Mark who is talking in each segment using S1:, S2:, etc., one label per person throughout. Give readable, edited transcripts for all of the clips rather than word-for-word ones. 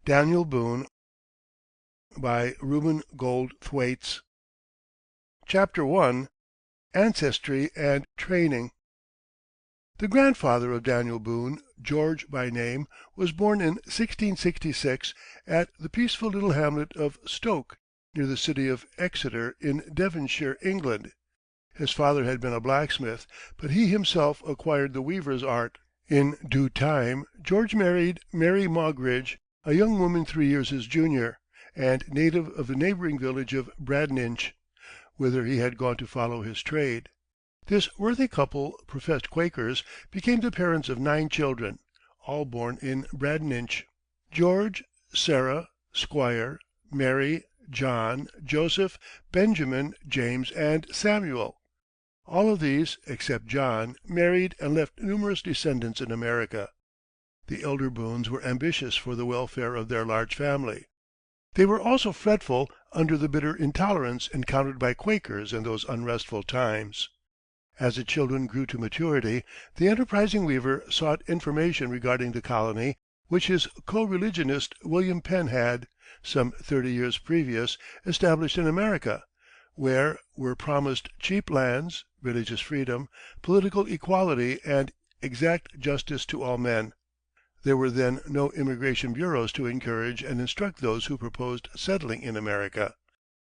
S1: Daniel Boone by Reuben Gold Thwaites. Chapter I. Ancestry and Training. The grandfather of Daniel Boone, George by name, was born in 1666 at the peaceful little hamlet of Stoke, near the city of Exeter in Devonshire, England. His father had been a blacksmith, but he himself acquired the weaver's art. In due time George married Mary Moggridge, a young woman 3 years his junior, and native of the neighboring village of Bradninch, whither he had gone to follow his trade. This worthy couple, professed Quakers, became the parents of 9 children, all born in Bradninch: George, Sarah, Squire, Mary, John, Joseph, Benjamin, James, and Samuel. All of these, except John, married and left numerous descendants in America. The elder Boones were ambitious for the welfare of their large family. They were also fretful under the bitter intolerance encountered by Quakers in those unrestful times. As the children grew to maturity, the enterprising weaver sought information regarding the colony which his co-religionist William Penn had, some 30 years previous, established in America, where were promised cheap lands, religious freedom, political equality, and exact justice to all men. There were then no immigration bureaus to encourage and instruct those who proposed settling in America,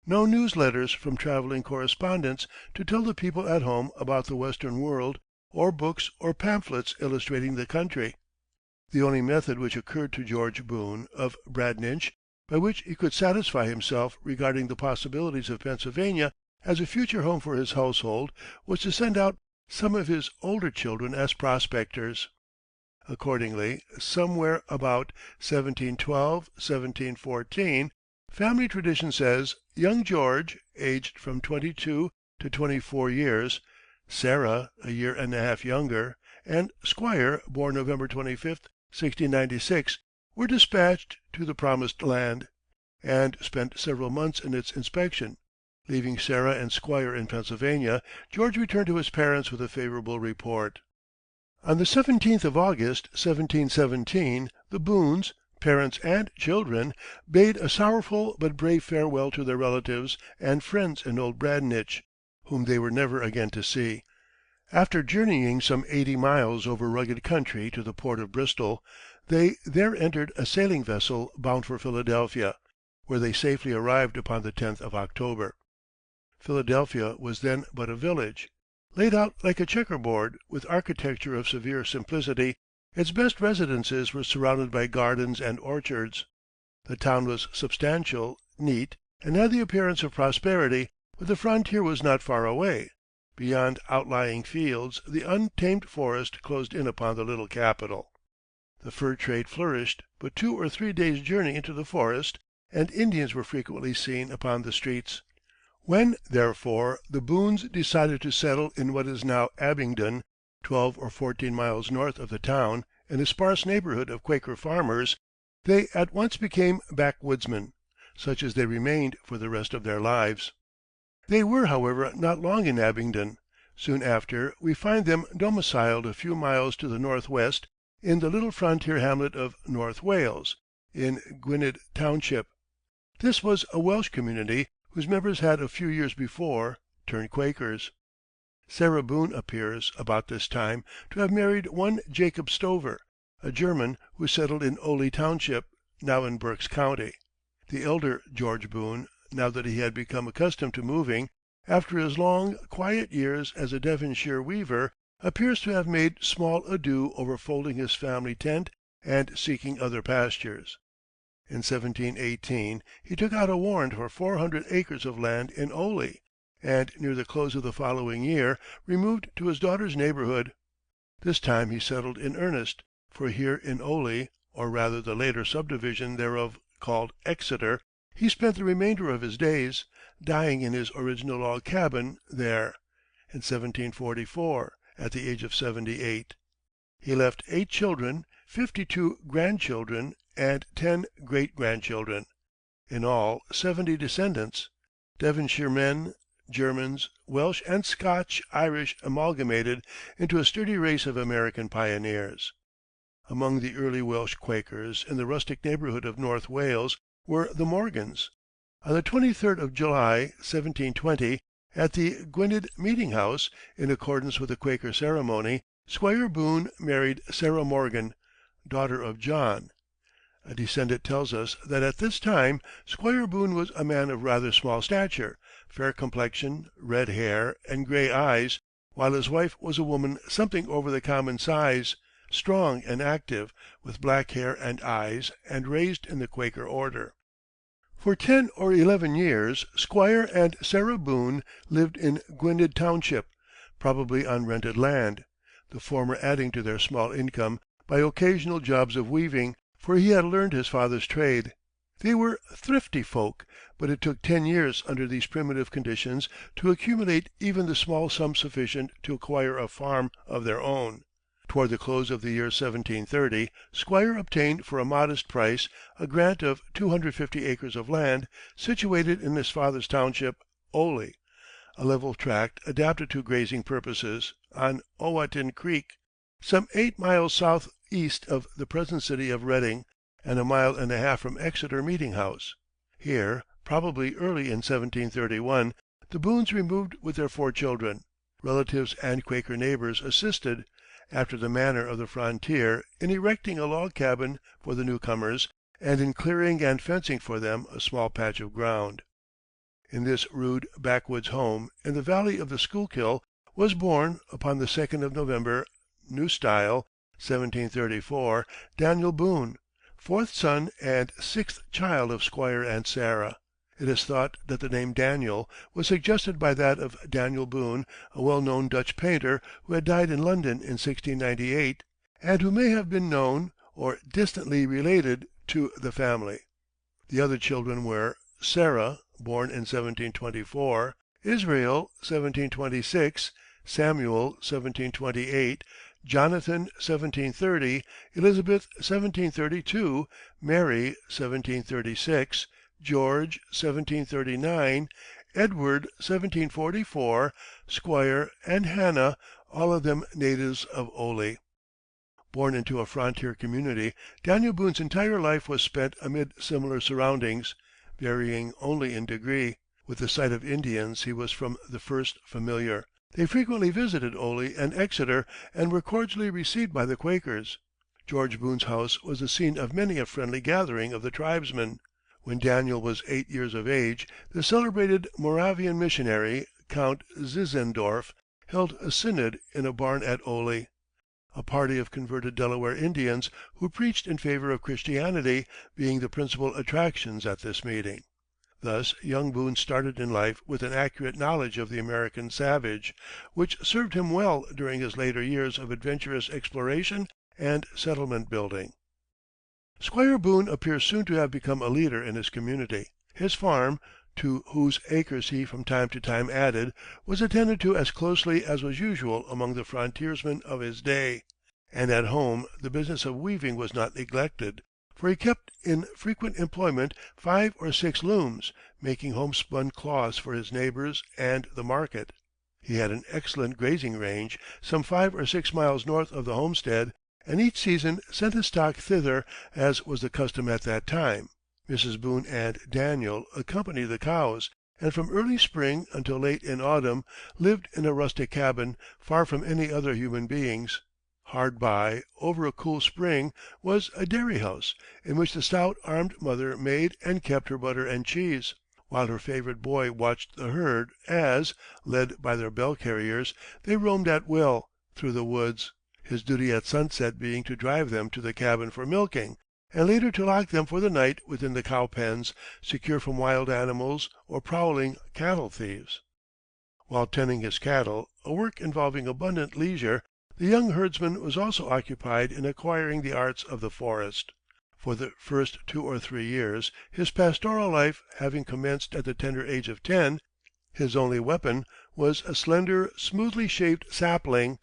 S1: no news letters from traveling correspondents to tell the people at home about the Western world, or books or pamphlets illustrating the country. The only method which occurred to George Boone, of Bradninch, by which he could satisfy himself regarding the possibilities of Pennsylvania as a future home for his household, was to send out some of his older children as prospectors. Accordingly, somewhere about 1712 1714, family tradition says, young George, aged from 22 to 24 years, Sarah, a year and a half younger, and Squire, born November 25, 1696, were dispatched to the promised land, and spent several months in its inspection. Leaving Sarah and Squire in Pennsylvania, George returned to his parents with a favorable report. On the 17th of August, 1717, the Boones, parents and children, bade a sorrowful but brave farewell to their relatives and friends in old Bradninch, whom they were never again to see. After journeying some 80 miles over rugged country to the port of Bristol, they there entered a sailing vessel bound for Philadelphia, where they safely arrived upon the 10th of October. Philadelphia was then but a village. Laid out like a checkerboard, with architecture of severe simplicity, its best residences were surrounded by gardens and orchards. The town was substantial, neat, and had the appearance of prosperity, but the frontier was not far away. Beyond outlying fields, the untamed forest closed in upon the little capital. The fur trade flourished, but 2 or 3 days' journey into the forest, and Indians were frequently seen upon the streets. When, therefore, the Boones decided to settle in what is now Abingdon, 12 or 14 miles north of the town, in a sparse neighborhood of Quaker farmers, they at once became backwoodsmen, such as they remained for the rest of their lives. They were, however, not long in Abingdon. Soon after, we find them domiciled a few miles to the northwest, in the little frontier hamlet of North Wales, in Gwynedd Township. This was a Welsh community, whose members had a few years before turned Quakers. Sarah Boone appears, about this time, to have married one Jacob Stover, a German who settled in Oley Township, now in Berks County. The elder George Boone, now that he had become accustomed to moving, after his long, quiet years as a Devonshire weaver, appears to have made small ado over folding his family tent and seeking other pastures. In 1718 he took out a warrant for 400 acres of land in Oley, and near the close of the following year removed to his daughter's neighborhood. This time he settled in earnest, for here in Oley, or rather the later subdivision thereof called Exeter, he spent the remainder of his days, dying in his original log cabin there, in 1744, at the age of 78. He left 8 children, 52 grandchildren, and 10 great-grandchildren, in all 70 descendants, Devonshire men, Germans, Welsh, and Scotch Irish amalgamated into a sturdy race of American pioneers. Among the early Welsh Quakers in the rustic neighborhood of North Wales were the Morgans. On the 23rd of July, 1720, at the Gwynedd meeting house, in accordance with the Quaker ceremony, Squire Boone married Sarah Morgan, daughter of John. A descendant tells us that at this time Squire Boone was a man of rather small stature, fair complexion, red hair, and gray eyes, while his wife was a woman something over the common size, strong and active, with black hair and eyes, and raised in the Quaker order. For 10 or 11 years Squire and Sarah Boone lived in Gwynedd Township, probably on rented land, the former adding to their small income by occasional jobs of weaving, for he had learned his father's trade. They were thrifty folk, but it took 10 years under these primitive conditions to accumulate even the small sum sufficient to acquire a farm of their own. Toward the close of the year 1730, Squire obtained for a modest price a grant of 250 acres of land, situated in his father's township, Oley, a level tract adapted to grazing purposes, on Owatin Creek, some 8 miles southeast of the present city of Reading, and a mile and a half from Exeter meeting house. Here, probably early in 1731, the Boones removed with their 4 children. Relatives and Quaker neighbors assisted, after the manner of the frontier, in erecting a log cabin for the newcomers, and in clearing and fencing for them a small patch of ground. In this rude backwoods home, in the valley of the Schuylkill, was born, upon the 2nd of November, New Style, 1734, Daniel Boone, 4th son and 6th child of Squire and Sarah. It is thought that the name Daniel was suggested by that of Daniel Boone, a well known Dutch painter who had died in London in 1698, and who may have been known, or distantly related, to the family. The other children were Sarah, born in 1724, Israel, 1726, Samuel, 1728, Jonathan, 1730, Elizabeth, 1732, Mary, 1736, George, 1739, Edward, 1744, Squire, and Hannah, all of them natives of Oley. Born into a frontier community, Daniel Boone's entire life was spent amid similar surroundings, varying only in degree. With the sight of Indians he was from the first familiar. They frequently visited Oley and Exeter, and were cordially received by the Quakers. George Boone's house was the scene of many a friendly gathering of the tribesmen. When Daniel was 8 years of age, the celebrated Moravian missionary, Count Zinzendorf, held a synod in a barn at Oley. A party of converted Delaware Indians, who preached in favor of Christianity, being the principal attractions at this meeting. Thus young Boone started in life with an accurate knowledge of the American savage, which served him well during his later years of adventurous exploration and settlement building. Squire Boone appears soon to have become a leader in his community. His farm, to whose acres he from time to time added, was attended to as closely as was usual among the frontiersmen of his day, and at home the business of weaving was not neglected, for he kept in frequent employment 5 or 6 looms, making homespun cloths for his neighbors and the market. He had an excellent grazing range, some 5 or 6 miles north of the homestead, and each season sent his stock thither, as was the custom at that time. Mrs. Boone and Daniel accompanied the cows, and from early spring until late in autumn lived in a rustic cabin, far from any other human beings. Hard by, over a cool spring, was a dairy house, in which the stout armed mother made and kept her butter and cheese, while her favorite boy watched the herd as, led by their bell carriers, they roamed at will through the woods, his duty at sunset being to drive them to the cabin for milking, and later to lock them for the night within the cow pens, secure from wild animals or prowling cattle thieves. While tending his cattle, a work involving abundant leisure, the young herdsman was also occupied in acquiring the arts of the forest. For the first 2 or 3 years, his pastoral life having commenced at the tender age of 10, his only weapon was a slender, smoothly shaped sapling,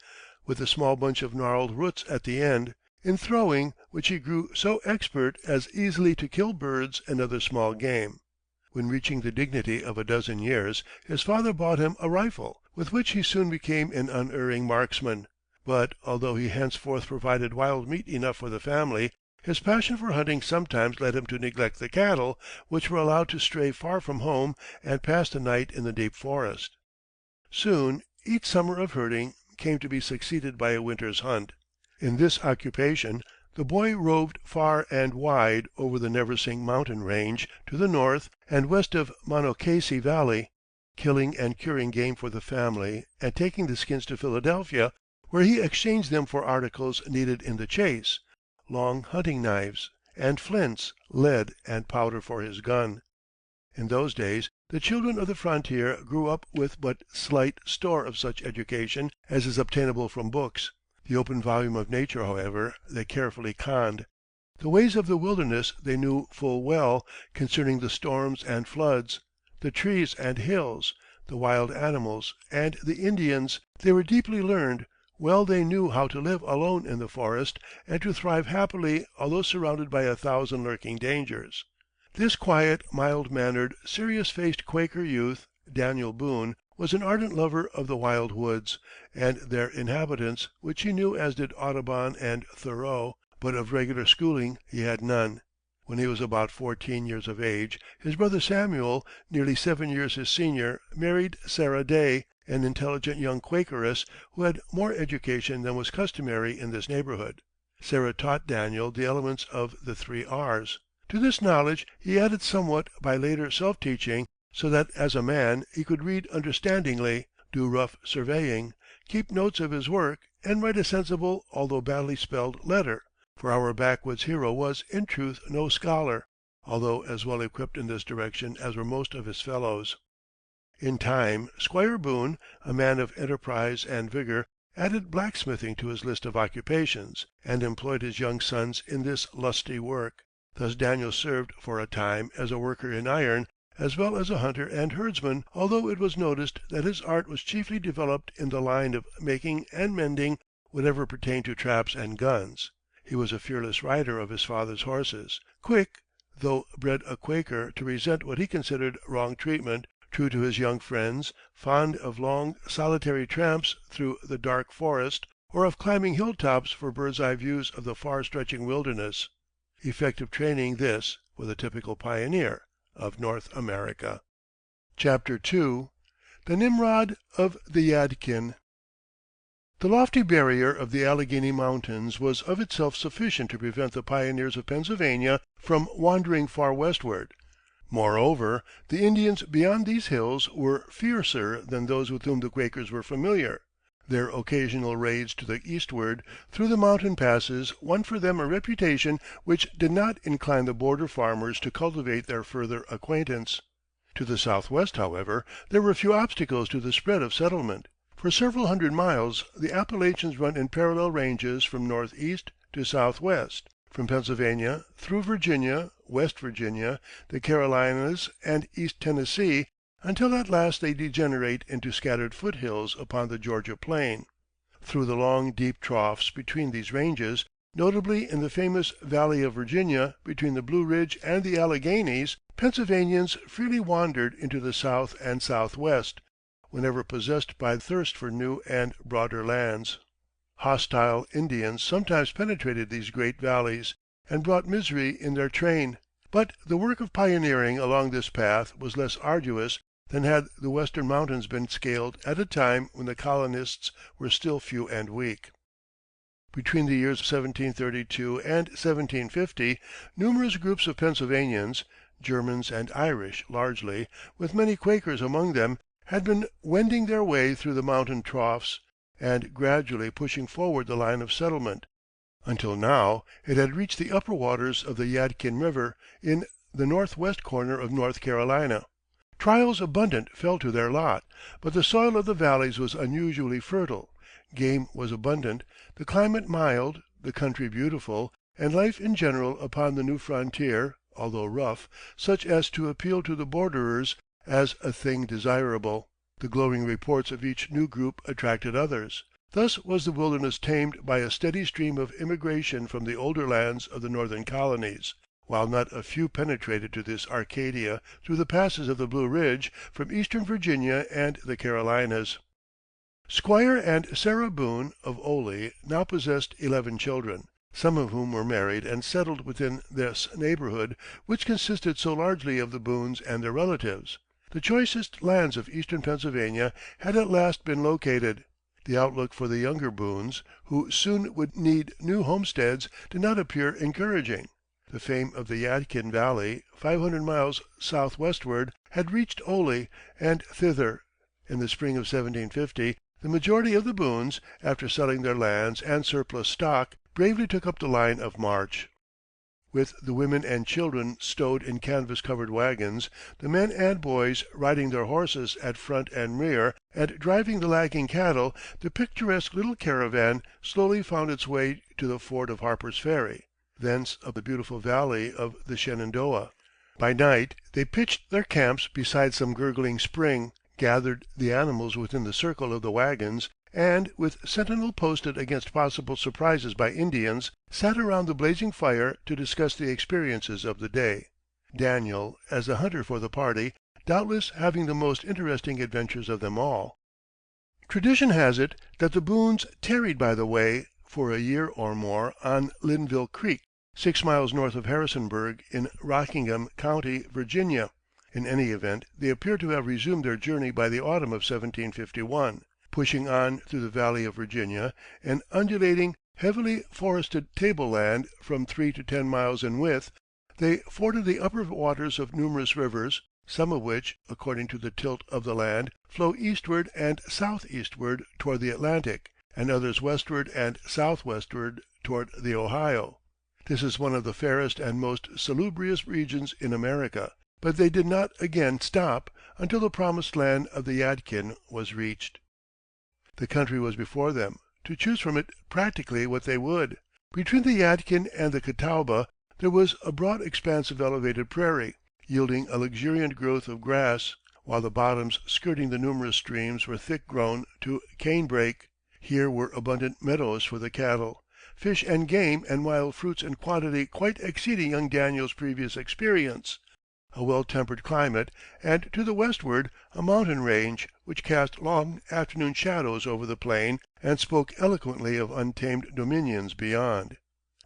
S1: with a small bunch of gnarled roots at the end, in throwing which he grew so expert as easily to kill birds and other small game. When reaching the dignity of a dozen years, his father bought him a rifle, with which he soon became an unerring marksman. But although he henceforth provided wild meat enough for the family, his passion for hunting sometimes led him to neglect the cattle, which were allowed to stray far from home and pass the night in the deep forest. Soon each summer of herding came to be succeeded by a winter's hunt. In this occupation the boy roved far and wide over the Neversink mountain range to the north and west of Monocacy Valley, killing and curing game for the family and taking the skins to Philadelphia, where he exchanged them for articles needed in the chase, long hunting knives, and flints, lead, and powder for his gun. In those days the children of the frontier grew up with but slight store of such education as is obtainable from books. The open volume of nature, however, they carefully conned. The ways of the wilderness they knew full well, concerning the storms and floods, the trees and hills, the wild animals, and the Indians. They were deeply learned, well they knew how to live alone in the forest and to thrive happily although surrounded by a thousand lurking dangers. This quiet, mild-mannered, serious-faced Quaker youth, Daniel Boone, was an ardent lover of the wild woods and their inhabitants, which he knew as did Audubon and Thoreau, but of regular schooling he had none. When he was about 14 years of age, his brother Samuel, nearly 7 years his senior, married Sarah Day, an intelligent young Quakeress who had more education than was customary in this neighborhood. Sarah taught Daniel the elements of the 3 R's. To this knowledge he added somewhat by later self-teaching, so that as a man he could read understandingly, do rough surveying, keep notes of his work, and write a sensible although badly spelled letter, for our backwoods hero was, in truth, no scholar, although as well equipped in this direction as were most of his fellows. In time, Squire Boone, a man of enterprise and vigor, added blacksmithing to his list of occupations, and employed his young sons in this lusty work. Thus Daniel served for a time as a worker in iron, as well as a hunter and herdsman, although it was noticed that his art was chiefly developed in the line of making and mending whatever pertained to traps and guns. He was a fearless rider of his father's horses, quick, though bred a Quaker, to resent what he considered wrong treatment, true to his young friends, fond of long, solitary tramps through the dark forest, or of climbing hilltops for bird's-eye views of the far-stretching wilderness. Effective training this with a typical pioneer of North America. Chapter II. The Nimrod of the Yadkin. The lofty barrier of the Alleghany Mountains was of itself sufficient to prevent the pioneers of Pennsylvania from wandering far westward. Moreover, the Indians beyond these hills were fiercer than those with whom the Quakers were familiar. Their occasional raids to the eastward, through the mountain passes, won for them a reputation which did not incline the border farmers to cultivate their further acquaintance. To the southwest, however, there were few obstacles to the spread of settlement. For several hundred miles the Appalachians run in parallel ranges from northeast to southwest, from Pennsylvania, through Virginia, West Virginia, the Carolinas, and East Tennessee, until at last they degenerate into scattered foothills upon the Georgia plain. Through the long, deep troughs between these ranges, notably in the famous Valley of Virginia, between the Blue Ridge and the Alleghanies, Pennsylvanians freely wandered into the south and southwest, whenever possessed by thirst for new and broader lands. Hostile Indians sometimes penetrated these great valleys, and brought misery in their train, but the work of pioneering along this path was less arduous than had the western mountains been scaled at a time when the colonists were still few and weak. Between the years 1732 and 1750, numerous groups of Pennsylvanians, Germans and Irish largely, with many Quakers among them, had been wending their way through the mountain troughs, and gradually pushing forward the line of settlement, until now it had reached the upper waters of the Yadkin River, in the northwest corner of North Carolina. Trials abundant fell to their lot, but the soil of the valleys was unusually fertile, game was abundant, the climate mild, the country beautiful, and life in general upon the new frontier, although rough, such as to appeal to the borderers as a thing desirable. The glowing reports of each new group attracted others. Thus was the wilderness tamed by a steady stream of immigration from the older lands of the northern colonies, while not a few penetrated to this Arcadia through the passes of the Blue Ridge from eastern Virginia and the Carolinas. Squire and Sarah Boone, of Oley, now possessed 11 children, some of whom were married and settled within this neighborhood, which consisted so largely of the Boones and their relatives. The choicest lands of eastern Pennsylvania had at last been located. The outlook for the younger Boones, who soon would need new homesteads, did not appear encouraging. The fame of the Yadkin Valley, 500 miles southwestward, had reached Oley, and thither, in the spring of 1750, the majority of the Boones, after selling their lands and surplus stock, bravely took up the line of march. With the women and children stowed in canvas-covered wagons, the men and boys riding their horses at front and rear, and driving the lagging cattle, the picturesque little caravan slowly found its way to the ford of Harper's Ferry, thence up the beautiful valley of the Shenandoah. By night they pitched their camps beside some gurgling spring, gathered the animals within the circle of the wagons, and, with sentinel posted against possible surprises by Indians, sat around the blazing fire to discuss the experiences of the day, Daniel, as the hunter for the party, doubtless having the most interesting adventures of them all. Tradition has it that the Boones tarried by the way for a year or more on Linville Creek, 6 miles north of Harrisonburg, in Rockingham County, Virginia. In any event, they appear to have resumed their journey by the autumn of 1751. Pushing on through the Valley of Virginia, an undulating, heavily forested tableland from 3 to 10 miles in width, they forded the upper waters of numerous rivers, some of which, according to the tilt of the land, flow eastward and southeastward toward the Atlantic, and others westward and southwestward toward the Ohio. This is one of the fairest and most salubrious regions in America, but they did not again stop until the promised land of the Yadkin was reached. The country was before them, to choose from it practically what they would. Between the Yadkin and the Catawba there was a broad expanse of elevated prairie, yielding a luxuriant growth of grass, while the bottoms skirting the numerous streams were thick grown to canebrake. Here were abundant meadows for the cattle, fish and game and wild fruits in quantity quite exceeding young Daniel's previous experience, a well-tempered climate, and to the westward a mountain range, which cast long afternoon shadows over the plain and spoke eloquently of untamed dominions beyond.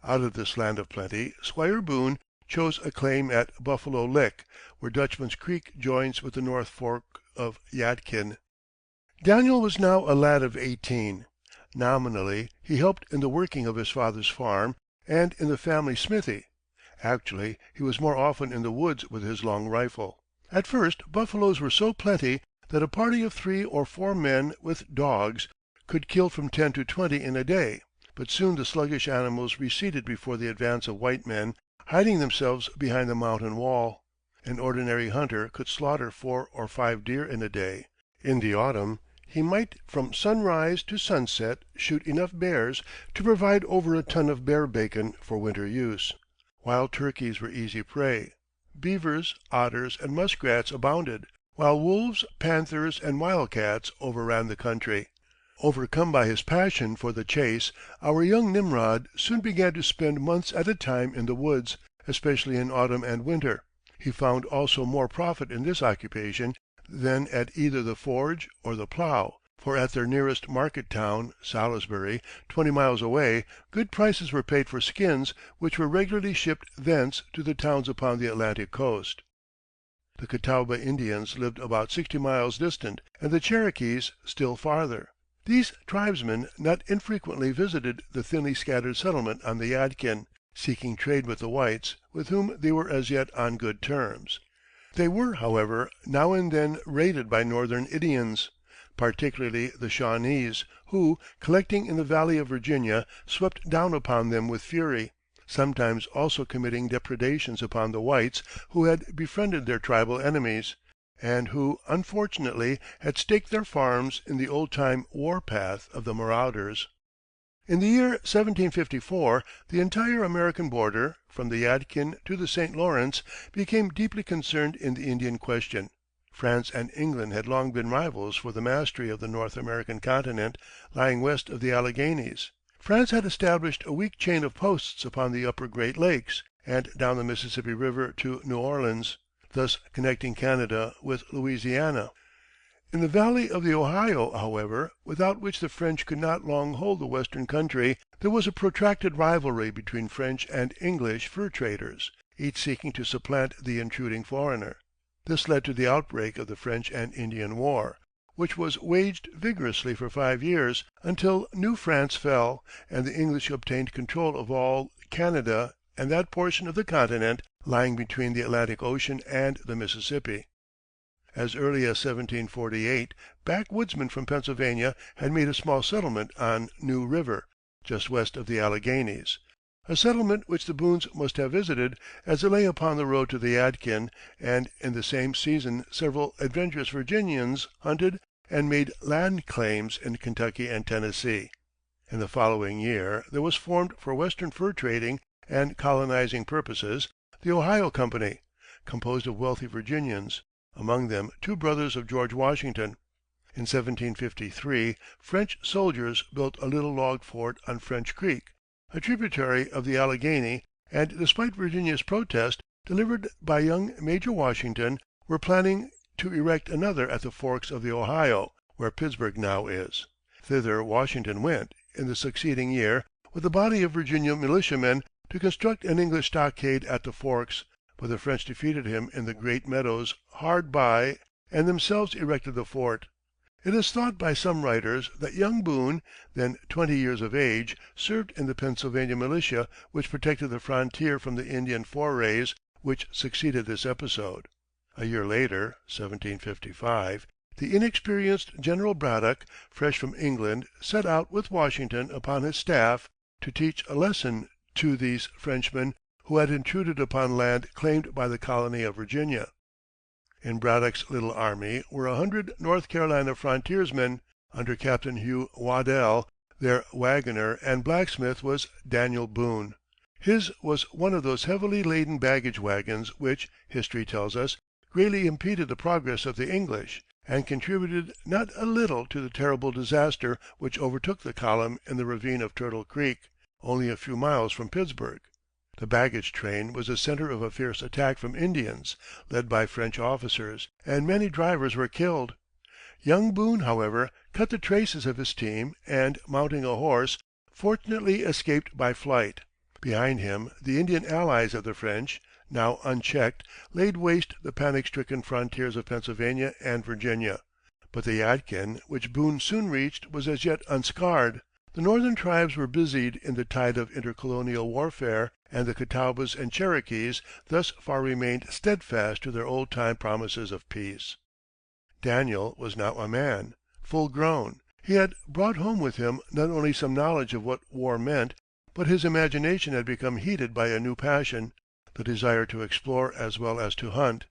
S1: Out of this land of plenty, Squire Boone chose a claim at Buffalo Lick, where Dutchman's Creek joins with the North Fork of Yadkin. Daniel was now a lad of 18. Nominally, he helped in the working of his father's farm and in the family smithy. Actually, he was more often in the woods with his long rifle. At first, buffaloes were so plenty that a party of 3 or 4 men with dogs could kill from 10 to 20 in a day, but soon the sluggish animals receded before the advance of white men, hiding themselves behind the mountain wall. An ordinary hunter could slaughter 4 or 5 deer in a day. In the autumn, he might from sunrise to sunset shoot enough bears to provide over a ton of bear bacon for winter use. Wild turkeys were easy prey. Beavers, otters, and muskrats abounded, while wolves, panthers, and wildcats overran the country. Overcome by his passion for the chase, our young Nimrod soon began to spend months at a time in the woods, especially in autumn and winter. He found also more profit in this occupation than at either the forge or the plow, for at their nearest market town, Salisbury, 20 miles away, good prices were paid for skins, which were regularly shipped thence to the towns upon the Atlantic coast. The Catawba Indians lived about 60 miles distant, and the Cherokees still farther. These tribesmen not infrequently visited the thinly scattered settlement on the Yadkin, seeking trade with the whites, with whom they were as yet on good terms. They were, however, now and then raided by northern Indians, particularly the Shawnees, who, collecting in the Valley of Virginia, swept down upon them with fury, sometimes also committing depredations upon the whites who had befriended their tribal enemies, and who, unfortunately, had staked their farms in the old-time war-path of the marauders. In the year 1754, the entire American border, from the Yadkin to the St. Lawrence, became deeply concerned in the Indian question. France and England had long been rivals for the mastery of the North American continent, lying west of the Alleghanies. France had established a weak chain of posts upon the upper Great Lakes, and down the Mississippi River to New Orleans, thus connecting Canada with Louisiana. In the valley of the Ohio, however, without which the French could not long hold the western country, there was a protracted rivalry between French and English fur traders, each seeking to supplant the intruding foreigner. This led to the outbreak of the French and Indian War, which was waged vigorously for 5 years, until New France fell, and the English obtained control of all Canada and that portion of the continent lying between the Atlantic Ocean and the Mississippi. As early as 1748, backwoodsmen from Pennsylvania had made a small settlement on New River, just west of the Alleghanies, a settlement which the Boones must have visited, as it lay upon the road to the Yadkin, and in the same season several adventurous Virginians hunted and made land claims in Kentucky and Tennessee. In the following year there was formed for western fur trading and colonizing purposes the Ohio Company, composed of wealthy Virginians, among them 2 brothers of George Washington. In 1753 French soldiers built a little log fort on French Creek, a tributary of the Alleghany, and despite Virginia's protest, delivered by young Major Washington, were planning to erect another at the forks of the Ohio, where Pittsburgh now is. Thither Washington went, in the succeeding year, with a body of Virginia militiamen, to construct an English stockade at the forks, but the French defeated him in the Great Meadows hard by, and themselves erected the fort. It is thought by some writers that young Boone, then 20 years of age, served in the Pennsylvania militia which protected the frontier from the Indian forays which succeeded this episode. A year later (1755), the inexperienced General Braddock, fresh from England, set out with Washington upon his staff to teach a lesson to these Frenchmen who had intruded upon land claimed by the colony of Virginia. In Braddock's little army were 100 North Carolina frontiersmen, under Captain Hugh Waddell. Their wagoner and blacksmith was Daniel Boone. His was one of those heavily laden baggage wagons which, history tells us, greatly impeded the progress of the English, and contributed not a little to the terrible disaster which overtook the column in the ravine of Turtle Creek, only a few miles from Pittsburgh. The baggage train was the center of a fierce attack from Indians, led by French officers, and many drivers were killed. Young Boone, however, cut the traces of his team, and, mounting a horse, fortunately escaped by flight. Behind him, the Indian allies of the French, now unchecked, laid waste the panic-stricken frontiers of Pennsylvania and Virginia. But the Yadkin, which Boone soon reached, was as yet unscarred. The northern tribes were busied in the tide of intercolonial warfare, and the Catawbas and Cherokees thus far remained steadfast to their old-time promises of peace. Daniel was now a man, full grown. He had brought home with him not only some knowledge of what war meant, but his imagination had become heated by a new passion, the desire to explore as well as to hunt.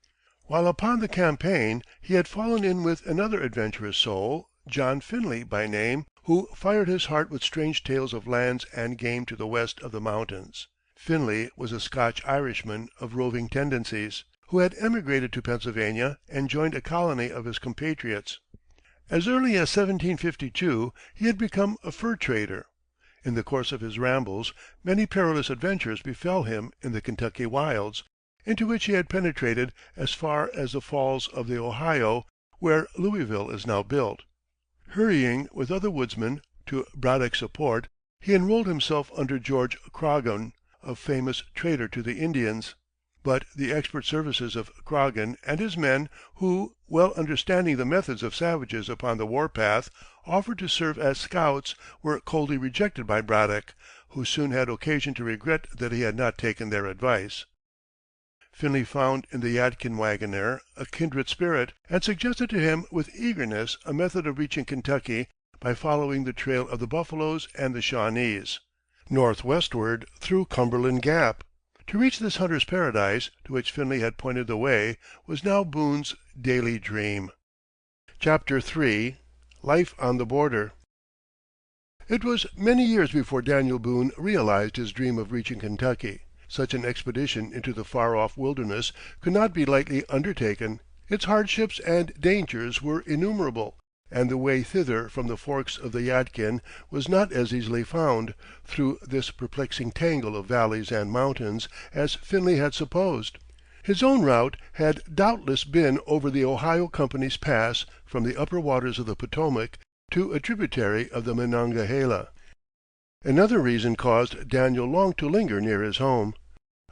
S1: While upon the campaign, he had fallen in with another adventurous soul, John Finley by name, who fired his heart with strange tales of lands and game to the west of the mountains. Finley was a Scotch-Irishman of roving tendencies, who had emigrated to Pennsylvania and joined a colony of his compatriots. As early as 1752 he had become a fur trader. In the course of his rambles, many perilous adventures befell him in the Kentucky wilds, into which he had penetrated as far as the falls of the Ohio, where Louisville is now built. Hurrying with other woodsmen to Braddock's support, he enrolled himself under George Croghan, a famous trader to the Indians. But the expert services of Croghan and his men, who, well understanding the methods of savages upon the warpath, offered to serve as scouts, were coldly rejected by Braddock, who soon had occasion to regret that he had not taken their advice. Finley found in the Yadkin wagoner a kindred spirit, and suggested to him with eagerness a method of reaching Kentucky by following the trail of the buffaloes and the Shawnees, northwestward through Cumberland Gap. To reach this hunter's paradise, to which Finley had pointed the way, was now Boone's daily dream. Chapter III. Life on the Border. It was many years before Daniel Boone realized his dream of reaching Kentucky. Such an expedition into the far-off wilderness could not be lightly undertaken. Its hardships and dangers were innumerable, and the way thither from the forks of the Yadkin was not as easily found, through this perplexing tangle of valleys and mountains, as Finley had supposed. His own route had doubtless been over the Ohio Company's pass from the upper waters of the Potomac to a tributary of the Monongahela. Another reason caused Daniel long to linger near his home.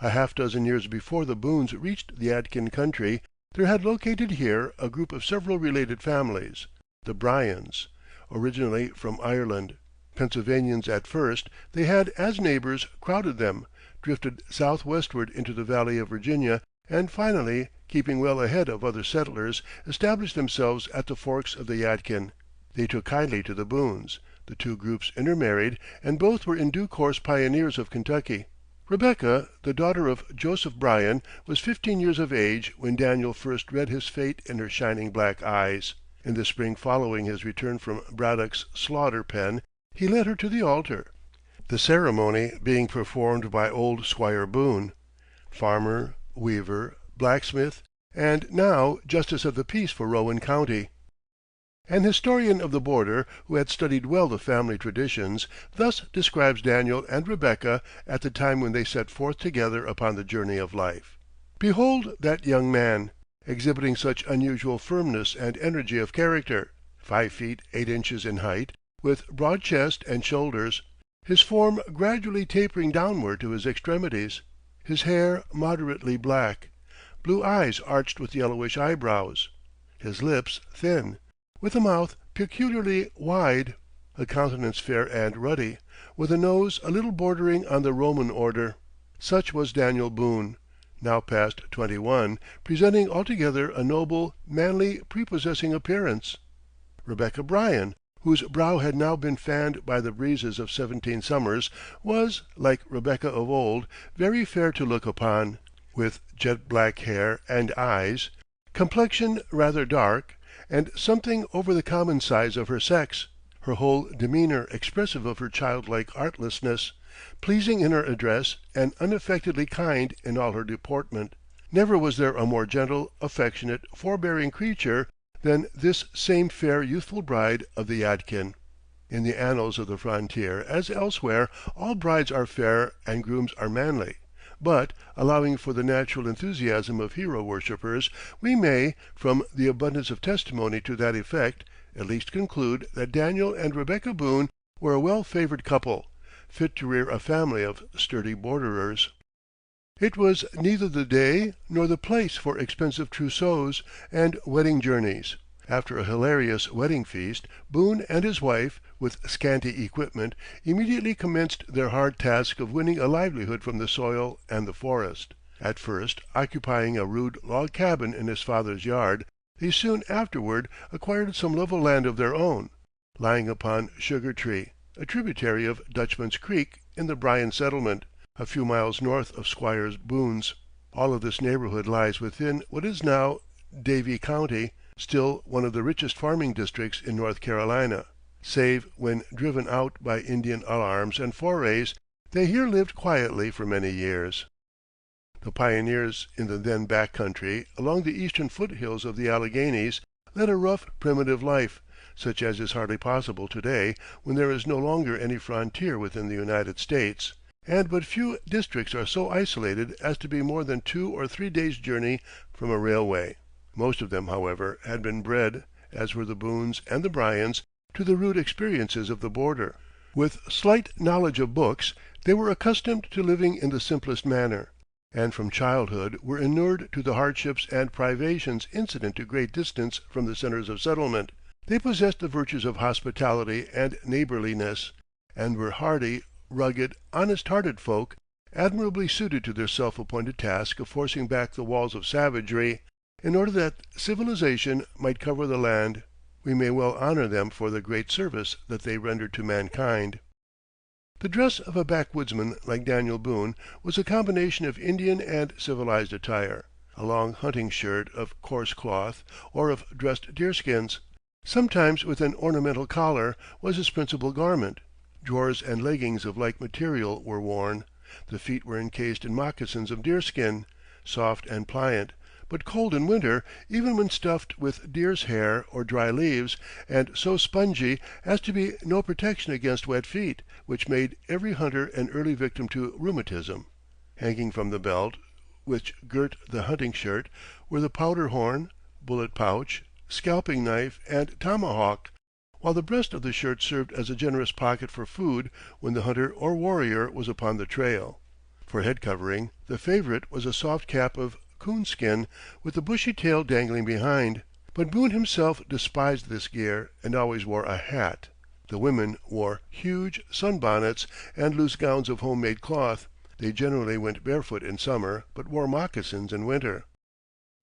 S1: A half dozen years before the Boones reached the Yadkin country, there had located here a group of several related families, the Bryans. Originally from Ireland, Pennsylvanians at first, they had as neighbors crowded them, drifted southwestward into the Valley of Virginia, and finally, keeping well ahead of other settlers, established themselves at the forks of the Yadkin. They took kindly to the Boones, the two groups intermarried, and both were in due course pioneers of Kentucky. Rebecca, the daughter of Joseph Bryan, was 15 years of age when Daniel first read his fate in her shining black eyes. In the spring following his return from Braddock's slaughter pen, he led her to the altar, the ceremony being performed by old Squire Boone, farmer, weaver, blacksmith, and now justice of the peace for Rowan County. An historian of the border, who had studied well the family traditions, thus describes Daniel and Rebecca at the time when they set forth together upon the journey of life. "Behold that young man, exhibiting such unusual firmness and energy of character, 5 feet 8 inches in height, with broad chest and shoulders, his form gradually tapering downward to his extremities, his hair moderately black, blue eyes arched with yellowish eyebrows, his lips thin, with a mouth peculiarly wide, a countenance fair and ruddy, with a nose a little bordering on the Roman order." Such was Daniel Boone, now past 21, presenting altogether a noble, manly, prepossessing appearance. Rebecca Bryan, whose brow had now been fanned by the breezes of 17 summers, was, like Rebecca of old, very fair to look upon, with jet black hair and eyes, complexion rather dark, and something over the common size of her sex, her whole demeanor expressive of her childlike artlessness, pleasing in her address, and unaffectedly kind in all her deportment. Never was there a more gentle, affectionate, forbearing creature than this same fair youthful bride of the Yadkin. In the annals of the frontier, as elsewhere, all brides are fair and grooms are manly. But, allowing for the natural enthusiasm of hero worshippers, we may, from the abundance of testimony to that effect, at least conclude that Daniel and Rebecca Boone were a well favored couple, fit to rear a family of sturdy borderers. It was neither the day nor the place for expensive trousseaux and wedding journeys. After a hilarious wedding feast, Boone and his wife, with scanty equipment, immediately commenced their hard task of winning a livelihood from the soil and the forest. At first, occupying a rude log cabin in his father's yard, they soon afterward acquired some level land of their own, lying upon Sugar Tree, a tributary of Dutchman's Creek in the Bryan settlement, a few miles north of Squire Boone's. All of this neighborhood lies within what is now Davie County, still one of the richest farming districts in North Carolina. Save when driven out by Indian alarms and forays, they here lived quietly for many years. The pioneers in the then back country, along the eastern foothills of the Alleghanies, led a rough, primitive life, such as is hardly possible today, when there is no longer any frontier within the United States, and but few districts are so isolated as to be more than 2 or 3 days' journey from a railway. Most of them, however, had been bred, as were the Boones and the Bryans, to the rude experiences of the border. With slight knowledge of books, they were accustomed to living in the simplest manner, and from childhood were inured to the hardships and privations incident to great distance from the centers of settlement. They possessed the virtues of hospitality and neighborliness, and were hardy, rugged, honest-hearted folk, admirably suited to their self-appointed task of forcing back the walls of savagery, in order that civilization might cover the land. We may well honor them for the great service that they rendered to mankind. The dress of a backwoodsman like Daniel Boone was a combination of Indian and civilized attire. A long hunting shirt of coarse cloth, or of dressed deerskins, sometimes with an ornamental collar, was his principal garment. Drawers and leggings of like material were worn. The feet were encased in moccasins of deerskin, soft and pliant, but cold in winter, even when stuffed with deer's hair or dry leaves, and so spongy as to be no protection against wet feet, which made every hunter an early victim to rheumatism. Hanging from the belt, which girt the hunting shirt, were the powder horn, bullet pouch, scalping knife, and tomahawk, while the breast of the shirt served as a generous pocket for food when the hunter or warrior was upon the trail. For head covering, the favorite was a soft cap of coonskin, with the bushy tail dangling behind. But Boone himself despised this gear, and always wore a hat. The women wore huge sunbonnets and loose gowns of homemade cloth. They generally went barefoot in summer, but wore moccasins in winter.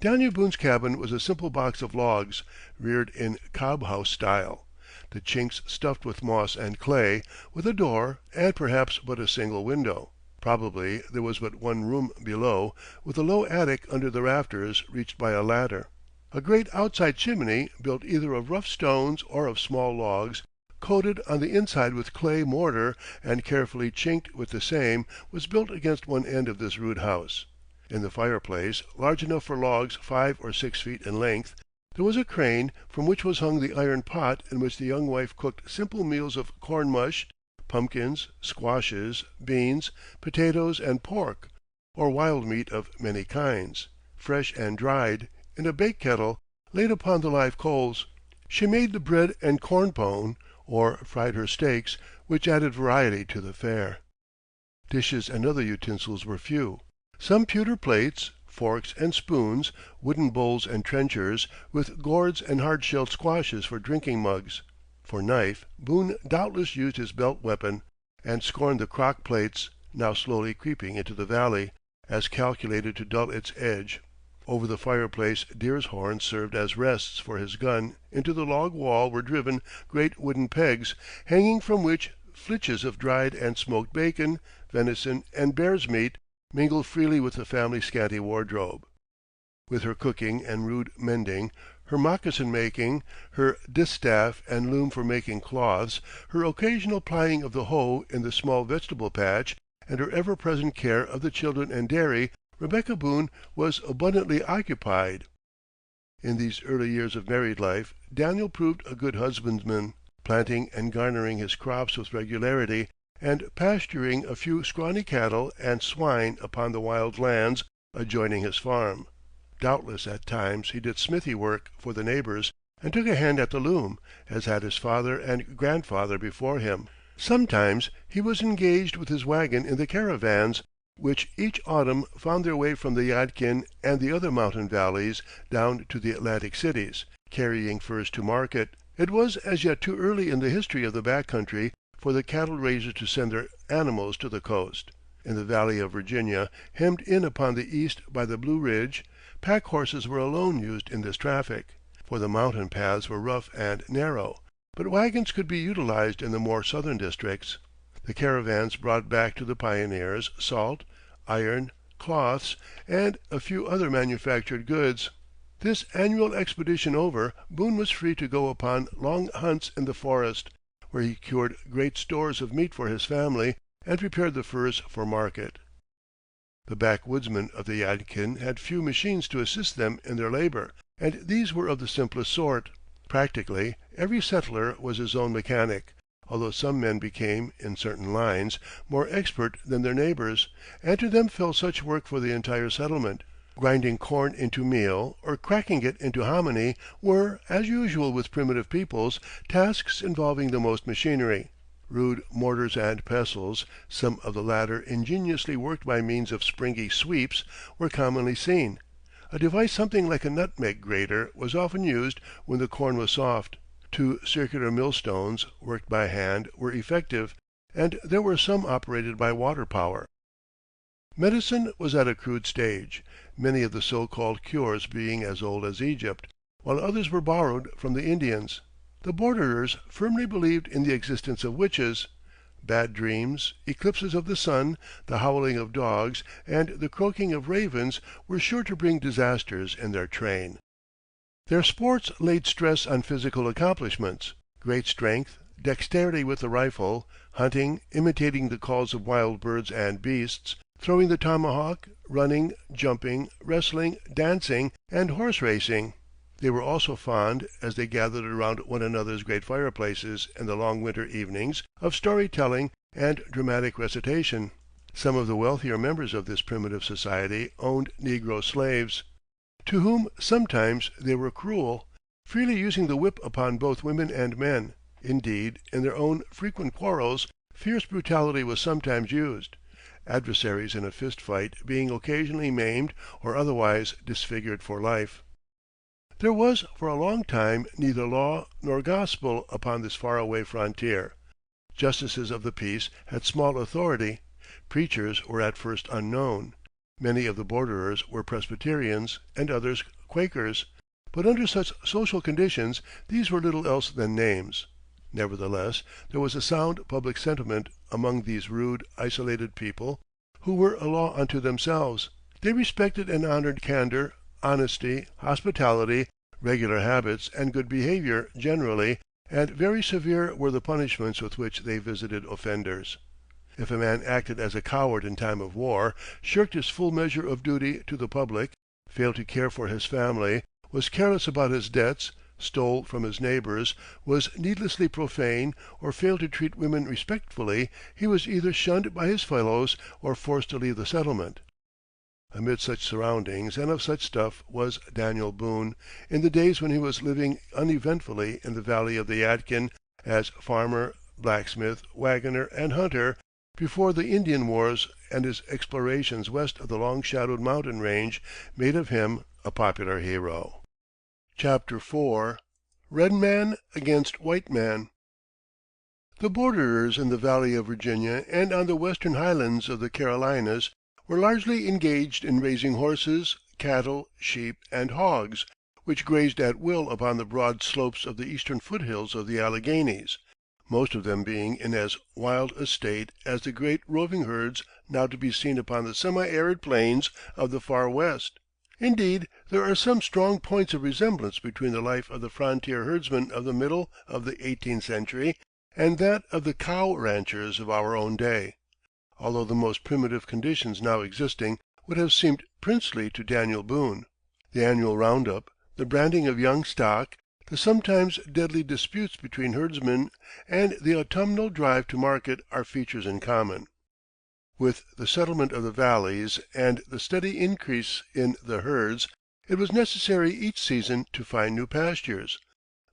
S1: Daniel Boone's cabin was a simple box of logs, reared in cob house style, the chinks stuffed with moss and clay, with a door and perhaps but a single window. Probably there was but one room below, with a low attic under the rafters reached by a ladder. A great outside chimney, built either of rough stones or of small logs, coated on the inside with clay mortar and carefully chinked with the same, was built against one end of this rude house. In the fireplace, large enough for logs 5 or 6 feet in length, there was a crane from which was hung the iron pot in which the young wife cooked simple meals of corn mush, pumpkins, squashes, beans, potatoes, and pork, or wild meat of many kinds, fresh and dried, in a bake kettle, laid upon the live coals. She made the bread and corn pone, or fried her steaks, which added variety to the fare. Dishes and other utensils were few. Some pewter plates, forks and spoons, wooden bowls and trenchers, with gourds and hard-shelled squashes for drinking mugs. For knife, Boone doubtless used his belt weapon, and scorned the crock plates, now slowly creeping into the valley, as calculated to dull its edge. Over the fireplace deer's horns served as rests for his gun. Into the log wall were driven great wooden pegs, hanging from which flitches of dried and smoked bacon, venison, and bear's meat mingled freely with the family scanty wardrobe. With her cooking and rude mending, her moccasin making, her distaff and loom for making cloths, her occasional plying of the hoe in the small vegetable patch, and her ever-present care of the children and dairy, Rebecca Boone was abundantly occupied. In these early years of married life, Daniel proved a good husbandman, planting and garnering his crops with regularity, and pasturing a few scrawny cattle and swine upon the wild lands adjoining his farm. Doubtless at times he did smithy work for the neighbors, and took a hand at the loom, as had his father and grandfather before him. Sometimes he was engaged with his wagon in the caravans, which each autumn found their way from the Yadkin and the other mountain valleys down to the Atlantic cities, carrying furs to market. It was as yet too early in the history of the back country for the cattle raisers to send their animals to the coast. In the Valley of Virginia, hemmed in upon the east by the Blue Ridge, pack horses were alone used in this traffic, for the mountain paths were rough and narrow, but wagons could be utilized in the more southern districts. The caravans brought back to the pioneers salt, iron, cloths, and a few other manufactured goods. This annual expedition over, Boone was free to go upon long hunts in the forest, where he cured great stores of meat for his family and prepared the furs for market. The backwoodsmen of the Yadkin had few machines to assist them in their labor, and these were of the simplest sort. Practically every settler was his own mechanic, although some men became, in certain lines, more expert than their neighbors, and to them fell such work for the entire settlement. Grinding corn into meal, or cracking it into hominy, were, as usual with primitive peoples, tasks involving the most machinery. Rude mortars and pestles, some of the latter ingeniously worked by means of springy sweeps, were commonly seen. A device something like a nutmeg grater was often used when the corn was soft. 2 circular millstones, worked by hand, were effective, and there were some operated by water power. Medicine was at a crude stage, many of the so-called cures being as old as Egypt, while others were borrowed from the Indians. The borderers firmly believed in the existence of witches. Bad dreams, eclipses of the sun, the howling of dogs, and the croaking of ravens were sure to bring disasters in their train. Their sports laid stress on physical accomplishments, great strength, dexterity with the rifle, hunting, imitating the calls of wild birds and beasts, throwing the tomahawk, running, jumping, wrestling, dancing, and horse racing. They were also fond, as they gathered around one another's great fireplaces in the long winter evenings, of story telling and dramatic recitation. Some of the wealthier members of this primitive society owned negro slaves, to whom sometimes they were cruel, freely using the whip upon both women and men. Indeed, in their own frequent quarrels, fierce brutality was sometimes used, adversaries in a fist fight being occasionally maimed or otherwise disfigured for life. There was for a long time neither law nor gospel upon this far-away frontier. Justices of the peace had small authority. Preachers were at first unknown. Many of the borderers were Presbyterians and others Quakers, but under such social conditions these were little else than names. Nevertheless, there was a sound public sentiment among these rude, isolated people, who were a law unto themselves. They respected and honored candor, honesty, hospitality, regular habits, and good behavior generally, and very severe were the punishments with which they visited offenders. If a man acted as a coward in time of war, shirked his full measure of duty to the public, failed to care for his family, was careless about his debts, stole from his neighbors, was needlessly profane, or failed to treat women respectfully, he was either shunned by his fellows or forced to leave the settlement. Amid such surroundings and of such stuff was Daniel Boone, in the days when he was living uneventfully in the valley of the Yadkin, as farmer, blacksmith, wagoner, and hunter, before the Indian wars and his explorations west of the long-shadowed mountain range made of him a popular hero. Chapter IV. Red Man against White Man. The borderers in the Valley of Virginia and on the western highlands of the Carolinas were largely engaged in raising horses, cattle, sheep, and hogs, which grazed at will upon the broad slopes of the eastern foothills of the Alleghanies, most of them being in as wild a state as the great roving herds now to be seen upon the semi-arid plains of the far west. Indeed, there are some strong points of resemblance between the life of the frontier herdsman of the middle of the 18th century and that of the cow ranchers of our own day, although the most primitive conditions now existing would have seemed princely to Daniel Boone. The annual roundup, the branding of young stock, the sometimes deadly disputes between herdsmen, and the autumnal drive to market are features in common. With the settlement of the valleys and the steady increase in the herds, it was necessary each season to find new pastures.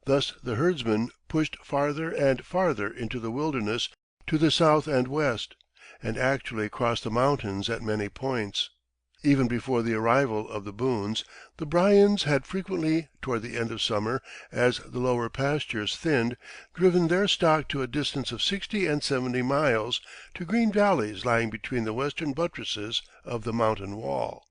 S1: Thus the herdsmen pushed farther and farther into the wilderness to the south and west, and actually crossed the mountains at many points. Even before the arrival of the Boones, the Bryans had frequently, toward the end of summer, as the lower pastures thinned, driven their stock to a distance of 60 and 70 miles, to green valleys lying between the western buttresses of the mountain wall.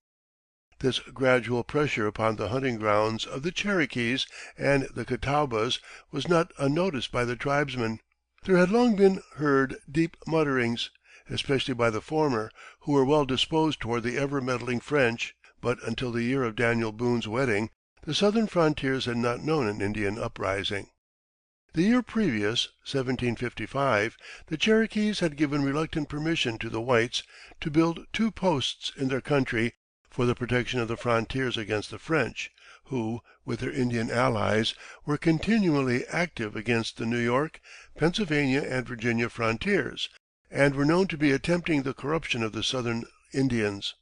S1: This gradual pressure upon the hunting grounds of the Cherokees and the Catawbas was not unnoticed by the tribesmen. There had long been heard deep mutterings, especially by the former, who were well disposed toward the ever meddling French, but until the year of Daniel Boone's wedding, the southern frontiers had not known an Indian uprising. The year previous, 1755, the Cherokees had given reluctant permission to the whites to build 2 posts in their country for the protection of the frontiers against the French, who, with their Indian allies, were continually active against the New York, Pennsylvania, and Virginia frontiers, and were known to be attempting the corruption of the southern Indians.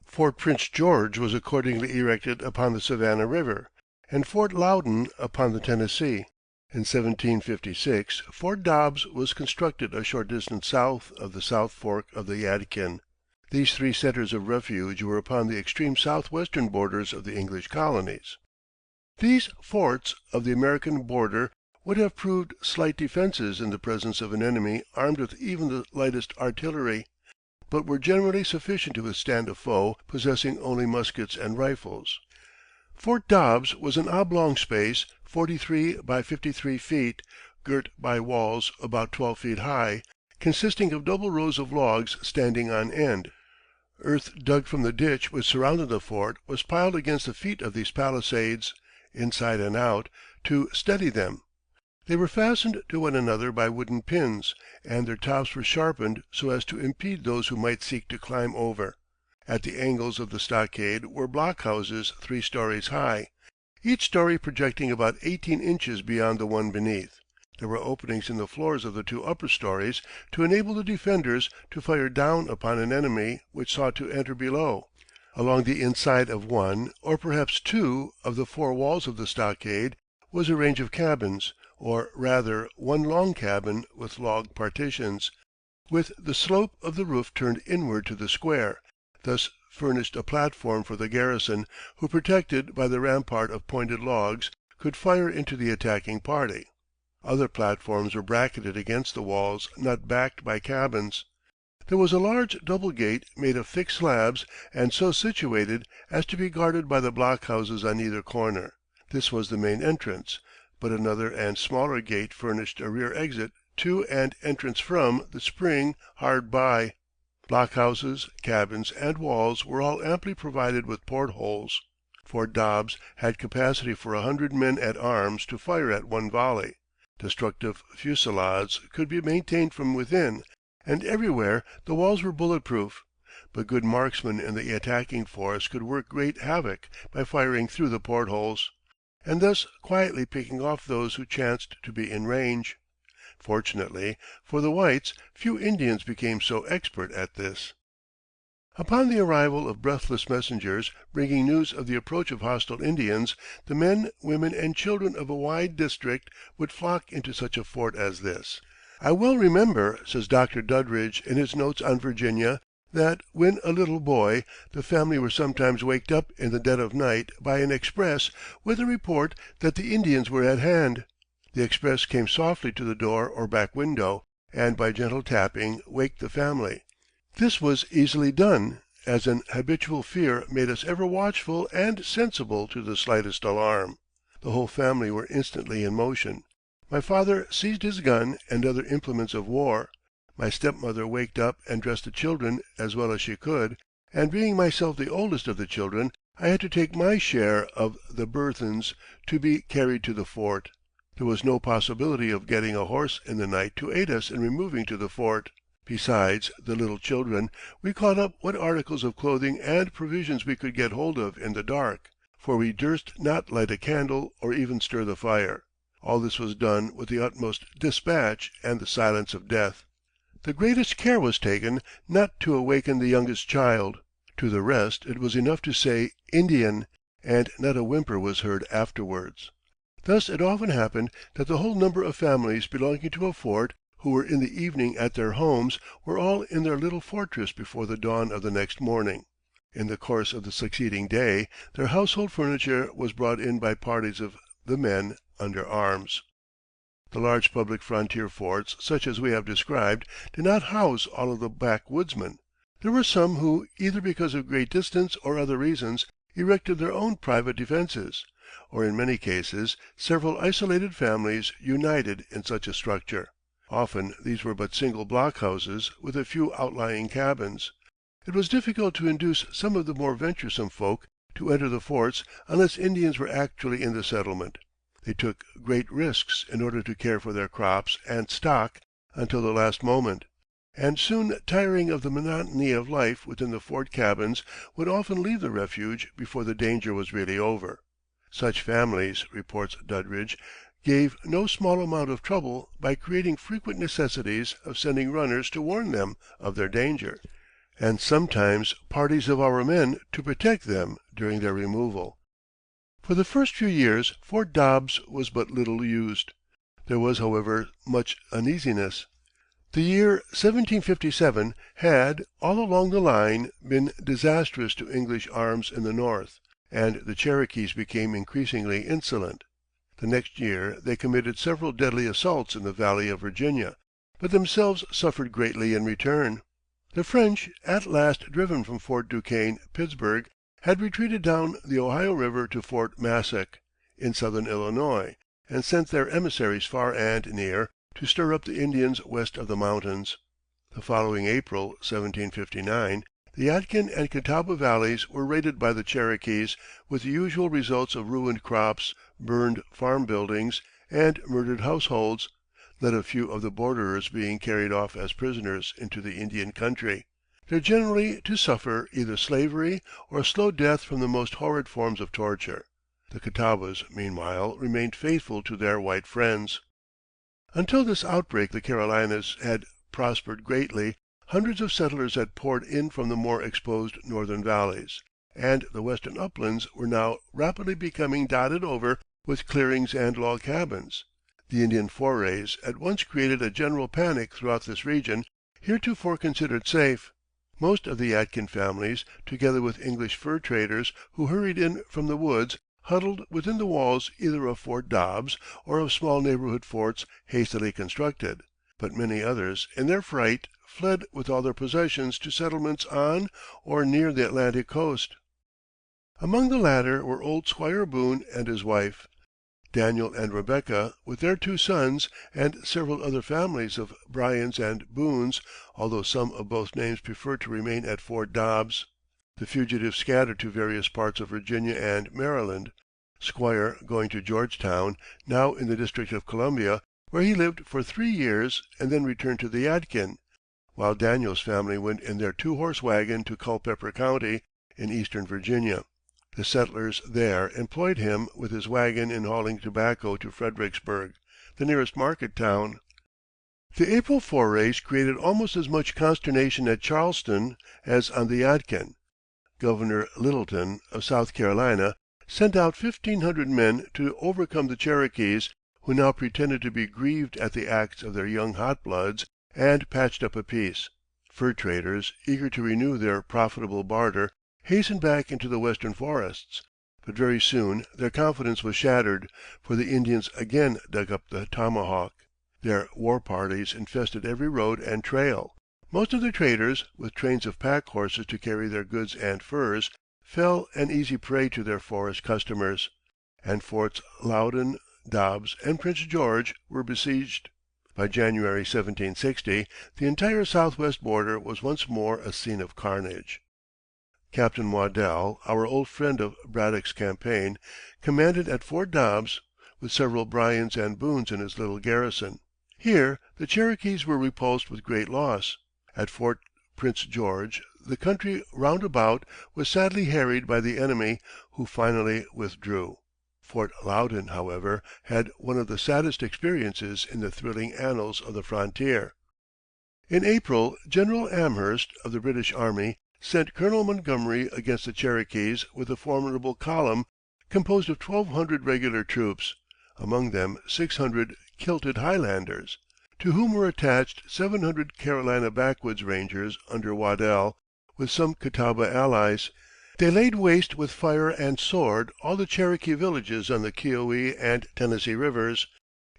S1: Fort Prince George was accordingly erected upon the Savannah River, and Fort Loudon upon the Tennessee. In 1756, Fort Dobbs was constructed a short distance south of the South Fork of the Yadkin. These 3 centers of refuge were upon the extreme southwestern borders of the English colonies. These forts of the American border would have proved slight defenses in the presence of an enemy armed with even the lightest artillery, but were generally sufficient to withstand a foe possessing only muskets and rifles. Fort Dobbs was an oblong space, 43 by 53 feet, girt by walls about 12 feet high, consisting of double rows of logs standing on end. Earth dug from the ditch which surrounded the fort was piled against the feet of these palisades, inside and out, to steady them. They were fastened to one another by wooden pins, and their tops were sharpened so as to impede those who might seek to climb over. At the angles of the stockade were blockhouses 3 stories high, each story projecting about 18 inches beyond the one beneath. There were openings in the floors of the two upper stories to enable the defenders to fire down upon an enemy which sought to enter below. Along the inside of one, or perhaps two, of the four walls of the stockade was a range of cabins, or rather one long cabin with log partitions, with the slope of the roof turned inward to the square, thus furnished a platform for the garrison, who, protected by the rampart of pointed logs, could fire into the attacking party. Other platforms were bracketed against the walls not backed by cabins. There was a large double gate made of thick slabs and so situated as to be guarded by the blockhouses on either corner. This was the main entrance, but another and smaller gate furnished a rear exit to and entrance from the spring hard by. Blockhouses, cabins, and walls were all amply provided with portholes. Fort Dobbs had capacity for 100 men at arms to fire at one volley. Destructive fusillades could be maintained from within, and everywhere the walls were bullet-proof, but good marksmen in the attacking force could work great havoc by firing through the portholes, and thus quietly picking off those who chanced to be in range. Fortunately for the whites, few Indians became so expert at this. Upon the arrival of breathless messengers bringing news of the approach of hostile Indians, the men, women, and children of a wide district would flock into such a fort as this. "I well remember," says Dr. Doddridge in his Notes on Virginia, "that when a little boy, the family were sometimes waked up in the dead of night by an express with a report that the Indians were at hand. The express came softly to the door or back window, and by gentle tapping waked the family. This was easily done, as an habitual fear made us ever watchful and sensible to the slightest alarm. The whole family were instantly in motion. My father seized his gun and other implements of war. My stepmother waked up and dressed the children as well as she could, and being myself the oldest of the children, I had to take my share of the burthens to be carried to the fort. There was no possibility of getting a horse in the night to aid us in removing to the fort. Besides the little children, we caught up what articles of clothing and provisions we could get hold of in the dark, for we durst not light a candle or even stir the fire. All this was done with the utmost dispatch and the silence of death. The greatest care was taken not to awaken the youngest child. To the rest it was enough to say 'Indian,' and not a whimper was heard afterwards. Thus it often happened that the whole number of families belonging to a fort, who were in the evening at their homes, were all in their little fortress before the dawn of the next morning. In the course of the succeeding day, their household furniture was brought in by parties of the men under arms. The large public frontier forts, such as we have described, did not house all of the backwoodsmen. There were some who, either because of great distance or other reasons, erected their own private defenses, or in many cases several isolated families united in such a structure. Often these were but single blockhouses with a few outlying cabins. It was difficult to induce some of the more venturesome folk to enter the forts unless Indians were actually in the settlement. They took great risks in order to care for their crops and stock until the last moment, and soon tiring of the monotony of life within the fort cabins, would often leave the refuge before the danger was really over. Such families, reports Doddridge, gave no small amount of trouble by creating frequent necessities of sending runners to warn them of their danger, and sometimes parties of our men to protect them during their removal. For the first few years Fort Dobbs was but little used. There was, however, much uneasiness. The year 1757 had, all along the line, been disastrous to English arms in the North, and the Cherokees became increasingly insolent. The next year they committed several deadly assaults in the Valley of Virginia, but themselves suffered greatly in return. The French, at last driven from Fort Duquesne, Pittsburgh, had retreated down the Ohio River to Fort Massac, in southern Illinois, and sent their emissaries far and near to stir up the Indians west of the mountains. The following April, 1759, the Yadkin and Catawba valleys were raided by the Cherokees, with the usual results of ruined crops, burned farm buildings, and murdered households, not a few of the borderers being carried off as prisoners into the Indian country, there generally to suffer either slavery or slow death from the most horrid forms of torture. The Catawbas, meanwhile, remained faithful to their white friends. Until this outbreak the Carolinas had prospered greatly. Hundreds of settlers had poured in from the more exposed northern valleys, and the western uplands were now rapidly becoming dotted over with clearings and log cabins. The Indian forays at once created a general panic throughout this region, heretofore considered safe. Most of the Yadkin families, together with English fur traders who hurried in from the woods, huddled within the walls either of Fort Dobbs or of small neighborhood forts hastily constructed, but many others, in their fright, fled with all their possessions to settlements on or near the Atlantic coast. Among the latter were old Squire Boone and his wife, Daniel and Rebecca, with their 2 sons, and several other families of Bryans and Boones, although some of both names preferred to remain at Fort Dobbs. The fugitives scattered to various parts of Virginia and Maryland, Squire going to Georgetown, now in the District of Columbia, where he lived for 3 years and then returned to the Yadkin, while Daniel's family went in their 2-horse wagon to Culpeper County, in eastern Virginia. The settlers there employed him with his wagon in hauling tobacco to Fredericksburg, the nearest market town. The April forays created almost as much consternation at Charleston as on the Yadkin. Governor Littleton, of South Carolina, sent out 1,500 men to overcome the Cherokees, who now pretended to be grieved at the acts of their young hot bloods, and patched up a peace. Fur traders, eager to renew their profitable barter, hastened back into the western forests. But very soon their confidence was shattered, for the Indians again dug up the tomahawk. Their war parties infested every road and trail. Most of the traders, with trains of pack horses to carry their goods and furs, fell an easy prey to their forest customers, and Forts Loudon, Dobbs, and Prince George were besieged. By January, 1760, the entire southwest border was once more a scene of carnage. Captain Waddell, our old friend of Braddock's campaign, commanded at Fort Dobbs, with several Bryans and Boones in his little garrison. Here the Cherokees were repulsed with great loss. At Fort Prince George, the country round about was sadly harried by the enemy, who finally withdrew. Fort Loudon, however, had one of the saddest experiences in the thrilling annals of the frontier. In April, General Amherst, of the British army, sent Colonel Montgomery against the Cherokees with a formidable column composed of 1,200 regular troops, among them 600 kilted Highlanders, to whom were attached 700 Carolina backwoods rangers under Waddell, with some Catawba allies. They laid waste with fire and sword all the Cherokee villages on the Kiowa and Tennessee rivers,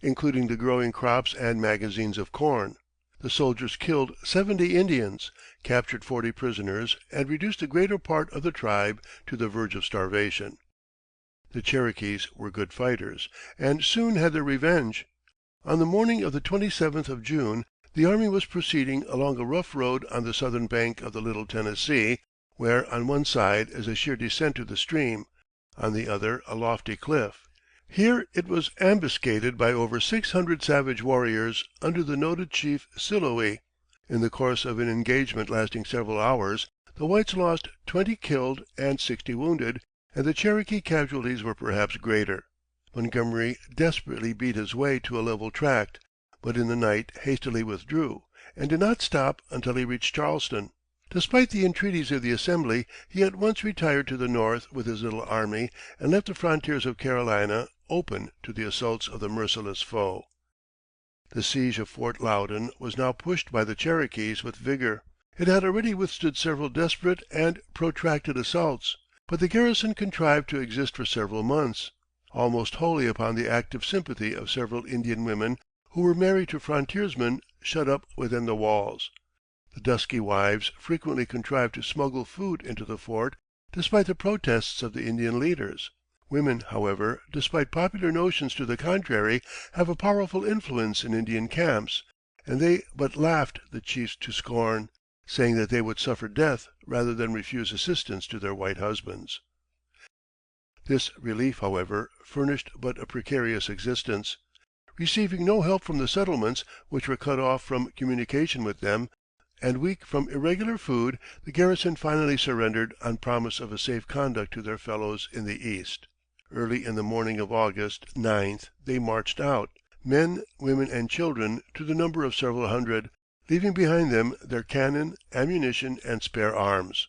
S1: including the growing crops and magazines of corn. The soldiers killed 70 Indians, captured 40 prisoners, and reduced the greater part of the tribe to the verge of starvation. The Cherokees were good fighters, and soon had their revenge. On the morning of the 27th of June, the army was proceeding along a rough road on the southern bank of the Little Tennessee, where on one side is a sheer descent to the stream, on the other a lofty cliff. Here it was ambuscaded by over 600 savage warriors under the noted chief Silouee. In the course of an engagement lasting several hours, the whites lost 20 killed and 60 wounded, and the Cherokee casualties were perhaps greater. Montgomery desperately beat his way to a level tract, but in the night hastily withdrew, and did not stop until he reached Charleston. Despite the entreaties of the Assembly, he at once retired to the north with his little army, and left the frontiers of Carolina open to the assaults of the merciless foe. The siege of Fort Loudon was now pushed by the Cherokees with vigor. It had already withstood several desperate and protracted assaults, but the garrison contrived to exist for several months, almost wholly upon the active sympathy of several Indian women who were married to frontiersmen shut up within the walls. The dusky wives frequently contrived to smuggle food into the fort, despite the protests of the Indian leaders. Women, however, despite popular notions to the contrary, have a powerful influence in Indian camps, and they but laughed the chiefs to scorn, saying that they would suffer death rather than refuse assistance to their white husbands. This relief, however, furnished but a precarious existence. Receiving no help from the settlements, which were cut off from communication with them, and weak from irregular food, the garrison finally surrendered on promise of a safe conduct to their fellows in the East. Early in the morning of August 9th they marched out, men, women, and children to the number of several hundred, leaving behind them their cannon, ammunition, and spare arms.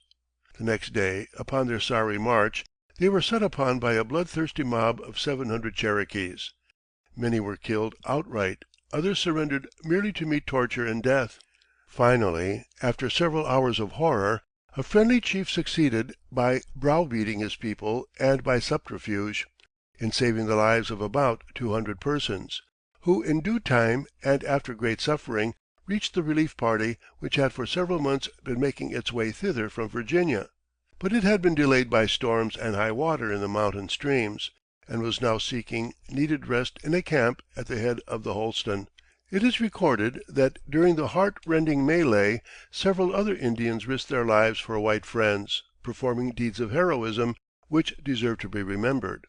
S1: The next day, upon their sorry march, they were set upon by a bloodthirsty mob of 700 Cherokees. Many were killed outright, others surrendered merely to meet torture and death. Finally, after several hours of horror, a friendly chief succeeded, by browbeating his people and by subterfuge, in saving the lives of about 200 persons, who in due time, and after great suffering, reached the relief party which had for several months been making its way thither from Virginia. But it had been delayed by storms and high water in the mountain streams, and was now seeking needed rest in a camp at the head of the Holston. It is recorded that during the heart-rending mêlée several other Indians risked their lives for white friends, performing deeds of heroism which deserve to be remembered.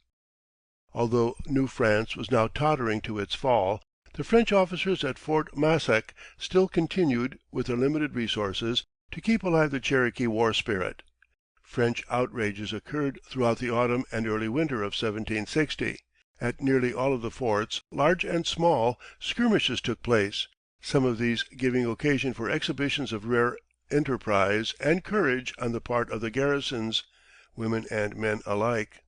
S1: Although New France was now tottering to its fall, the French officers at Fort Massac still continued, with their limited resources, to keep alive the Cherokee war spirit. French outrages occurred throughout the autumn and early winter of 1760. At nearly all of the forts, large and small, skirmishes took place, some of these giving occasion for exhibitions of rare enterprise and courage on the part of the garrisons, women and men alike.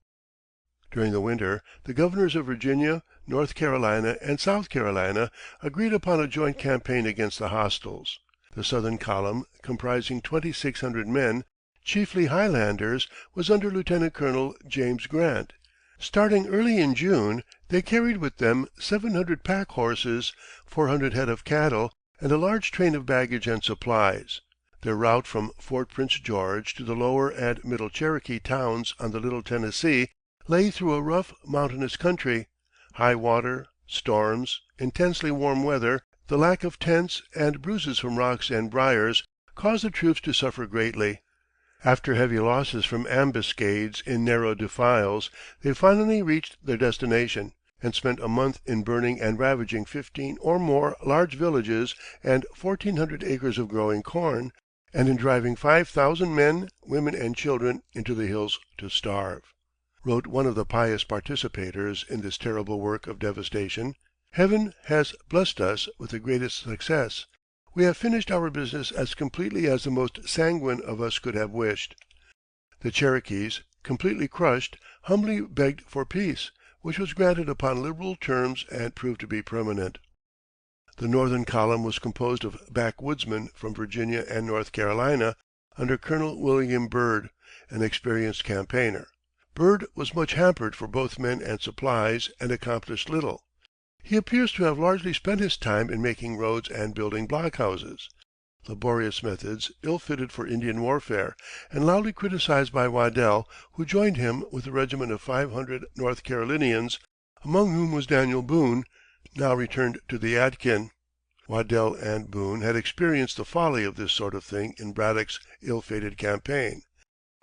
S1: During the winter, the governors of Virginia, North Carolina, and South Carolina agreed upon a joint campaign against the hostiles. The Southern column, comprising 2,600 men, chiefly Highlanders, was under Lieutenant Colonel James Grant. Starting early in June, they carried with them 700 pack horses, 400 head of cattle, and a large train of baggage and supplies. Their route from Fort Prince George to the lower and middle Cherokee towns on the Little Tennessee lay through a rough, mountainous country. High water, storms, intensely warm weather, the lack of tents, and bruises from rocks and briars caused the troops to suffer greatly. After heavy losses from ambuscades in narrow defiles, they finally reached their destination, and spent a month in burning and ravaging 15 or more large villages and 1,400 acres of growing corn, and in driving 5,000 men, women, and children into the hills to starve. Wrote one of the pious participators in this terrible work of devastation, "Heaven has blessed us with the greatest success. We have finished our business as completely as the most sanguine of us could have wished." The Cherokees, completely crushed, humbly begged for peace, which was granted upon liberal terms and proved to be permanent. The Northern column was composed of backwoodsmen from Virginia and North Carolina, under Colonel William Byrd, an experienced campaigner. Byrd was much hampered for both men and supplies, and accomplished little. He appears to have largely spent his time in making roads and building blockhouses, laborious methods ill fitted for Indian warfare, and loudly criticized by Waddell, who joined him with a regiment of 500 North Carolinians, among whom was Daniel Boone, now returned to the Yadkin. Waddell and Boone had experienced the folly of this sort of thing in Braddock's ill-fated campaign.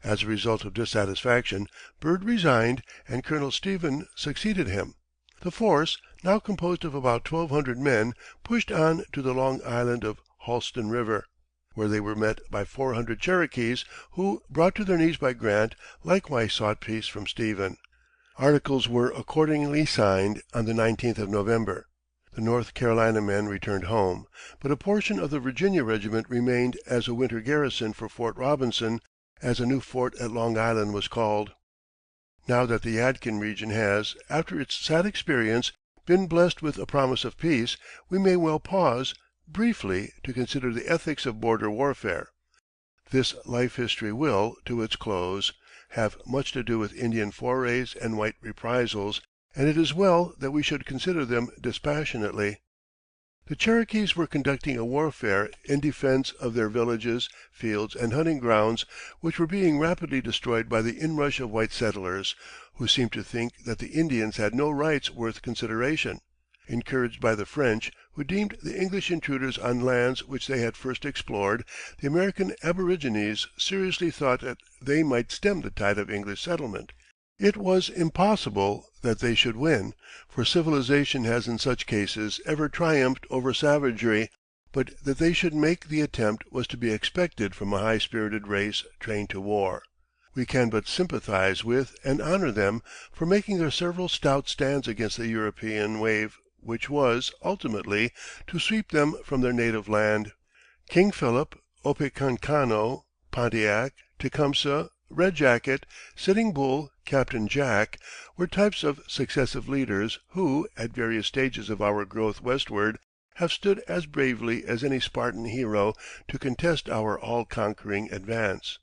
S1: As a result of dissatisfaction, Byrd resigned, and Colonel Stephen succeeded him. The force, now composed of about 1,200 men, pushed on to the Long Island of Holston River, where they were met by 400 Cherokees, who, brought to their knees by Grant, likewise sought peace from Stephen. Articles were accordingly signed on the 19th of November. The North Carolina men returned home, but a portion of the Virginia regiment remained as a winter garrison for Fort Robinson, as a new fort at Long Island was called. Now that the Yadkin region has, after its sad experience, been blessed with a promise of peace, we may well pause, briefly, to consider the ethics of border warfare. This life history will, to its close, have much to do with Indian forays and white reprisals, and it is well that we should consider them dispassionately. The Cherokees were conducting a warfare in defense of their villages, fields, and hunting grounds, which were being rapidly destroyed by the inrush of white settlers, who seemed to think that the Indians had no rights worth consideration. Encouraged by the French, who deemed the English intruders on lands which they had first explored, the American aborigines seriously thought that they might stem the tide of English settlement. It was impossible that they should win, for civilization has in such cases ever triumphed over savagery, but that they should make the attempt was to be expected from a high-spirited race trained to war. We can but sympathize with and honor them for making their several stout stands against the European wave which was, ultimately, to sweep them from their native land. King Philip, Opechancanough, Pontiac, Tecumseh, Red Jacket, Sitting Bull, Captain Jack, were types of successive leaders who, at various stages of our growth westward, have stood as bravely as any Spartan hero to contest our all-conquering advance.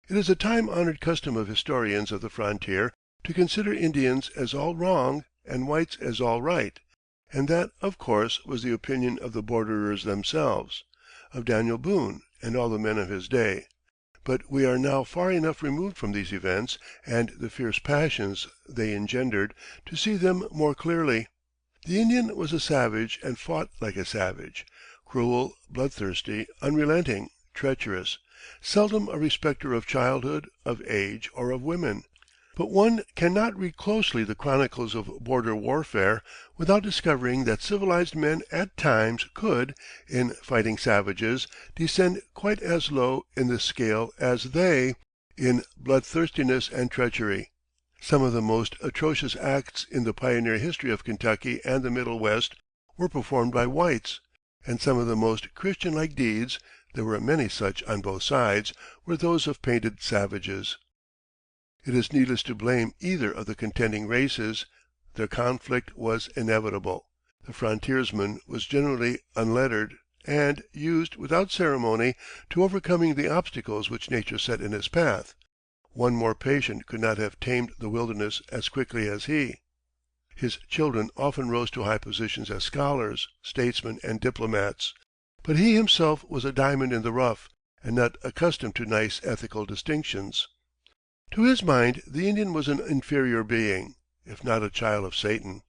S1: It is a time-honored custom of historians of the frontier to consider Indians as all wrong and whites as all right, and that, of course, was the opinion of the borderers themselves, of Daniel Boone and all the men of his day. But we are now far enough removed from these events and the fierce passions they engendered to see them more clearly. The Indian was a savage and fought like a savage, cruel, bloodthirsty, unrelenting, treacherous, seldom a respecter of childhood, of age, or of women. But one cannot read closely the chronicles of border warfare without discovering that civilized men at times could, in fighting savages, descend quite as low in the scale as they in bloodthirstiness and treachery. Some of the most atrocious acts in the pioneer history of Kentucky and the Middle West were performed by whites, and some of the most Christian-like deeds, there were many such on both sides, were those of painted savages. It is needless to blame either of the contending races. Their conflict was inevitable. The frontiersman was generally unlettered, and used, without ceremony, to overcoming the obstacles which nature set in his path. One more patient could not have tamed the wilderness as quickly as he. His children often rose to high positions as scholars, statesmen, and diplomats, but he himself was a diamond in the rough, and not accustomed to nice ethical distinctions. To his mind the Indian was an inferior being, if not a child of Satan.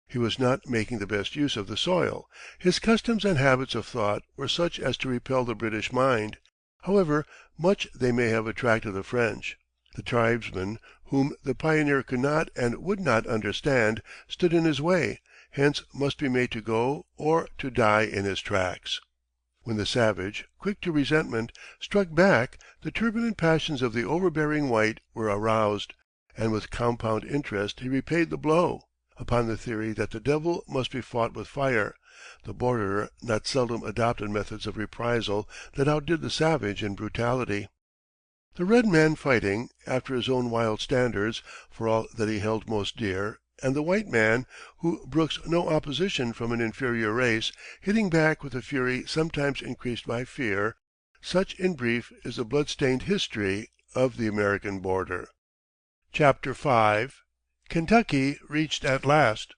S1: He was not making the best use of the soil. His customs and habits of thought were such as to repel the British mind, however much they may have attracted the French. The tribesmen, whom the pioneer could not and would not understand, stood in his way, hence must be made to go or to die in his tracks. When the savage, quick to resentment, struck back, the turbulent passions of the overbearing white were aroused, and with compound interest he repaid the blow, upon the theory that the devil must be fought with fire. The borderer not seldom adopted methods of reprisal that outdid the savage in brutality. The red man fighting, after his own wild standards, for all that he held most dear, and the white man, who brooks no opposition from an inferior race, hitting back with a fury sometimes increased by fear, such in brief is the blood-stained history of the American border. Chapter V. Kentucky Reached at Last.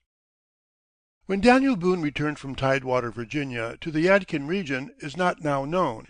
S1: When Daniel Boone returned from Tidewater, Virginia, to the Yadkin region is not now known.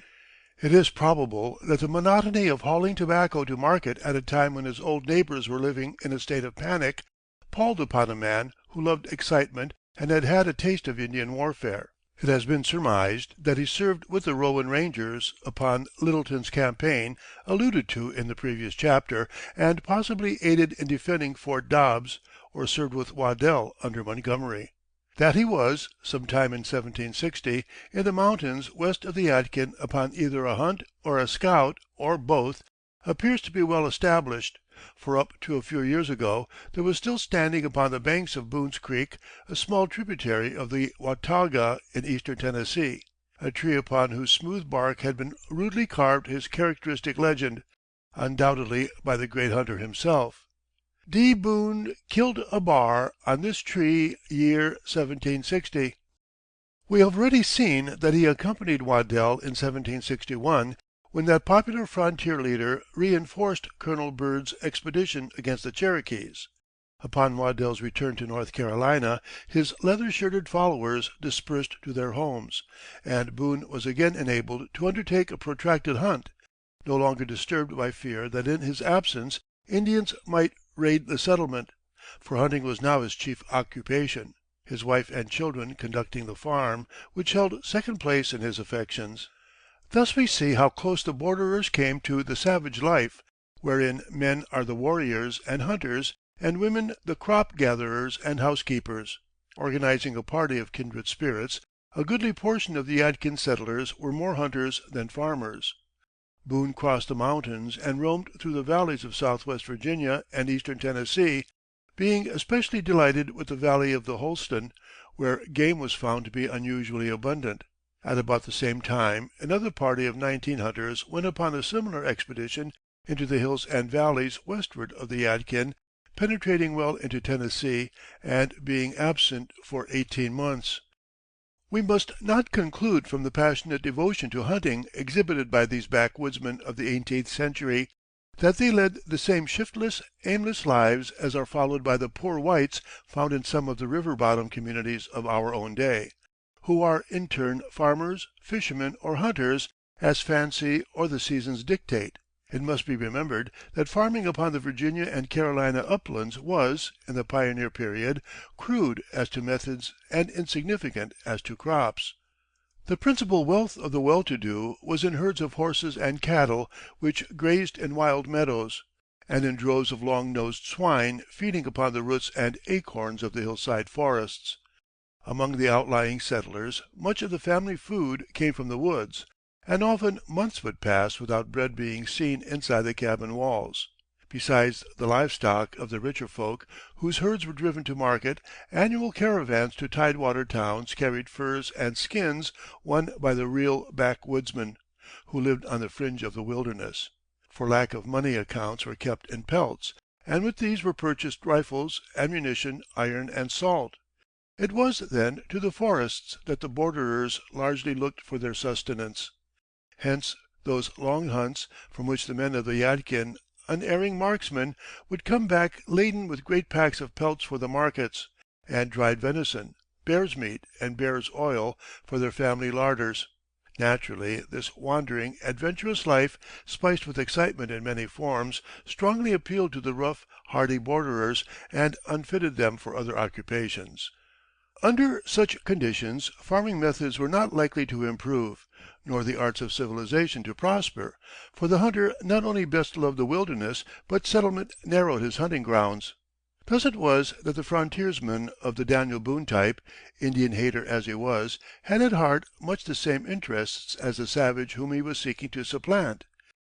S1: It is probable that the monotony of hauling tobacco to market at a time when his old neighbors were living in a state of panic palled upon a man who loved excitement and had had a taste of Indian warfare. It has been surmised that he served with the Rowan Rangers upon Littleton's campaign, alluded to in the previous chapter, and possibly aided in defending Fort Dobbs, or served with Waddell under Montgomery. That he was, some time in 1760, in the mountains west of the Yadkin upon either a hunt or a scout, or both, appears to be well established, for up to a few years ago there was still standing upon the banks of Boone's Creek, a small tributary of the Watauga in eastern Tennessee, a tree upon whose smooth bark had been rudely carved his characteristic legend, undoubtedly by the great hunter himself. D. Boone killed a bar on this tree year 1760. We have already seen that he accompanied Waddell in 1761, when that popular frontier leader reinforced Colonel Byrd's expedition against the Cherokees. Upon Waddell's return to North Carolina, his leather-shirted followers dispersed to their homes, and Boone was again enabled to undertake a protracted hunt, no longer disturbed by fear that in his absence Indians might raid the settlement, for hunting was now his chief occupation, his wife and children conducting the farm, which held second place in his affections. Thus we see how close the borderers came to the savage life, wherein men are the warriors and hunters, and women the crop gatherers and housekeepers. Organizing a party of kindred spirits, a goodly portion of the Yadkin settlers were more hunters than farmers. Boone crossed the mountains and roamed through the valleys of southwest Virginia and eastern Tennessee, being especially delighted with the valley of the Holston, where game was found to be unusually abundant. At about the same time another party of 19 hunters went upon a similar expedition into the hills and valleys westward of the Yadkin, penetrating well into Tennessee, and being absent for 18 months. We must not conclude from the passionate devotion to hunting exhibited by these backwoodsmen of the 18th century that they led the same shiftless, aimless lives as are followed by the poor whites found in some of the river bottom communities of our own day, who are in turn farmers, fishermen, or hunters, as fancy or the seasons dictate. It must be remembered that farming upon the Virginia and Carolina uplands was, in the pioneer period, crude as to methods and insignificant as to crops. The principal wealth of the well to do was in herds of horses and cattle which grazed in wild meadows, and in droves of long nosed swine feeding upon the roots and acorns of the hillside forests. Among the outlying settlers much of the family food came from the woods, and often months would pass without bread being seen inside the cabin walls. Besides the livestock of the richer folk, whose herds were driven to market, annual caravans to tidewater towns carried furs and skins won by the real backwoodsmen, who lived on the fringe of the wilderness. For lack of money accounts were kept in pelts, and with these were purchased rifles, ammunition, iron, and salt. It was, then, to the forests that the borderers largely looked for their sustenance. Hence those long hunts, from which the men of the Yadkin, unerring marksmen, would come back laden with great packs of pelts for the markets, and dried venison, bear's meat, and bear's oil for their family larders. Naturally, this wandering, adventurous life, spiced with excitement in many forms, strongly appealed to the rough, hardy borderers, and unfitted them for other occupations. Under such conditions farming methods were not likely to improve, nor the arts of civilization to prosper, for the hunter not only best loved the wilderness, but settlement narrowed his hunting grounds. Thus it was that the frontiersman of the Daniel Boone type, Indian hater as he was, had at heart much the same interests as the savage whom he was seeking to supplant.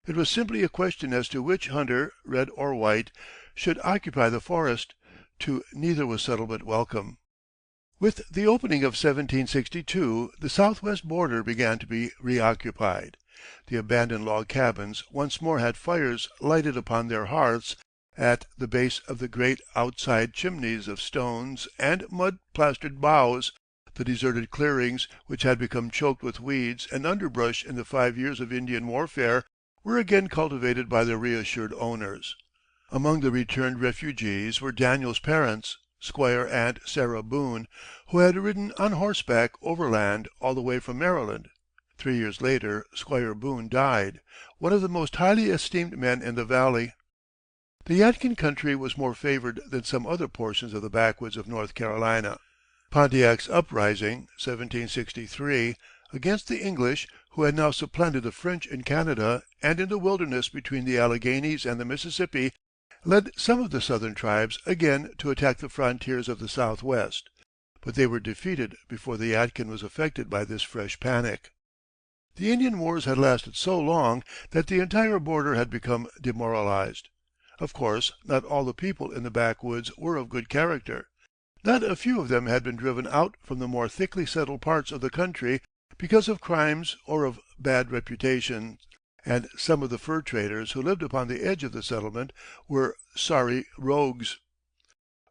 S1: It was simply a question as to which hunter, red or white, should occupy the forest. To neither was settlement welcome. With the opening of 1762 the southwest border began to be reoccupied. The abandoned log cabins once more had fires lighted upon their hearths at the base of the great outside chimneys of stones and mud-plastered boughs. The deserted clearings, which had become choked with weeds and underbrush in the 5 years of Indian warfare, were again cultivated by their reassured owners. Among the returned refugees were Daniel's parents, Squire and Sarah Boone, who had ridden on horseback overland all the way from Maryland. 3 years later Squire Boone died, one of the most highly esteemed men in the valley. The Yadkin country was more favored than some other portions of the backwoods of North Carolina. Pontiac's uprising, 1763, against the English, who had now supplanted the French in Canada and in the wilderness between the Alleghanies and the Mississippi, led some of the southern tribes again to attack the frontiers of the Southwest, but they were defeated before the Yadkin was affected by this fresh panic. The Indian wars had lasted so long that the entire border had become demoralized. Of course, not all the people in the backwoods were of good character. Not a few of them had been driven out from the more thickly settled parts of the country because of crimes or of bad reputation, and some of the fur traders who lived upon the edge of the settlement were sorry rogues.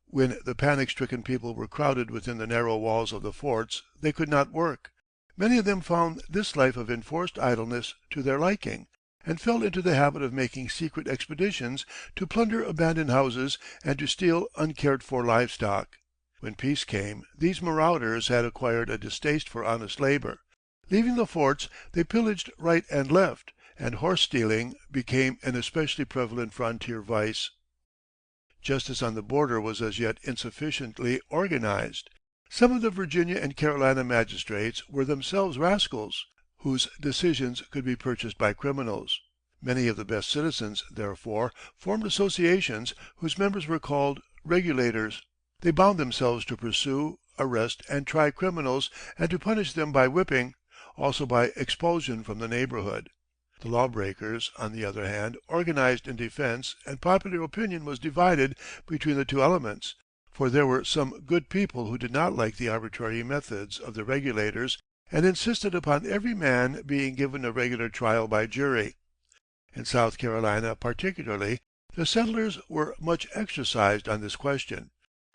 S1: When the panic-stricken people were crowded within the narrow walls of the forts, they could not work. Many of them found this life of enforced idleness to their liking, and fell into the habit of making secret expeditions to plunder abandoned houses and to steal uncared-for livestock. When peace came, these marauders had acquired a distaste for honest labor. Leaving the forts, they pillaged right and left, and horse-stealing became an especially prevalent frontier vice. Justice on the border was as yet insufficiently organized. Some of the Virginia and Carolina magistrates were themselves rascals, whose decisions could be purchased by criminals. Many of the best citizens, therefore, formed associations whose members were called regulators. They bound themselves to pursue, arrest, and try criminals, and to punish them by whipping, also by expulsion from the neighborhood. The lawbreakers, on the other hand, organized in defense, and popular opinion was divided between the two elements, for there were some good people who did not like the arbitrary methods of the regulators and insisted upon every man being given a regular trial by jury. In South Carolina particularly, the settlers were much exercised on this question,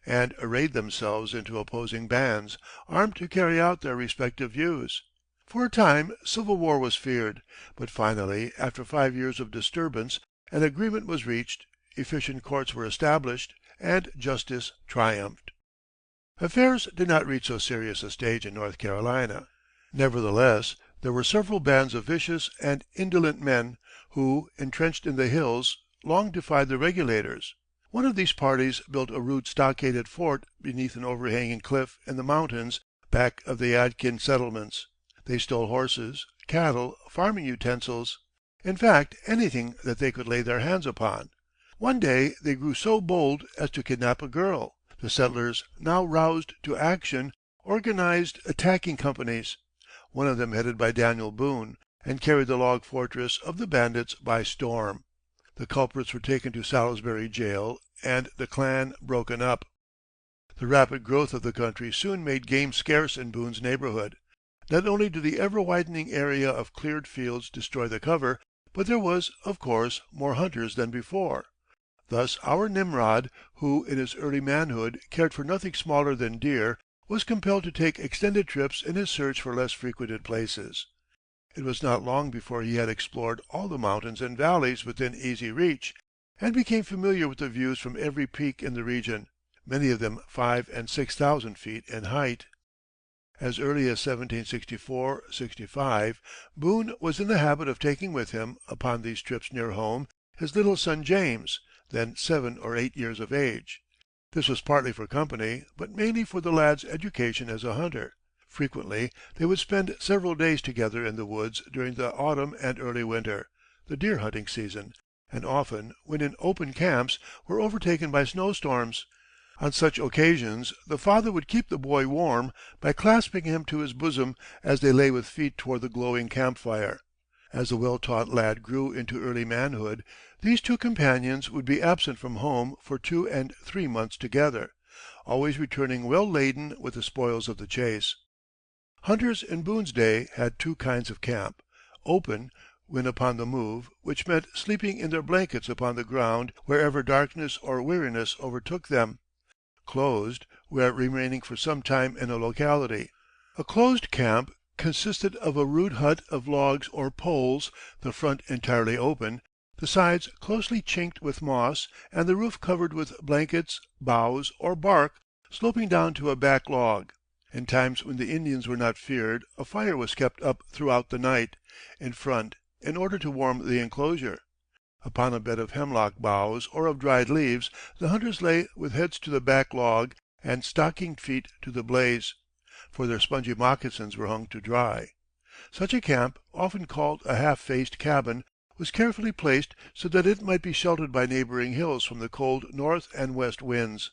S1: and arrayed themselves into opposing bands, armed to carry out their respective views. For a time civil war was feared, but finally, after 5 years of disturbance, an agreement was reached, efficient courts were established, and justice triumphed. Affairs did not reach so serious a stage in North Carolina. Nevertheless, there were several bands of vicious and indolent men, who, entrenched in the hills, long defied the regulators. One of these parties built a rude stockaded fort beneath an overhanging cliff in the mountains back of the Yadkin settlements. They stole horses, cattle, farming utensils, in fact, anything that they could lay their hands upon. One day they grew so bold as to kidnap a girl. The settlers, now roused to action, organized attacking companies, one of them headed by Daniel Boone, and carried the log fortress of the bandits by storm. The culprits were taken to Salisbury jail, and the clan broken up. The rapid growth of the country soon made game scarce in Boone's neighborhood. Not only did the ever-widening area of cleared fields destroy the cover, but there was, of course, more hunters than before. Thus our Nimrod, who in his early manhood cared for nothing smaller than deer, was compelled to take extended trips in his search for less frequented places. It was not long before he had explored all the mountains and valleys within easy reach, and became familiar with the views from every peak in the region, many of them 5,000 and 6,000 feet in height. As early as 1764–65, Boone was in the habit of taking with him, upon these trips near home, his little son James, then 7 or 8 years of age. This was partly for company, but mainly for the lad's education as a hunter. Frequently they would spend several days together in the woods during the autumn and early winter, the deer hunting season, and often, when in open camps, were overtaken by snowstorms. On such occasions the father would keep the boy warm by clasping him to his bosom as they lay with feet toward the glowing camp fire. As the well-taught lad grew into early manhood, these two companions would be absent from home for 2 and 3 months together, always returning well laden with the spoils of the chase. Hunters in Boone's day had 2 kinds of camp: open, when upon the move, which meant sleeping in their blankets upon the ground wherever darkness or weariness overtook them; closed, where remaining for some time in a locality. A closed camp consisted of a rude hut of logs or poles, the front entirely open, the sides closely chinked with moss, and the roof covered with blankets, boughs, or bark sloping down to a back log. In times when the Indians were not feared, a fire was kept up throughout the night, in front, in order to warm the enclosure. Upon a bed of hemlock boughs or of dried leaves, the hunters lay with heads to the back log and stockinged feet to the blaze, for their spongy moccasins were hung to dry. Such a camp, often called a half-faced cabin, was carefully placed so that it might be sheltered by neighboring hills from the cold north and west winds.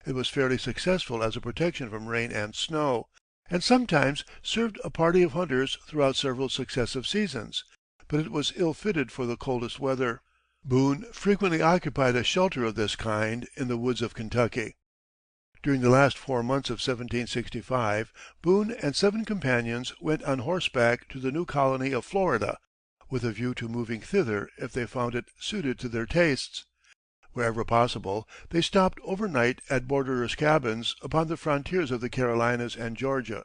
S1: It was fairly successful as a protection from rain and snow, and sometimes served a party of hunters throughout several successive seasons, but it was ill-fitted for the coldest weather. Boone frequently occupied a shelter of this kind in the woods of Kentucky. During the last 4 months of 1765, Boone and 7 companions went on horseback to the new colony of Florida, with a view to moving thither if they found it suited to their tastes. Wherever possible, they stopped overnight at borderers' cabins upon the frontiers of the Carolinas and Georgia.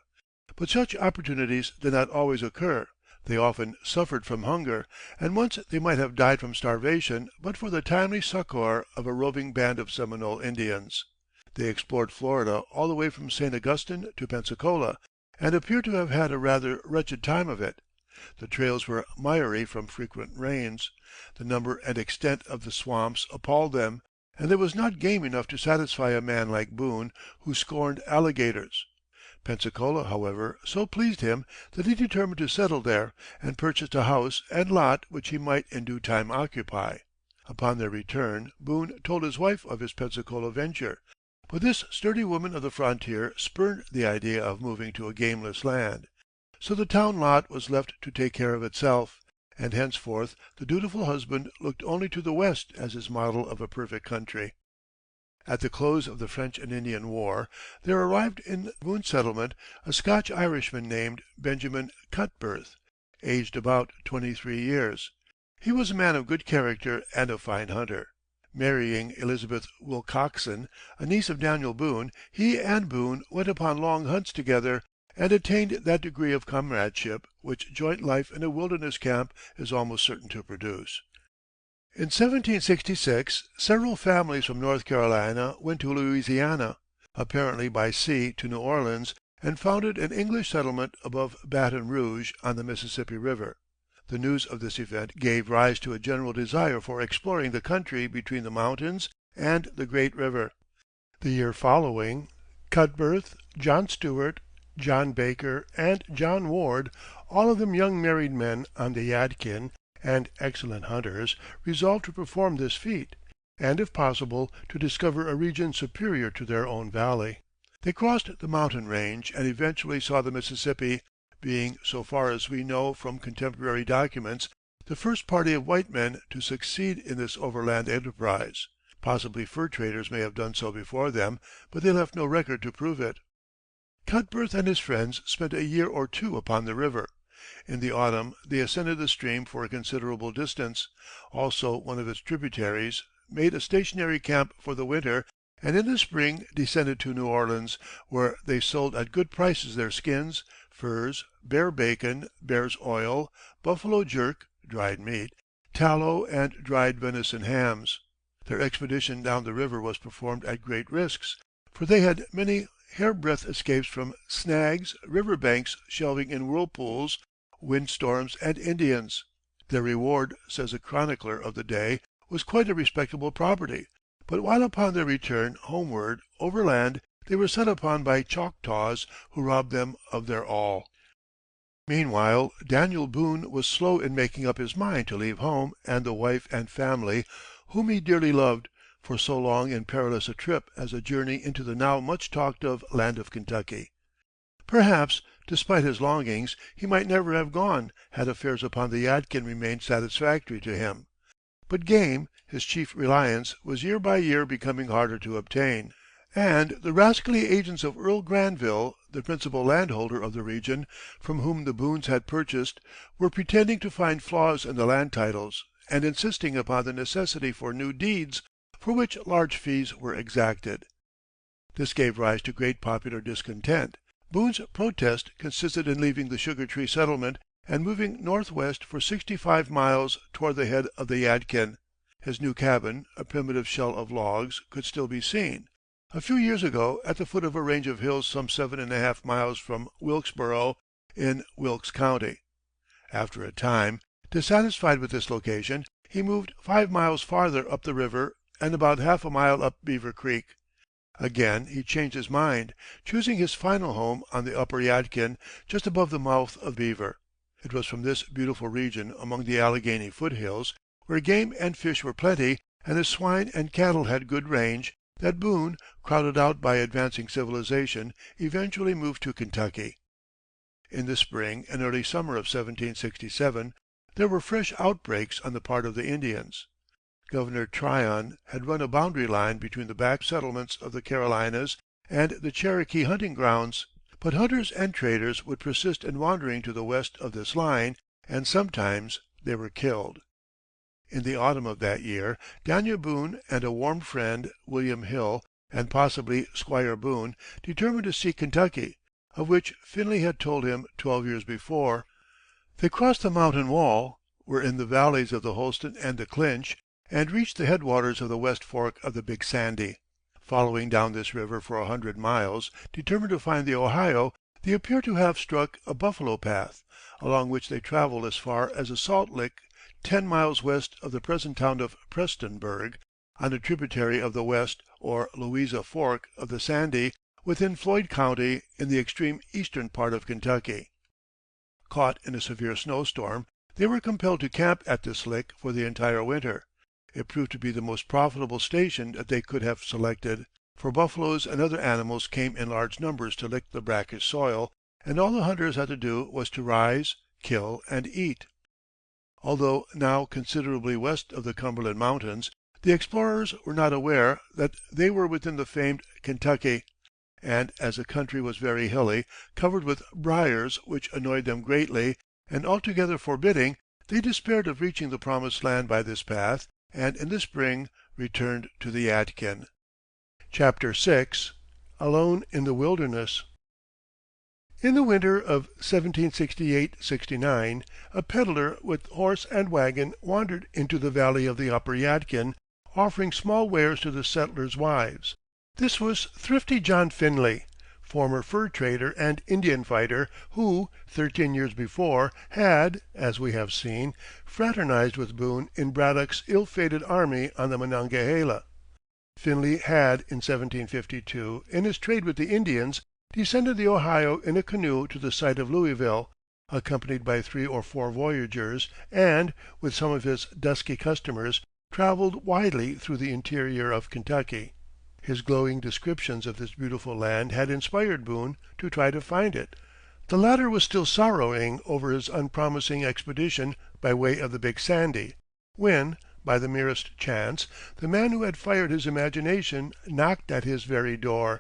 S1: But such opportunities did not always occur. They often suffered from hunger, and once they might have died from starvation but for the timely succor of a roving band of Seminole Indians. They explored Florida all the way from St. Augustine to Pensacola, and appear to have had a rather wretched time of it. The trails were miry from frequent rains, the number and extent of the swamps appalled them, and there was not game enough to satisfy a man like Boone, who scorned alligators. Pensacola, however, so pleased him that he determined to settle there, and purchased a house and lot which he might in due time occupy. Upon their return, Boone told his wife of his Pensacola venture, but this sturdy woman of the frontier spurned the idea of moving to a gameless land. So the town lot was left to take care of itself, and henceforth the dutiful husband looked only to the West as his model of a perfect country. At the close of the French and Indian War, there arrived in Boone settlement a Scotch Irishman named Benjamin Cutbirth, aged about 23 years. He was a man of good character and a fine hunter. Marrying Elizabeth Wilcoxen, a niece of Daniel Boone, he and Boone went upon long hunts together, and attained that degree of comradeship which joint life in a wilderness camp is almost certain to produce. In 1766 several families from North Carolina went to Louisiana, apparently by sea to New Orleans, and founded an English settlement above Baton Rouge on the Mississippi River. The news of this event gave rise to a general desire for exploring the country between the mountains and the great river. The year following, Cutbirth, John Stewart, John Baker, and John Ward, all of them young married men on the Yadkin, and excellent hunters, resolved to perform this feat, and if possible to discover a region superior to their own valley. They crossed the mountain range and eventually saw the Mississippi, being, so far as we know from contemporary documents, the first party of white men to succeed in this overland enterprise. Possibly fur traders may have done so before them, but they left no record to prove it. Cutbirth and his friends spent a year or two upon the river. In the autumn they ascended the stream for a considerable distance, also one of its tributaries, made a stationary camp for the winter, and in the spring descended to New Orleans, where they sold at good prices their skins, furs, bear bacon, bear's oil, buffalo jerk (dried meat), tallow, and dried venison hams. Their expedition down the river was performed at great risks, for they had many hairbreadth escapes from snags, river banks shelving in whirlpools, wind storms, and Indians. Their reward, says a chronicler of the day, was quite a respectable property, but while upon their return homeward overland they were set upon by Choctaws, who robbed them of their all. Meanwhile Daniel Boone was slow in making up his mind to leave home and the wife and family, whom he dearly loved, for so long and perilous a trip as a journey into the now much talked of land of Kentucky. Perhaps, despite his longings, he might never have gone had affairs upon the Yadkin remained satisfactory to him. But game, his chief reliance, was year by year becoming harder to obtain, and the rascally agents of Earl Granville, the principal landholder of the region, from whom the Boones had purchased, were pretending to find flaws in the land titles, and insisting upon the necessity for new deeds, for which large fees were exacted. This gave rise to great popular discontent. Boone's protest consisted in leaving the Sugar Tree settlement and moving northwest for 65 miles toward the head of the Yadkin. His new cabin, a primitive shell of logs, could still be seen, a few years ago, at the foot of a range of hills some 7½ miles from Wilkesboro, in Wilkes County. After a time, dissatisfied with this location, he moved 5 miles farther up the river and about half a mile up Beaver Creek. Again he changed his mind, choosing his final home on the upper Yadkin, just above the mouth of Beaver. It was from this beautiful region among the Alleghany foothills, where game and fish were plenty and his swine and cattle had good range, that Boone, crowded out by advancing civilization, eventually moved to Kentucky. In the spring and early summer of 1767 there were fresh outbreaks on the part of the Indians. Governor Tryon had run a boundary line between the back settlements of the Carolinas and the Cherokee hunting grounds, but hunters and traders would persist in wandering to the west of this line, and sometimes they were killed. In the autumn of that year, Daniel Boone and a warm friend, William Hill, and possibly Squire Boone, determined to seek Kentucky, of which Finley had told him 12 years before. They crossed the mountain wall, were in the valleys of the Holston and the Clinch, and reached the headwaters of the West Fork of the Big Sandy. Following down this river for 100 miles, determined to find the Ohio, they appear to have struck a buffalo path, along which they traveled as far as the Salt Lick, 10 miles west of the present town of Prestonburg, on a tributary of the West or Louisa Fork of the Sandy, within Floyd County, in the extreme eastern part of Kentucky. Caught in a severe snowstorm, they were compelled to camp at this lick for the entire winter. It proved to be the most profitable station that they could have selected, for buffaloes and other animals came in large numbers to lick the brackish soil, and all the hunters had to do was to rise, kill, and eat. Although now considerably west of the Cumberland Mountains, The explorers were not aware that they were within the famed Kentucky, and as the country was very hilly, covered with briers which annoyed them greatly, and altogether forbidding, they despaired of reaching the promised land by this path, and in the spring returned to the Yadkin. Chapter VI. Alone in the Wilderness. In the winter of 1768–69, a peddler with horse and wagon wandered into the valley of the Upper Yadkin, offering small wares to the settlers' wives. This was thrifty John Finley, former fur trader and Indian fighter, who, 13 years before, had, as we have seen, fraternized with Boone in Braddock's ill-fated army on the Monongahela. Finley had, in 1752, in his trade with the Indians, descended the Ohio in a canoe to the site of Louisville, accompanied by 3 or 4 voyageurs, and, with some of his dusky customers, traveled widely through the interior of Kentucky. His glowing descriptions of this beautiful land had inspired Boone to try to find it. The latter was still sorrowing over his unpromising expedition by way of the Big Sandy, when, by the merest chance, the man who had fired his imagination knocked at his very door.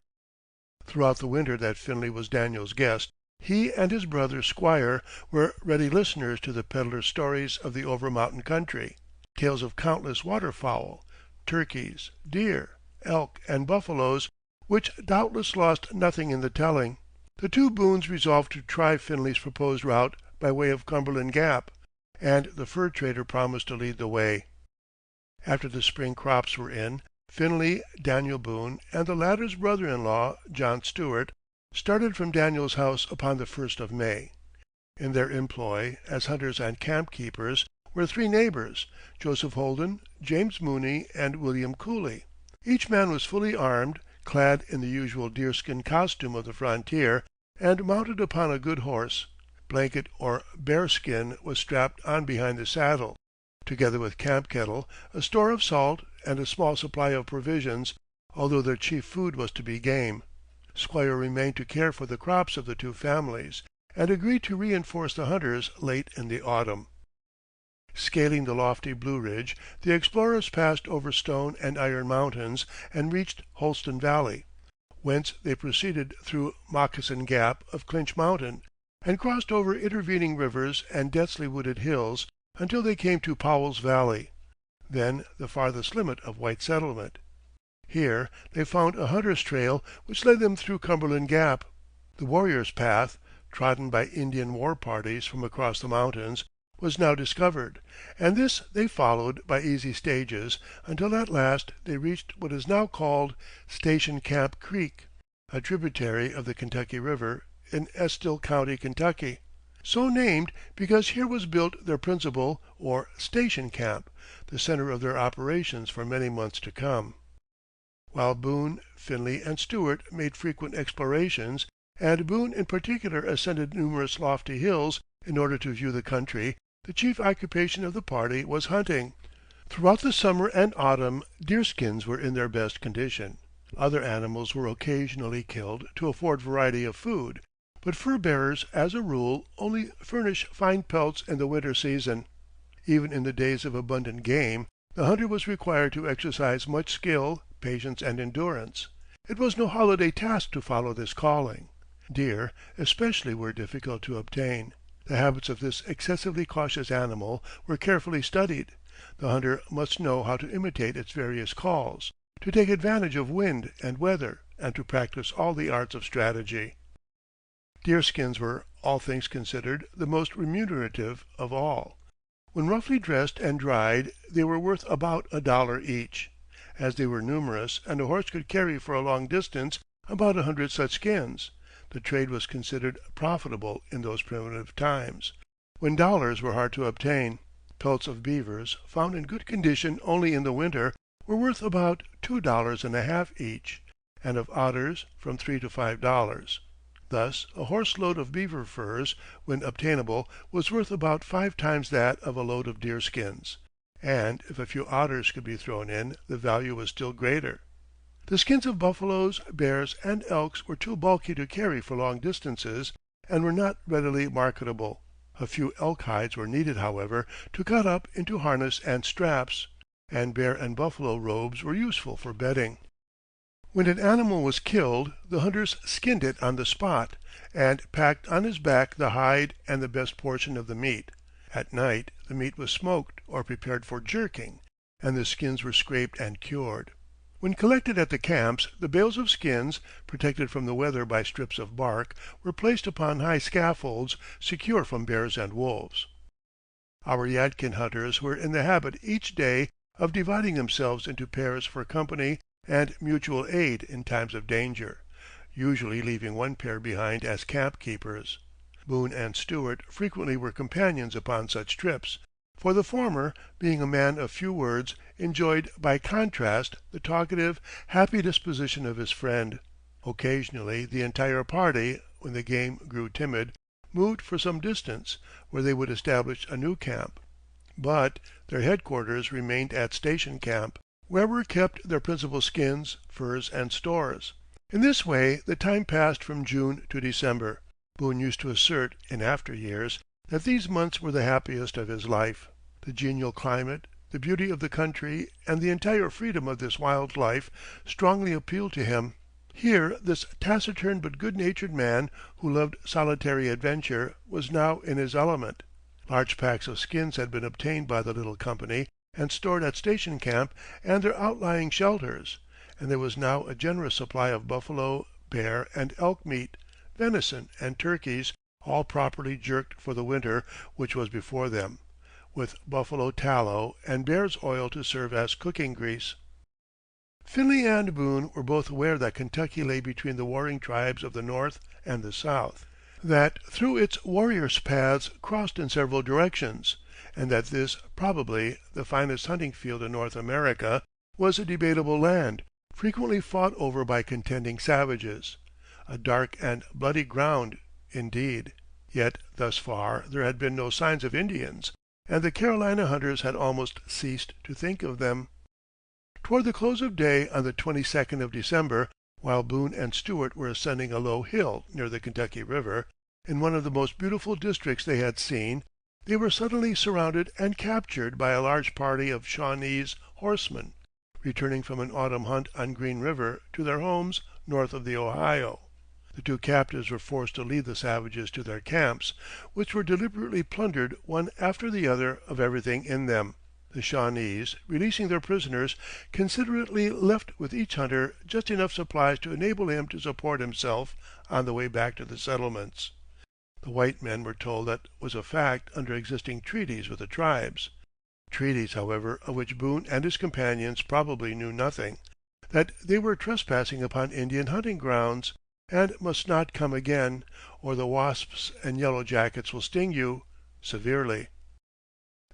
S1: Throughout the winter that Finley was Daniel's guest, he and his brother Squire were ready listeners to the peddler's stories of the over mountain country, tales of countless waterfowl, turkeys, deer, elk, and buffaloes, which doubtless lost nothing in the telling. The two Boones resolved to try Finley's proposed route by way of Cumberland Gap, and the fur trader promised to lead the way. After the spring crops were in, Finley, Daniel Boone, and the latter's brother-in-law, John Stuart, started from Daniel's house upon the 1st of May. In their employ, as hunters and camp keepers, were 3 neighbors, Joseph Holden, James Mooney, and William Cooley. Each man was fully armed, clad in the usual deerskin costume of the frontier, and mounted upon a good horse. Blanket or bearskin was strapped on behind the saddle, together with camp kettle, a store of salt, and a small supply of provisions, although their chief food was to be game. Squire remained to care for the crops of the 2 families, and agreed to reinforce the hunters late in the autumn. Scaling the lofty Blue Ridge, the explorers passed over Stone and Iron Mountains and reached Holston Valley, whence they proceeded through Moccasin Gap of Clinch Mountain, and crossed over intervening rivers and densely wooded hills until they came to Powell's Valley, then the farthest limit of white settlement. Here they found a hunter's trail which led them through Cumberland Gap. The warrior's path, trodden by Indian war parties from across the mountains, was now discovered, and this they followed by easy stages until at last they reached what is now called Station Camp Creek, a tributary of the Kentucky River in Estill County, Kentucky, so named because here was built their principal, or station camp, the center of their operations for many months to come. While Boone, Finley, and Stuart made frequent explorations, and Boone in particular ascended numerous lofty hills in order to view the country, the chief occupation of the party was hunting. Throughout the summer and autumn deerskins were in their best condition. Other animals were occasionally killed to afford variety of food, but fur bearers, as a rule, only furnish fine pelts in the winter season. Even in the days of abundant game, the hunter was required to exercise much skill, patience, and endurance. It was no holiday task to follow this calling. Deer, especially, were difficult to obtain. The habits of this excessively cautious animal were carefully studied. The hunter must know how to imitate its various calls, to take advantage of wind and weather, and to practice all the arts of strategy. Deerskins were, all things considered, the most remunerative of all. When roughly dressed and dried, they were worth about $1 each. As they were numerous, and a horse could carry for a long distance about 100 such skins, the trade was considered profitable in those primitive times, when dollars were hard to obtain. Pelts of beavers, found in good condition only in the winter, were worth about $2.50 each, and of otters from $3 to $5. Thus a horse load of beaver furs, when obtainable, was worth about 5 times that of a load of deerskins, and if a few otters could be thrown in, the value was still greater. The skins of buffaloes, bears, and elks were too bulky to carry for long distances, and were not readily marketable. A few elk hides were needed, however, to cut up into harness and straps. and bear and buffalo robes were useful for bedding. When an animal was killed, the hunters skinned it on the spot, and packed on his back the hide and the best portion of the meat. At night the meat was smoked or prepared for jerking, and the skins were scraped and cured. When collected at the camps, the bales of skins, protected from the weather by strips of bark, were placed upon high scaffolds, secure from bears and wolves. Our Yadkin hunters were in the habit each day of dividing themselves into pairs for company and mutual aid in times of danger, usually leaving one pair behind as camp keepers. Boone and Stuart frequently were companions upon such trips, for the former, being a man of few words, enjoyed by contrast the talkative, happy disposition of his friend. Occasionally the entire party, when the game grew timid, moved for some distance, where they would establish a new camp. But their headquarters remained at Station Camp, where were kept their principal skins, furs, and stores. In this way the time passed from June to December. Boone used to assert, in after years, that these months were the happiest of his life. The genial climate, the beauty of the country, and the entire freedom of this wild life strongly appealed to him. Here this taciturn but good-natured man, who loved solitary adventure, was now in his element. Large packs of skins had been obtained by the little company and stored at Station Camp and their outlying shelters, and there was now a generous supply of buffalo, bear, and elk meat, venison, and turkeys, all properly jerked for the winter which was before them, with buffalo tallow and bear's oil to serve as cooking grease. Finley and Boone were both aware that Kentucky lay between the warring tribes of the North and the South, that through its warriors' paths crossed in several directions, and that this, probably the finest hunting field in North America, was a debatable land, frequently fought over by contending savages. A dark and bloody ground, indeed. Yet thus far there had been no signs of Indians, and the Carolina hunters had almost ceased to think of them. Toward the close of day on the 22nd of December, while Boone and Stuart were ascending a low hill near the Kentucky River, in one of the most beautiful districts they had seen, they were suddenly surrounded and captured by a large party of Shawnese horsemen, returning from an autumn hunt on Green River to their homes north of the Ohio. The two captives were forced to lead the savages to their camps, which were deliberately plundered one after the other of everything in them. The Shawnese, releasing their prisoners, considerately left with each hunter just enough supplies to enable him to support himself on the way back to the settlements. The white men were told that was a fact under existing treaties with the tribes, treaties, however, of which Boone and his companions probably knew nothing, that they were trespassing upon Indian hunting grounds, and must not come again, or the wasps and yellow jackets will sting you severely.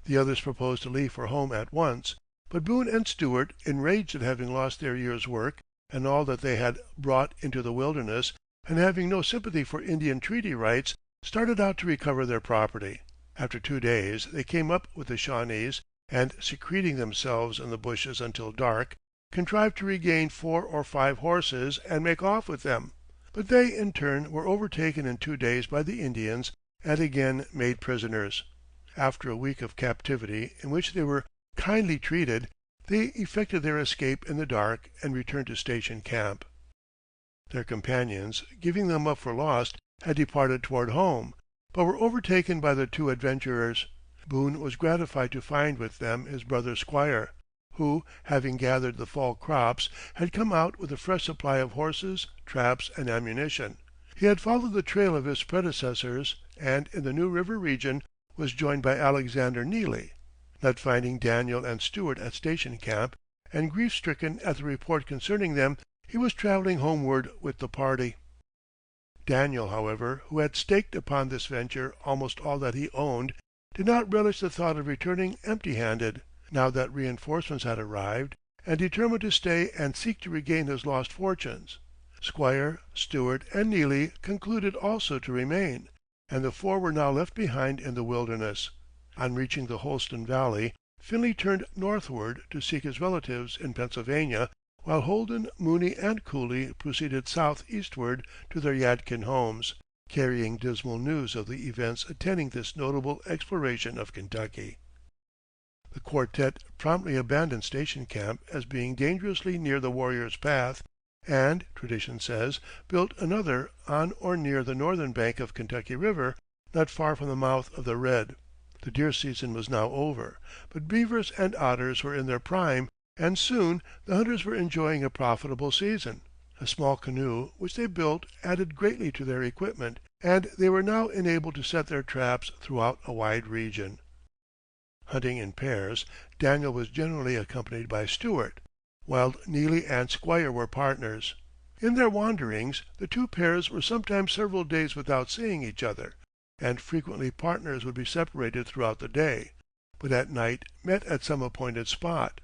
S1: The others proposed to leave for home at once, but Boone and Stuart, enraged at having lost their year's work and all that they had brought into the wilderness, and having no sympathy for Indian treaty rights, started out to recover their property. After 2 days they came up with the Shawnese, and secreting themselves in the bushes until dark, contrived to regain 4 or 5 horses and make off with them. But they, in turn, were overtaken in 2 days by the Indians and again made prisoners. After a week of captivity, in which they were kindly treated, they effected their escape in the dark and returned to Station Camp. Their companions, giving them up for lost, had departed toward home, but were overtaken by the two adventurers. Boone was gratified to find with them his brother Squire, who, having gathered the fall crops, had come out with a fresh supply of horses, traps, and ammunition. He had followed the trail of his predecessors, and in the New River region was joined by Alexander Neely. Not finding Daniel and Stuart at Station Camp, and grief-stricken at the report concerning them, he was traveling homeward with the party. Daniel, however, who had staked upon this venture almost all that he owned, did not relish the thought of returning empty-handed, now that reinforcements had arrived, and determined to stay and seek to regain his lost fortunes. Squire, Stuart, and Neely concluded also to remain, and the 4 were now left behind in the wilderness. On reaching the Holston Valley, Finley turned northward to seek his relatives in Pennsylvania, while Holden, Mooney, and Cooley proceeded southeastward to their Yadkin homes, carrying dismal news of the events attending this notable exploration of Kentucky. The quartet promptly abandoned Station Camp as being dangerously near the warrior's path, and, tradition says, built another on or near the northern bank of Kentucky River, not far from the mouth of the Red. The deer season was now over, but beavers and otters were in their prime, and soon the hunters were enjoying a profitable season. A small canoe which they built added greatly to their equipment, and they were now enabled to set their traps throughout a wide region. Hunting in pairs, Daniel was generally accompanied by Stuart, while Neely and Squire were partners. In their wanderings the two pairs were sometimes several days without seeing each other, and frequently partners would be separated throughout the day, but at night met at some appointed spot.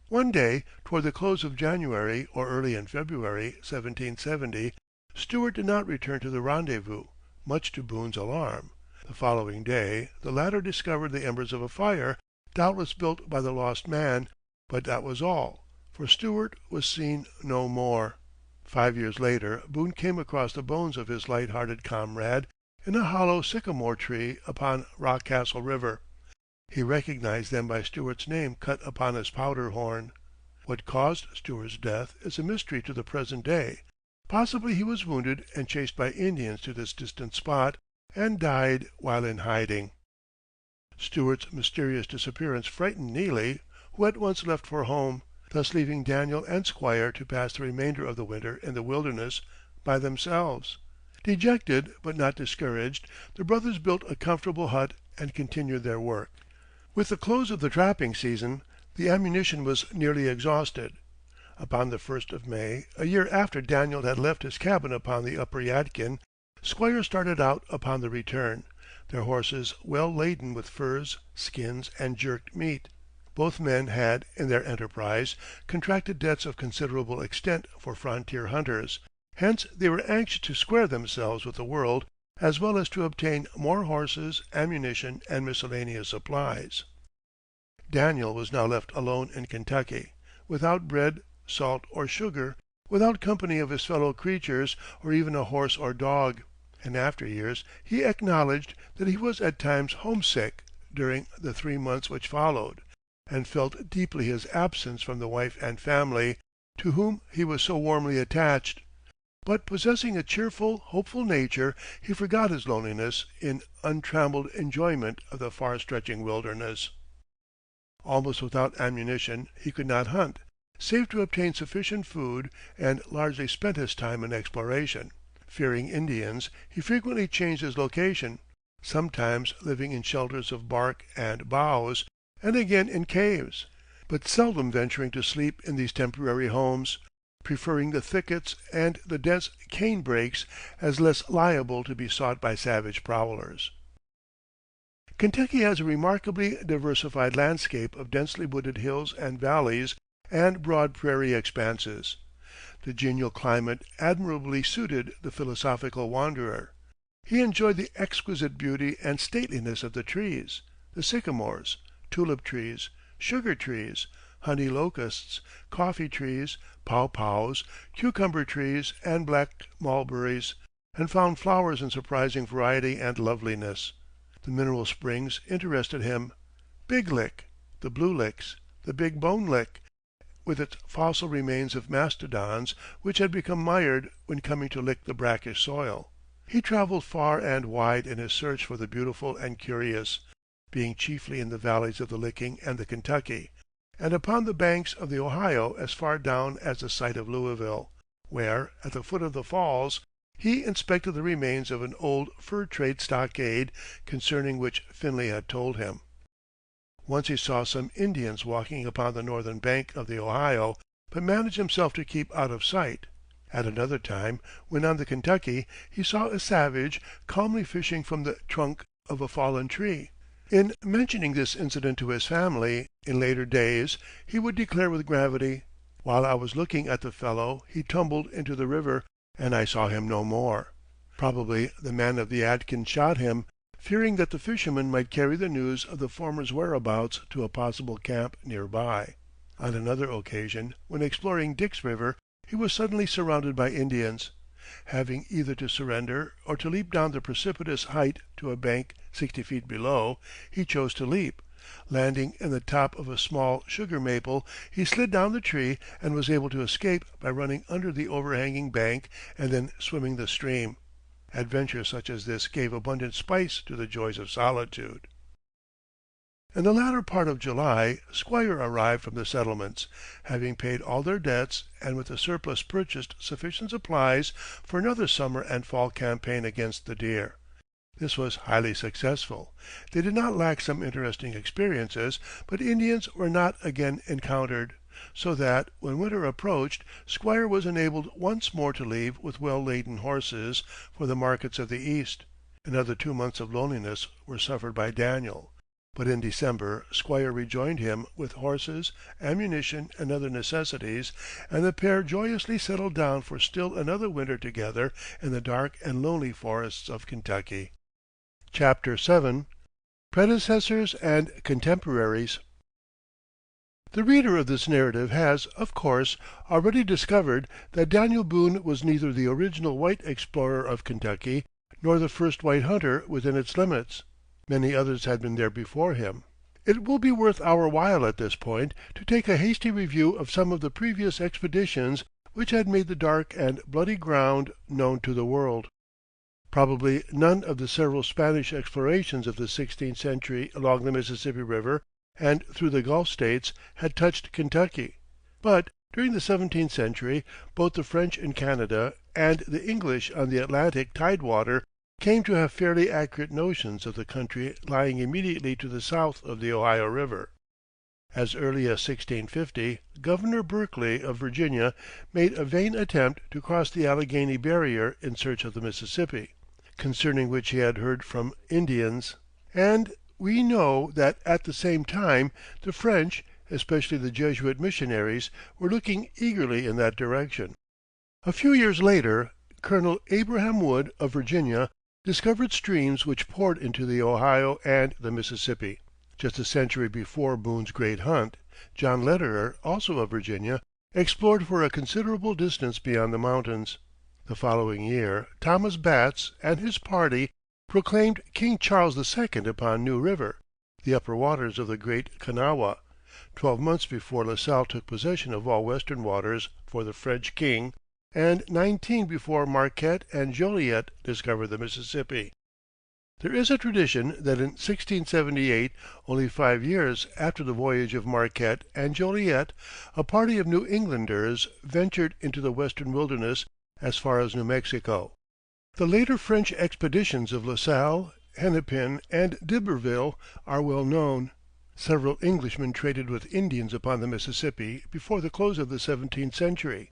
S1: One day, toward the close of January or early in February, 1770, Stuart did not return to the rendezvous, much to Boone's alarm. The following day the latter discovered the embers of a fire, doubtless built by the lost man, but that was all, for Stuart was seen no more. 5 years later Boone came across the bones of his light-hearted comrade in a hollow sycamore tree upon Rockcastle River. He recognized them by Stuart's name cut upon his powder horn. What caused Stuart's death is a mystery to the present day. Possibly he was wounded and chased by Indians to this distant spot, and died while in hiding. Stuart's mysterious disappearance frightened Neely, who at once left for home, thus leaving Daniel and Squire to pass the remainder of the winter in the wilderness by themselves. Dejected but not discouraged, the brothers built a comfortable hut and continued their work. With the close of the trapping season, the ammunition was nearly exhausted. Upon the 1st of May, a year after Daniel had left his cabin upon the upper Yadkin, Squire started out upon the return, their horses well laden with furs, skins, and jerked meat. Both men had, in their enterprise, contracted debts of considerable extent for frontier hunters, hence they were anxious to square themselves with the world, as well as to obtain more horses, ammunition, and miscellaneous supplies. Daniel was now left alone in Kentucky, without bread, salt, or sugar, without company of his fellow creatures, or even a horse or dog. In after years he acknowledged that he was at times homesick during the 3 months which followed, and felt deeply his absence from the wife and family, to whom he was so warmly attached. But possessing a cheerful, hopeful nature, he forgot his loneliness in untrammeled enjoyment of the far-stretching wilderness. Almost without ammunition he could not hunt, save to obtain sufficient food, and largely spent his time in exploration. Fearing Indians, he frequently changed his location, sometimes living in shelters of bark and boughs, and again in caves, but seldom venturing to sleep in these temporary homes, preferring the thickets and the dense cane brakes as less liable to be sought by savage prowlers. Kentucky has a remarkably diversified landscape of densely wooded hills and valleys and broad prairie expanses. The genial climate admirably suited the philosophical wanderer. He enjoyed the exquisite beauty and stateliness of the trees, the sycamores, tulip trees, sugar trees, honey locusts, coffee trees, pawpaws, cucumber trees, and black mulberries, and found flowers in surprising variety and loveliness. The mineral springs interested him. Big Lick, the Blue Licks, the Big Bone Lick, with its fossil remains of mastodons which had become mired when coming to lick the brackish soil. He traveled far and wide in his search for the beautiful and curious, being chiefly in the valleys of the Licking and the Kentucky, and upon the banks of the Ohio as far down as the site of Louisville, where, at the foot of the falls, he inspected the remains of an old fur trade stockade concerning which Finley had told him. Once he saw some Indians walking upon the northern bank of the Ohio, but managed himself to keep out of sight. At another time, when on the Kentucky, he saw a savage calmly fishing from the trunk of a fallen tree. In mentioning this incident to his family, in later days, he would declare with gravity, "While I was looking at the fellow he tumbled into the river, and I saw him no more." Probably the man of the Yadkin shot him, fearing that the fisherman might carry the news of the former's whereabouts to a possible camp near by. On another occasion, when exploring Dick's River, he was suddenly surrounded by Indians. Having either to surrender or to leap down the precipitous height to a bank 60 feet below, he chose to leap, Landing in the top of a small sugar maple, he slid down the tree and was able to escape by running under the overhanging bank and then swimming the stream. Adventure such as this gave abundant spice to the joys of solitude. In the latter part of July, Squire arrived from the settlements, having paid all their debts, and with the surplus purchased sufficient supplies for another summer and fall campaign against the deer. This was highly successful. They did not lack some interesting experiences, but Indians were not again encountered, so that, when winter approached, Squire was enabled once more to leave with well-laden horses for the markets of the East. Another 2 months of loneliness were suffered by Daniel. But in December Squire rejoined him with horses, ammunition, and other necessities, and the pair joyously settled down for still another winter together in the dark and lonely forests of Kentucky. Chapter 7. Predecessors and Contemporaries. The reader of this narrative has, of course, already discovered that Daniel Boone was neither the original white explorer of Kentucky nor the first white hunter within its limits. Many others had been there before him. It will be worth our while at this point to take a hasty review of some of the previous expeditions which had made the dark and bloody ground known to the world. Probably none of the several Spanish explorations of the 16th century along the Mississippi River and through the Gulf States had touched Kentucky, but during the 17th century both the French in Canada and the English on the Atlantic tidewater came to have fairly accurate notions of the country lying immediately to the south of the Ohio River. As early as 1650, Governor Berkeley of Virginia made a vain attempt to cross the Allegheny barrier in search of the Mississippi, concerning which he had heard from Indians, and we know that at the same time the French, especially the Jesuit missionaries, were looking eagerly in that direction. A few years later, Colonel Abraham Wood of Virginia discovered streams which poured into the Ohio and the Mississippi. Just a century before Boone's great hunt, John Lederer, also of Virginia, explored for a considerable distance beyond the mountains. The following year, Thomas Batts and his party proclaimed King Charles II upon New River, the upper waters of the Great Kanawha, 12 months before La Salle took possession of all western waters for the French king, and 19 before Marquette and Joliet discovered the Mississippi. There is a tradition that in 1678, only 5 years after the voyage of Marquette and Joliet, a party of New Englanders ventured into the western wilderness as far as New Mexico. The later French expeditions of La Salle, Hennepin, and d'Iberville are well known. Several Englishmen traded with Indians upon the Mississippi before the close of the 17th century.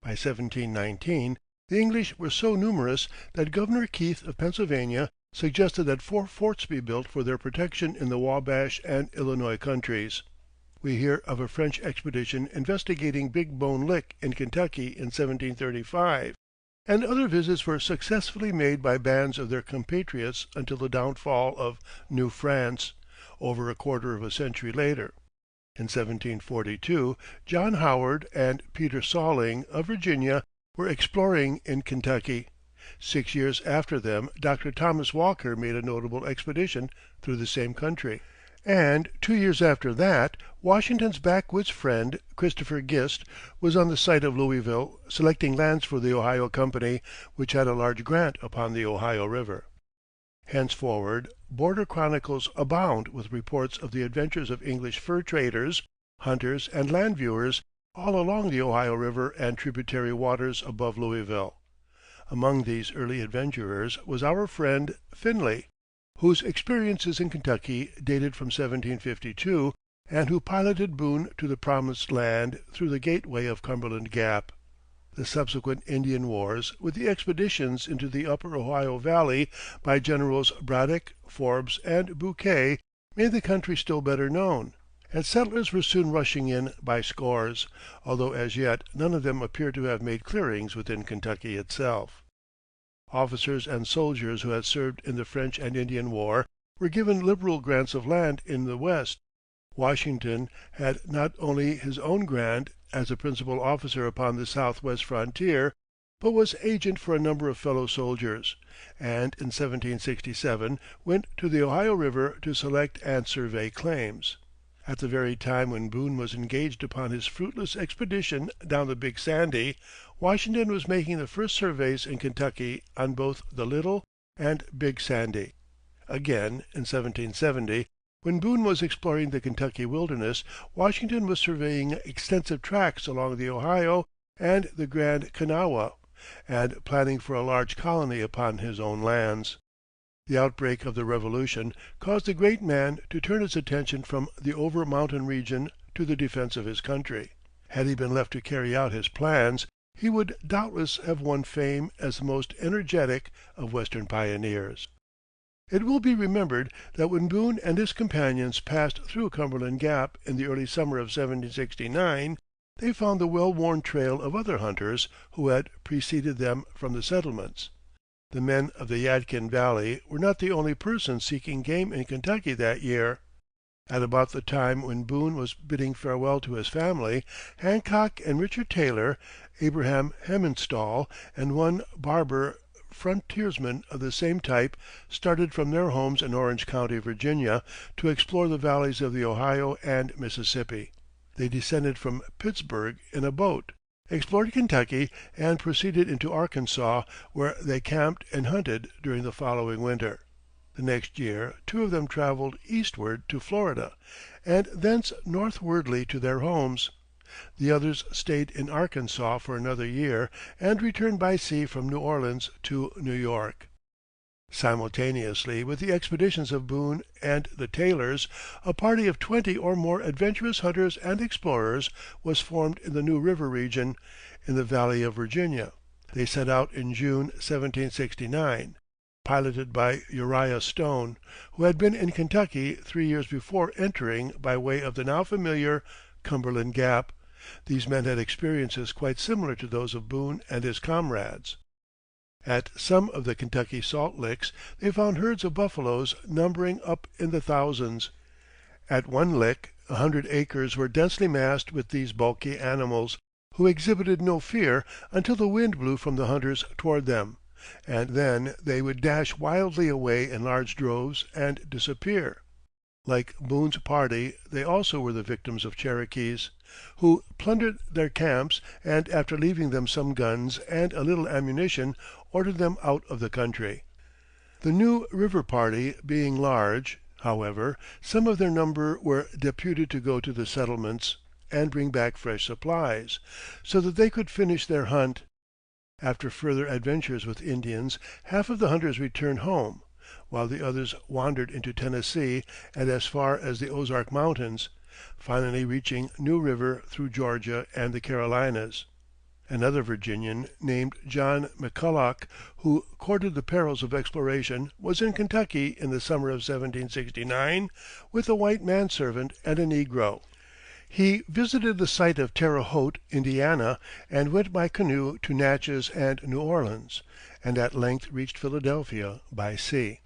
S1: By 1719, the English were so numerous that Governor Keith of Pennsylvania suggested that 4 forts be built for their protection in the Wabash and Illinois countries. We hear of a French expedition investigating Big Bone Lick in Kentucky in 1735, and other visits were successfully made by bands of their compatriots until the downfall of New France, over a quarter of a century later. In 1742, John Howard and Peter Salling, of Virginia, were exploring in Kentucky. 6 years after them, Dr. Thomas Walker made a notable expedition through the same country. And 2 years after that, Washington's backwoods friend, Christopher Gist, was on the site of Louisville, selecting lands for the Ohio Company, which had a large grant upon the Ohio River. Henceforward, border chronicles abound with reports of the adventures of English fur traders, hunters, and land viewers all along the Ohio River and tributary waters above Louisville. Among these early adventurers was our friend Finley, whose experiences in Kentucky dated from 1752, and who piloted Boone to the Promised Land through the gateway of Cumberland Gap. The subsequent Indian wars, with the expeditions into the upper Ohio Valley by Generals Braddock, Forbes, and Bouquet, made the country still better known, and settlers were soon rushing in by scores, although as yet none of them appear to have made clearings within Kentucky itself. Officers and soldiers who had served in the French and Indian War were given liberal grants of land in the West. Washington had not only his own grant as the principal officer upon the southwest frontier, but was agent for a number of fellow soldiers, and in 1767 went to the Ohio River to select and survey claims. At the very time when Boone was engaged upon his fruitless expedition down the Big Sandy, Washington was making the first surveys in Kentucky on both the Little and Big Sandy. Again, in 1770, when Boone was exploring the Kentucky wilderness, Washington was surveying extensive tracts along the Ohio and the Grand Kanawha, and planning for a large colony upon his own lands. The outbreak of the Revolution caused the great man to turn his attention from the over mountain region to the defense of his country. Had he been left to carry out his plans, he would doubtless have won fame as the most energetic of Western pioneers. It will be remembered that when Boone and his companions passed through Cumberland Gap in the early summer of 1769, they found the well-worn trail of other hunters who had preceded them from the settlements. The men of the Yadkin Valley were not the only persons seeking game in Kentucky that year. At about the time when Boone was bidding farewell to his family, Hancock and Richard Taylor, Abraham Hemmenstall, and one Barber, frontiersman of the same type, started from their homes in Orange County, Virginia, to explore the valleys of the Ohio and Mississippi. They descended from Pittsburgh in a boat, explored Kentucky, and proceeded into Arkansas, where they camped and hunted during the following winter. The next year two of them traveled eastward to Florida, and thence northwardly to their homes. The others stayed in Arkansas for another year, and returned by sea from New Orleans to New York. Simultaneously with the expeditions of Boone and the Taylors, a party of 20 or more adventurous hunters and explorers was formed in the New River region, in the Valley of Virginia. They set out in June, 1769, piloted by Uriah Stone, who had been in Kentucky 3 years before entering by way of the now familiar Cumberland Gap. These men had experiences quite similar to those of Boone and his comrades. At some of the Kentucky salt licks they found herds of buffaloes numbering up in the thousands. At one lick 100 acres were densely massed with these bulky animals, who exhibited no fear until the wind blew from the hunters toward them, and then they would dash wildly away in large droves and disappear. Like Boone's party, they also were the victims of Cherokees, who plundered their camps, and after leaving them some guns and a little ammunition, ordered them out of the country. The New River party being large, however, some of their number were deputed to go to the settlements and bring back fresh supplies, so that they could finish their hunt. After further adventures with Indians, half of the hunters returned home, while the others wandered into Tennessee and as far as the Ozark Mountains, finally reaching New River through Georgia and the Carolinas. Another Virginian, named John McCulloch, who courted the perils of exploration, was in Kentucky in the summer of 1769 with a white manservant and a negro. He visited the site of Terre Haute, Indiana, and went by canoe to Natchez and New Orleans, and at length reached Philadelphia by sea.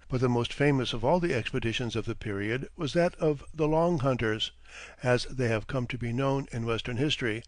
S1: But the most famous of all the expeditions of the period was that of the Long Hunters, as they have come to be known in Western history.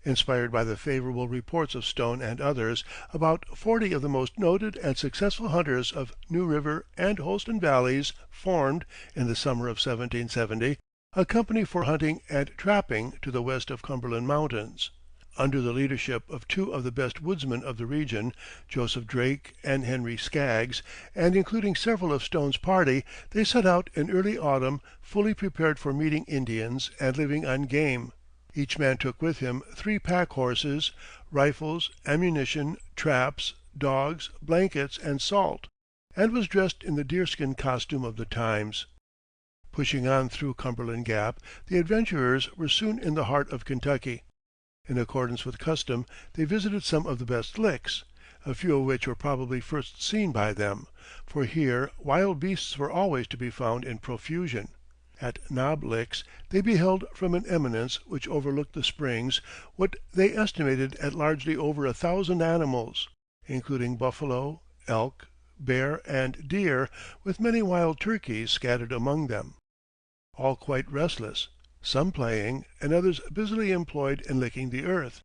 S1: Inspired by the favorable reports of Stone and others, about 40 of the most noted and successful hunters of New River and Holston valleys formed, in the summer of 1770, a company for hunting and trapping to the west of Cumberland Mountains. Under the leadership of two of the best woodsmen of the region, Joseph Drake and Henry Skaggs, and including several of Stone's party, they set out in early autumn, fully prepared for meeting Indians and living on game. Each man took with him 3 pack horses, rifles, ammunition, traps, dogs, blankets, and salt, and was dressed in the deerskin costume of the times. Pushing on through Cumberland Gap, the adventurers were soon in the heart of Kentucky. In accordance with custom, they visited some of the best licks, a few of which were probably first seen by them, for here wild beasts were always to be found in profusion. At Knob Licks they beheld from an eminence which overlooked the springs what they estimated at largely over 1,000 animals, including buffalo, elk, bear, and deer, with many wild turkeys scattered among them, all quite restless, some playing and others busily employed in licking the earth.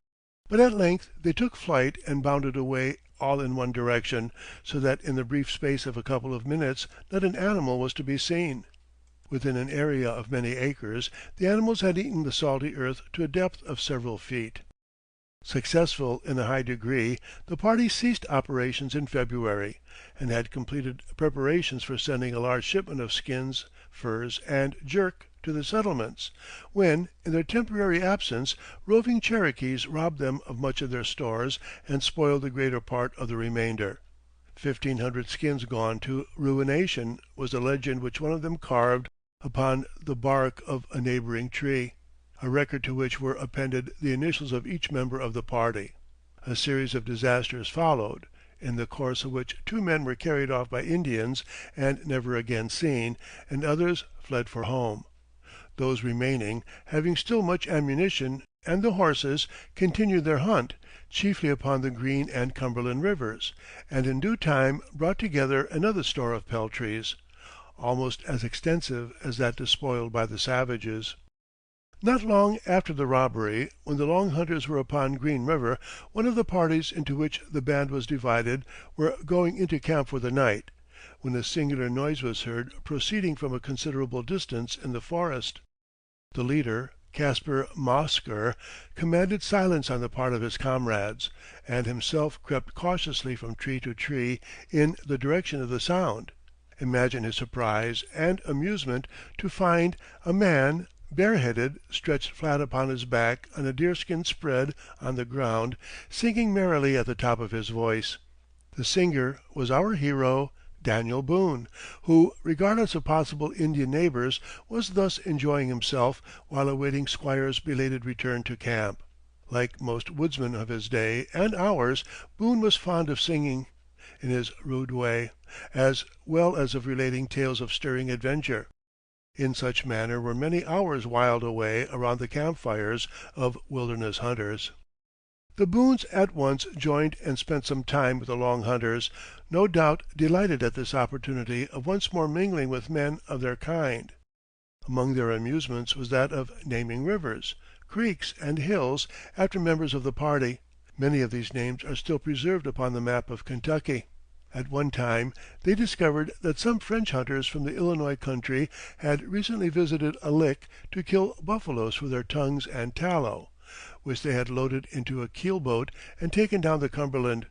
S1: But at length they took flight and bounded away all in one direction, so that in the brief space of a couple of minutes not an animal was to be seen. Within an area of many acres the animals had eaten the salty earth to a depth of several feet. Successful in a high degree, the party ceased operations in February, and had completed preparations for sending a large shipment of skins, furs, and jerk to the settlements, when, in their temporary absence, roving Cherokees robbed them of much of their stores and spoiled the greater part of the remainder. 1,500 skins gone to ruination was the legend which one of them carved upon the bark of a neighboring tree, a record to which were appended the initials of each member of the party. A series of disasters followed, in the course of which 2 men were carried off by Indians and never again seen, and others fled for home. Those remaining, having still much ammunition and the horses, continued their hunt, chiefly upon the Green and Cumberland rivers, and in due time brought together another store of peltries, almost as extensive as that despoiled by the savages. Not long after the robbery, when the Long Hunters were upon Green River, one of the parties into which the band was divided were going into camp for the night, when a singular noise was heard proceeding from a considerable distance in the forest. The leader, Caspar Mausker, commanded silence on the part of his comrades, and himself crept cautiously from tree to tree in the direction of the sound. Imagine his surprise and amusement to find a man, bareheaded, stretched flat upon his back on a deerskin spread on the ground, singing merrily at the top of his voice. The singer was our hero, Daniel Boone, who, regardless of possible Indian neighbors, was thus enjoying himself while awaiting Squire's belated return to camp. Like most woodsmen of his day and ours, Boone was fond of singing, in his rude way, as well as of relating tales of stirring adventure. In such manner were many hours whiled away around the camp fires of wilderness hunters. The Boones at once joined and spent some time with the Long Hunters, no doubt delighted at this opportunity of once more mingling with men of their kind. Among their amusements was that of naming rivers, creeks, and hills after members of the party. Many of these names are still preserved upon the map of Kentucky. At one time they discovered that some French hunters from the Illinois country had recently visited a lick to kill buffaloes for their tongues and tallow, which they had loaded into a keelboat and taken down the Cumberland.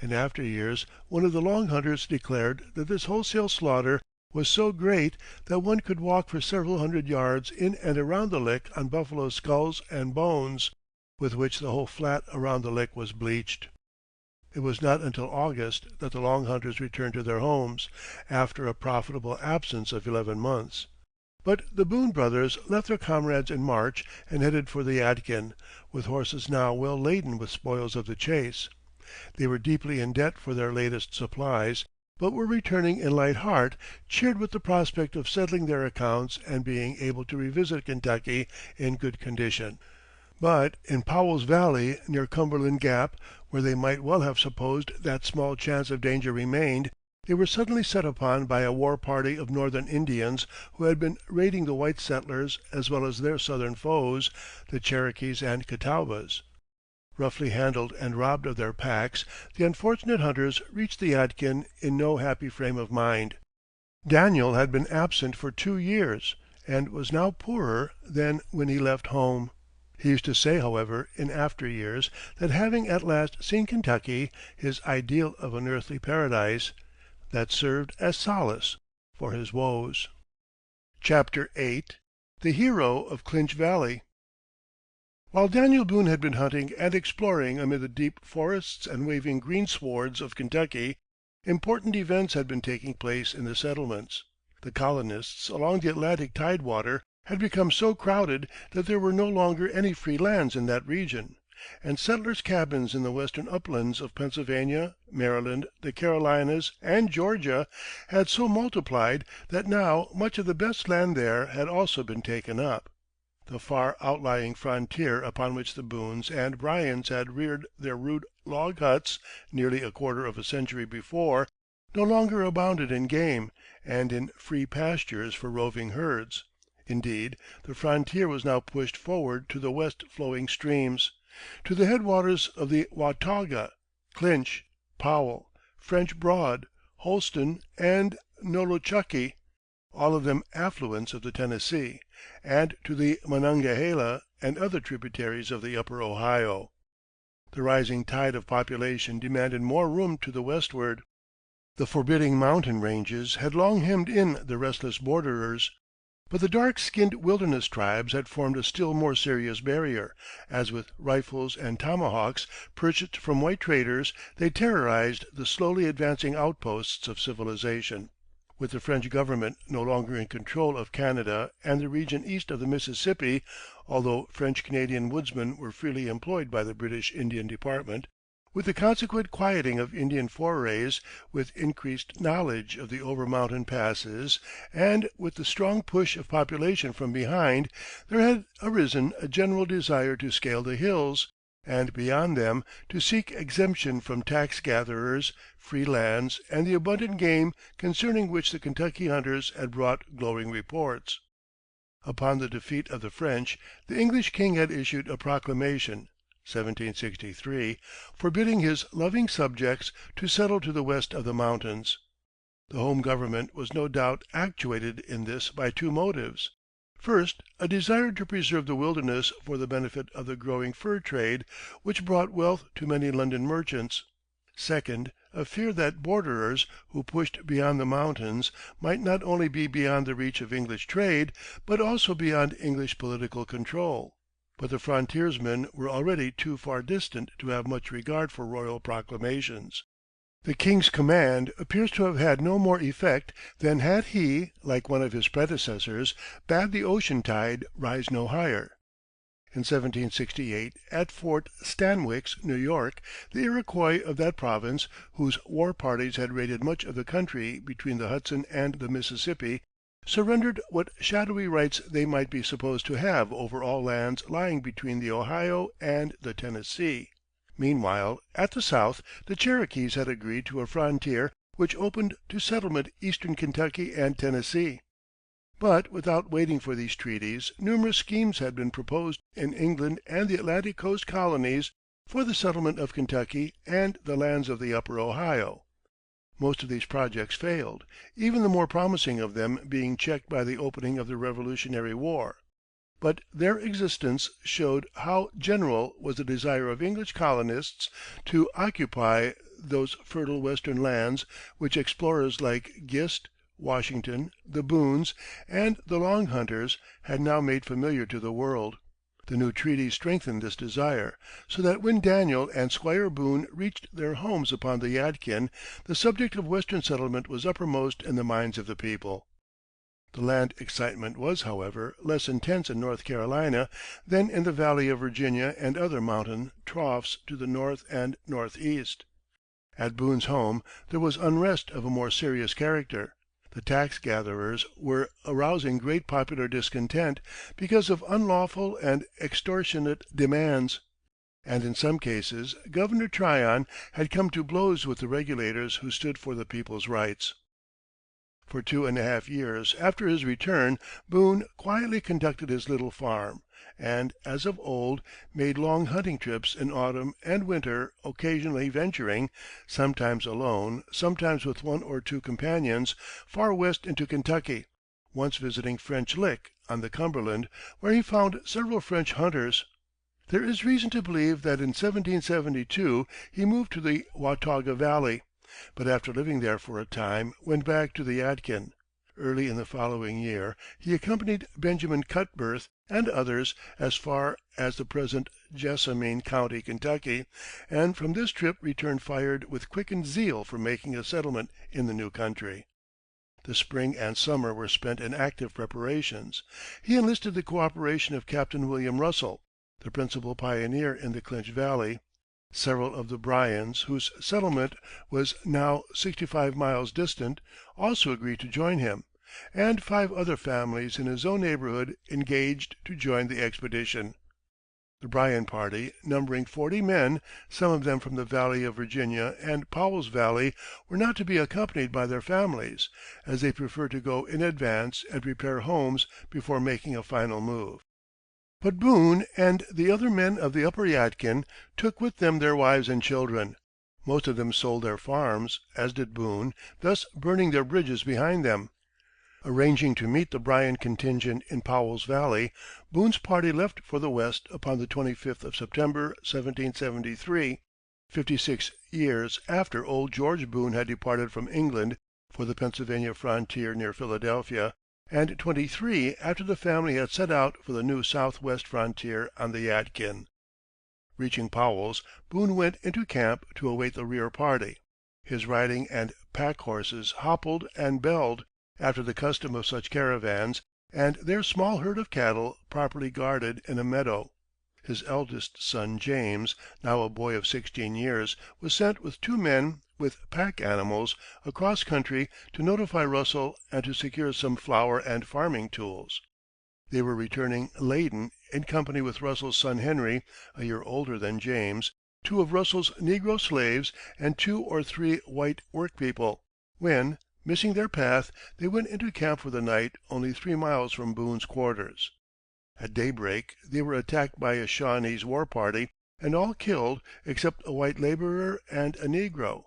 S1: In after years one of the Long Hunters declared that this wholesale slaughter was so great that one could walk for several hundred yards in and around the lick on buffalo skulls and bones, with which the whole flat around the lick was bleached. It was not until August that the Long Hunters returned to their homes, after a profitable absence of 11 months. But the Boone brothers left their comrades in March and headed for the Yadkin, with horses now well laden with spoils of the chase. They were deeply in debt for their latest supplies, but were returning in light heart, cheered with the prospect of settling their accounts and being able to revisit Kentucky in good condition. But in Powell's Valley, near Cumberland Gap, where they might well have supposed that small chance of danger remained, they were suddenly set upon by a war party of northern Indians who had been raiding the white settlers as well as their southern foes, the Cherokees and Catawbas. Roughly handled and robbed of their packs, the unfortunate hunters reached the Yadkin in no happy frame of mind. Daniel had been absent for 2 years, and was now poorer than when he left home. He used to say, however, in after years, that having at last seen Kentucky, his ideal of an earthly paradise, that served as solace for his woes. Chapter 8 The Hero of Clinch Valley. While Daniel Boone had been hunting and exploring amid the deep forests and waving greenswards of Kentucky, important events had been taking place in the settlements. The colonists along the Atlantic tidewater had become so crowded that there were no longer any free lands in that region, and settlers' cabins in the western uplands of Pennsylvania, Maryland, the Carolinas, and Georgia had so multiplied that now much of the best land there had also been taken up. The far outlying frontier upon which the Boones and Bryans had reared their rude log huts nearly a quarter of a century before, no longer abounded in game, and in free pastures for roving herds. Indeed, the frontier was now pushed forward to the west flowing streams, to the headwaters of the Watauga, Clinch, Powell, French Broad, Holston, and Nolichucky, all of them affluents of the Tennessee, and to the Monongahela and other tributaries of the upper Ohio. The rising tide of population demanded more room to the westward. The forbidding mountain ranges had long hemmed in the restless borderers, but the dark-skinned wilderness tribes had formed a still more serious barrier, as with rifles and tomahawks purchased from white traders they terrorized the slowly advancing outposts of civilization. With the French government no longer in control of Canada and the region east of the Mississippi, although French-Canadian woodsmen were freely employed by the British Indian Department, with the consequent quieting of Indian forays, with increased knowledge of the over-mountain passes, and with the strong push of population from behind, there had arisen a general desire to scale the hills, and beyond them to seek exemption from tax-gatherers, free lands, and the abundant game concerning which the Kentucky hunters had brought glowing reports. Upon the defeat of the French, the English king had issued a proclamation (1763) forbidding his loving subjects to settle to the west of the mountains. The home government was no doubt actuated in this by two motives: first, a desire to preserve the wilderness for the benefit of the growing fur trade, which brought wealth to many London merchants; second, a fear that borderers who pushed beyond the mountains might not only be beyond the reach of English trade, but also beyond English political control. But the frontiersmen were already too far distant to have much regard for royal proclamations. The king's command appears to have had no more effect than had he, like one of his predecessors, bade the ocean tide rise no higher. In 1768, at Fort Stanwix, New York, the Iroquois of that province, whose war parties had raided much of the country between the Hudson and the Mississippi, surrendered what shadowy rights they might be supposed to have over all lands lying between the Ohio and the Tennessee. Meanwhile, at the South, the Cherokees had agreed to a frontier which opened to settlement eastern Kentucky and Tennessee. But without waiting for these treaties, numerous schemes had been proposed in England and the Atlantic coast colonies for the settlement of Kentucky and the lands of the upper Ohio. Most of these projects failed, even the more promising of them being checked by the opening of the Revolutionary War. But their existence showed how general was the desire of English colonists to occupy those fertile western lands which explorers like Gist, Washington, the Boones, and the Long Hunters had now made familiar to the world. The new treaties strengthened this desire, so that when Daniel and Squire Boone reached their homes upon the Yadkin, the subject of western settlement was uppermost in the minds of the people. The land excitement was, however, less intense in North Carolina than in the Valley of Virginia and other mountain troughs to the north and northeast. At Boone's home there was unrest of a more serious character. The tax gatherers were arousing great popular discontent because of unlawful and extortionate demands, and in some cases Governor Tryon had come to blows with the regulators who stood for the people's rights. For 2½ years after his return, Boone quietly conducted his little farm, and, as of old, made long hunting trips in autumn and winter, occasionally venturing, sometimes alone, sometimes with one or two companions, far west into Kentucky, once visiting French Lick, on the Cumberland, where he found several French hunters. There is reason to believe that in 1772 he moved to the Watauga Valley, but after living there for a time went back to the Yadkin. Early in the following year he accompanied Benjamin Cutbirth and others as far as the present Jessamine County, Kentucky, and from this trip returned fired with quickened zeal for making a settlement in the new country. The spring and summer were spent in active preparations. He enlisted the coöperation of Captain William Russell, the principal pioneer in the Clinch Valley. Several of the Bryans, whose settlement was now 65 miles distant, also agreed to join him, and 5 other families in his own neighborhood engaged to join the expedition. The Bryan party, numbering 40 men, some of them from the Valley of Virginia and Powell's Valley, were not to be accompanied by their families, as they preferred to go in advance and prepare homes before making a final move. But Boone and the other men of the upper Yadkin took with them their wives and children. Most of them sold their farms, as did Boone, thus burning their bridges behind them. Arranging to meet the Bryan contingent in Powell's Valley, Boone's party left for the West upon the 25th of September, 1773, 56 years after old George Boone had departed from England for the Pennsylvania frontier near Philadelphia, and 23 after the family had set out for the new southwest frontier on the Yadkin. Reaching Powell's, Boone went into camp to await the rear party. His riding and pack horses hoppled and belled, after the custom of such caravans, and their small herd of cattle properly guarded in a meadow. His eldest son James, now a boy of 16 years, was sent with 2 men with pack animals across country to notify Russell and to secure some flour and farming tools. They were returning laden, in company with Russell's son Henry, a year older than James, 2 of Russell's negro slaves, and 2 or 3 white workpeople, when, missing their path, they went into camp for the night only 3 miles from Boone's quarters. At daybreak they were attacked by a Shawnese war party, and all killed except a white laborer and a negro.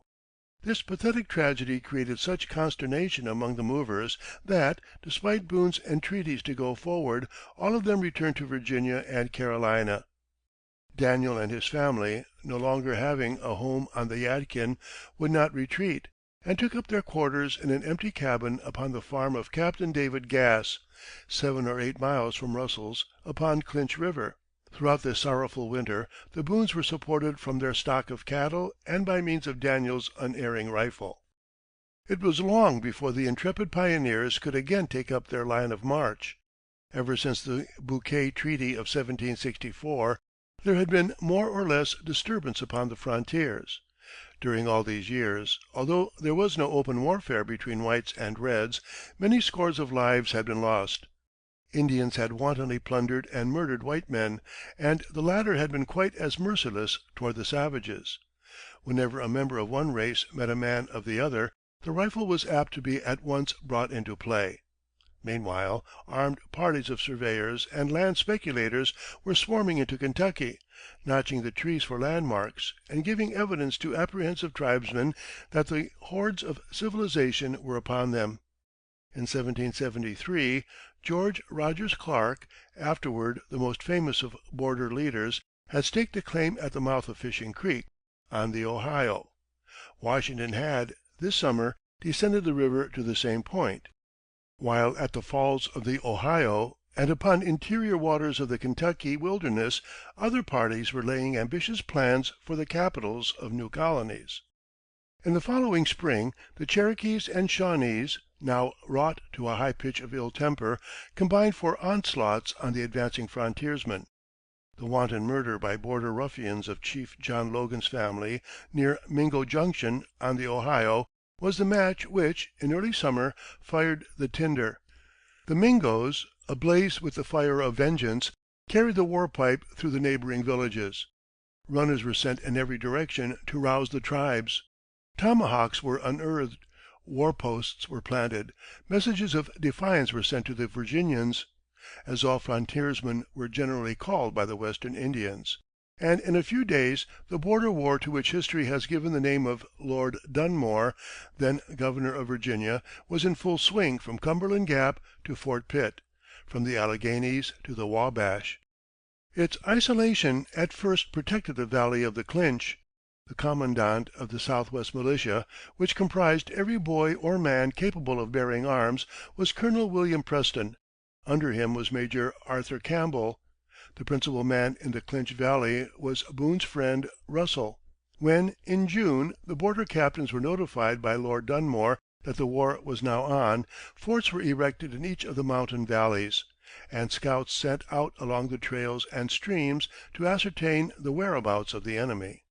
S1: This pathetic tragedy created such consternation among the movers that, despite Boone's entreaties to go forward, all of them returned to Virginia and Carolina. Daniel and his family, no longer having a home on the Yadkin, would not retreat, and took up their quarters in an empty cabin upon the farm of Captain David Gass, 7 or 8 miles from Russell's, upon Clinch River. Throughout this sorrowful winter the Boones were supported from their stock of cattle and by means of Daniel's unerring rifle. It was long before the intrepid pioneers could again take up their line of march. Ever since the Bouquet Treaty of 1764, there had been more or less disturbance upon the frontiers. During all these years, although there was no open warfare between whites and reds, many scores of lives had been lost. Indians had wantonly plundered and murdered white men, and the latter had been quite as merciless toward the savages. Whenever a member of one race met a man of the other, the rifle was apt to be at once brought into play. Meanwhile, armed parties of surveyors and land speculators were swarming into Kentucky, notching the trees for landmarks, and giving evidence to apprehensive tribesmen that the hordes of civilization were upon them. In 1773, George Rogers Clark, afterward the most famous of border leaders, had staked a claim at the mouth of Fishing Creek, on the Ohio. Washington had, this summer, descended the river to the same point, while at the falls of the Ohio and upon interior waters of the Kentucky wilderness other parties were laying ambitious plans for the capitals of new colonies. In the following spring, the Cherokees and Shawnese, now wrought to a high pitch of ill temper, combined for onslaughts on the advancing frontiersmen. The wanton murder by border ruffians of Chief John Logan's family, near Mingo Junction, on the Ohio, was the match which, in early summer, fired the tinder. The Mingos, ablaze with the fire of vengeance, carried the war pipe through the neighboring villages. Runners were sent in every direction to rouse the tribes. Tomahawks were unearthed, war posts were planted, messages of defiance were sent to the Virginians, as all frontiersmen were generally called by the Western Indians, and in a few days the border war to which history has given the name of Lord Dunmore, then governor of Virginia, was in full swing from Cumberland Gap to Fort Pitt, from the Alleghanies to the Wabash. Its isolation at first protected the valley of the Clinch. The commandant of the Southwest Militia, which comprised every boy or man capable of bearing arms, was Colonel William Preston. Under him was Major Arthur Campbell. The principal man in the Clinch Valley was Boone's friend, Russell. When, in June, the border captains were notified by Lord Dunmore that the war was now on, forts were erected in each of the mountain valleys, and scouts sent out along the trails and streams to ascertain the whereabouts of the enemy.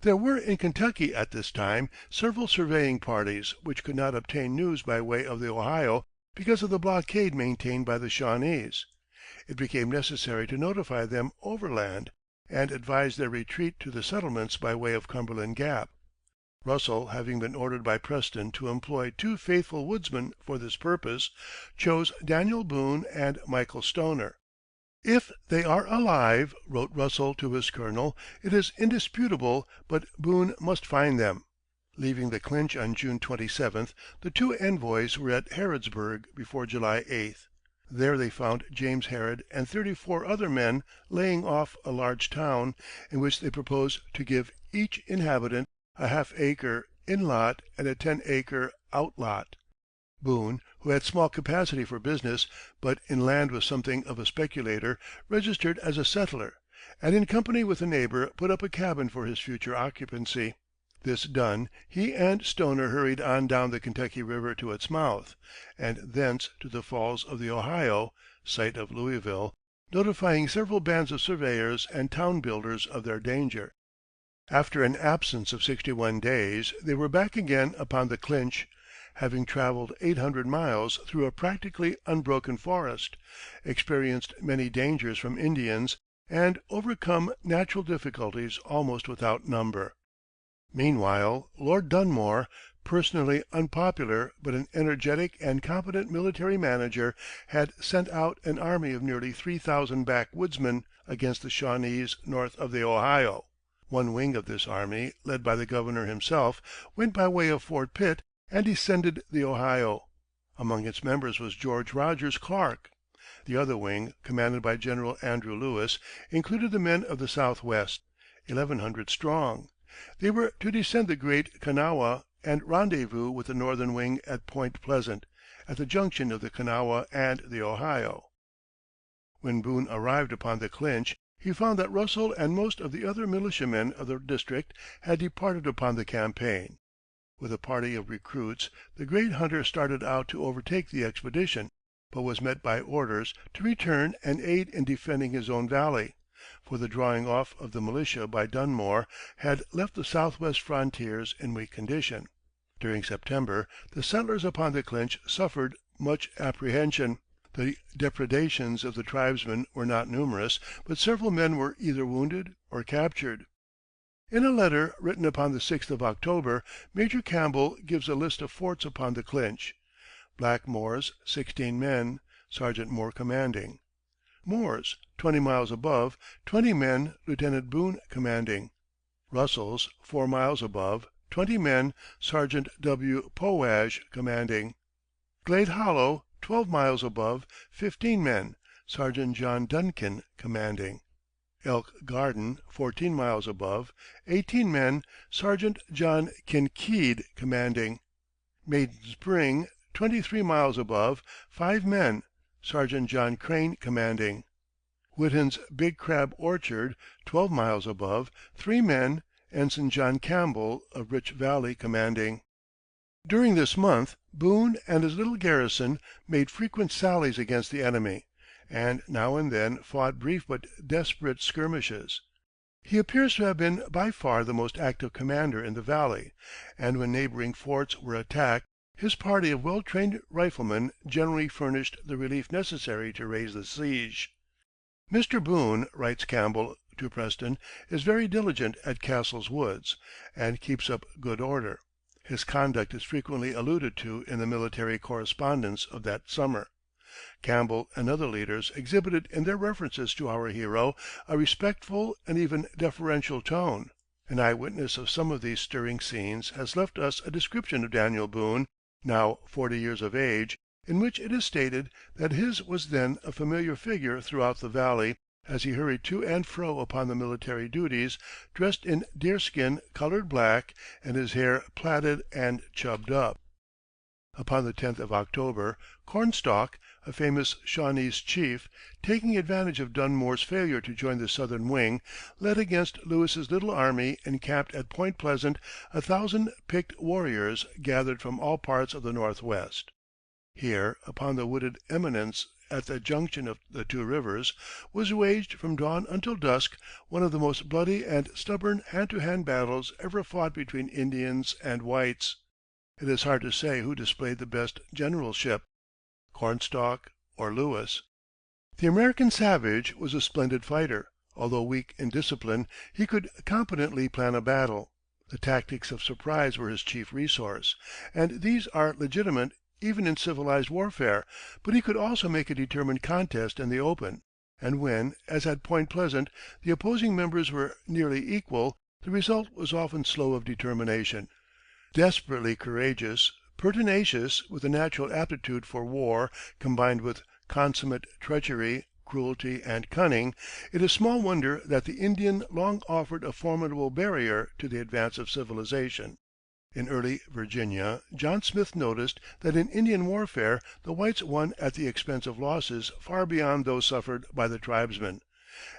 S1: There were in Kentucky at this time several surveying parties which could not obtain news by way of the Ohio because of the blockade maintained by the Shawnese. It became necessary to notify them overland, and advise their retreat to the settlements by way of Cumberland Gap. Russell, having been ordered by Preston to employ 2 faithful woodsmen for this purpose, chose Daniel Boone and Michael Stoner. "If they are alive," wrote Russell to his colonel, "it is indisputable but Boone must find them." Leaving the Clinch on June 27th, the two envoys were at Harrodsburg before July 8th. There they found James Harrod and 34 other men laying off a large town, in which they proposed to give each inhabitant a half-acre in lot and a 10-acre out lot. Boone, who had small capacity for business, but in land was something of a speculator, registered as a settler, and in company with a neighbor put up a cabin for his future occupancy. This done, he and Stoner hurried on down the Kentucky River to its mouth, and thence to the Falls of the Ohio (site of Louisville), notifying several bands of surveyors and town builders of their danger. After an absence of 61 days, they were back again upon the Clinch, having traveled 800 miles through a practically unbroken forest, experienced many dangers from Indians, and overcome natural difficulties almost without number. Meanwhile, Lord Dunmore, personally unpopular but an energetic and competent military manager, had sent out an army of nearly 3,000 backwoodsmen against the Shawnees north of the Ohio. One wing of this army, led by the governor himself, went by way of Fort Pitt and descended the Ohio. Among its members was George Rogers Clark. The other wing, commanded by General Andrew Lewis, included the men of the Southwest, 1,100 strong. They were to descend the Great Kanawha and rendezvous with the northern wing at Point Pleasant, at the junction of the Kanawha and the Ohio. When Boone arrived upon the Clinch, he found that Russell and most of the other militiamen of the district had departed upon the campaign. With a party of recruits, the great hunter started out to overtake the expedition, but was met by orders to return and aid in defending his own valley, for the drawing off of the militia by Dunmore had left the southwest frontiers in weak condition. During September, the settlers upon the Clinch suffered much apprehension. The depredations of the tribesmen were not numerous, but several men were either wounded or captured. In a letter written upon the 6th of October, Major Campbell gives a list of forts upon the Clinch: Blackmore's, 16 men, Sergeant Moore commanding; Moore's, 20 miles above, 20 men, Lieutenant Boone commanding; Russell's, 4 miles above, 20 men, Sergeant W. Powage commanding; Glade Hollow, 12 miles above, 15 men, Sergeant John Duncan commanding; Elk Garden, 14 miles above, 18 men, Sergeant John Kinkead commanding; Maiden Spring, 23 miles above, 5 men, Sergeant John Crane commanding; Whitten's Big Crab Orchard, 12 miles above, 3 men, Ensign John Campbell of Rich Valley commanding. During this month, Boone and his little garrison made frequent sallies against the enemy, and now and then fought brief but desperate skirmishes. He appears to have been by far the most active commander in the valley, and when neighboring forts were attacked, his party of well-trained riflemen generally furnished the relief necessary to raise the siege. "Mr. Boone," writes Campbell to Preston, "is very diligent at Castle's Woods, and keeps up good order. His conduct is frequently alluded to in the military correspondence of that summer." Campbell and other leaders exhibited in their references to our hero a respectful and even deferential tone. An eyewitness of some of these stirring scenes has left us a description of Daniel Boone, now 40 years of age, in which it is stated that his was then a familiar figure throughout the valley, as he hurried to and fro upon the military duties, dressed in deerskin colored black, and his hair plaited and chubbed up. Upon the 10th of October, Cornstalk, a famous Shawnese chief, taking advantage of Dunmore's failure to join the southern wing, led against Lewis's little army encamped at Point Pleasant 1,000 picked warriors gathered from all parts of the Northwest. Here, upon the wooded eminence at the junction of the two rivers, was waged from dawn until dusk one of the most bloody and stubborn hand-to-hand battles ever fought between Indians and whites. It is hard to say who displayed the best generalship, Cornstalk or Lewis. The American savage was a splendid fighter. Although weak in discipline, he could competently plan a battle. The tactics of surprise were his chief resource, and these are legitimate even in civilized warfare, but he could also make a determined contest in the open. and when, as at Point Pleasant, the opposing members were nearly equal, the result was often slow of determination. Desperately courageous, pertinacious, with a natural aptitude for war combined with consummate treachery, cruelty, and cunning, it is small wonder that the Indian long offered a formidable barrier to the advance of civilization. In early Virginia, John Smith noticed that in Indian warfare the whites won at the expense of losses far beyond those suffered by the tribesmen;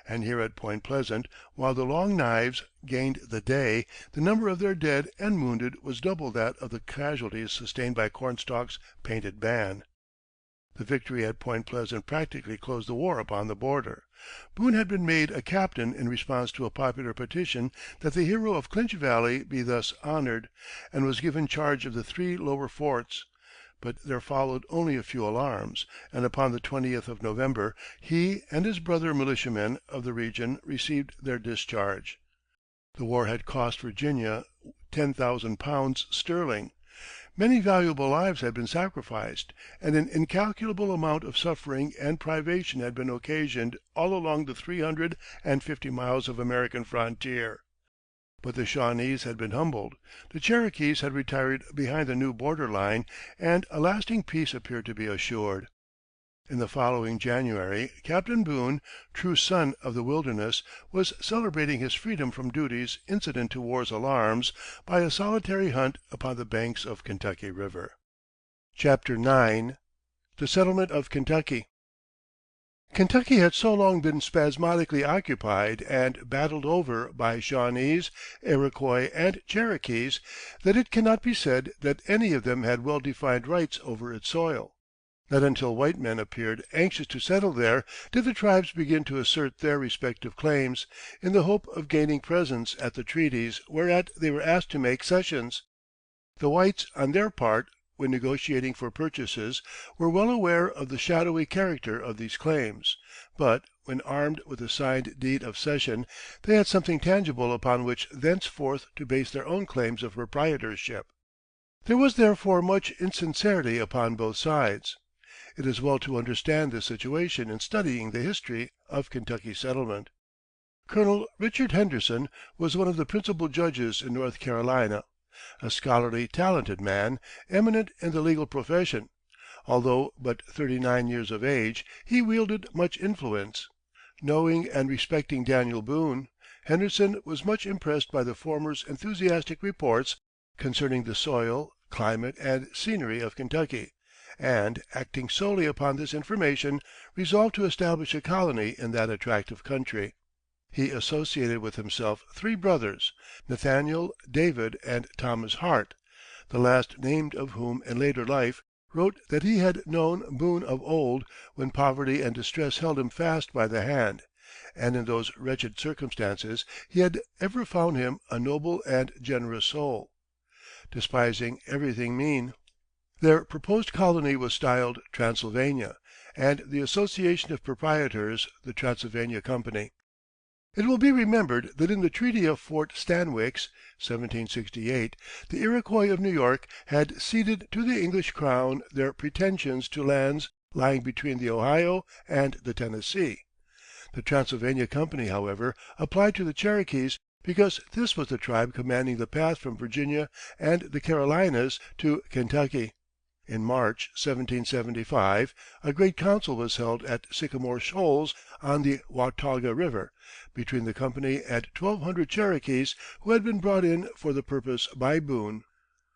S1: and here at Point Pleasant, while the Long Knives gained the day, the number of their dead and wounded was double that of the casualties sustained by Cornstalk's painted band. The victory at Point Pleasant practically closed the war upon the border. Boone had been made a captain in response to a popular petition that the hero of Clinch Valley be thus honored, and was given charge of the 3 lower forts; but there followed only a few alarms, and upon the 20th of November he and his brother militiamen of the region received their discharge. The war had cost Virginia £10,000 sterling. Many valuable lives had been sacrificed, and an incalculable amount of suffering and privation had been occasioned all along the 350 miles of American frontier. But the Shawnese had been humbled, the Cherokees had retired behind the new border line, and a lasting peace appeared to be assured. In the following January, Captain Boone, true son of the wilderness, was celebrating his freedom from duties incident to war's alarms by a solitary hunt upon the banks of Kentucky River. Chapter IX. The Settlement of Kentucky. Kentucky had so long been spasmodically occupied and battled over by Shawnese, Iroquois, and Cherokees that it cannot be said that any of them had well defined rights over its soil. Not until white men appeared anxious to settle there did the tribes begin to assert their respective claims, in the hope of gaining presence at the treaties whereat they were asked to make cessions. The whites, on their part, when negotiating for purchases, were well aware of the shadowy character of these claims, but, when armed with a signed deed of cession, they had something tangible upon which thenceforth to base their own claims of proprietorship. There was therefore much insincerity upon both sides. It is well to understand this situation in studying the history of Kentucky settlement. Colonel Richard Henderson was one of the principal judges in North Carolina, a scholarly, talented man, eminent in the legal profession. Although but 39 years of age, he wielded much influence. Knowing and respecting Daniel Boone, Henderson was much impressed by the former's enthusiastic reports concerning the soil, climate, and scenery of Kentucky, and, acting solely upon this information, resolved to establish a colony in that attractive country. He associated with himself 3 brothers, Nathaniel, David, and Thomas Hart, the last named of whom in later life wrote that he had known Boone of old, when poverty and distress held him fast by the hand, and in those wretched circumstances he had ever found him a noble and generous soul, despising everything mean. Their proposed colony was styled Transylvania, and the association of proprietors the Transylvania Company. It will be remembered that in the Treaty of Fort Stanwix (1768) the Iroquois of New York had ceded to the English crown their pretensions to lands lying between the Ohio and the Tennessee. The Transylvania Company, however, applied to the Cherokees because this was the tribe commanding the path from Virginia and the Carolinas to Kentucky. In March, 1775, a great council was held at Sycamore Shoals on the Watauga River, between the company and 1,200 Cherokees who had been brought in for the purpose by Boone.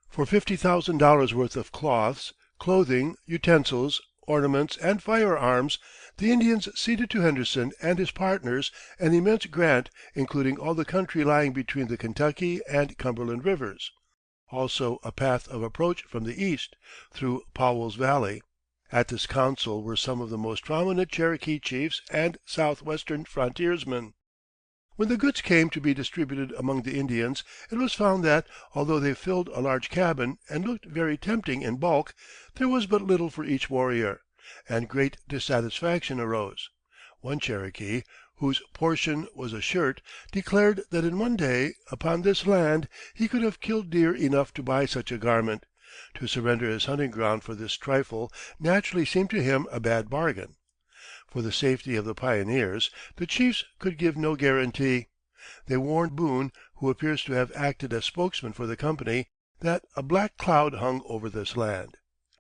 S1: For $50,000 worth of cloths, clothing, utensils, ornaments, and firearms, the Indians ceded to Henderson and his partners an immense grant including all the country lying between the Kentucky and Cumberland rivers, also a path of approach from the east, through Powell's Valley. At this council were some of the most prominent Cherokee chiefs and southwestern frontiersmen. When the goods came to be distributed among the Indians, it was found that, although they filled a large cabin and looked very tempting in bulk, there was but little for each warrior, and great dissatisfaction arose. One Cherokee, whose portion was a shirt, declared that in one day, upon this land, he could have killed deer enough to buy such a garment. To surrender his hunting ground for this trifle naturally seemed to him a bad bargain. For the safety of the pioneers, the chiefs could give no guarantee. They warned Boone, who appears to have acted as spokesman for the company, that a black cloud hung over this land.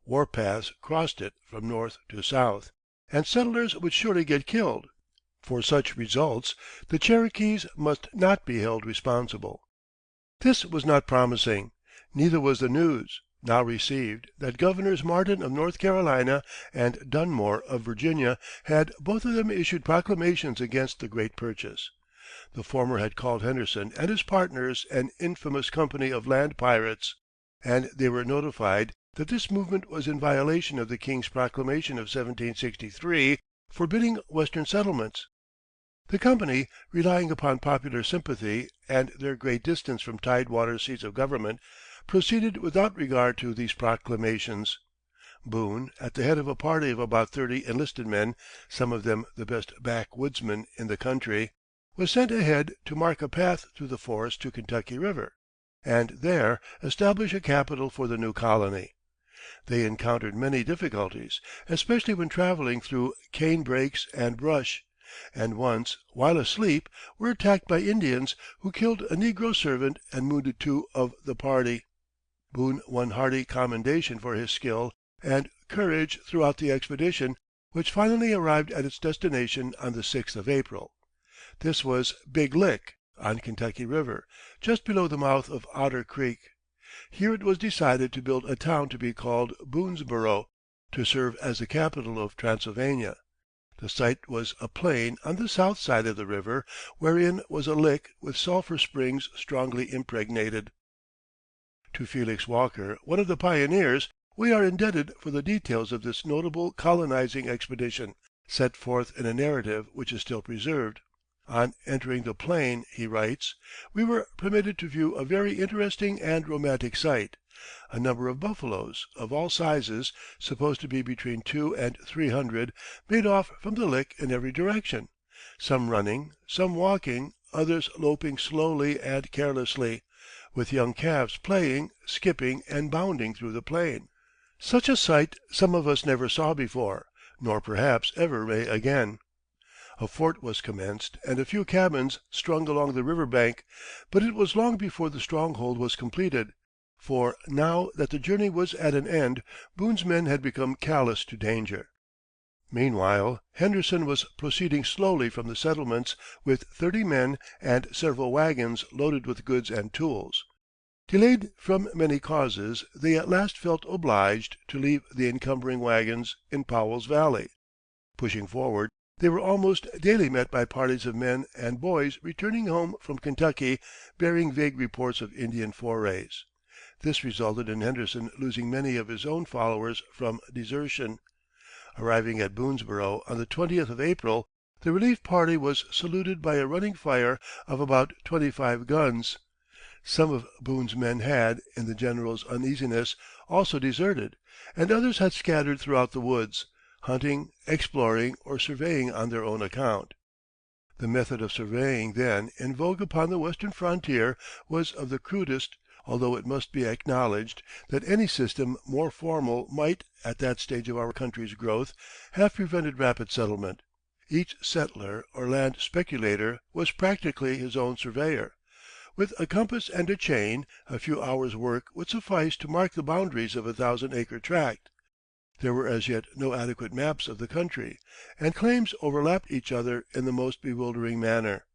S1: Warpaths crossed it from north to south, and settlers would surely get killed. For such results the Cherokees must not be held responsible. This was not promising. Neither was the news, now received, that Governors Martin of North Carolina and Dunmore of Virginia had both of them issued proclamations against the great purchase. The former had called Henderson and his partners an infamous company of land pirates, and they were notified that this movement was in violation of the King's proclamation of 1763 forbidding Western settlements. The company, relying upon popular sympathy and their great distance from tidewater seats of government, proceeded without regard to these proclamations. Boone, at the head of a party of about 30 enlisted men, some of them the best backwoodsmen in the country, was sent ahead to mark a path through the forest to Kentucky River, and there establish a capital for the new colony. They encountered many difficulties, especially when traveling through cane brakes and brush, and once, while asleep, were attacked by Indians, who killed a negro servant and wounded 2 of the party. Boone won hearty commendation for his skill and courage throughout the expedition, which finally arrived at its destination on the 6th of April. This was Big Lick, on Kentucky River, just below the mouth of Otter Creek. Here it was decided to build a town to be called Boonesborough, to serve as the capital of Transylvania. The site was a plain on the south side of the river, wherein was a lick with sulphur springs strongly impregnated. To Felix Walker, one of the pioneers, we are indebted for the details of this notable colonizing expedition, set forth in a narrative which is still preserved. On entering the plain, he writes, we were permitted to view a very interesting and romantic sight. A number of buffaloes, of all sizes, supposed to be between 200 and 300, made off from the lick in every direction, some running, some walking, others loping slowly and carelessly, with young calves playing, skipping, and bounding through the plain. Such a sight some of us never saw before, nor perhaps ever may again. A fort was commenced and a few cabins strung along the river bank, but it was long before the stronghold was completed, for now that the journey was at an end, Boone's men had become callous to danger. Meanwhile, Henderson was proceeding slowly from the settlements with 30 men and several wagons loaded with goods and tools. Delayed from many causes, they at last felt obliged to leave the encumbering wagons in Powell's Valley. Pushing forward, they were almost daily met by parties of men and boys returning home from Kentucky bearing vague reports of Indian forays. This resulted in Henderson losing many of his own followers from desertion. Arriving at Boonesborough on the 20th of April, the relief party was saluted by a running fire of about 25 guns. Some of Boone's men had, in the general's uneasiness, also deserted, and others had scattered throughout the woods, hunting, exploring, or surveying on their own account. The method of surveying then in vogue upon the western frontier was of the crudest, although it must be acknowledged that any system more formal might, at that stage of our country's growth, have prevented rapid settlement. Each settler or land speculator was practically his own surveyor. With a compass and a chain, a few hours' work would suffice to mark the boundaries of a 1,000-acre tract. There were as yet no adequate maps of the country, and claims overlapped each other in the most bewildering manner.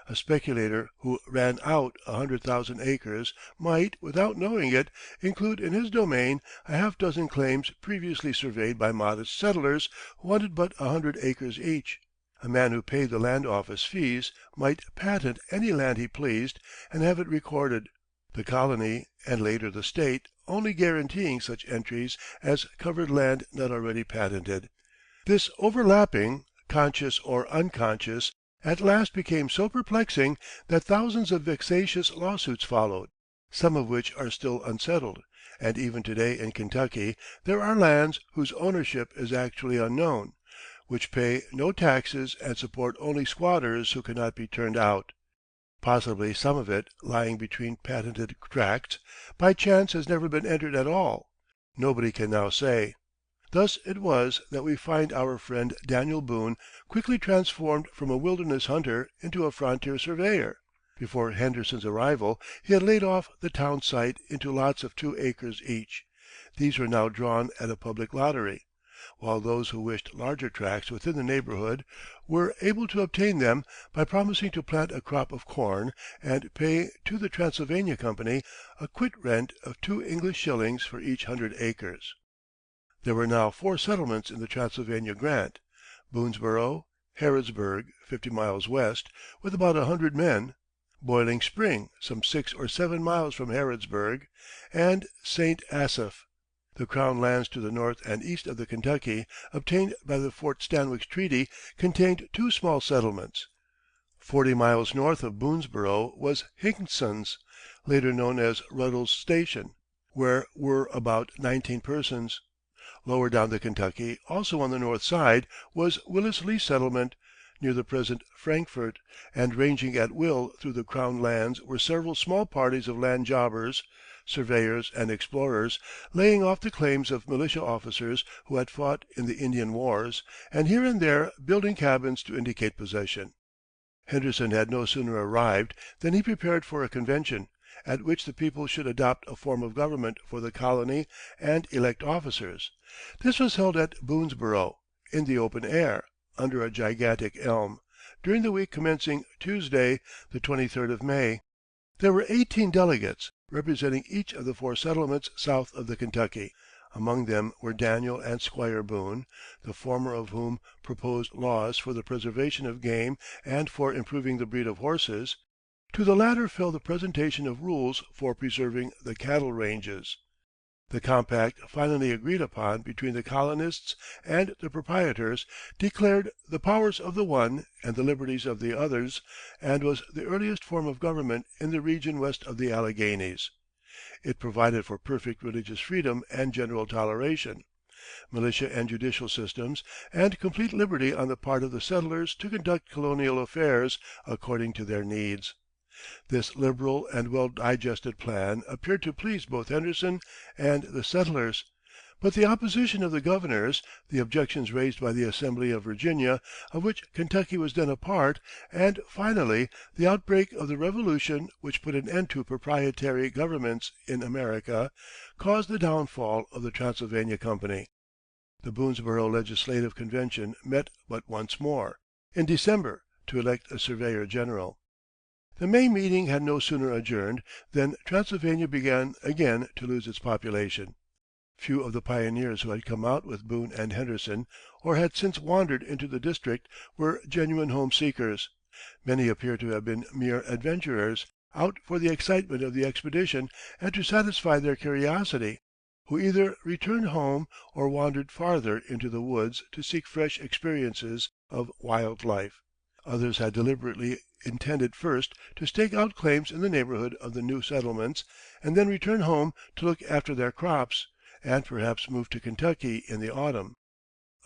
S1: A speculator who ran out 100,000 acres might, without knowing it, include in his domain a half-dozen claims previously surveyed by modest settlers who wanted but 100 acres each. A man who paid the land office fees might patent any land he pleased and have it recorded, the colony, and later the state, only guaranteeing such entries as covered land not already patented. This overlapping, conscious or unconscious, at last became so perplexing that thousands of vexatious lawsuits followed, some of which are still unsettled, and even to day in Kentucky there are lands whose ownership is actually unknown, which pay no taxes and support only squatters who cannot be turned out. Possibly some of it, lying between patented tracts, by chance has never been entered at all. Nobody can now say. Thus it was that we find our friend Daniel Boone quickly transformed from a wilderness hunter into a frontier surveyor. Before Henderson's arrival he had laid off the town site into lots of 2 acres each. These were now drawn at a public lottery, while those who wished larger tracts within the neighborhood were able to obtain them by promising to plant a crop of corn and pay to the Transylvania Company a quit rent of 2 English shillings for each 100 acres. There were now 4 settlements in the Transylvania grant: Boonesborough, Harrodsburg, 50 miles west, with about 100 men; Boiling Spring, some 6 or 7 miles from Harrodsburg; and St. Asaph. The crown lands to the north and east of the Kentucky, obtained by the Fort Stanwix Treaty, contained 2 small settlements. 40 miles north of Boonesborough was Hinkson's, later known as Ruddle's Station, where were about 19 persons. Lower down the Kentucky, also on the north side, was Willis Lee's settlement, near the present Frankfort, and ranging at will through the crown lands were several small parties of land jobbers, surveyors, and explorers, laying off the claims of militia officers who had fought in the Indian wars, and here and there building cabins to indicate possession. Henderson had no sooner arrived than he prepared for a convention, at which the people should adopt a form of government for the colony and elect officers. This was held at Boonesborough, in the open air, under a gigantic elm, during the week commencing Tuesday, the 23rd of May. There were 18 delegates, representing each of the 4 settlements south of the Kentucky. Among them were Daniel and Squire Boone, the former of whom proposed laws for the preservation of game and for improving the breed of horses. To the latter fell the presentation of rules for preserving the cattle ranges. The compact finally agreed upon between the colonists and the proprietors declared the powers of the one and the liberties of the others, and was the earliest form of government in the region west of the Alleghanies. It provided for perfect religious freedom and general toleration, militia and judicial systems, and complete liberty on the part of the settlers to conduct colonial affairs according to their needs. This liberal and well digested plan appeared to please both Henderson and the settlers, but the opposition of the governors, the objections raised by the Assembly of Virginia, of which Kentucky was then a part, and finally the outbreak of the Revolution, which put an end to proprietary governments in America, caused the downfall of the Transylvania Company. The Boonesborough Legislative Convention met but once more, in December, to elect a surveyor general. The May meeting had no sooner adjourned than Transylvania began again to lose its population. Few of the pioneers who had come out with Boone and Henderson, or had since wandered into the district, were genuine home seekers. Many appear to have been mere adventurers, out for the excitement of the expedition and to satisfy their curiosity, who either returned home or wandered farther into the woods to seek fresh experiences of wild life. Others had deliberately intended first to stake out claims in the neighborhood of the new settlements, and then return home to look after their crops, and perhaps move to Kentucky in the autumn.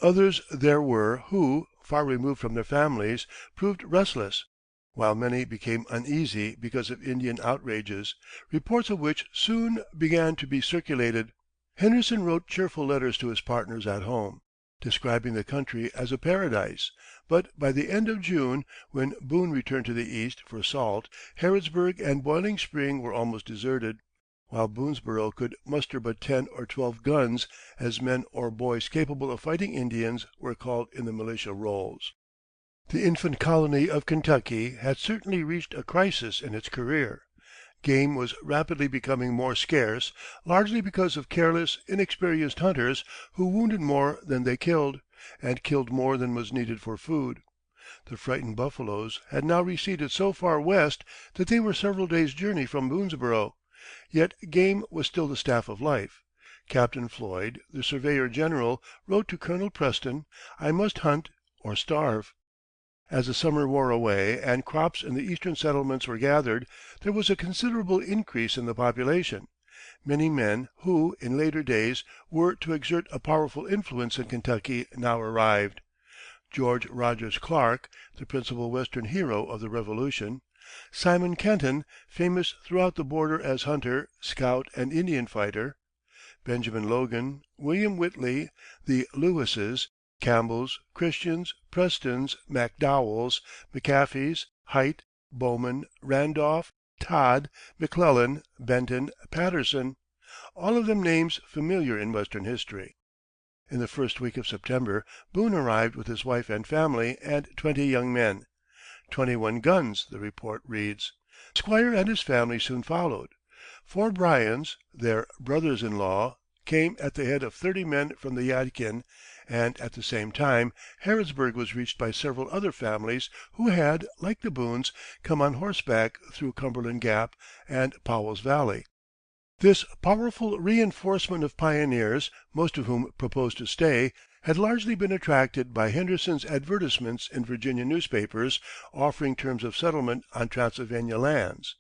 S1: Others there were who, far removed from their families, proved restless, while many became uneasy because of Indian outrages, reports of which soon began to be circulated. Henderson wrote cheerful letters to his partners at home, describing the country as a paradise, but by the end of June, when Boone returned to the East for salt, Harrodsburg and Boiling Spring were almost deserted, while Boonesborough could muster but 10 or 12 guns, as men or boys capable of fighting Indians were called in the militia rolls. The infant colony of Kentucky had certainly reached a crisis in its career. Game was rapidly becoming more scarce, largely because of careless, inexperienced hunters who wounded more than they killed, and killed more than was needed for food. The frightened buffaloes had now receded so far west that they were several days' journey from Boonesborough. Yet game was still the staff of life. Captain Floyd, the surveyor general, wrote to Colonel Preston, "I must hunt or starve." As the summer wore away and crops in the eastern settlements were gathered, there was a considerable increase in the population. Many men who, in later days, were to exert a powerful influence in Kentucky now arrived. George Rogers Clark, the principal Western hero of the Revolution; Simon Kenton, famous throughout the border as hunter, scout, and Indian fighter; Benjamin Logan, William Whitley, the Lewises, Campbells, Christians, Prestons, McDowells, McAfees, Height, Bowman, Randolph, Todd, McClellan, Benton, Patterson, all of them names familiar in Western history. In the first week of September, Boone arrived with his wife and family and 20 young men. 21 guns, the report reads. Squire and his family soon followed. 4 Bryans, their brothers-in-law, came at the head of 30 men from the Yadkin, and at the same time Harrodsburg was reached by several other families who had, like the Boones, come on horseback through Cumberland Gap and Powell's Valley. This powerful reinforcement of pioneers, most of whom proposed to stay, had largely been attracted by Henderson's advertisements in Virginia newspapers offering terms of settlement on Transylvania lands.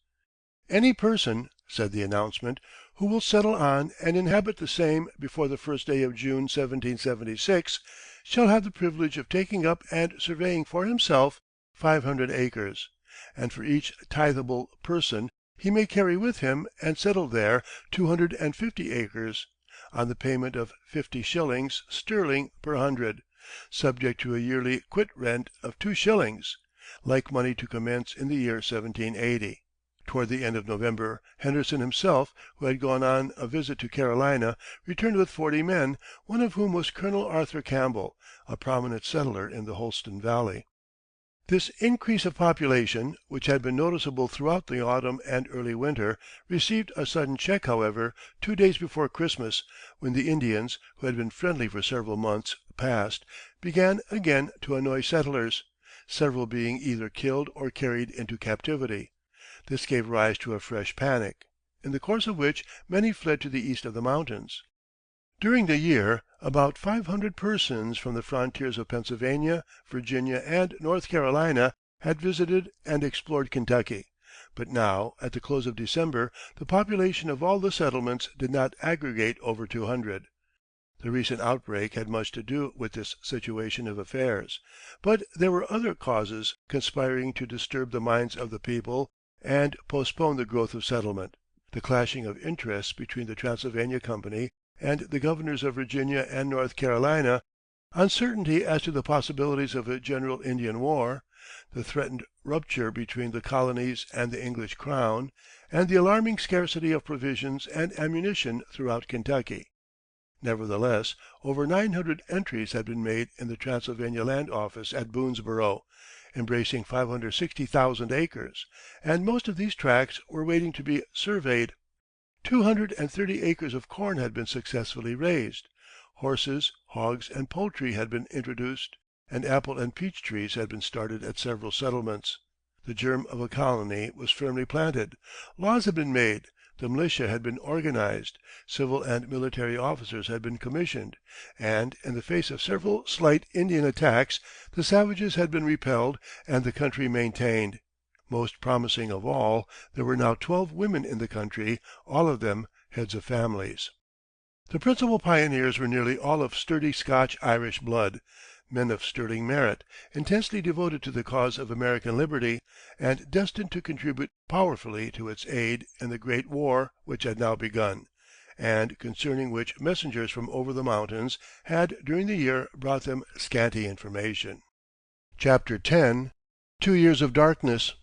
S1: "Any person," said the announcement, "who will settle on and inhabit the same before the first day of June, 1776, shall have the privilege of taking up and surveying for himself 500 acres, and for each tithable person he may carry with him and settle there 250 acres, on the payment of 50 shillings sterling per hundred, subject to a yearly quit rent of 2 shillings, like money to commence in the year 1780. Toward the end of November, Henderson himself, who had gone on a visit to Carolina, returned with 40 men, one of whom was Colonel Arthur Campbell, a prominent settler in the Holston Valley. This increase of population, which had been noticeable throughout the autumn and early winter, received a sudden check, however, 2 days before Christmas, when the Indians, who had been friendly for several months past, began again to annoy settlers, several being either killed or carried into captivity. This gave rise to a fresh panic, in the course of which many fled to the east of the mountains. During the year, about 500 persons from the frontiers of Pennsylvania, Virginia, and North Carolina had visited and explored Kentucky, but now, at the close of December, the population of all the settlements did not aggregate over 200. The recent outbreak had much to do with this situation of affairs, but there were other causes conspiring to disturb the minds of the people and postpone the growth of settlement. The clashing of interests between the Transylvania Company and the governors of Virginia and North Carolina, uncertainty as to the possibilities of a general Indian war, the threatened rupture between the colonies and the English crown, and the alarming scarcity of provisions and ammunition throughout Kentucky. Nevertheless, over 900 entries had been made in the Transylvania Land Office at Boonesborough, embracing 560,000 acres, and most of these tracts were waiting to be surveyed. 230 acres of corn had been successfully raised, horses, hogs, and poultry had been introduced, and apple and peach trees had been started at several settlements. The germ of a colony was firmly planted, laws had been made, the militia had been organized, civil and military officers had been commissioned, and, in the face of several slight Indian attacks, the savages had been repelled and the country maintained. Most promising of all, there were now 12 women in the country, all of them heads of families. The principal pioneers were nearly all of sturdy Scotch-Irish blood, men of sterling merit, intensely devoted to the cause of American liberty, and destined to contribute powerfully to its aid in the great war which had now begun, and concerning which messengers from over the mountains had during the year brought them scanty information. Chapter 10. 2 Years of Darkness.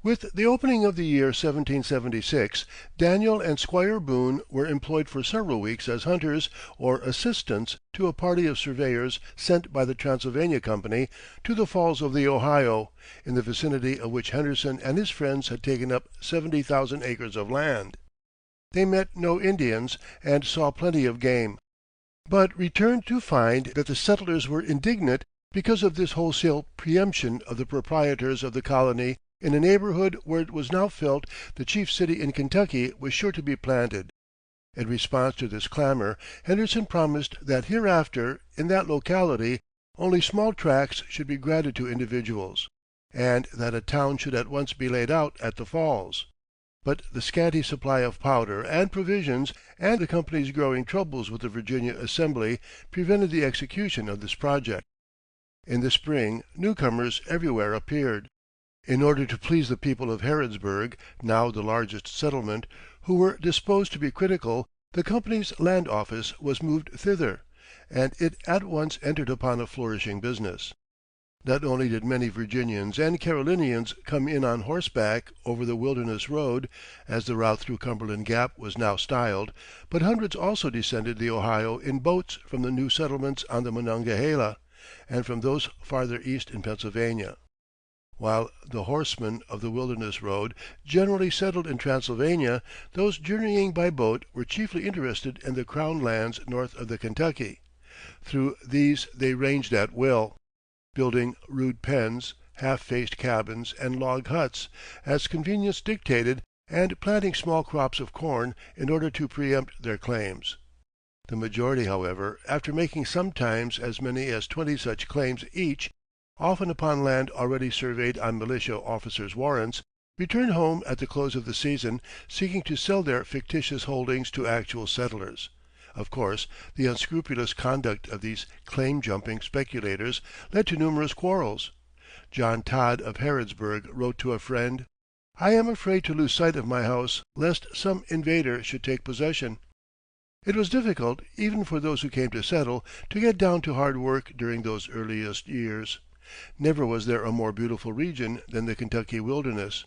S1: With the opening of the year 1776, Daniel and Squire Boone were employed for several weeks as hunters or assistants to a party of surveyors sent by the Transylvania Company to the Falls of the Ohio, in the vicinity of which Henderson and his friends had taken up 70,000 acres of land. They met no Indians and saw plenty of game, but returned to find that the settlers were indignant because of this wholesale preemption of the proprietors of the colony in a neighborhood where it was now felt the chief city in Kentucky was sure to be planted. In response to this clamor, Henderson promised that hereafter, in that locality, only small tracts should be granted to individuals, and that a town should at once be laid out at the falls. But the scanty supply of powder and provisions, and the company's growing troubles with the Virginia Assembly, prevented the execution of this project. In the spring, newcomers everywhere appeared. In order to please the people of Harrodsburg, now the largest settlement, who were disposed to be critical, The company's land office was moved thither, and it at once entered upon a flourishing business. Not only did many Virginians and Carolinians come in on horseback over the Wilderness Road, as the route through Cumberland Gap was now styled, but hundreds also descended the Ohio in boats from the new settlements on the Monongahela, and from those farther east in Pennsylvania. While the horsemen of the Wilderness Road generally settled in Transylvania, those journeying by boat were chiefly interested in the crown lands north of the Kentucky. Through these they ranged at will, building rude pens, half-faced cabins, and log huts, as convenience dictated, and planting small crops of corn in order to preempt their claims. The majority, however, after making sometimes as many as 20 such claims each, often upon land already surveyed on militia officers' warrants, returned home at the close of the season, seeking to sell their fictitious holdings to actual settlers. Of course, the unscrupulous conduct of these claim-jumping speculators led to numerous quarrels. John Todd of Harrodsburg wrote to a friend, "I am afraid to lose sight of my house lest some invader should take possession." It was difficult, even for those who came to settle, to get down to hard work during those earliest years. Never was there a more beautiful region than the Kentucky wilderness.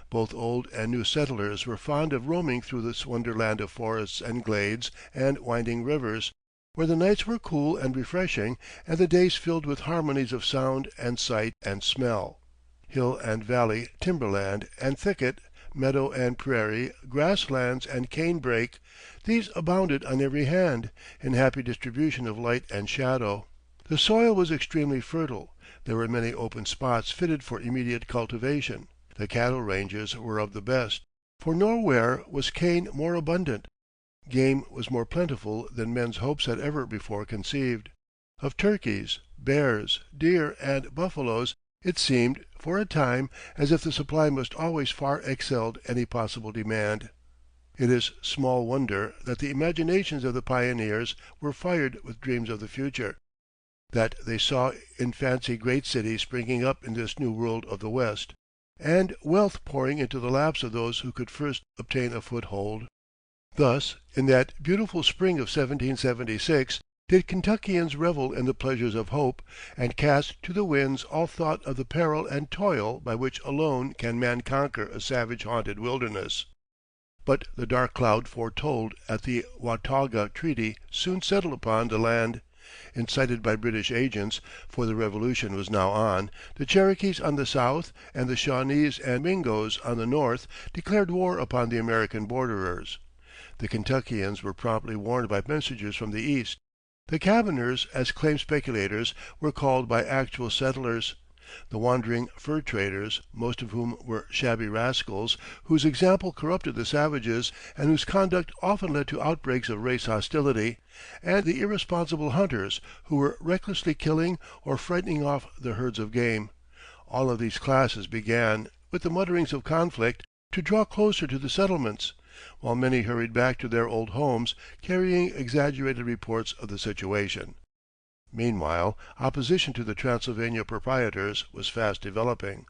S1: Both old and new settlers were fond of roaming through this wonderland of forests and glades and winding rivers, where the nights were cool and refreshing, and the days filled with harmonies of sound and sight and smell. Hill and valley, timberland and thicket, meadow and prairie, grasslands and canebrake, these abounded on every hand, in happy distribution of light and shadow. The soil was extremely fertile. There were many open spots fitted for immediate cultivation. The cattle ranges were of the best, for nowhere was cane more abundant. Game was more plentiful than men's hopes had ever before conceived. Of turkeys, bears, deer, and buffaloes, it seemed, for a time, as if the supply must always far excelled any possible demand. It is small wonder that the imaginations of the pioneers were fired with dreams of the future, that they saw in fancy great cities springing up in this new world of the West, and wealth pouring into the laps of those who could first obtain a foothold. Thus, in that beautiful spring of 1776, did Kentuckians revel in the pleasures of hope, and cast to the winds all thought of the peril and toil by which alone can man conquer a savage-haunted wilderness. But the dark cloud foretold at the Watauga Treaty soon settled upon the land. Incited by British agents, for the Revolution was now on, the Cherokees on the south, and the Shawnees and Mingos on the north, declared war upon the American borderers. The Kentuckians were promptly warned by messengers from the east. The Cabiners, as claim speculators, were called by actual settlers. The wandering fur traders, most of whom were shabby rascals, whose example corrupted the savages, and whose conduct often led to outbreaks of race hostility, and the irresponsible hunters, who were recklessly killing or frightening off the herds of game, all of these classes began, with the mutterings of conflict, to draw closer to the settlements, while many hurried back to their old homes, carrying exaggerated reports of the situation. Meanwhile, opposition to the Transylvania proprietors was fast developing.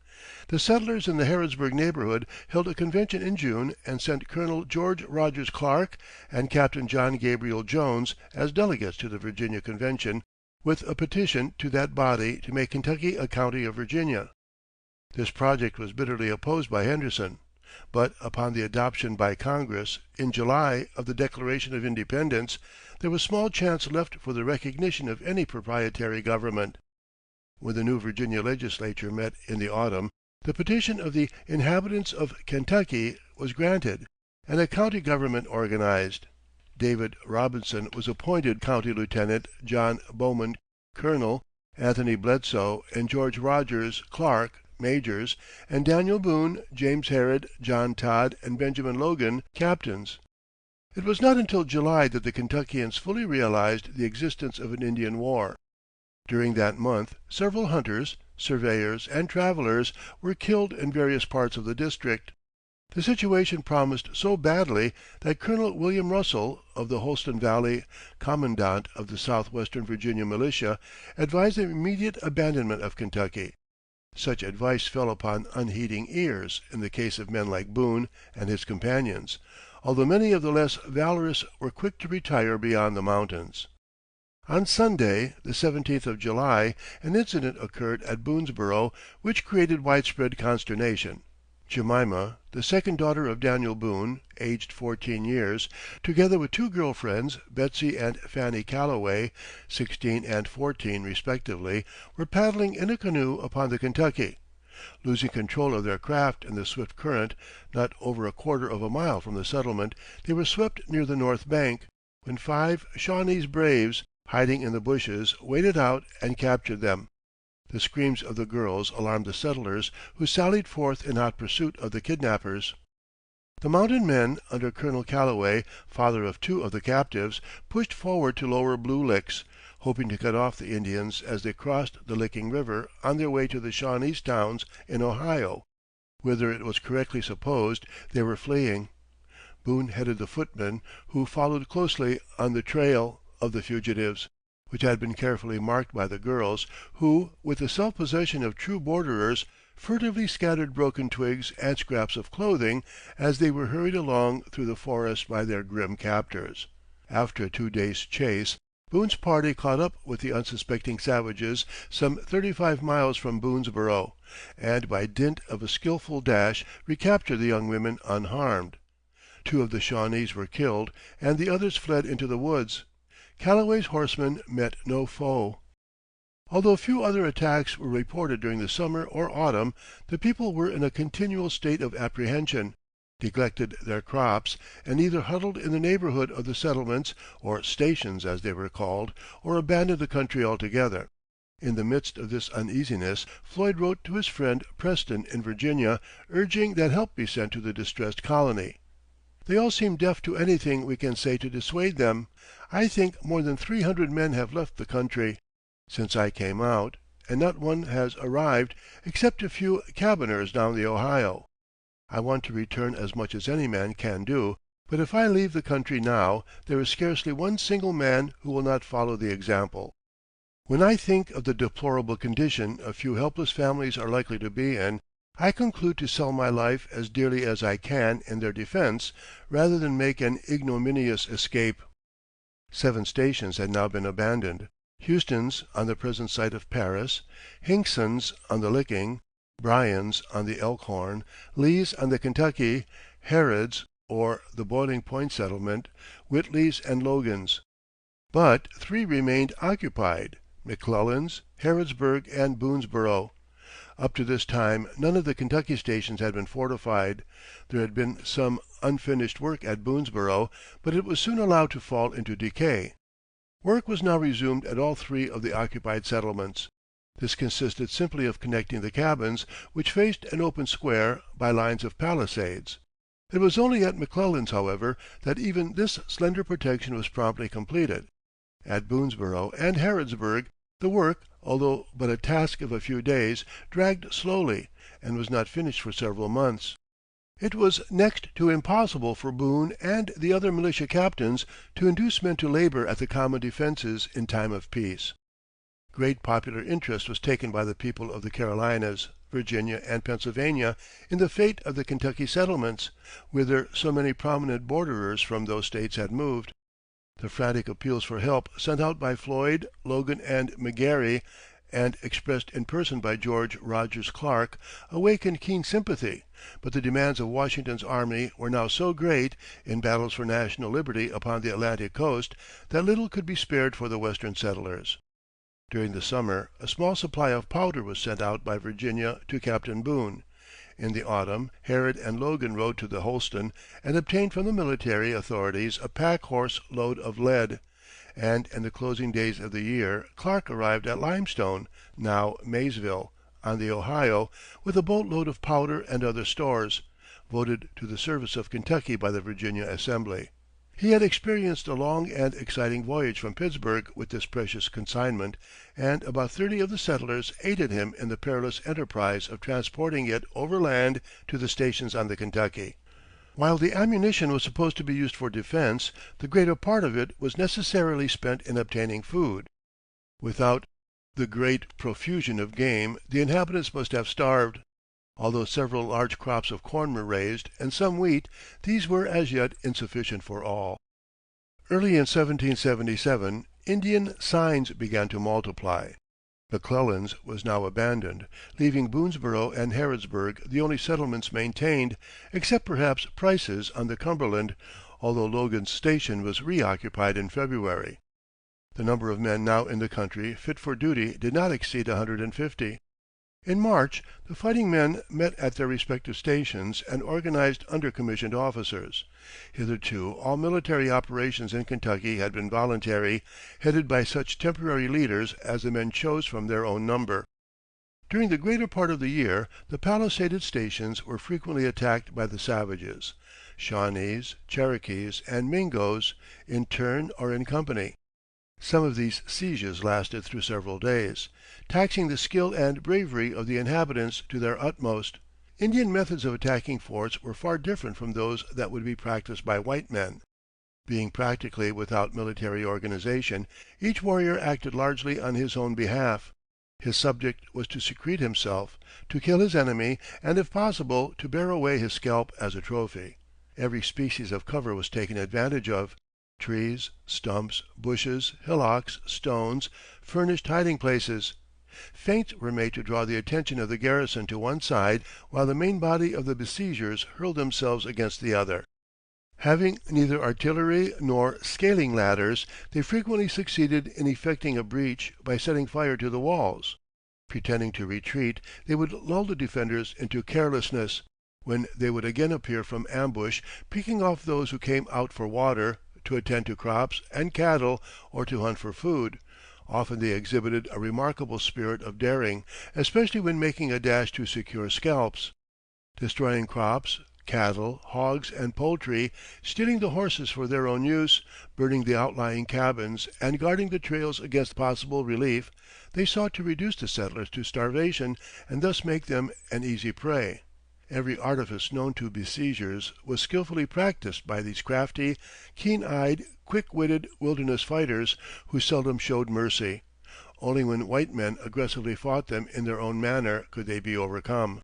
S1: The settlers in the Harrodsburg neighborhood held a convention in June and sent Colonel George Rogers Clark and Captain John Gabriel Jones as delegates to the Virginia Convention, with a petition to that body to make Kentucky a county of Virginia. This project was bitterly opposed by Henderson. But upon the adoption by Congress, in July, of the Declaration of Independence, there was small chance left for the recognition of any proprietary government. When the new Virginia legislature met in the autumn, the petition of the inhabitants of Kentucky was granted, and a county government organized. David Robinson was appointed county lieutenant, John Bowman colonel, Anthony Bledsoe and George Rogers Clark majors, and Daniel Boone, James Harrod, John Todd, and Benjamin Logan captains. It was not until July that the Kentuckians fully realized the existence of an Indian war. During that month several hunters, surveyors, and travelers were killed in various parts of the district. The situation promised so badly that Colonel William Russell, of the Holston Valley, commandant of the southwestern Virginia militia, advised the immediate abandonment of Kentucky. Such advice fell upon unheeding ears in the case of men like Boone and his companions, although many of the less valorous were quick to retire beyond the mountains. On Sunday, the 17th of July, an incident occurred at Boonesborough which created widespread consternation. Jemima, the second daughter of Daniel Boone, aged 14 years, together with two girl friends, Betsy and Fanny Calloway, 16 and 14 respectively, were paddling in a canoe upon the Kentucky. Losing control of their craft in the swift current, not over a quarter of a mile from the settlement, they were swept near the north bank, when 5 Shawnese braves, hiding in the bushes, waded out and captured them. The screams of the girls alarmed the settlers, who sallied forth in hot pursuit of the kidnappers. The mounted men, under Colonel Calloway, father of 2 of the captives, pushed forward to lower Blue Licks, hoping to cut off the Indians as they crossed the Licking River on their way to the Shawnese towns in Ohio, whither it was correctly supposed they were fleeing. Boone headed the footmen, who followed closely on the trail of the fugitives, which had been carefully marked by the girls, who, with the self-possession of true borderers, furtively scattered broken twigs and scraps of clothing as they were hurried along through the forest by their grim captors. After a 2 days' chase, Boone's party caught up with the unsuspecting savages some 35 miles from Boonesborough, and by dint of a skillful dash recaptured the young women unharmed. 2 of the Shawnese were killed, and the others fled into the woods. Calloway's horsemen met no foe. Although few other attacks were reported during the summer or autumn, the people were in a continual state of apprehension, neglected their crops, and either huddled in the neighborhood of the settlements, or stations as they were called, or abandoned the country altogether. In the midst of this uneasiness, Floyd wrote to his friend Preston in Virginia, urging that help be sent to the distressed colony. "They all seem deaf to anything we can say to dissuade them. I think more than 300 men have left the country since I came out, and not one has arrived, except a few cabiners down the Ohio. I want to return as much as any man can do, but if I leave the country now, there is scarcely one single man who will not follow the example. When I think of the deplorable condition a few helpless families are likely to be in, I conclude to sell my life as dearly as I can in their defense, rather than make an ignominious escape." 7 stations had now been abandoned: Houston's on the present site of Paris, Hinkson's on the Licking, Bryan's on the Elkhorn, Lee's on the Kentucky, Harrod's, or the Boiling Point settlement, Whitley's, and Logan's. But 3 remained occupied: McClellan's, Harrodsburg, and Boonesborough. Up to this time none of the Kentucky stations had been fortified. There had been some unfinished work at Boonesborough, but it was soon allowed to fall into decay. Work was now resumed at all 3 of the occupied settlements. This consisted simply of connecting the cabins, which faced an open square, by lines of palisades. It was only at McClellan's, however, that even this slender protection was promptly completed. At Boonesborough and Harrodsburg the work, although but a task of a few days, dragged slowly, and was not finished for several months. It was next to impossible for Boone and the other militia captains to induce men to labor at the common defenses in time of peace. Great popular interest was taken by the people of the Carolinas, Virginia, and Pennsylvania in the fate of the Kentucky settlements, whither so many prominent borderers from those states had moved. The frantic appeals for help sent out by Floyd, Logan, and McGary, and expressed in person by George Rogers Clark, awakened keen sympathy, but the demands of Washington's army were now so great, in battles for national liberty upon the Atlantic coast, that little could be spared for the Western settlers. During the summer a small supply of powder was sent out by Virginia to Captain Boone. In the autumn, Harrod and Logan rode to the Holston and obtained from the military authorities a pack-horse load of lead, and in the closing days of the year Clark arrived at Limestone, now Maysville, on the Ohio, with a boatload of powder and other stores, voted to the service of Kentucky by the Virginia Assembly. He had experienced a long and exciting voyage from Pittsburgh with this precious consignment, and about 30 of the settlers aided him in the perilous enterprise of transporting it overland to the stations on the Kentucky. While the ammunition was supposed to be used for defense, the greater part of it was necessarily spent in obtaining food. Without the great profusion of game, the inhabitants must have starved. Although several large crops of corn were raised and some wheat, these were as yet insufficient for all. Early in 1777 Indian signs began to multiply. McClellan's was now abandoned, leaving Boonesborough and Harrodsburg the only settlements maintained, except perhaps Price's on the Cumberland, although Logan's Station was reoccupied in February. The number of men now in the country fit for duty did not exceed 150. In March the fighting men met at their respective stations and organized undercommissioned officers. Hitherto all military operations in Kentucky had been voluntary, headed by such temporary leaders as the men chose from their own number. During the greater part of the year the palisaded stations were frequently attacked by the savages, Shawnees, Cherokees, and Mingos, in turn or in company. Some of these sieges lasted through several days, taxing the skill and bravery of the inhabitants to their utmost. Indian methods of attacking forts were far different from those that would be practiced by white men. Being practically without military organization, each warrior acted largely on his own behalf. His subject was to secrete himself, to kill his enemy, and if possible to bear away his scalp as a trophy. Every species of cover was taken advantage of. Trees, stumps, bushes, hillocks, stones, furnished hiding places. Feints were made to draw the attention of the garrison to one side, while the main body of the besiegers hurled themselves against the other. Having neither artillery nor scaling ladders, they frequently succeeded in effecting a breach by setting fire to the walls. Pretending to retreat, they would lull the defenders into carelessness, when they would again appear from ambush, picking off those who came out for water, to attend to crops and cattle, or to hunt for food. Often they exhibited a remarkable spirit of daring, especially when making a dash to secure scalps. Destroying crops, cattle, hogs, and poultry, stealing the horses for their own use, burning the outlying cabins, and guarding the trails against possible relief, they sought to reduce the settlers to starvation and thus make them an easy prey. Every artifice known to besiegers was skillfully practiced by these crafty, keen-eyed, quick-witted wilderness fighters, who seldom showed mercy. Only when white men aggressively fought them in their own manner could they be overcome.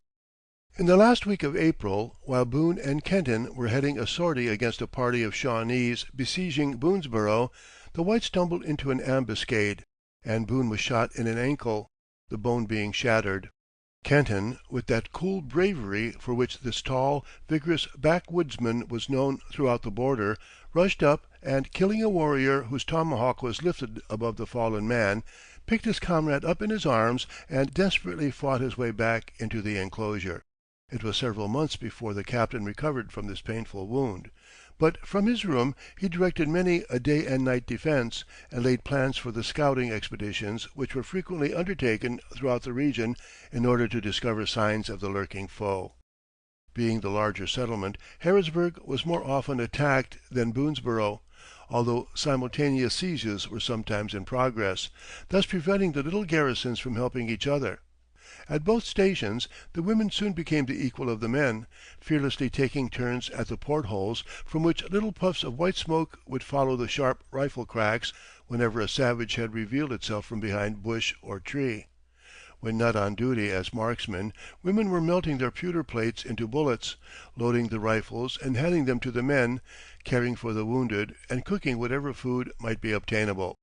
S1: In the last week of April, while Boone and Kenton were heading a sortie against a party of Shawnees besieging Boonesborough, the whites stumbled into an ambuscade, and Boone was shot in an ankle, the bone being shattered. Kenton, with that cool bravery for which this tall, vigorous backwoodsman was known throughout the border, rushed up, and killing a warrior whose tomahawk was lifted above the fallen man, picked his comrade up in his arms and desperately fought his way back into the enclosure. It was several months before the captain recovered from this painful wound, but from his room he directed many a day and night defense, and laid plans for the scouting expeditions which were frequently undertaken throughout the region in order to discover signs of the lurking foe. Being the larger settlement, Harrodsburg was more often attacked than Boonesborough, although simultaneous sieges were sometimes in progress, thus preventing the little garrisons from helping each other. At both stations the women soon became the equal of the men, fearlessly taking turns at the portholes, from which little puffs of white smoke would follow the sharp rifle cracks whenever a savage head revealed itself from behind bush or tree. When not on duty as marksmen, women were melting their pewter plates into bullets, loading the rifles and handing them to the men, caring for the wounded, and cooking whatever food might be obtainable.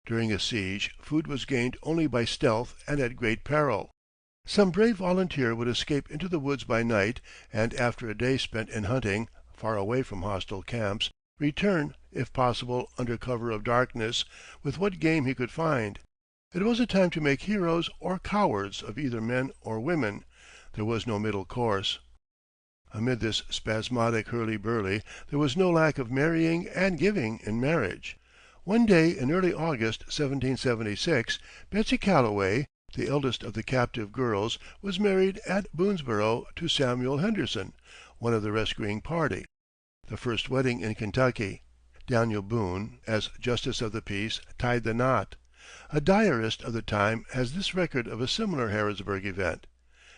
S1: During a siege, food was gained only by stealth and at great peril. Some brave volunteer would escape into the woods by night, and after a day spent in hunting, far away from hostile camps, return, if possible under cover of darkness, with what game he could find. It was a time to make heroes or cowards of either men or women. There was no middle course. Amid this spasmodic hurly-burly, there was no lack of marrying and giving in marriage. One day in early August, 1776, Betsy Calloway, the eldest of the captive girls, was married at Boonesborough to Samuel Henderson, one of the rescuing party. The first wedding in Kentucky. Daniel Boone, as justice of the peace, tied the knot. A diarist of the time has this record of a similar Harrodsburg event: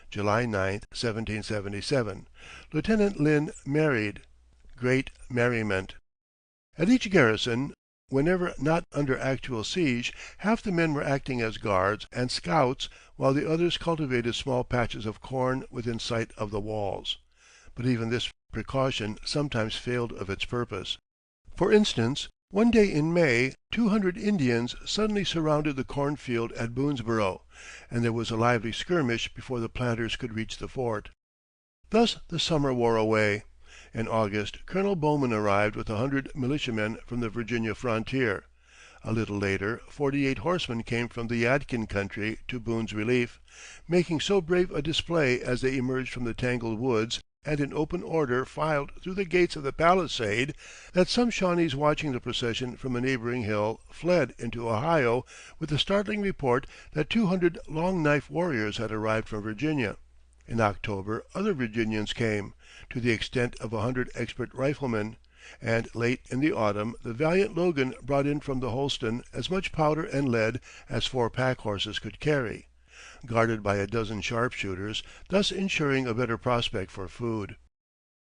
S1: July 9, 1777. Lieutenant Lynn married. Great merriment. At each garrison whenever not under actual siege, half the men were acting as guards and scouts while the others cultivated small patches of corn within sight of the walls. But even this precaution sometimes failed of its purpose. For instance, one day in May 200 Indians suddenly surrounded the cornfield at Boonesborough, and there was a lively skirmish before the planters could reach the fort. Thus the summer wore away. In August, Colonel Bowman arrived with 100 militiamen from the Virginia frontier. A little later, 48 horsemen came from the Yadkin country to Boone's relief, making so brave a display as they emerged from the tangled woods and in open order filed through the gates of the palisade that some Shawnees watching the procession from a neighboring hill fled into Ohio with the startling report that 200 Long Knife warriors had arrived from Virginia. In October other Virginians came, to the extent of 100 expert riflemen, and late in the autumn the valiant Logan brought in from the Holston as much powder and lead as 4 pack horses could carry, guarded by a dozen sharpshooters, thus ensuring a better prospect for food.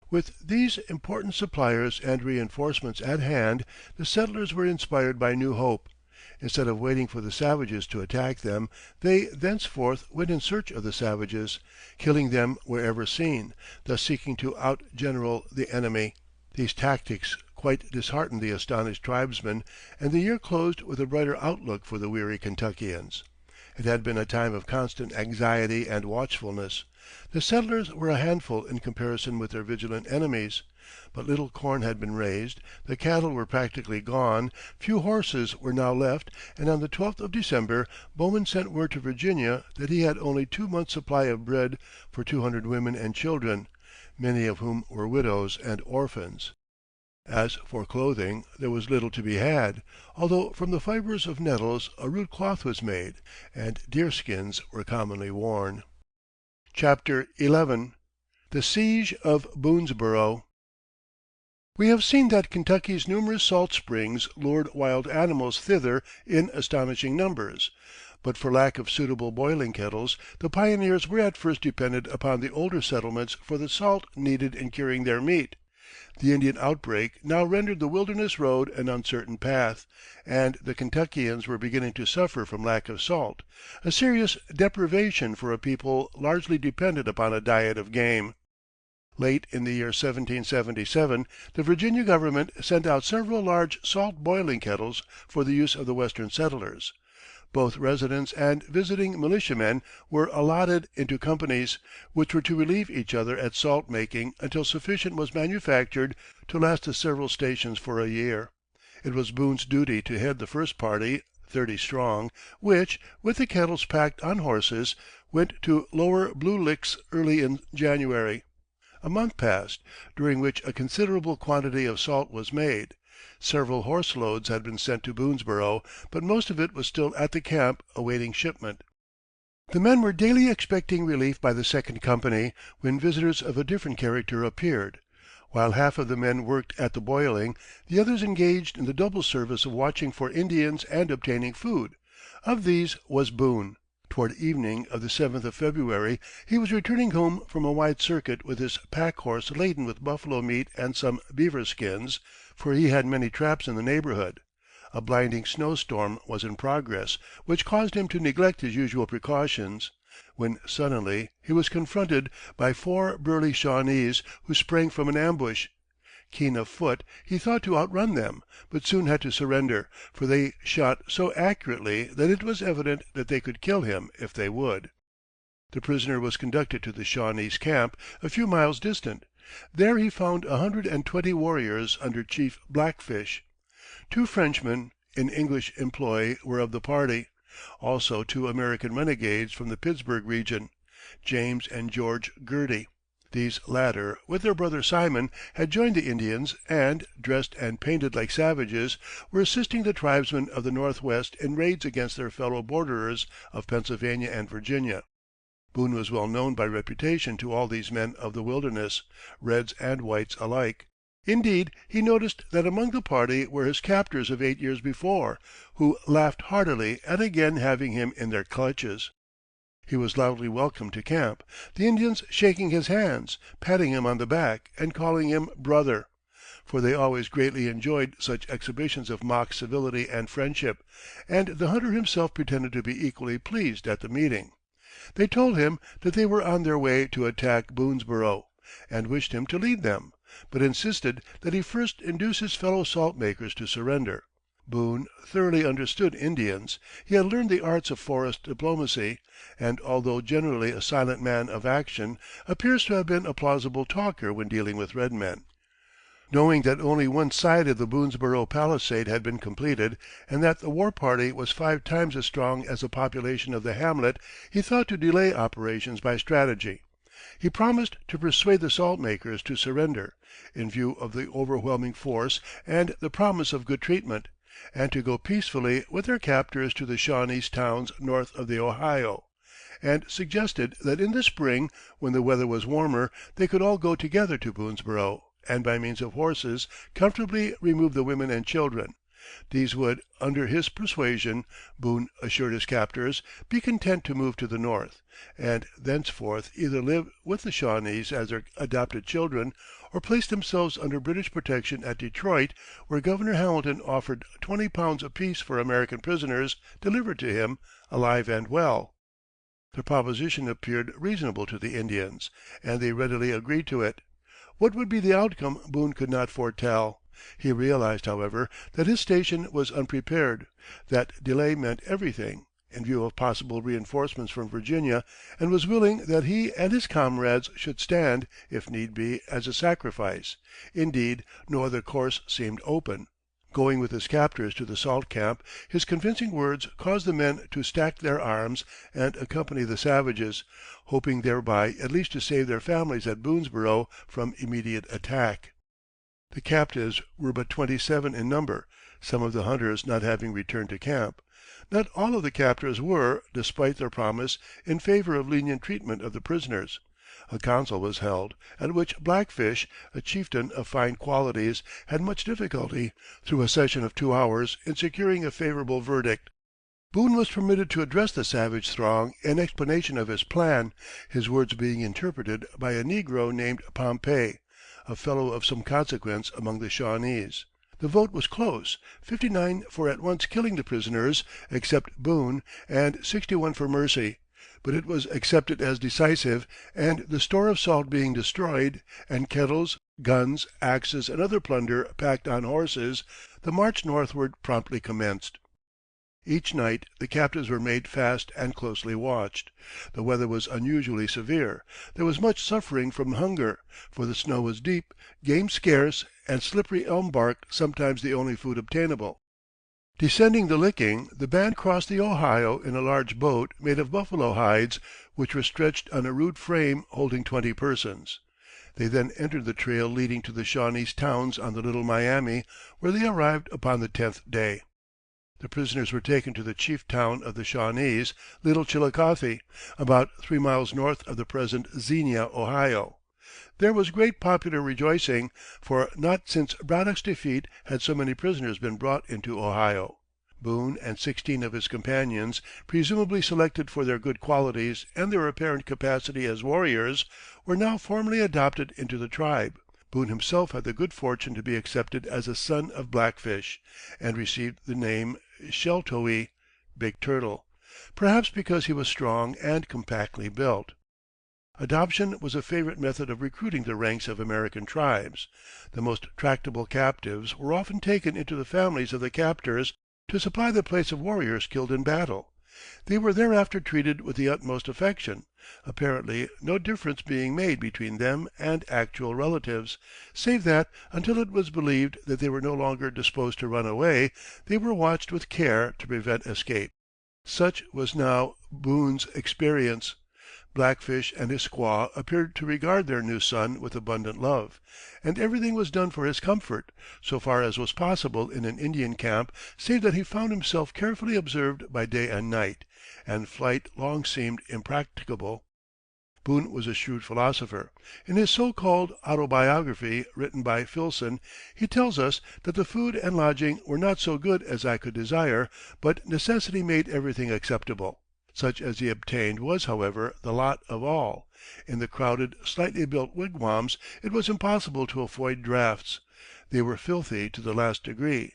S1: With these important supplies and reinforcements at hand, the settlers were inspired by new hope. Instead of waiting for the savages to attack them, they thenceforth went in search of the savages, killing them wherever seen, thus seeking to outgeneral the enemy. These tactics quite disheartened the astonished tribesmen, and the year closed with a brighter outlook for the weary Kentuckians. It had been a time of constant anxiety and watchfulness. The settlers were a handful in comparison with their vigilant enemies. But little corn had been raised, the cattle were practically gone, few horses were now left, and on the 12th of December Bowman sent word to Virginia that he had only 2 months' supply of bread for 200 women and children, many of whom were widows and orphans. As for clothing, there was little to be had, although from the fibers of nettles a rude cloth was made, and deerskins were commonly worn. Chapter 11. The Siege of Boonesborough. We have seen that Kentucky's numerous salt springs lured wild animals thither in astonishing numbers, but for lack of suitable boiling kettles, the pioneers were at first dependent upon the older settlements for the salt needed in curing their meat. The Indian outbreak now rendered the wilderness road an uncertain path, and the Kentuckians were beginning to suffer from lack of salt, a serious deprivation for a people largely dependent upon a diet of game. Late in the year 1777, the Virginia government sent out several large salt boiling kettles for the use of the western settlers. Both residents and visiting militiamen were allotted into companies, which were to relieve each other at salt making until sufficient was manufactured to last the several stations for a year. It was Boone's duty to head the first party, 30 strong, which, with the kettles packed on horses, went to Lower Blue Licks early in January. A month passed, during which a considerable quantity of salt was made. Several horse loads had been sent to Boonesborough, but most of it was still at the camp awaiting shipment. The men were daily expecting relief by the second company, when visitors of a different character appeared. While half of the men worked at the boiling, the others engaged in the double service of watching for Indians and obtaining food. Of these was Boone. Toward evening of the 7th of February, he was returning home from a wide circuit with his pack horse laden with buffalo meat and some beaver skins, for he had many traps in the neighborhood. A blinding snowstorm was in progress, which caused him to neglect his usual precautions, when suddenly he was confronted by 4 burly Shawnees, who sprang from an ambush. Keen of foot, he thought to outrun them, but soon had to surrender, for they shot so accurately that it was evident that they could kill him if they would. The prisoner was conducted to the Shawnees' camp, a few miles distant. There he found 120 warriors under Chief Blackfish. 2 Frenchmen, in English employ, were of the party; also 2 American renegades from the Pittsburgh region, James and George Girty. These latter, with their brother Simon, had joined the Indians and, dressed and painted like savages, were assisting the tribesmen of the Northwest in raids against their fellow borderers of Pennsylvania and Virginia. Boone was well known by reputation to all these men of the wilderness, reds and whites alike. Indeed, he noticed that among the party were his captors of 8 years before, who laughed heartily at again having him in their clutches. He was loudly welcomed to camp, the Indians shaking his hands, patting him on the back, and calling him "brother." for they always greatly enjoyed such exhibitions of mock civility and friendship, and the hunter himself pretended to be equally pleased at the meeting. They told him that they were on their way to attack Boonesborough, and wished him to lead them, but insisted that he first induce his fellow salt makers to surrender. Boone thoroughly understood Indians. He had learned the arts of forest diplomacy, and although generally a silent man of action, appears to have been a plausible talker when dealing with red men. Knowing that only one side of the Boonesborough palisade had been completed, and that the war party was 5 times as strong as the population of the hamlet, he thought to delay operations by strategy. He promised to persuade the salt makers to surrender, in view of the overwhelming force and the promise of good treatment, and to go peacefully with their captors to the Shawnese towns north of the Ohio, and suggested that in the spring, when the weather was warmer, they could all go together to Boonesborough, and by means of horses comfortably remove the women and children. These would, under his persuasion, Boone assured his captors, be content to move to the north, and thenceforth either live with the Shawnese as their adopted children, or place themselves under British protection at Detroit, where Governor Hamilton offered £20 apiece for American prisoners delivered to him, alive and well. The proposition appeared reasonable to the Indians, and they readily agreed to it. What would be the outcome Boone could not foretell. He realized, however, that his station was unprepared, that delay meant everything, in view of possible reinforcements from Virginia, and was willing that he and his comrades should stand, if need be, as a sacrifice. Indeed, no other course seemed open. Going with his captors to the salt camp, his convincing words caused the men to stack their arms and accompany the savages, hoping thereby at least to save their families at Boonesborough from immediate attack. The captives were but 27 in number, some of the hunters not having returned to camp. Not all of the captors were, despite their promise, in favor of lenient treatment of the prisoners. A council was held, at which Blackfish, a chieftain of fine qualities, had much difficulty, through a session of 2 hours, in securing a favorable verdict. Boone was permitted to address the savage throng in explanation of his plan, his words being interpreted by a negro named Pompey, a fellow of some consequence among the Shawnese. The vote was close, 59 for at once killing the prisoners, except Boone, and 61 for mercy, but it was accepted as decisive, and the store of salt being destroyed, and kettles, guns, axes, and other plunder packed on horses, the march northward promptly commenced. Each night the captives were made fast and closely watched. The weather was unusually severe. There was much suffering from hunger, for the snow was deep, game scarce, and slippery elm bark sometimes the only food obtainable. Descending the Licking, the band crossed the Ohio in a large boat made of buffalo hides, which were stretched on a rude frame holding 20 persons. They then entered the trail leading to the Shawnese towns on the Little Miami, where they arrived upon the 10th day. The prisoners were taken to the chief town of the Shawnese, Little Chillicothe, about 3 miles north of the present Xenia, Ohio. There was great popular rejoicing, for not since Braddock's defeat had so many prisoners been brought into Ohio. Boone and 16 of his companions, presumably selected for their good qualities and their apparent capacity as warriors, were now formally adopted into the tribe. Boone himself had the good fortune to be accepted as a son of Blackfish, and received the name Sheltowee, Big Turtle, perhaps because he was strong and compactly built. Adoption was a favorite method of recruiting the ranks of American tribes. The most tractable captives were often taken into the families of the captors to supply the place of warriors killed in battle. They were thereafter treated with the utmost affection, apparently no difference being made between them and actual relatives, save that, until it was believed that they were no longer disposed to run away, they were watched with care to prevent escape. Such was now Boone's experience. Blackfish and his squaw appeared to regard their new son with abundant love, and everything was done for his comfort, so far as was possible in an Indian camp, save that he found himself carefully observed by day and night, and flight long seemed impracticable. Boone was a shrewd philosopher. In his so-called autobiography, written by Filson, he tells us that the food and lodging were not so good as I could desire, but necessity made everything acceptable. Such as he obtained was, however, the lot of all. In the crowded, slightly built wigwams it was impossible to avoid draughts. They were filthy to the last degree.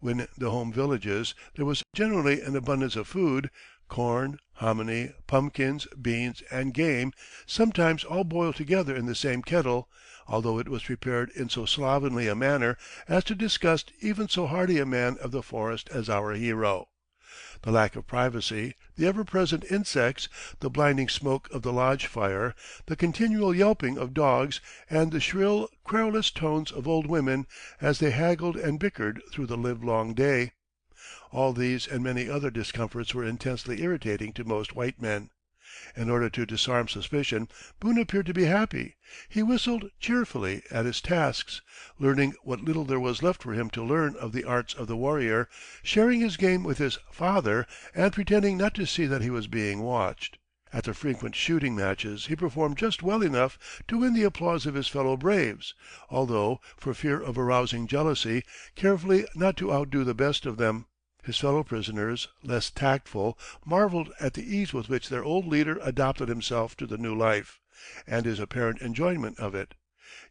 S1: When the home villages, there was generally an abundance of food corn, hominy, pumpkins, beans, and game, sometimes all boiled together in the same kettle, although it was prepared in so slovenly a manner as to disgust even so hardy a man of the forest as our hero. The lack of privacy, the ever present insects, the blinding smoke of the lodge fire, the continual yelping of dogs, and the shrill, querulous tones of old women as they haggled and bickered through the livelong day. All these and many other discomforts were intensely irritating to most white men. In order to disarm suspicion, Boone appeared to be happy. He whistled cheerfully at his tasks, learning what little there was left for him to learn of the arts of the warrior, sharing his game with his "father," and pretending not to see that he was being watched. At the frequent shooting matches he performed just well enough to win the applause of his fellow braves, although, for fear of arousing jealousy, careful not to outdo the best of them. His fellow prisoners, less tactful, marveled at the ease with which their old leader adapted himself to the new life, and his apparent enjoyment of it.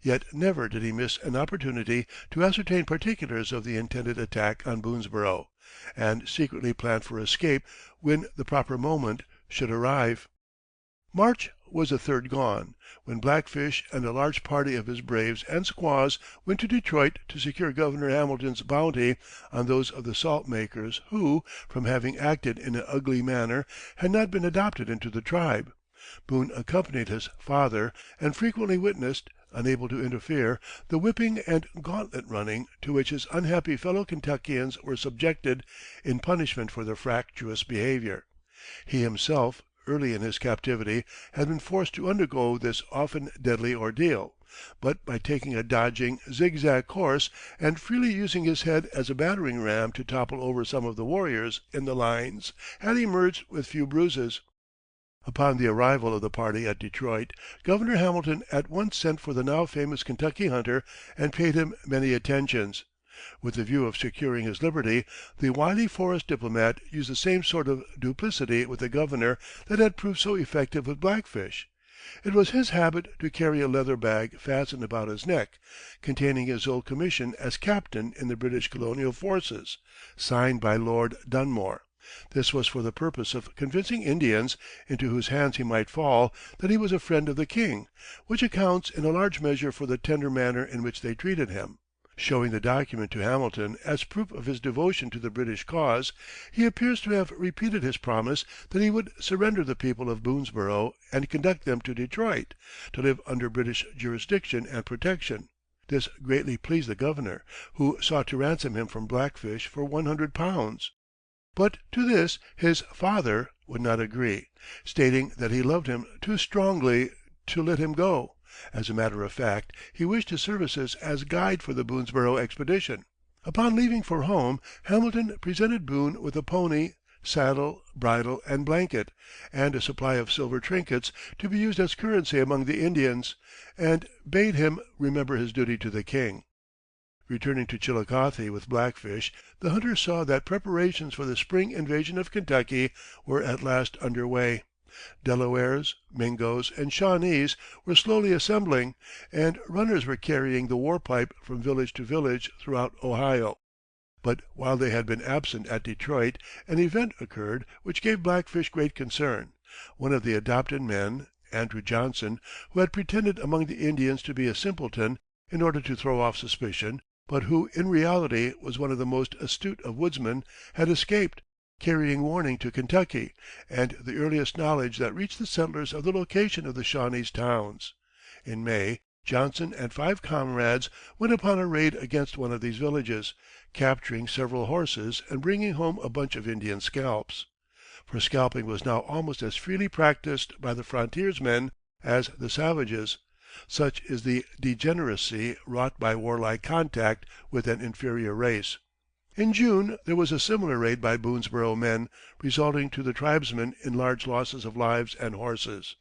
S1: Yet never did he miss an opportunity to ascertain particulars of the intended attack on Boonesborough, and secretly planned for escape when the proper moment should arrive. March was a third gone, when Blackfish and a large party of his braves and squaws went to Detroit to secure Governor Hamilton's bounty on those of the salt makers who, from having acted in an ugly manner, had not been adopted into the tribe. Boone accompanied his "father," and frequently witnessed, unable to interfere, the whipping and gauntlet running to which his unhappy fellow Kentuckians were subjected in punishment for their fractious behavior. He himself, early in his captivity, had been forced to undergo this often deadly ordeal, but by taking a dodging, zigzag course, and freely using his head as a battering ram to topple over some of the warriors in the lines, had emerged with few bruises. Upon the arrival of the party at Detroit, Governor Hamilton at once sent for the now famous Kentucky hunter and paid him many attentions. With the view of securing his liberty, the wily forest diplomat used the same sort of duplicity with the governor that had proved so effective with Blackfish. It was his habit to carry a leather bag fastened about his neck, containing his old commission as captain in the British colonial forces, signed by Lord Dunmore. This was for the purpose of convincing Indians, into whose hands he might fall, that he was a friend of the king, which accounts in a large measure for the tender manner in which they treated him. Showing the document to Hamilton as proof of his devotion to the British cause, he appears to have repeated his promise that he would surrender the people of Boonesborough and conduct them to Detroit, to live under British jurisdiction and protection. This greatly pleased the governor, who sought to ransom him from Blackfish for £100. But to this his "father" would not agree, stating that he loved him too strongly to let him go. As a matter of fact, he wished his services as guide for the Boonesborough expedition. Upon leaving for home, Hamilton presented Boone with a pony, saddle, bridle, and blanket, and a supply of silver trinkets to be used as currency among the Indians, and bade him remember his duty to the king. Returning to Chillicothe with Blackfish, the hunter saw that preparations for the spring invasion of Kentucky were at last under way. Delawares, Mingos, and Shawnees were slowly assembling, and runners were carrying the war pipe from village to village throughout Ohio. But while they had been absent at Detroit, an event occurred which gave Blackfish great concern. One of the adopted men, Andrew Johnson, who had pretended among the Indians to be a simpleton, in order to throw off suspicion, but who in reality was one of the most astute of woodsmen, had escaped, carrying warning to Kentucky, and the earliest knowledge that reached the settlers of the location of the Shawnese towns. In May, Johnson and 5 comrades went upon a raid against one of these villages, capturing several horses and bringing home a bunch of Indian scalps. For scalping was now almost as freely practiced by the frontiersmen as the savages. Such is the degeneracy wrought by warlike contact with an inferior race. In June there was a similar raid by Boonesborough men, resulting to the tribesmen in large losses of lives and horses.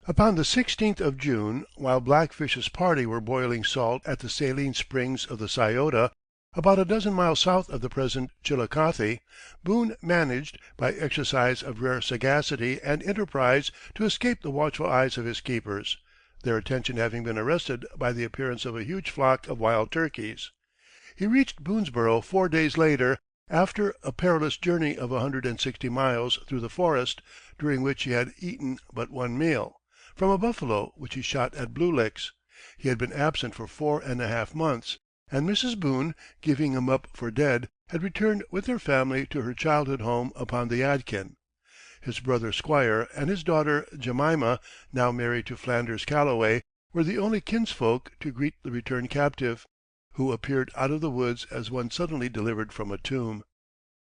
S1: Upon the 16th of June, while Blackfish's party were boiling salt at the saline springs of the Scioto, about a dozen miles south of the present Chillicothe, Boone managed, by exercise of rare sagacity and enterprise, to escape the watchful eyes of his keepers, their attention having been arrested by the appearance of a huge flock of wild turkeys. He reached Boonesborough 4 days later, after a perilous journey of 160 miles through the forest, during which he had eaten but one meal, from a buffalo which he shot at Blue Licks. He had been absent for 4½ months, and Mrs. Boone, giving him up for dead, had returned with their family to her childhood home upon the Yadkin. His brother Squire and his daughter Jemima, now married to Flanders Calloway, were the only kinsfolk to greet the returned captive, who appeared out of the woods as one suddenly delivered from a tomb.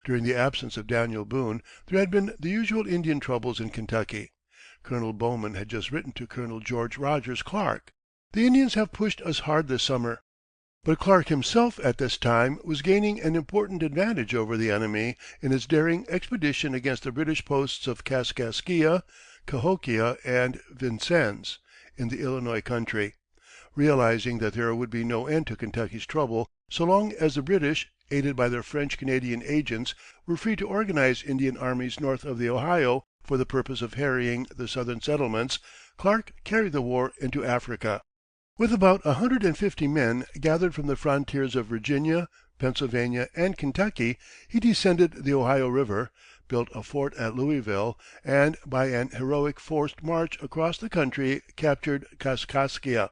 S1: During the absence of Daniel Boone there had been the usual Indian troubles in Kentucky. Colonel Bowman had just written to Colonel George Rogers Clark, "The Indians have pushed us hard this summer." But Clark himself at this time was gaining an important advantage over the enemy in his daring expedition against the British posts of Kaskaskia, Cahokia, and Vincennes, in the Illinois country, realizing that there would be no end to Kentucky's trouble so long as the British, aided by their French Canadian agents, were free to organize Indian armies north of the Ohio for the purpose of harrying the southern settlements. Clark carried the war into Africa. With about 150 men gathered from the frontiers of Virginia, Pennsylvania, and Kentucky, he descended the Ohio River, built a fort at Louisville, and by an heroic forced march across the country captured Kaskaskia,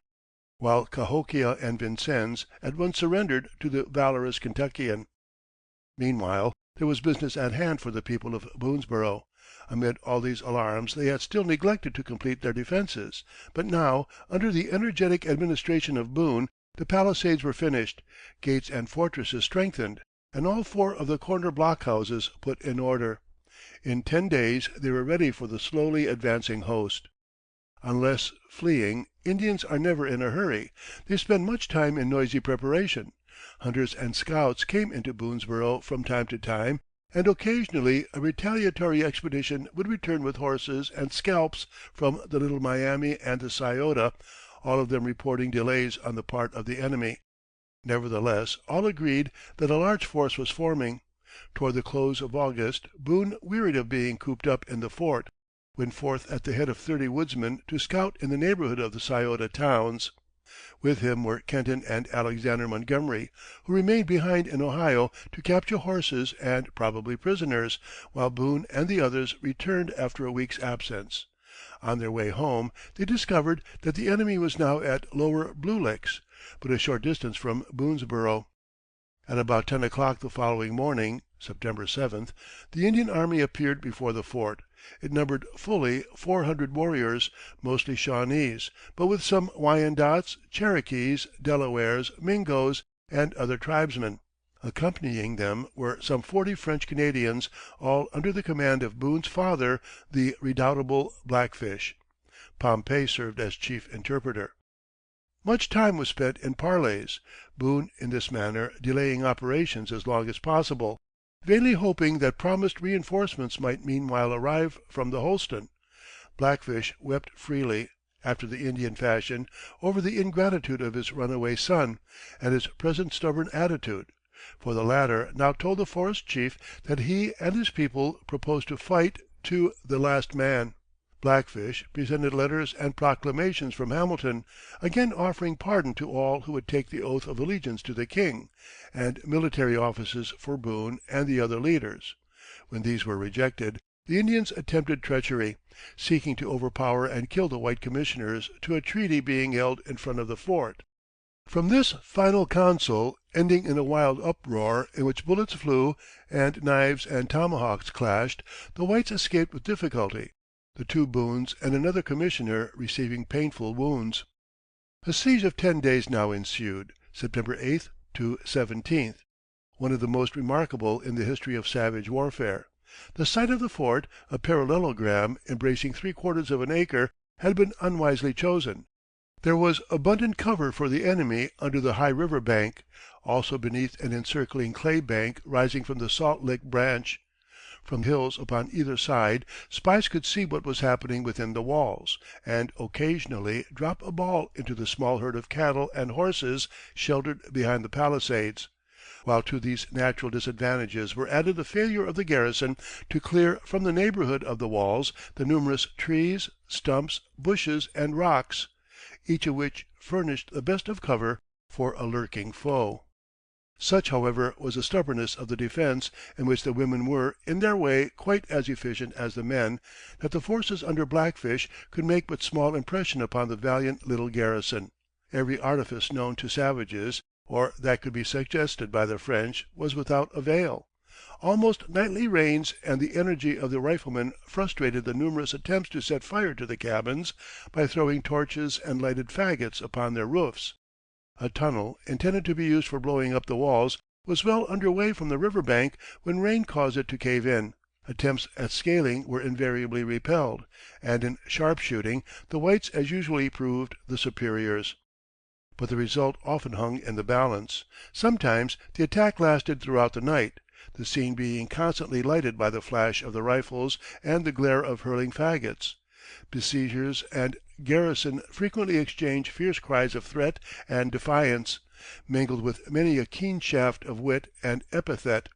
S1: while Cahokia and Vincennes at once surrendered to the valorous Kentuckian. Meanwhile, there was business at hand for the people of Boonesborough. Amid all these alarms they had still neglected to complete their defenses, but now, under the energetic administration of Boone, the palisades were finished, gates and fortresses strengthened, and all 4 of the corner blockhouses put in order. In 10 days they were ready for the slowly advancing host. Unless fleeing, Indians are never in a hurry. They spend much time in noisy preparation. Hunters and scouts came into Boonesborough from time to time, and occasionally a retaliatory expedition would return with horses and scalps from the Little Miami and the Scioto, all of them reporting delays on the part of the enemy. Nevertheless, all agreed that a large force was forming. Toward the close of August, Boone, wearied of being cooped up in the fort, went forth at the head of 30 woodsmen to scout in the neighborhood of the Scioto towns. With him were Kenton and Alexander Montgomery, who remained behind in Ohio to capture horses and probably prisoners, while Boone and the others returned after a week's absence. On their way home they discovered that the enemy was now at Lower Blue Licks, but a short distance from Boonesborough. At about 10 o'clock the following morning, September 7th, the Indian army appeared before the fort. It numbered fully 400 warriors, mostly Shawnees, but with some Wyandots, Cherokees, Delawares, Mingos, and other tribesmen. Accompanying them were some 40 French Canadians, all under the command of Boone's father, the redoubtable Blackfish. Pompey served as chief interpreter. Much time was spent in parleys, Boone in this manner delaying operations as long as possible, vainly hoping that promised reinforcements might meanwhile arrive from the Holston. Blackfish wept freely, after the Indian fashion, over the ingratitude of his runaway son, and his present stubborn attitude, for the latter now told the forest chief that he and his people proposed to fight to the last man. Blackfish presented letters and proclamations from Hamilton, again offering pardon to all who would take the oath of allegiance to the king, and military offices for Boone and the other leaders. When these were rejected, the Indians attempted treachery, seeking to overpower and kill the white commissioners to a treaty being held in front of the fort. From this final council, ending in a wild uproar in which bullets flew and knives and tomahawks clashed, the whites escaped with difficulty, the 2 Boones and another commissioner receiving painful wounds. A siege of 10 days now ensued, September 8th to 17th, one of the most remarkable in the history of savage warfare. The site of the fort, a parallelogram embracing 3/4 of an acre, had been unwisely chosen. There was abundant cover for the enemy under the high river bank, also beneath an encircling clay bank rising from the Salt Lick branch. From hills upon either side, spies could see what was happening within the walls, and occasionally drop a ball into the small herd of cattle and horses sheltered behind the palisades. while to these natural disadvantages were added the failure of the garrison to clear from the neighborhood of the walls the numerous trees, stumps, bushes, and rocks, each of which furnished the best of cover for a lurking foe. Such, however, was the stubbornness of the defense, in which the women were, in their way, quite as efficient as the men, that the forces under Blackfish could make but small impression upon the valiant little garrison. Every artifice known to savages, or that could be suggested by the French, was without avail. Almost nightly rains and the energy of the riflemen frustrated the numerous attempts to set fire to the cabins by throwing torches and lighted faggots upon their roofs. A tunnel, intended to be used for blowing up the walls, was well under way from the river bank when rain caused it to cave in. Attempts at scaling were invariably repelled, and in sharpshooting the whites as usually proved the superiors. But the result often hung in the balance. Sometimes the attack lasted throughout the night, the scene being constantly lighted by the flash of the rifles and the glare of hurling faggots. Besiegers and garrison frequently exchanged fierce cries of threat and defiance, mingled with many a keen shaft of wit and epithet.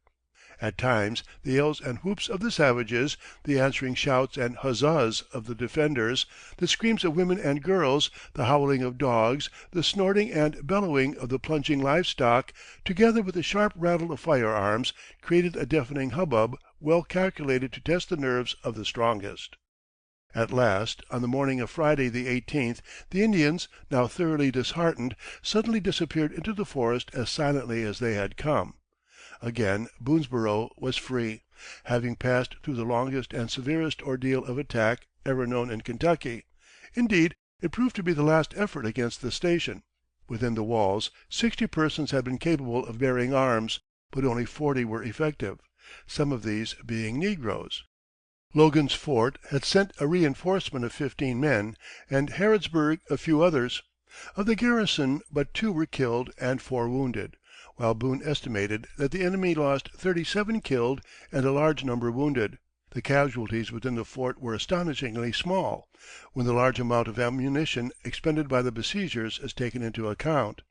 S1: At times the yells and whoops of the savages, the answering shouts and huzzas of the defenders, the screams of women and girls, the howling of dogs, the snorting and bellowing of the plunging livestock, together with the sharp rattle of firearms, created a deafening hubbub well calculated to test the nerves of the strongest. At last, on the morning of Friday the 18th, the Indians, now thoroughly disheartened, suddenly disappeared into the forest as silently as they had come. Again Boonesborough was free, having passed through the longest and severest ordeal of attack ever known in Kentucky. Indeed, it proved to be the last effort against the station. Within the walls 60 persons had been capable of bearing arms, but only 40 were effective, some of these being negroes. Logan's Fort had sent a reinforcement of 15 men, and Harrodsburg a few others. Of the garrison but 2 were killed and 4 wounded, while Boone estimated that the enemy lost 37 killed and a large number wounded. The casualties within the fort were astonishingly small, when the large amount of ammunition expended by the besiegers is taken into account.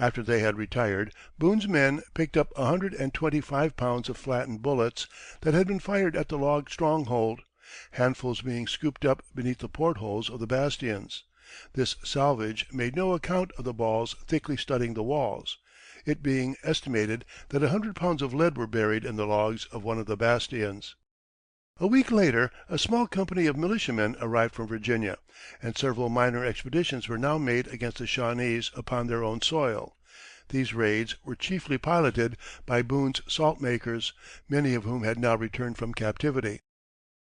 S1: After they had retired, Boone's men picked up 125 pounds of flattened bullets that had been fired at the log stronghold, handfuls being scooped up beneath the portholes of the bastions. This salvage made no account of the balls thickly studding the walls, it being estimated that 100 pounds of lead were buried in the logs of one of the bastions. A week later a small company of militiamen arrived from Virginia, and several minor expeditions were now made against the Shawnese upon their own soil. These raids were chiefly piloted by Boone's salt makers, many of whom had now returned from captivity.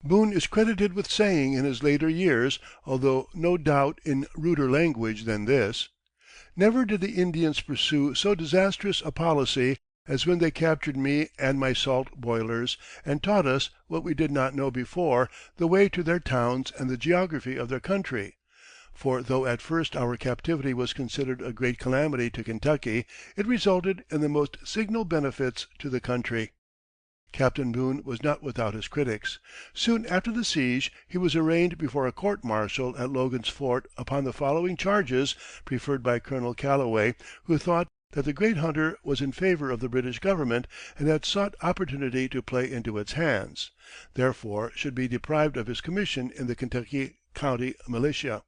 S1: Boone is credited with saying in his later years, although no doubt in ruder language than this: "Never did the Indians pursue so disastrous a policy as when they captured me and my salt boilers, and taught us, what we did not know before, the way to their towns and the geography of their country; for though at first our captivity was considered a great calamity to Kentucky, it resulted in the most signal benefits to the country." Captain Boone was not without his critics. Soon after the siege he was arraigned before a court martial at Logan's Fort upon the following charges, preferred by Colonel Calloway, who thought that the great hunter was in favor of the British government and had sought opportunity to play into its hands, therefore should be deprived of his commission in the Kentucky county militia.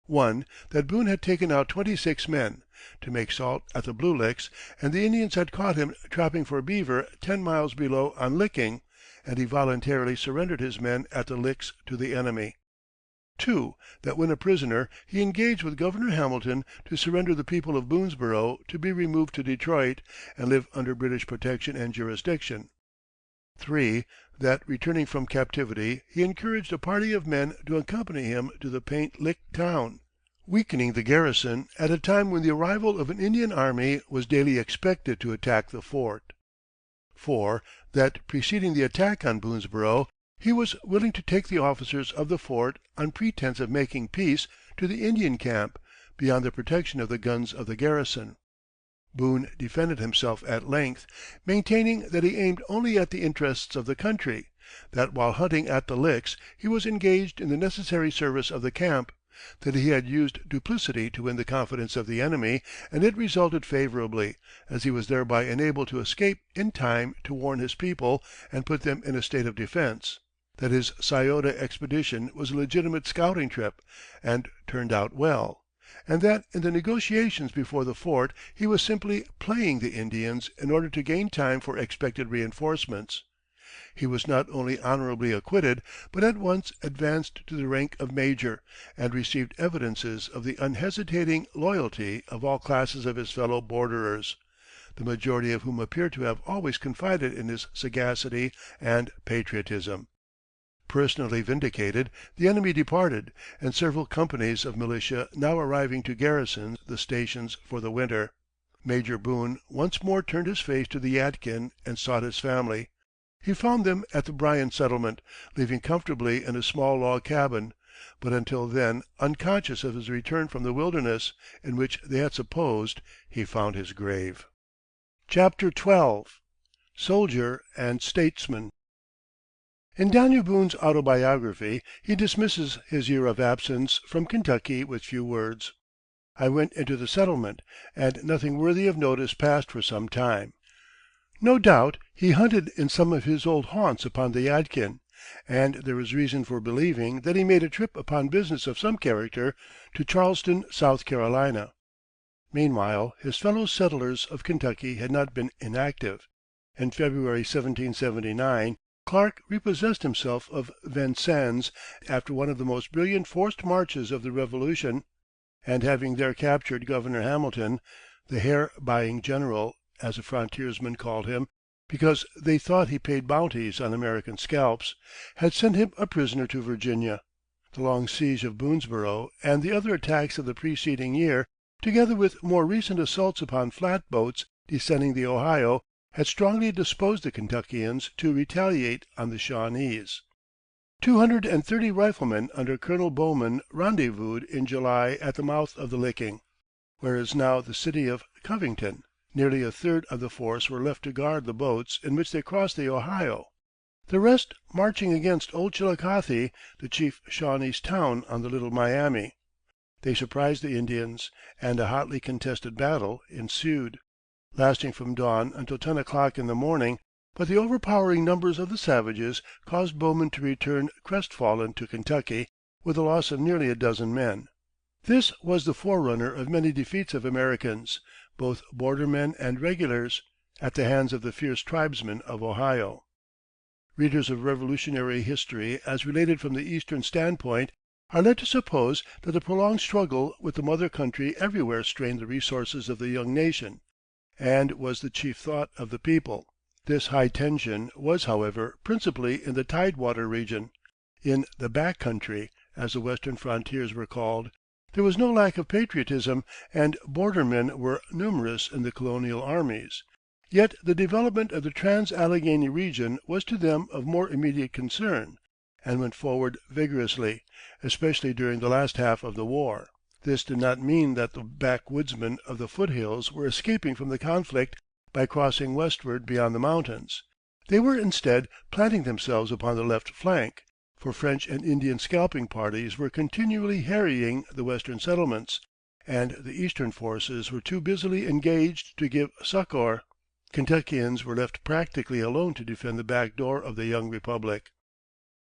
S1: 1. That Boone had taken out 26 men, to make salt at the Blue Licks, and the Indians had caught him trapping for beaver 10 miles below on Licking, and he voluntarily surrendered his men at the Licks to the enemy. 2. That when a prisoner, he engaged with Governor Hamilton to surrender the people of Boonesborough to be removed to Detroit, and live under British protection and jurisdiction. 3. That, returning from captivity, he encouraged a party of men to accompany him to the Paint Lick town, weakening the garrison at a time when the arrival of an Indian army was daily expected to attack the fort. 4. That, preceding the attack on Boonesborough, he was willing to take the officers of the fort, on pretence of making peace, to the Indian camp, beyond the protection of the guns of the garrison. Boone defended himself at length, maintaining that he aimed only at the interests of the country, that while hunting at the Licks he was engaged in the necessary service of the camp, that he had used duplicity to win the confidence of the enemy, and it resulted favorably, as he was thereby enabled to escape in time to warn his people and put them in a state of defense; that his Scioto expedition was a legitimate scouting trip, and turned out well; and that in the negotiations before the fort he was simply "playing" the Indians in order to gain time for expected reinforcements. He was not only honorably acquitted, but at once advanced to the rank of major, and received evidences of the unhesitating loyalty of all classes of his fellow borderers, the majority of whom appear to have always confided in his sagacity and patriotism. Personally vindicated, the enemy departed, and several companies of militia now arriving to garrison the stations for the winter, Major Boone once more turned his face to the Yadkin and sought his family. He found them at the Bryan settlement, living comfortably in a small log cabin, but until then unconscious of his return from the wilderness, in which they had supposed he found his grave. Chapter XII. Soldier and Statesman. In Daniel Boone's autobiography he dismisses his year of absence from Kentucky with few words. "I went into the settlement, and nothing worthy of notice passed for some time." No doubt he hunted in some of his old haunts upon the Yadkin, and there is reason for believing that he made a trip upon business of some character to Charleston, South Carolina. Meanwhile his fellow settlers of Kentucky had not been inactive. In February, 1779, Clark repossessed himself of Vincennes after one of the most brilliant forced marches of the Revolution, and having there captured Governor Hamilton, the hair-buying general, as the frontiersmen called him, because they thought he paid bounties on American scalps, had sent him a prisoner to Virginia. The long siege of Boonesborough and the other attacks of the preceding year, together with more recent assaults upon flatboats descending the Ohio, had strongly disposed the Kentuckians to retaliate on the Shawnees. 230 riflemen under Colonel Bowman rendezvoused in July at the mouth of the Licking, where is now the city of Covington. Nearly a third of the force were left to guard the boats in which they crossed the Ohio, the rest marching against Old Chillicothe, the chief Shawnese town on the Little Miami. They surprised the Indians, and a hotly contested battle ensued, lasting from dawn until 10 o'clock in the morning, but the overpowering numbers of the savages caused Bowman to return crestfallen to Kentucky, with a loss of nearly a dozen men. This was the forerunner of many defeats of Americans, both bordermen and regulars, at the hands of the fierce tribesmen of Ohio. Readers of Revolutionary history as related from the Eastern standpoint are led to suppose that the prolonged struggle with the mother country everywhere strained the resources of the young nation, and was the chief thought of the people. This high tension was, however, principally in the Tidewater region, in the "back country," as the western frontiers were called. There was no lack of patriotism, and bordermen were numerous in the colonial armies. Yet the development of the trans-Alleghany region was to them of more immediate concern, and went forward vigorously, especially during the last half of the war. This did not mean that the backwoodsmen of the foothills were escaping from the conflict by crossing westward beyond the mountains. They were instead planting themselves upon the left flank, for French and Indian scalping parties were continually harrying the western settlements, and the eastern forces were too busily engaged to give succor. Kentuckians were left practically alone to defend the back door of the young republic.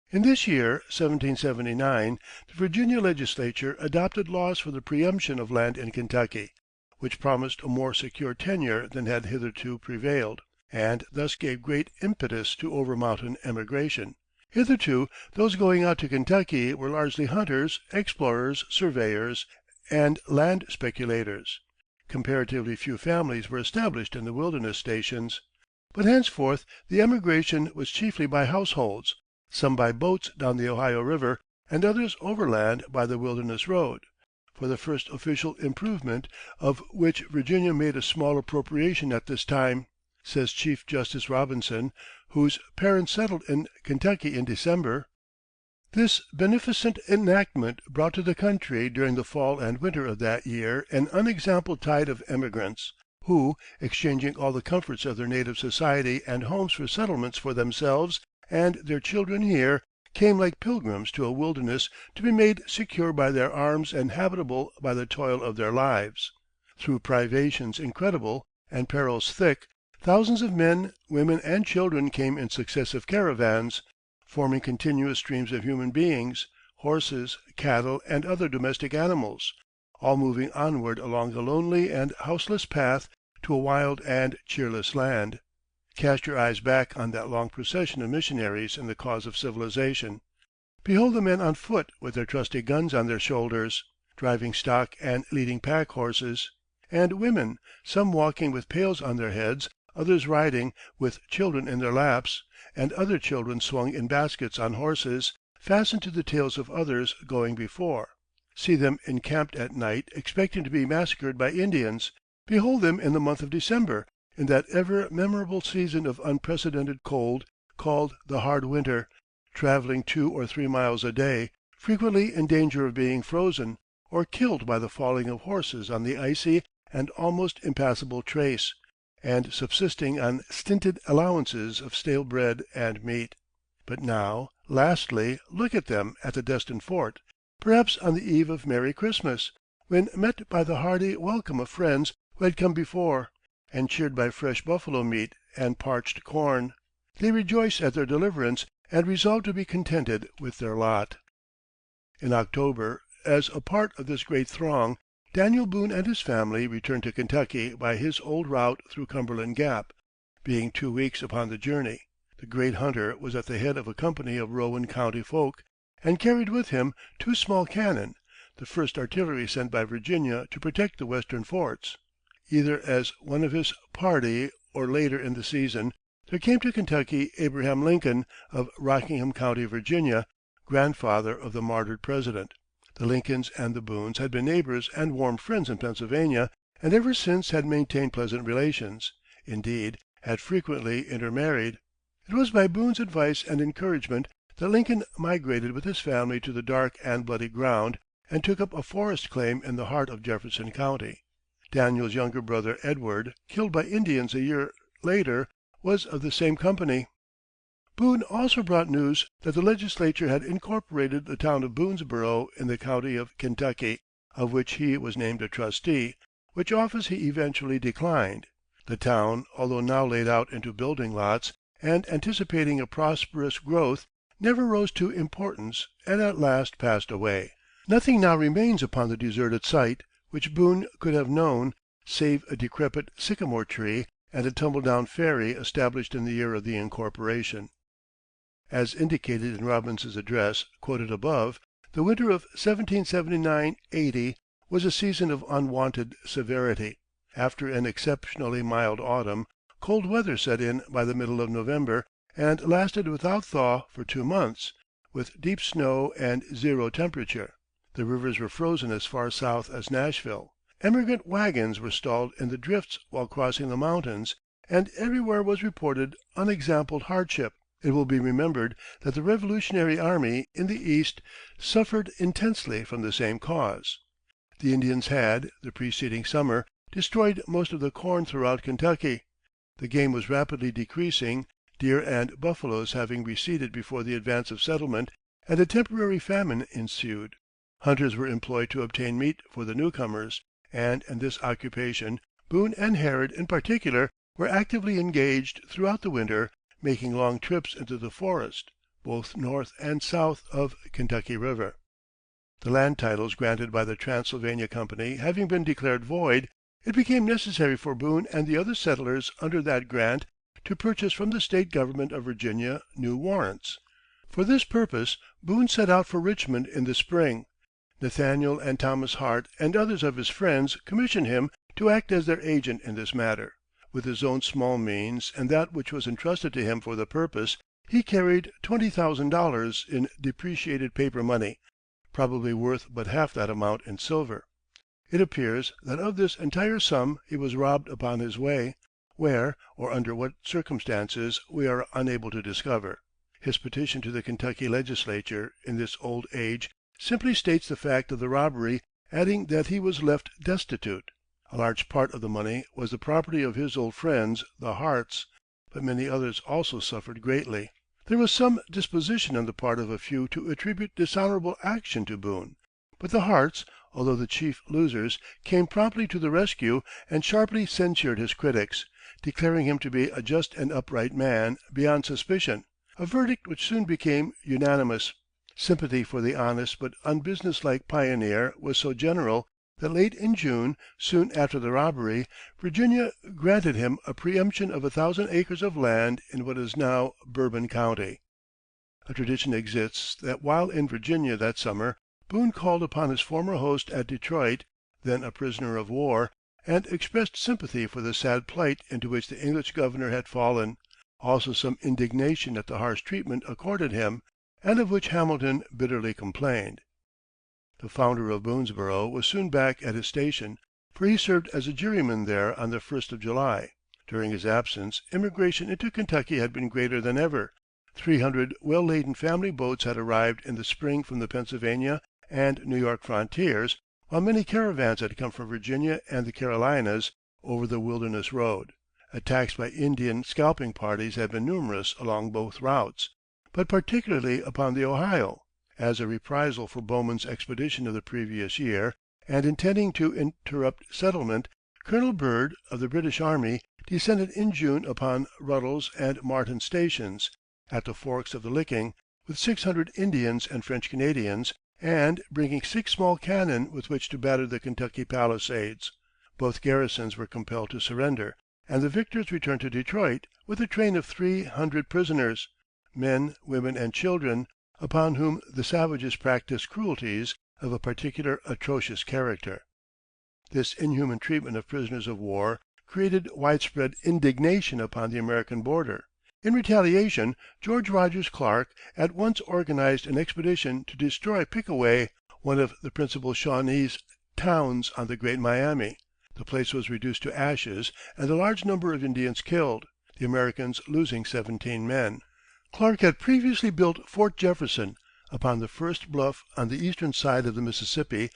S1: In this year, 1779, the Virginia legislature adopted laws for the preemption of land in Kentucky, which promised a more secure tenure than had hitherto prevailed, and thus gave great impetus to over-mountain emigration. Hitherto, those going out to Kentucky were largely hunters, explorers, surveyors, and land speculators. Comparatively few families were established in the wilderness stations. But henceforth the emigration was chiefly by households, some by boats down the Ohio River, and others overland by the Wilderness Road, for the first official improvement, of which Virginia made a small appropriation at this time, says Chief Justice Robinson, whose parents settled in Kentucky in December. This beneficent enactment brought to the country during the fall and winter of that year an unexampled tide of emigrants, who, exchanging all the comforts of their native society and homes for settlements for themselves and their children here, came like pilgrims to a wilderness to be made secure by their arms and habitable by the toil of their lives. Through privations incredible and perils thick, thousands of men, women, and children came in successive caravans, forming continuous streams of human beings, horses, cattle, and other domestic animals, all moving onward along the lonely and houseless path to a wild and cheerless land. Cast your eyes back on that long procession of missionaries in the cause of civilization. Behold the men on foot with their trusty guns on their shoulders, driving stock and leading pack horses, and women, some walking with pails on their heads, others riding, with children in their laps, and other children swung in baskets on horses, fastened to the tails of others going before. See them encamped at night, expecting to be massacred by Indians. Behold them in the month of December, in that ever memorable season of unprecedented cold, called the hard winter, traveling 2 or 3 miles a day, frequently in danger of being frozen, or killed by the falling of horses on the icy and almost impassable trace, and subsisting on stinted allowances of stale bread and meat. But now, lastly, look at them at the destined fort, perhaps on the eve of Merry Christmas, when met by the hearty welcome of friends who had come before, and cheered by fresh buffalo meat and parched corn, they rejoice at their deliverance, and resolve to be contented with their lot. In October, as a part of this great throng, Daniel Boone and his family returned to Kentucky by his old route through Cumberland Gap. Being 2 weeks upon the journey, the great hunter was at the head of a company of Rowan County folk, and carried with him 2 small cannon, the first artillery sent by Virginia to protect the western forts. Either as one of his party or later in the season, there came to Kentucky Abraham Lincoln, of Rockingham County, Virginia, grandfather of the martyred President. The Lincolns and the Boones had been neighbors and warm friends in Pennsylvania, and ever since had maintained pleasant relations; indeed, had frequently intermarried. It was by Boone's advice and encouragement that Lincoln migrated with his family to the Dark and Bloody Ground, and took up a forest claim in the heart of Jefferson County. Daniel's younger brother Edward, killed by Indians a year later, was of the same company. Boone also brought news that the legislature had incorporated the town of Boonesborough in the county of Kentucky, of which he was named a trustee, which office he eventually declined. The town, although now laid out into building lots, and anticipating a prosperous growth, never rose to importance, and at last passed away. Nothing now remains upon the deserted site which Boone could have known, save a decrepit sycamore tree and a tumble-down ferry established in the year of the incorporation. As indicated in Robinson's address, quoted above, the winter of 1779–80 was a season of unwonted severity. After an exceptionally mild autumn, cold weather set in by the middle of November, and lasted without thaw for 2 months, with deep snow and 0 temperature. The rivers were frozen as far south as Nashville. Emigrant wagons were stalled in the drifts while crossing the mountains, and everywhere was reported unexampled hardship. It will be remembered that the Revolutionary army in the East suffered intensely from the same cause. The Indians had, the preceding summer, destroyed most of the corn throughout Kentucky. The game was rapidly decreasing, deer and buffaloes having receded before the advance of settlement, and a temporary famine ensued. Hunters were employed to obtain meat for the newcomers, and in this occupation Boone and Harrod in particular were actively engaged throughout the winter, making long trips into the forest, both north and south of Kentucky River. The land titles granted by the Transylvania Company having been declared void, it became necessary for Boone and the other settlers under that grant to purchase from the State government of Virginia new warrants. For this purpose Boone set out for Richmond in the spring. Nathaniel and Thomas Hart and others of his friends commissioned him to act as their agent in this matter. With his own small means and that which was entrusted to him for the purpose, he carried $20,000 in depreciated paper money, probably worth but half that amount in silver. It appears that of this entire sum he was robbed upon his way, where, or under what circumstances, we are unable to discover. His petition to the Kentucky legislature, in this old age, simply states the fact of the robbery, adding that he was left destitute. A large part of the money was the property of his old friends, the Harts, but many others also suffered greatly. There was some disposition on the part of a few to attribute dishonorable action to Boone, but the Harts, although the chief losers, came promptly to the rescue and sharply censured his critics, declaring him to be a just and upright man, beyond suspicion, a verdict which soon became unanimous. Sympathy for the honest but unbusinesslike pioneer was so general that late in June, soon after the robbery, Virginia granted him a preemption of 1,000 acres of land in what is now Bourbon County. A tradition exists that while in Virginia that summer, Boone called upon his former host at Detroit, then a prisoner of war, and expressed sympathy for the sad plight into which the English governor had fallen, also some indignation at the harsh treatment accorded him, and of which Hamilton bitterly complained. The founder of Boonesborough was soon back at his station, for he served as a juryman there on the 1st of July. During his absence, immigration into Kentucky had been greater than ever. 300 well-laden family boats had arrived in the spring from the Pennsylvania and New York frontiers, while many caravans had come from Virginia and the Carolinas over the Wilderness Road. Attacks by Indian scalping parties had been numerous along both routes, but particularly upon the Ohio. As a reprisal for Bowman's expedition of the previous year, and intending to interrupt settlement, Colonel Byrd, of the British army, descended in June upon Ruddle's and Martin's stations, at the forks of the Licking, with 600 Indians and French Canadians, and bringing 6 small cannon with which to batter the Kentucky palisades. Both garrisons were compelled to surrender, and the victors returned to Detroit with a train of 300 prisoners, men, women, and children, upon whom the savages practiced cruelties of a particularly atrocious character. This inhuman treatment of prisoners of war created widespread indignation upon the American border. In retaliation, George Rogers Clark at once organized an expedition to destroy Pickaway, one of the principal Shawnese towns on the Great Miami. The place was reduced to ashes and a large number of Indians killed, the Americans losing 17 men. Clark had previously built Fort Jefferson, upon the first bluff on the eastern side of the Mississippi,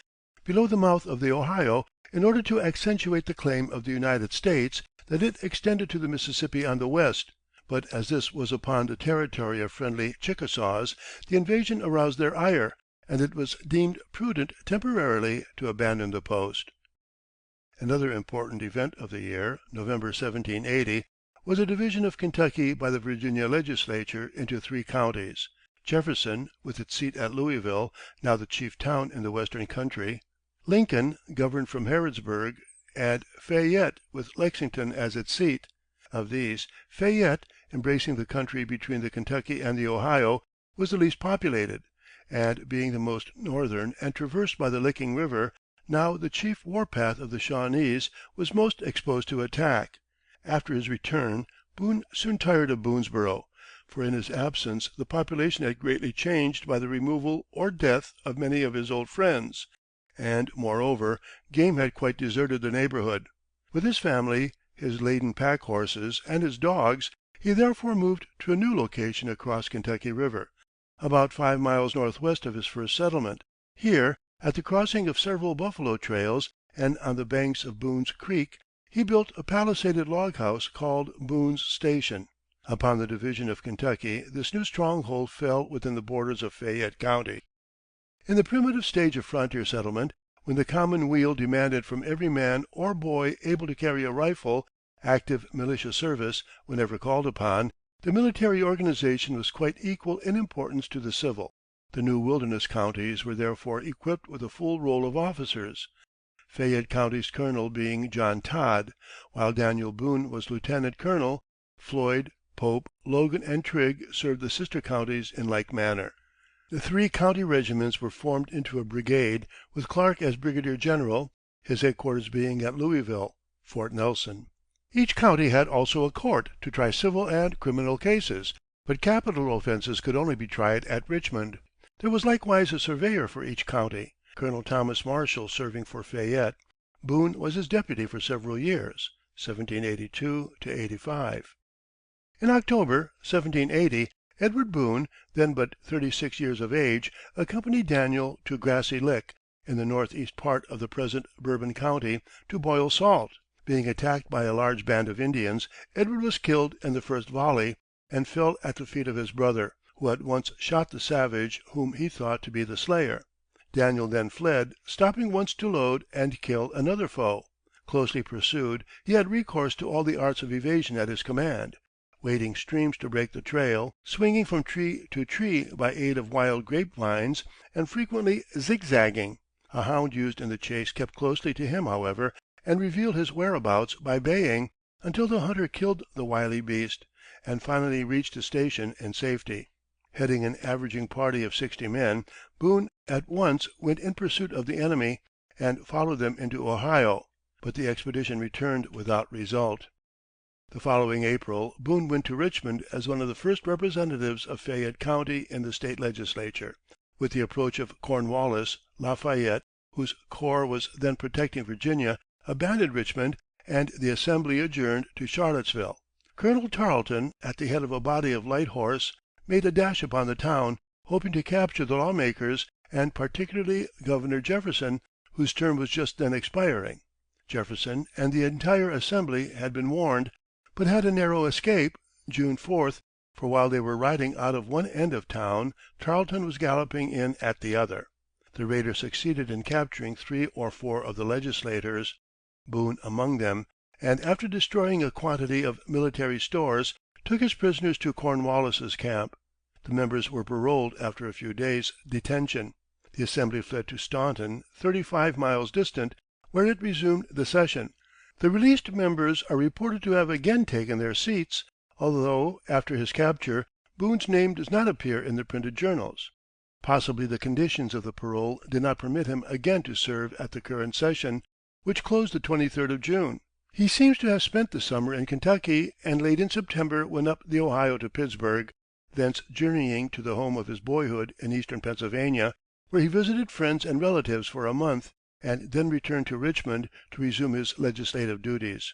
S1: below the mouth of the Ohio, in order to accentuate the claim of the United States that it extended to the Mississippi on the west, but as this was upon the territory of friendly Chickasaws, the invasion aroused their ire, and it was deemed prudent temporarily to abandon the post. Another important event of the year, November 1780, was the division of Kentucky by the Virginia legislature into 3 counties: Jefferson, with its seat at Louisville, now the chief town in the western country; Lincoln, governed from Harrodsburg; and Fayette, with Lexington as its seat. Of these, Fayette, embracing the country between the Kentucky and the Ohio, was the least populated, and being the most northern and traversed by the Licking River, now the chief warpath of the Shawnese, was most exposed to attack. After his return, Boone soon tired of Boonesborough, for in his absence the population had greatly changed by the removal or death of many of his old friends, and, moreover, game had quite deserted the neighborhood. With his family, his laden pack horses, and his dogs, he therefore moved to a new location across Kentucky River, about 5 miles northwest of his first settlement. Here, at the crossing of several buffalo trails, and on the banks of Boone's Creek, he built a palisaded log house called Boone's Station. Upon the division of Kentucky, this new stronghold fell within the borders of Fayette County. In the primitive stage of frontier settlement, when the common weal demanded from every man or boy able to carry a rifle, active militia service whenever called upon, the military organization was quite equal in importance to the civil. The new wilderness counties were therefore equipped with a full roll of officers, Fayette County's colonel being John Todd, while Daniel Boone was lieutenant colonel. Floyd, Pope, Logan, and Trigg served the sister counties in like manner. The 3 county regiments were formed into a brigade, with Clark as brigadier general, his headquarters being at Louisville, Fort Nelson. Each county had also a court to try civil and criminal cases, but capital offenses could only be tried at Richmond. There was likewise a surveyor for each county, Colonel Thomas Marshall serving for Fayette. Boone was his deputy for several years, 1782 85. In October, 1780, Edward Boone, then but 36 years of age, accompanied Daniel to Grassy Lick, in the northeast part of the present Bourbon County, to boil salt. Being attacked by a large band of Indians, Edward was killed in the first volley, and fell at the feet of his brother, who at once shot the savage whom he thought to be the slayer. Daniel then fled, stopping once to load and kill another foe. Closely pursued, he had recourse to all the arts of evasion at his command, wading streams to break the trail, swinging from tree to tree by aid of wild grape vines, and frequently zigzagging. A hound used in the chase kept closely to him, however, and revealed his whereabouts by baying, until the hunter killed the wily beast, and finally reached his station in safety. Heading an averaging party of 60 men, Boone at once went in pursuit of the enemy, and followed them into Ohio, but the expedition returned without result. The following April, Boone went to Richmond as one of the first representatives of Fayette County in the state legislature. With the approach of Cornwallis, Lafayette, whose corps was then protecting Virginia, abandoned Richmond, and the Assembly adjourned to Charlottesville. Colonel Tarleton, at the head of a body of light horse, made a dash upon the town, hoping to capture the lawmakers, and particularly Governor Jefferson, whose term was just then expiring. Jefferson and the entire Assembly had been warned, but had a narrow escape, June 4th, for while they were riding out of one end of town, Tarleton was galloping in at the other. The raiders succeeded in capturing 3 or 4 of the legislators, Boone among them, and after destroying a quantity of military stores, took his prisoners to Cornwallis's camp. The members were paroled after a few days' detention. The Assembly fled to Staunton, 35 miles distant, where it resumed the session. The released members are reported to have again taken their seats, although, after his capture, Boone's name does not appear in the printed journals. Possibly the conditions of the parole did not permit him again to serve at the current session, which closed the 23rd of June. He seems to have spent the summer in Kentucky, and late in September went up the Ohio to Pittsburgh, thence journeying to the home of his boyhood in eastern Pennsylvania, where he visited friends and relatives for a month, and then returned to Richmond to resume his legislative duties.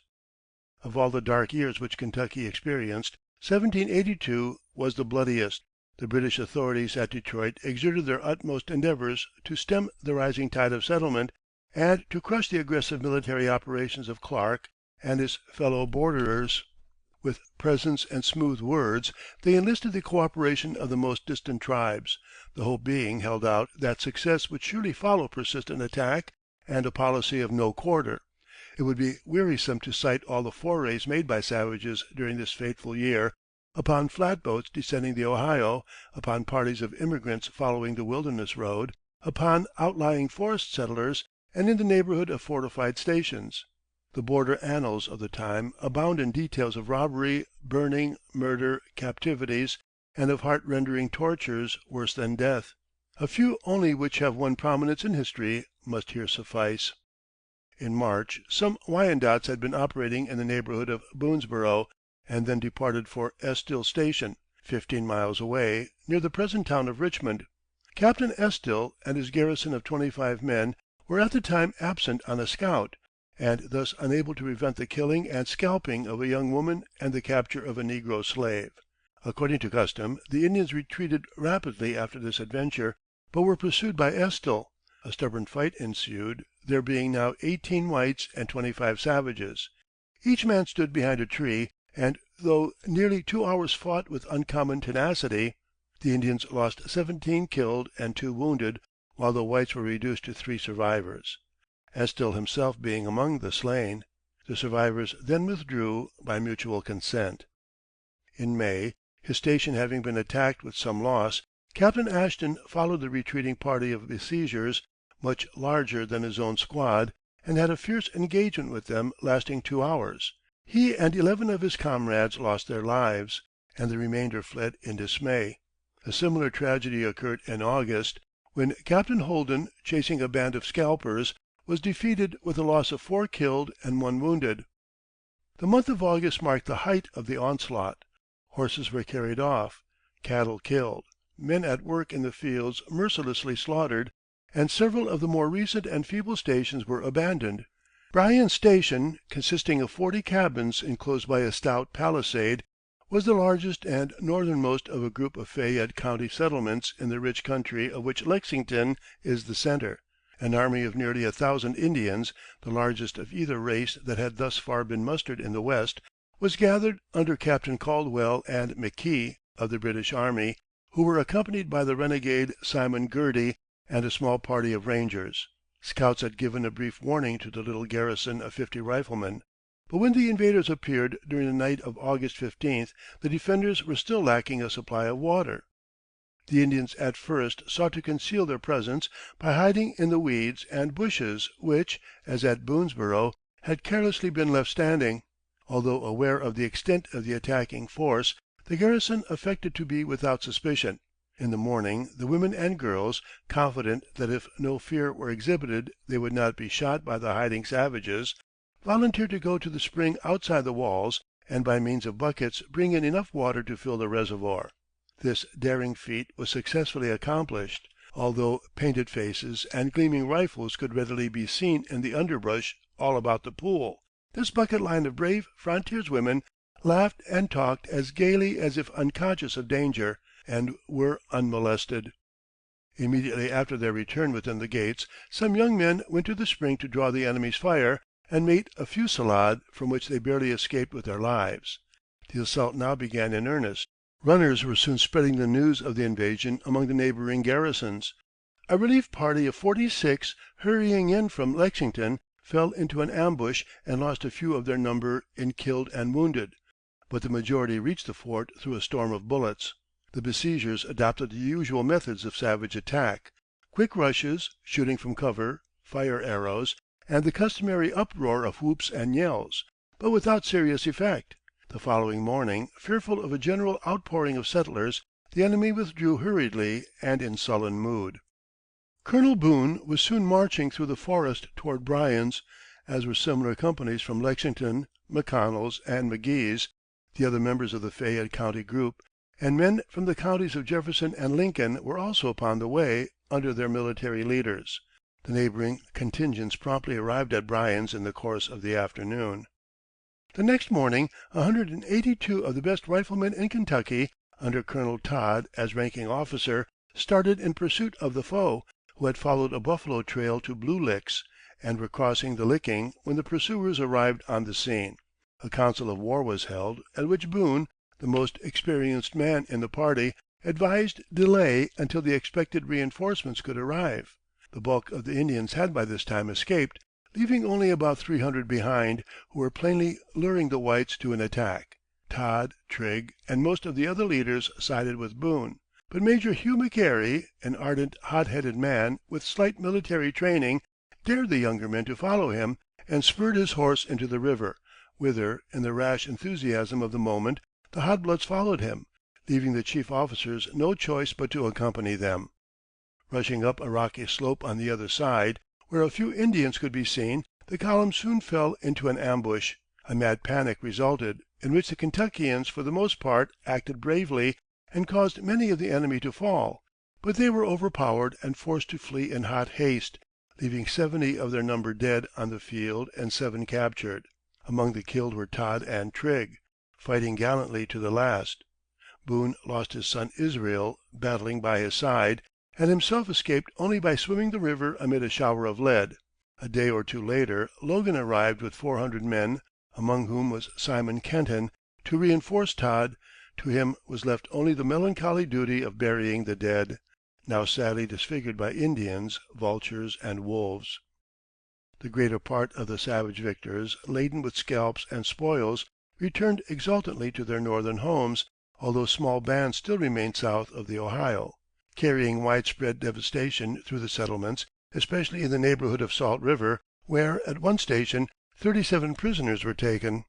S1: Of all the dark years which Kentucky experienced, 1782 was the bloodiest. The British authorities at Detroit exerted their utmost endeavors to stem the rising tide of settlement, and to crush the aggressive military operations of Clark and his fellow borderers. With presents and smooth words, they enlisted the coöperation of the most distant tribes, the hope being held out that success would surely follow persistent attack and a policy of no quarter. It would be wearisome to cite all the forays made by savages during this fateful year, upon flatboats descending the Ohio, upon parties of immigrants following the wilderness road, upon outlying forest settlers, and in the neighborhood of fortified stations. The border annals of the time abound in details of robbery, burning, murder, captivities, and of heart-rending tortures worse than death. A few only which have won prominence in history must here suffice. In March, some Wyandots had been operating in the neighborhood of Boonesborough, and then departed for Estill Station, 15 miles away, near the present town of Richmond. Captain Estill and his garrison of 25 men were at the time absent on a scout, and thus unable to prevent the killing and scalping of a young woman and the capture of a negro slave. According to custom, the Indians retreated rapidly after this adventure, but were pursued by Estill. A stubborn fight ensued, there being now 18 whites and 25 savages. Each man stood behind a tree, and though nearly 2 hours fought with uncommon tenacity, the Indians lost 17 killed and 2 wounded, while the whites were reduced to 3 survivors, Estill himself being among the slain. The survivors then withdrew by mutual consent. In May, his station having been attacked with some loss, Captain Ashton followed the retreating party of besiegers, much larger than his own squad, and had a fierce engagement with them lasting 2 hours. He and 11 of his comrades lost their lives, and the remainder fled in dismay. A similar tragedy occurred in August, when Captain Holden, chasing a band of scalpers, was defeated with a loss of 4 killed and 1 wounded. The month of August marked the height of the onslaught. Horses were carried off, cattle killed, men at work in the fields mercilessly slaughtered, and several of the more recent and feeble stations were abandoned. Bryan's Station, consisting of 40 cabins enclosed by a stout palisade, was the largest and northernmost of a group of Fayette County settlements in the rich country of which Lexington is the center. An army of nearly 1,000 Indians, the largest of either race that had thus far been mustered in the West, was gathered under Captain Caldwell and McKee, of the British Army, who were accompanied by the renegade Simon Girty and a small party of Rangers. Scouts had given a brief warning to the little garrison of 50 riflemen, but when the invaders appeared during the night of August 15th, the defenders were still lacking a supply of water. The Indians at first sought to conceal their presence by hiding in the weeds and bushes which, as at Boonesborough, had carelessly been left standing. Although aware of the extent of the attacking force, the garrison affected to be without suspicion. In the morning the women and girls, confident that if no fear were exhibited they would not be shot by the hiding savages, volunteered to go to the spring outside the walls and by means of buckets bring in enough water to fill the reservoir. This daring feat was successfully accomplished, although painted faces and gleaming rifles could readily be seen in the underbrush all about the pool. This bucket line of brave frontierswomen laughed and talked as gaily as if unconscious of danger, and were unmolested. Immediately after their return within the gates, some young men went to the spring to draw the enemy's fire, and made a fusillade from which they barely escaped with their lives. The assault now began in earnest. Runners were soon spreading the news of the invasion among the neighboring garrisons. A relief party of 46, hurrying in from Lexington, fell into an ambush and lost a few of their number in killed and wounded, but the majority reached the fort through a storm of bullets. The besiegers adopted the usual methods of savage attack: quick rushes, shooting from cover, fire arrows, and the customary uproar of whoops and yells, but without serious effect. The following morning, fearful of a general outpouring of settlers, the enemy withdrew hurriedly and in sullen mood. Colonel Boone was soon marching through the forest toward Bryan's, as were similar companies from Lexington, McConnell's, and McGee's, the other members of the Fayette County group, and men from the counties of Jefferson and Lincoln were also upon the way, under their military leaders. The neighboring contingents promptly arrived at Bryan's in the course of the afternoon. The next morning 182 of the best riflemen in Kentucky, under Colonel Todd as ranking officer, started in pursuit of the foe, who had followed a buffalo trail to Blue Licks, and were crossing the Licking when the pursuers arrived on the scene. A council of war was held, at which Boone, the most experienced man in the party, advised delay until the expected reinforcements could arrive. The bulk of the Indians had by this time escaped, leaving only about 300 behind, who were plainly luring the whites to an attack. Todd, Trigg, and most of the other leaders sided with Boone, but Major Hugh McGary, an ardent, hot-headed man with slight military training, dared the younger men to follow him, and spurred his horse into the river, whither, in the rash enthusiasm of the moment, the hot bloods followed him, leaving the chief officers no choice but to accompany them. Rushing up a rocky slope on the other side, where a few Indians could be seen, the column soon fell into an ambush. A mad panic resulted, in which the Kentuckians for the most part acted bravely, and caused many of the enemy to fall, but they were overpowered and forced to flee in hot haste, leaving 70 of their number dead on the field and 7 captured. Among the killed were Todd and Trigg, fighting gallantly to the last. Boone lost his son Israel, battling by his side, and himself escaped only by swimming the river amid a shower of lead. A day or two later, Logan arrived with 400 men, among whom was Simon Kenton, to reinforce Todd. To him was left only the melancholy duty of burying the dead, now sadly disfigured by Indians, vultures, and wolves. The greater part of the savage victors, laden with scalps and spoils, returned exultantly to their northern homes, although small bands still remained south of the Ohio, carrying widespread devastation through the settlements, especially in the neighborhood of Salt River, where, at one station, 37 prisoners were taken.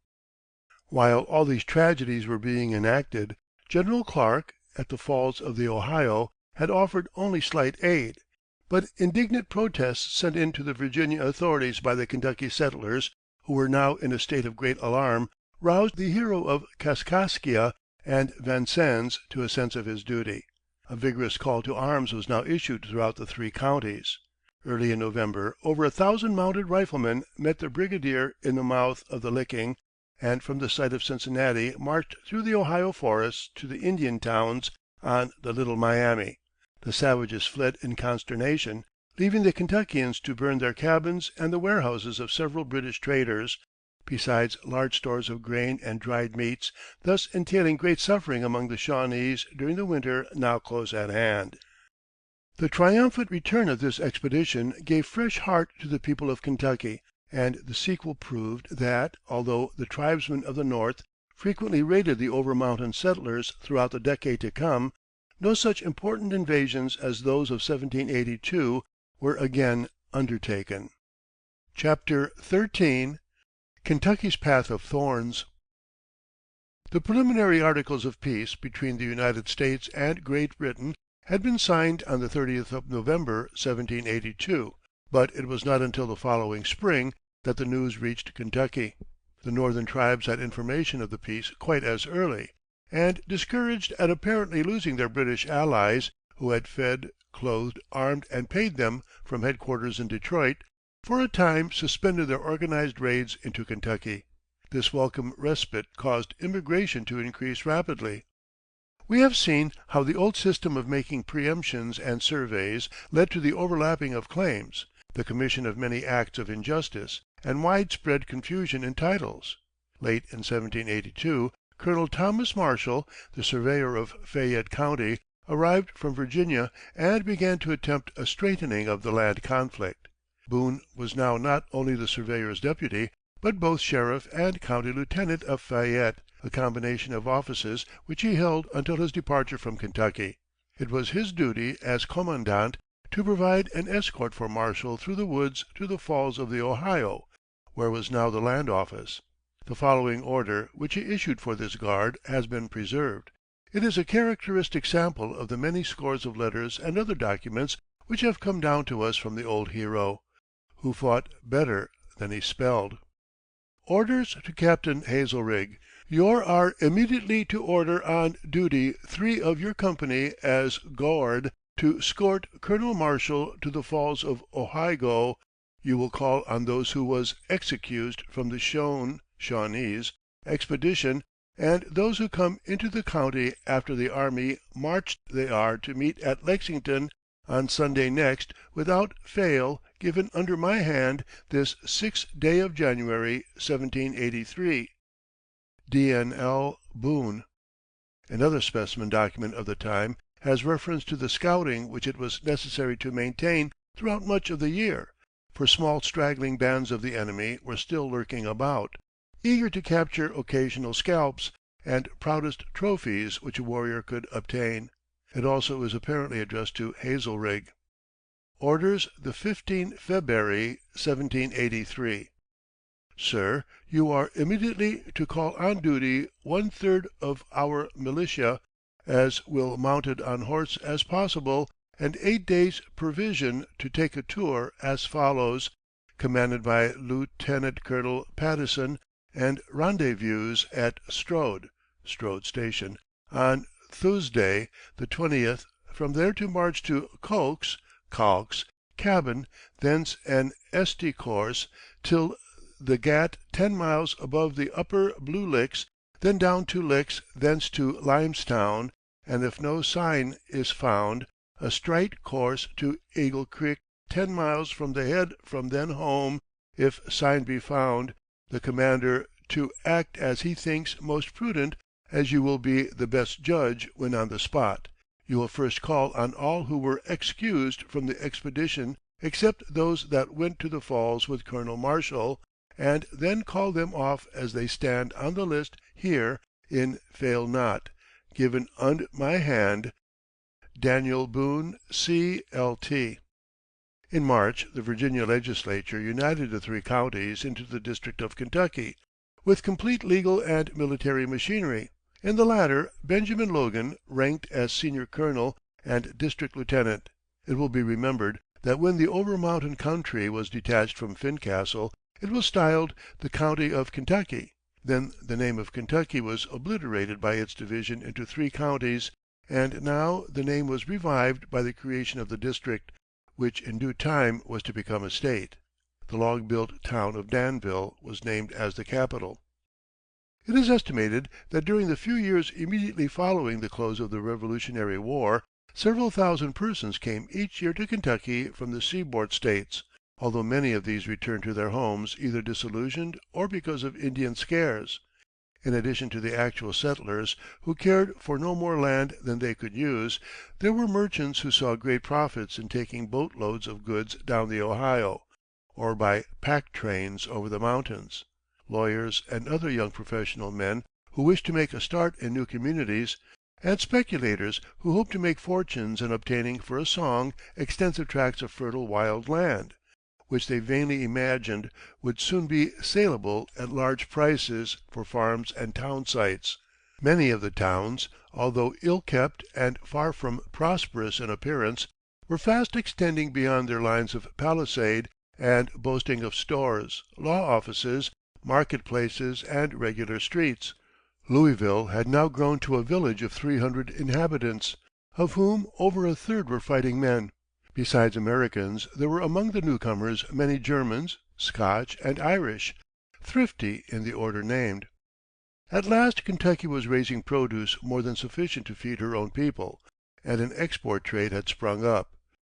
S1: While all these tragedies were being enacted, General Clark, at the Falls of the Ohio, had offered only slight aid, but indignant protests sent in to the Virginia authorities by the Kentucky settlers, who were now in a state of great alarm, roused the hero of Kaskaskia and Vincennes to a sense of his duty. A vigorous call to arms was now issued throughout the 3 counties. Early in November, over 1,000 mounted riflemen met the brigadier in the mouth of the Licking, and from the site of Cincinnati marched through the Ohio forests to the Indian towns on the Little Miami. The savages fled in consternation, leaving the Kentuckians to burn their cabins and the warehouses of several British traders, besides large stores of grain and dried meats, thus entailing great suffering among the Shawnese during the winter now close at hand. The triumphant return of this expedition gave fresh heart to the people of Kentucky, and the sequel proved that, although the tribesmen of the North frequently raided the over mountain settlers throughout the decade to come, no such important invasions as those of 1782 were again undertaken. Chapter XIII. Kentucky's Path of Thorns. The preliminary articles of peace between the United States and Great Britain had been signed on the 30th of November, 1782, but it was not until the following spring that the news reached Kentucky. The northern tribes had information of the peace quite as early, and discouraged at apparently losing their British allies, who had fed, clothed, armed, and paid them from headquarters in Detroit, for a time suspended their organized raids into Kentucky. This welcome respite caused immigration to increase rapidly. We have seen how the old system of making preemptions and surveys led to the overlapping of claims, the commission of many acts of injustice, and widespread confusion in titles. Late in 1782, Colonel Thomas Marshall, the surveyor of Fayette County, arrived from Virginia and began to attempt a straightening of the land conflict. Boone was now not only the surveyor's deputy, but both sheriff and county lieutenant of Fayette, a combination of offices which he held until his departure from Kentucky. It was his duty as commandant to provide an escort for Marshall through the woods to the falls of the Ohio, where was now the land office. The following order, which he issued for this guard, has been preserved. It is a characteristic sample of the many scores of letters and other documents which have come down to us from the old hero, who fought better than he spelled. Orders to Captain Hazelrig. You are immediately to order on duty 3 of your company as guard to scort Colonel Marshall to the falls of Ohio. You will call on those who was excused from the Shawnese expedition, and those who come into the county after the army marched they are to meet at Lexington on Sunday next, without fail, given under my hand, this 6th day of January, 1783. D.N.L. Boone. Another specimen document of the time has reference to the scouting which it was necessary to maintain throughout much of the year, for small straggling bands of the enemy were still lurking about, eager to capture occasional scalps and proudest trophies which a warrior could obtain. It also is apparently addressed to Hazelrig. Orders the 15 February, 1783. Sir, you are immediately to call on duty 1/3 of our militia, as will mounted on horse as possible, and 8 days' provision to take a tour as follows, commanded by Lieutenant Colonel Pattison, and rendezvous at Strode Station, on Thursday, the 20th, from there to march to Calk's cabin, thence an esti course till the Gat 10 miles above the upper Blue Licks, then down 2 licks, thence to Limestown, and if no sign is found, a straight course to Eagle Creek 10 miles from the head, from then home, if sign be found, the commander to act as he thinks most prudent, as you will be the best judge when on the spot. You will first call on all who were excused from the expedition except those that went to the falls with Colonel Marshall, and then call them off as they stand on the list here in fail not. Given und my hand, Daniel Boone, C.L.T. In March the Virginia legislature united the 3 counties into the District of Kentucky, with complete legal and military machinery. In the latter, Benjamin Logan ranked as senior colonel and district lieutenant. It will be remembered that when the over mountain country was detached from Fincastle, it was styled the County of Kentucky. Then the name of Kentucky was obliterated by its division into 3 counties, and now the name was revived by the creation of the district, which in due time was to become a state. The log-built town of Danville was named as the capital. It is estimated that during the few years immediately following the close of the Revolutionary War, several thousand persons came each year to Kentucky from the seaboard states. although many of these returned to their homes either disillusioned or because of Indian scares. In addition to the actual settlers, who cared for no more land than they could use, there were merchants who saw great profits in taking boat loads of goods down the Ohio, or by pack trains over the mountains; lawyers and other young professional men who wished to make a start in new communities; and speculators who hoped to make fortunes in obtaining for a song extensive tracts of fertile wild land, which they vainly imagined would soon be salable at large prices for farms and town sites. Many of the towns, although ill kept and far from prosperous in appearance, were fast extending beyond their lines of palisade, and boasting of stores, law offices, market places, and regular streets. Louisville had now grown to a village of 300 inhabitants, of whom over a third were fighting men. Besides Americans, there were among the newcomers many Germans, Scotch, and Irish, thrifty in the order named. At last Kentucky was raising produce more than sufficient to feed her own people, and an export trade had sprung up.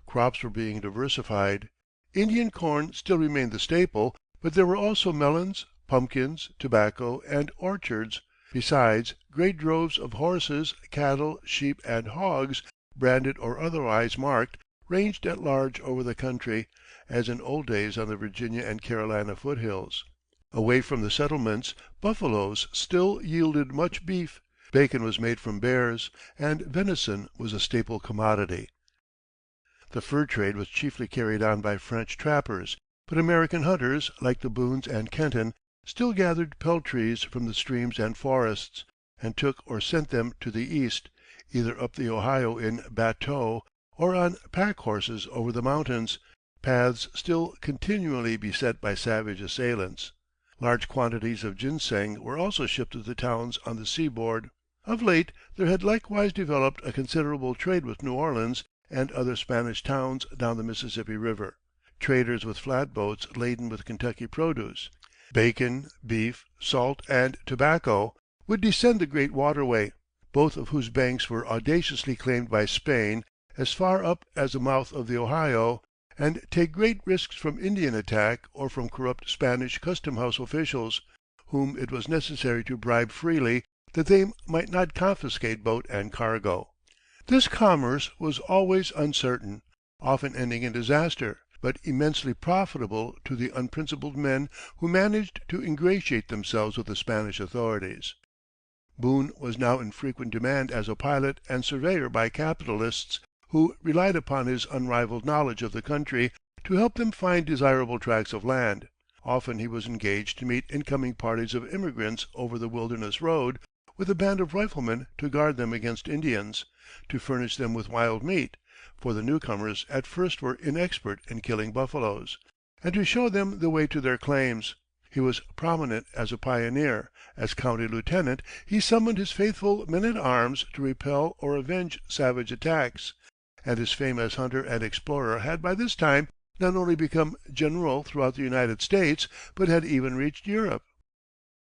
S1: Crops were being diversified. Indian corn still remained the staple, but there were also melons, pumpkins, tobacco, and orchards. Besides, great droves of horses, cattle, sheep, and hogs, branded or otherwise marked, ranged at large over the country, as in old days on the Virginia and Carolina foothills. Away from the settlements, buffaloes still yielded much beef, bacon was made from bears, and venison was a staple commodity. The fur trade was chiefly carried on by French trappers, but American hunters, like the Boones and Kenton, still gathered peltries from the streams and forests, and took or sent them to the East, either up the Ohio in bateaux, or on pack horses over the mountains, paths still continually beset by savage assailants. Large quantities of ginseng were also shipped to the towns on the seaboard. Of late there had likewise developed a considerable trade with New Orleans and other Spanish towns down the Mississippi River, traders with flatboats laden with Kentucky produce. Bacon, beef, salt, and tobacco would descend the great waterway, both of whose banks were audaciously claimed by Spain, as far up as the mouth of the Ohio, and take great risks from Indian attack or from corrupt Spanish custom house officials, whom it was necessary to bribe freely that they might not confiscate boat and cargo. This commerce was always uncertain, often ending in disaster, but immensely profitable to the unprincipled men who managed to ingratiate themselves with the Spanish authorities. Boone was now in frequent demand as a pilot and surveyor by capitalists, who relied upon his unrivaled knowledge of the country to help them find desirable tracts of land. Often he was engaged to meet incoming parties of immigrants over the Wilderness Road, with a band of riflemen to guard them against Indians, to furnish them with wild meat, for the newcomers at first were inexpert in killing buffaloes, and to show them the way to their claims. He was prominent as a pioneer; as county lieutenant he summoned his faithful men at arms to repel or avenge savage attacks, and his fame as hunter and explorer had by this time not only become general throughout the United States, but had even reached Europe.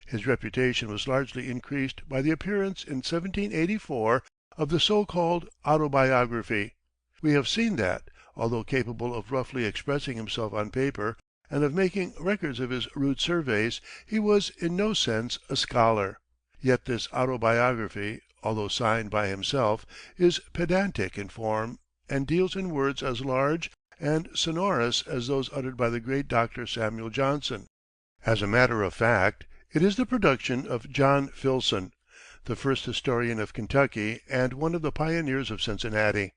S1: His reputation was largely increased by the appearance in 1784 of the so-called autobiography. We have seen that, although capable of roughly expressing himself on paper, and of making records of his rude surveys, he was in no sense a scholar. Yet this autobiography, although signed by himself, is pedantic in form, and deals in words as large and sonorous as those uttered by the great Dr. Samuel Johnson. As a matter of fact, it is the production of John Filson, the first historian of Kentucky and one of the pioneers of Cincinnati.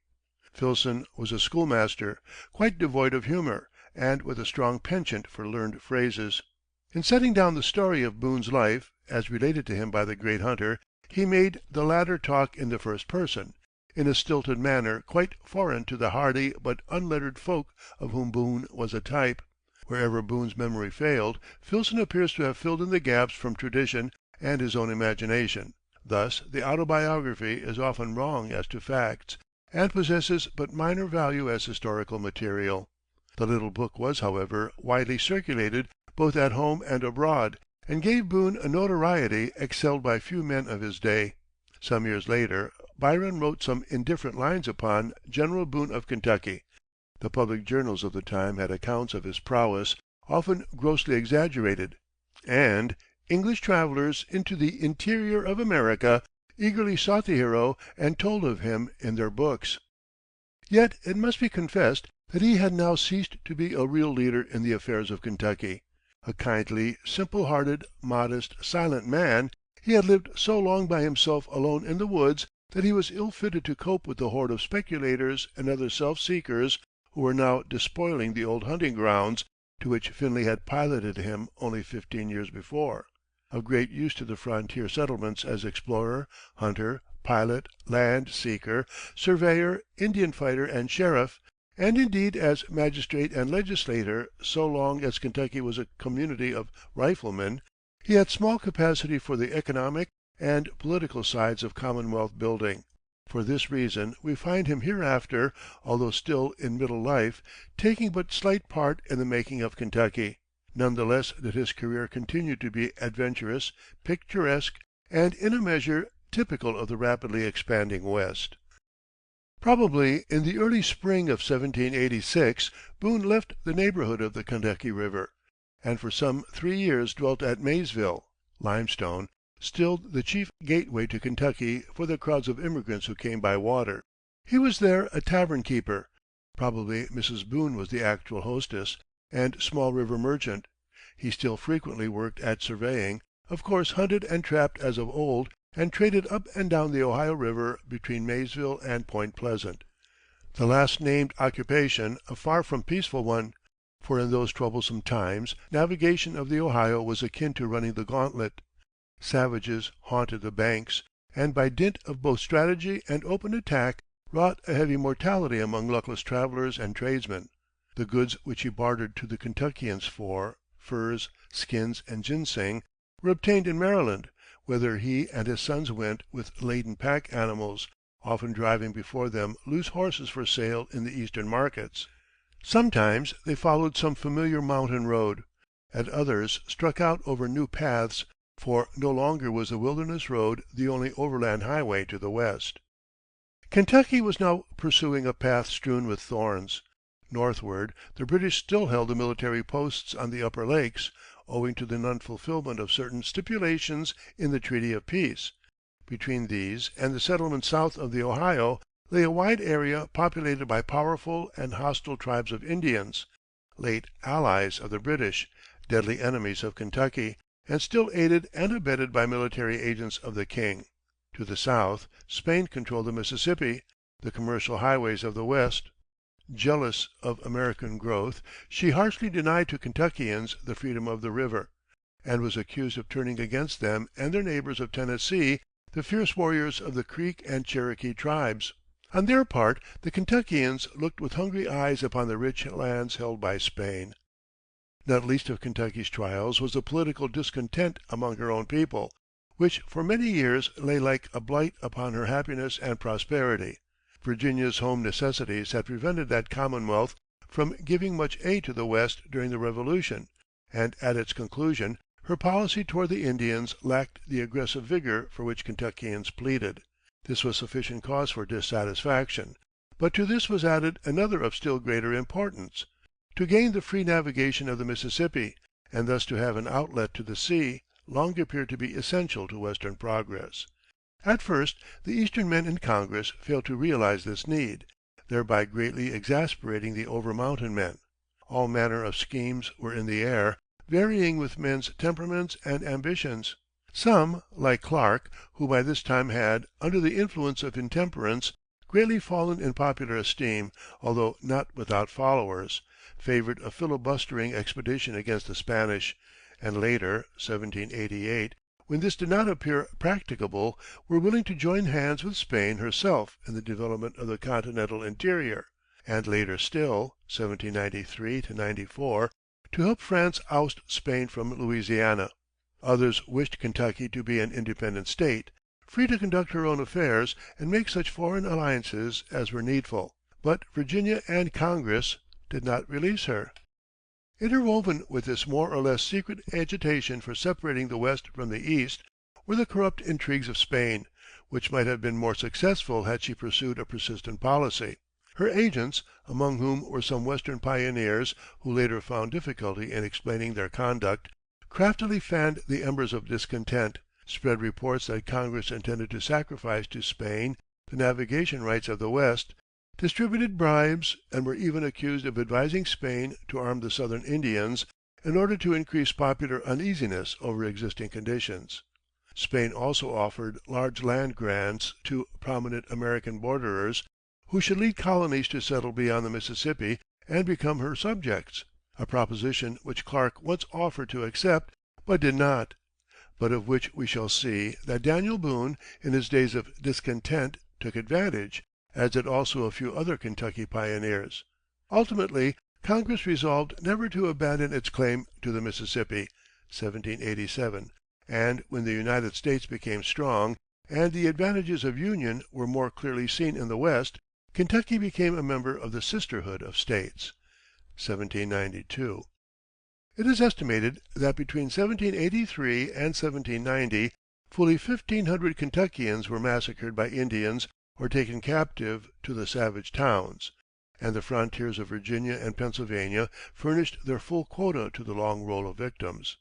S1: Filson was a schoolmaster, quite devoid of humor, and with a strong penchant for learned phrases. In setting down the story of Boone's life, as related to him by the great hunter, he made the latter talk in the first person, in a stilted manner quite foreign to the hardy but unlettered folk of whom Boone was a type. Wherever Boone's memory failed, Filson appears to have filled in the gaps from tradition and his own imagination. Thus the autobiography is often wrong as to facts, and possesses but minor value as historical material. The little book was, however, widely circulated both at home and abroad, and gave Boone a notoriety excelled by few men of his day. Some years later, Byron wrote some indifferent lines upon General Boone of Kentucky, The public journals of the time had accounts of his prowess, often grossly exaggerated, and English travelers into the interior of America eagerly sought the hero and told of him in their books. Yet it must be confessed that he had now ceased to be a real leader in the affairs of Kentucky. A kindly, simple hearted, modest, silent man, he had lived so long by himself alone in the woods that he was ill fitted to cope with the horde of speculators and other self seekers who were now despoiling the old hunting grounds to which Finley had piloted him only 15 years before, of great use to the frontier settlements as explorer, hunter, pilot, land seeker, surveyor, Indian fighter, and sheriff, and indeed as magistrate and legislator so long as Kentucky was a community of riflemen. He had small capacity for the economic and political sides of commonwealth building. For this reason we find him hereafter, although still in middle life, taking but slight part in the making of Kentucky. None the less did his career continue to be adventurous, picturesque, and in a measure typical of the rapidly expanding West. Probably in the early spring of 1786 Boone left the neighborhood of the Kentucky River, and for some 3 years dwelt at Maysville (Limestone), still the chief gateway to Kentucky for the crowds of immigrants who came by water. He was there a tavern keeper (probably Mrs. Boone was the actual hostess) and small river merchant. He still frequently worked at surveying, of course hunted and trapped as of old, and traded up and down the Ohio River between Maysville and Point Pleasant. The last named occupation a far from peaceful one, for in those troublesome times navigation of the Ohio was akin to running the gauntlet. Savages haunted the banks, and by dint of both strategy and open attack wrought a heavy mortality among luckless travelers and tradesmen. The goods which he bartered to the Kentuckians for furs, skins, and ginseng were obtained in Maryland, whither he and his sons went with laden pack animals, often driving before them loose horses for sale in the Eastern markets. Sometimes they followed some familiar mountain road, at others struck out over new paths, for no longer was the Wilderness Road the only overland highway to the West. Kentucky was now pursuing a path strewn with thorns. Northward, the British still held the military posts on the upper lakes, owing to the non-fulfillment of certain stipulations in the treaty of peace. Between these and the settlements south of the Ohio lay a wide area populated by powerful and hostile tribes of Indians, late allies of the British, deadly enemies of Kentucky, and still aided and abetted by military agents of the king. To the south, Spain controlled the Mississippi, the commercial highways of the West. Jealous of American growth, she harshly denied to Kentuckians the freedom of the river, and was accused of turning against them and their neighbors of Tennessee, the fierce warriors of the Creek and Cherokee tribes. On their part, the Kentuckians looked with hungry eyes upon the rich lands held by Spain. Not least of Kentucky's trials was the political discontent among her own people, which for many years lay like a blight upon her happiness and prosperity. Virginia's home necessities had prevented that commonwealth from giving much aid to the West during the Revolution, and at its conclusion her policy toward the Indians lacked the aggressive vigor for which Kentuckians pleaded. This was sufficient cause for dissatisfaction, but to this was added another of still greater importance. To gain the free navigation of the Mississippi, and thus to have an outlet to the sea, long appeared to be essential to Western progress. At first, the Eastern men in Congress failed to realize this need, thereby greatly exasperating the over mountain men. All manner of schemes were in the air, varying with men's temperaments and ambitions. Some, like Clark, who by this time had, under the influence of intemperance, greatly fallen in popular esteem, although not without followers, favored a filibustering expedition against the Spanish, and later (1788), when this did not appear practicable, were willing to join hands with Spain herself in the development of the continental interior, and later still (1793 94), to help France oust Spain from Louisiana. Others wished Kentucky to be an independent state, free to conduct her own affairs and make such foreign alliances as were needful, but Virginia and Congress did not release her. Interwoven with this more or less secret agitation for separating the West from the East were the corrupt intrigues of Spain, which might have been more successful had she pursued a persistent policy. Her agents, among whom were some Western pioneers who later found difficulty in explaining their conduct, craftily fanned the embers of discontent, spread reports that Congress intended to sacrifice to Spain the navigation rights of the West, distributed bribes, and were even accused of advising Spain to arm the Southern Indians in order to increase popular uneasiness over existing conditions. Spain also offered large land grants to prominent American borderers who should lead colonies to settle beyond the Mississippi and become her subjects, a proposition which Clark once offered to accept but did not, but of which we shall see that Daniel Boone, in his days of discontent, took advantage, as did also a few other Kentucky pioneers. Ultimately, Congress resolved never to abandon its claim to the Mississippi (1787), and when the United States became strong, and the advantages of union were more clearly seen in the West, Kentucky became a member of the Sisterhood of States (1792). It is estimated that between 1783 and 1790 fully 1,500 Kentuckians were massacred by Indians or taken captive to the savage towns, and the frontiers of Virginia and Pennsylvania furnished their full quota to the long roll of victims.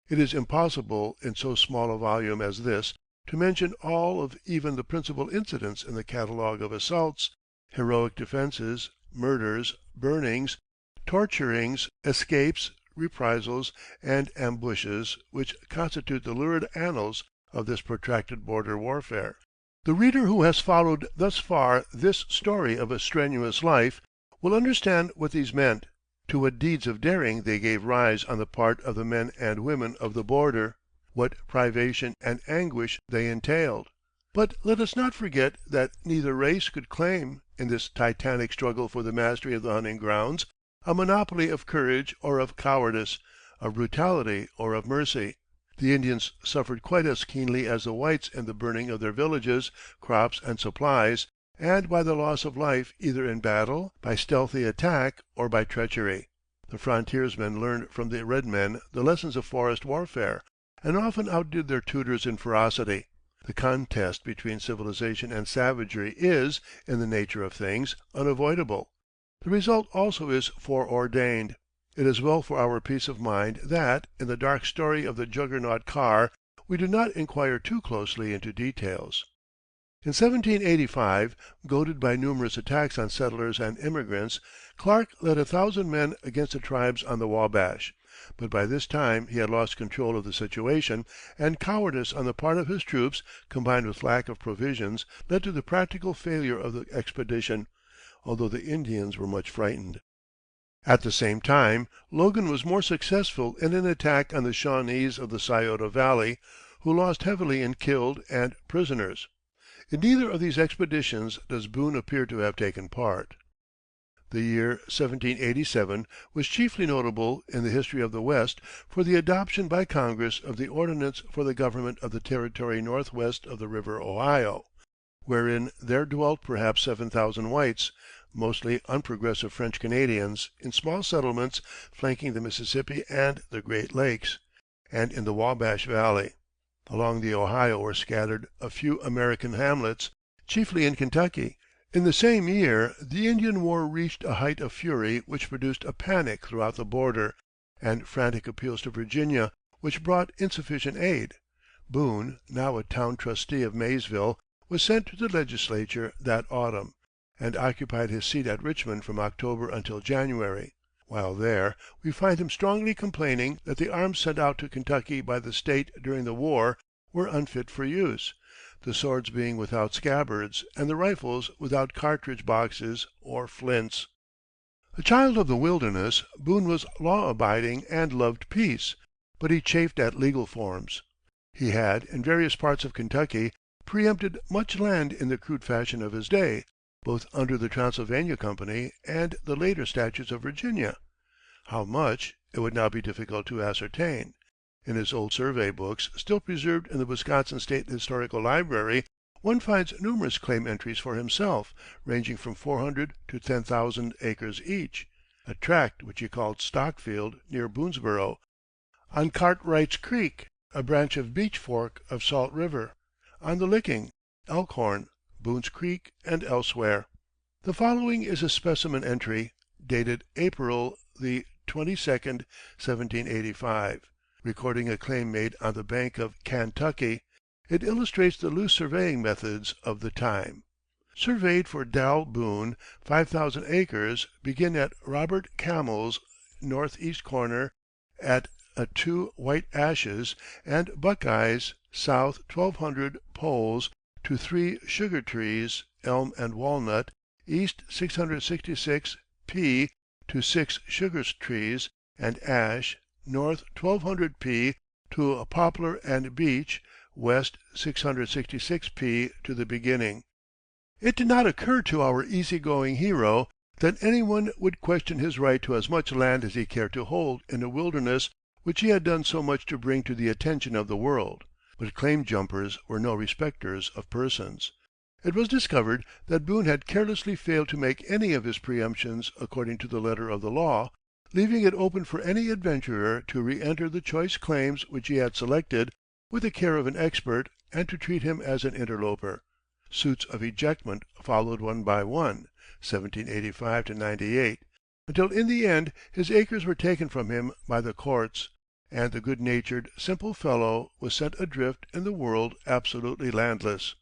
S1: It is impossible in so small a volume as this to mention all of even the principal incidents in the catalogue of assaults, heroic defenses, murders, burnings, torturings, escapes, reprisals, and ambushes which constitute the lurid annals of this protracted border warfare. The reader who has followed thus far this story of a strenuous life will understand what these meant, to what deeds of daring they gave rise on the part of the men and women of the border, what privation and anguish they entailed. But let us not forget that neither race could claim, in this titanic struggle for the mastery of the hunting grounds, a monopoly of courage or of cowardice, of brutality or of mercy. The Indians suffered quite as keenly as the whites in the burning of their villages, crops, and supplies, and by the loss of life either in battle, by stealthy attack, or by treachery. The frontiersmen learned from the red men the lessons of forest warfare, and often outdid their tutors in ferocity. The contest between civilization and savagery is, in the nature of things, unavoidable. The result also is foreordained. It is well for our peace of mind that, in the dark story of the Juggernaut car, we do not inquire too closely into details. In 1785, goaded by numerous attacks on settlers and immigrants, Clark led 1,000 men against the tribes on the Wabash, but by this time he had lost control of the situation, and cowardice on the part of his troops, combined with lack of provisions, led to the practical failure of the expedition, although the Indians were much frightened. At the same time, Logan was more successful in an attack on the Shawnees of the Scioto Valley, who lost heavily in killed and prisoners. In neither of these expeditions does Boone appear to have taken part. The year 1787 was chiefly notable in the history of the West for the adoption by Congress of the ordinance for the government of the territory northwest of the river Ohio, wherein there dwelt perhaps 7,000 whites, mostly unprogressive French Canadians, in small settlements flanking the Mississippi and the Great Lakes, and in the Wabash Valley. Along the Ohio were scattered a few American hamlets, chiefly in Kentucky. In the same year the Indian war reached a height of fury which produced a panic throughout the border, and frantic appeals to Virginia, which brought insufficient aid. Boone, now a town trustee of Maysville, was sent to the legislature that autumn, and occupied his seat at Richmond from October until January. While there, we find him strongly complaining that the arms sent out to Kentucky by the state during the war were unfit for use, the swords being without scabbards, and the rifles without cartridge boxes or flints. A child of the wilderness, Boone was law-abiding and loved peace, but he chafed at legal forms. He had, in various parts of Kentucky, preempted much land in the crude fashion of his day, both under the Transylvania Company and the later statutes of Virginia. How much, it would now be difficult to ascertain. In his old survey books, still preserved in the Wisconsin State Historical Library, one finds numerous claim entries for himself, ranging from 400 to 10,000 acres each, a tract which he called Stockfield, near Boonesborough, on Cartwright's Creek, a branch of Beech Fork of Salt River, on the Licking, Elkhorn, Boone's Creek, and elsewhere. The following is a specimen entry, dated April the 22nd, 1785, recording a claim made on the bank of Kahntucky. It illustrates the loose surveying methods of the time. Surveyed for Dal Boone, 5,000 acres, begin at Robert Camel's northeast corner at a 2 White Ashes and Buckeyes, south 1,200 poles to 3 Sugar Trees, Elm and Walnut, east 666 p to 6 Sugar Trees and Ash, north 1,200 p to a Poplar and Beech, west 666 p to the beginning. It did not occur to our easy-going hero that anyone would question his right to as much land as he cared to hold in a wilderness which he had done so much to bring to the attention of the world. But claim jumpers were no respecters of persons. It was discovered that Boone had carelessly failed to make any of his preemptions according to the letter of the law, leaving it open for any adventurer to re-enter the choice claims which he had selected with the care of an expert and to treat him as an interloper. Suits of ejectment followed one by one, 1785 to 98, until in the end his acres were taken from him by the courts, and the good-natured, simple fellow was sent adrift in the world absolutely landless.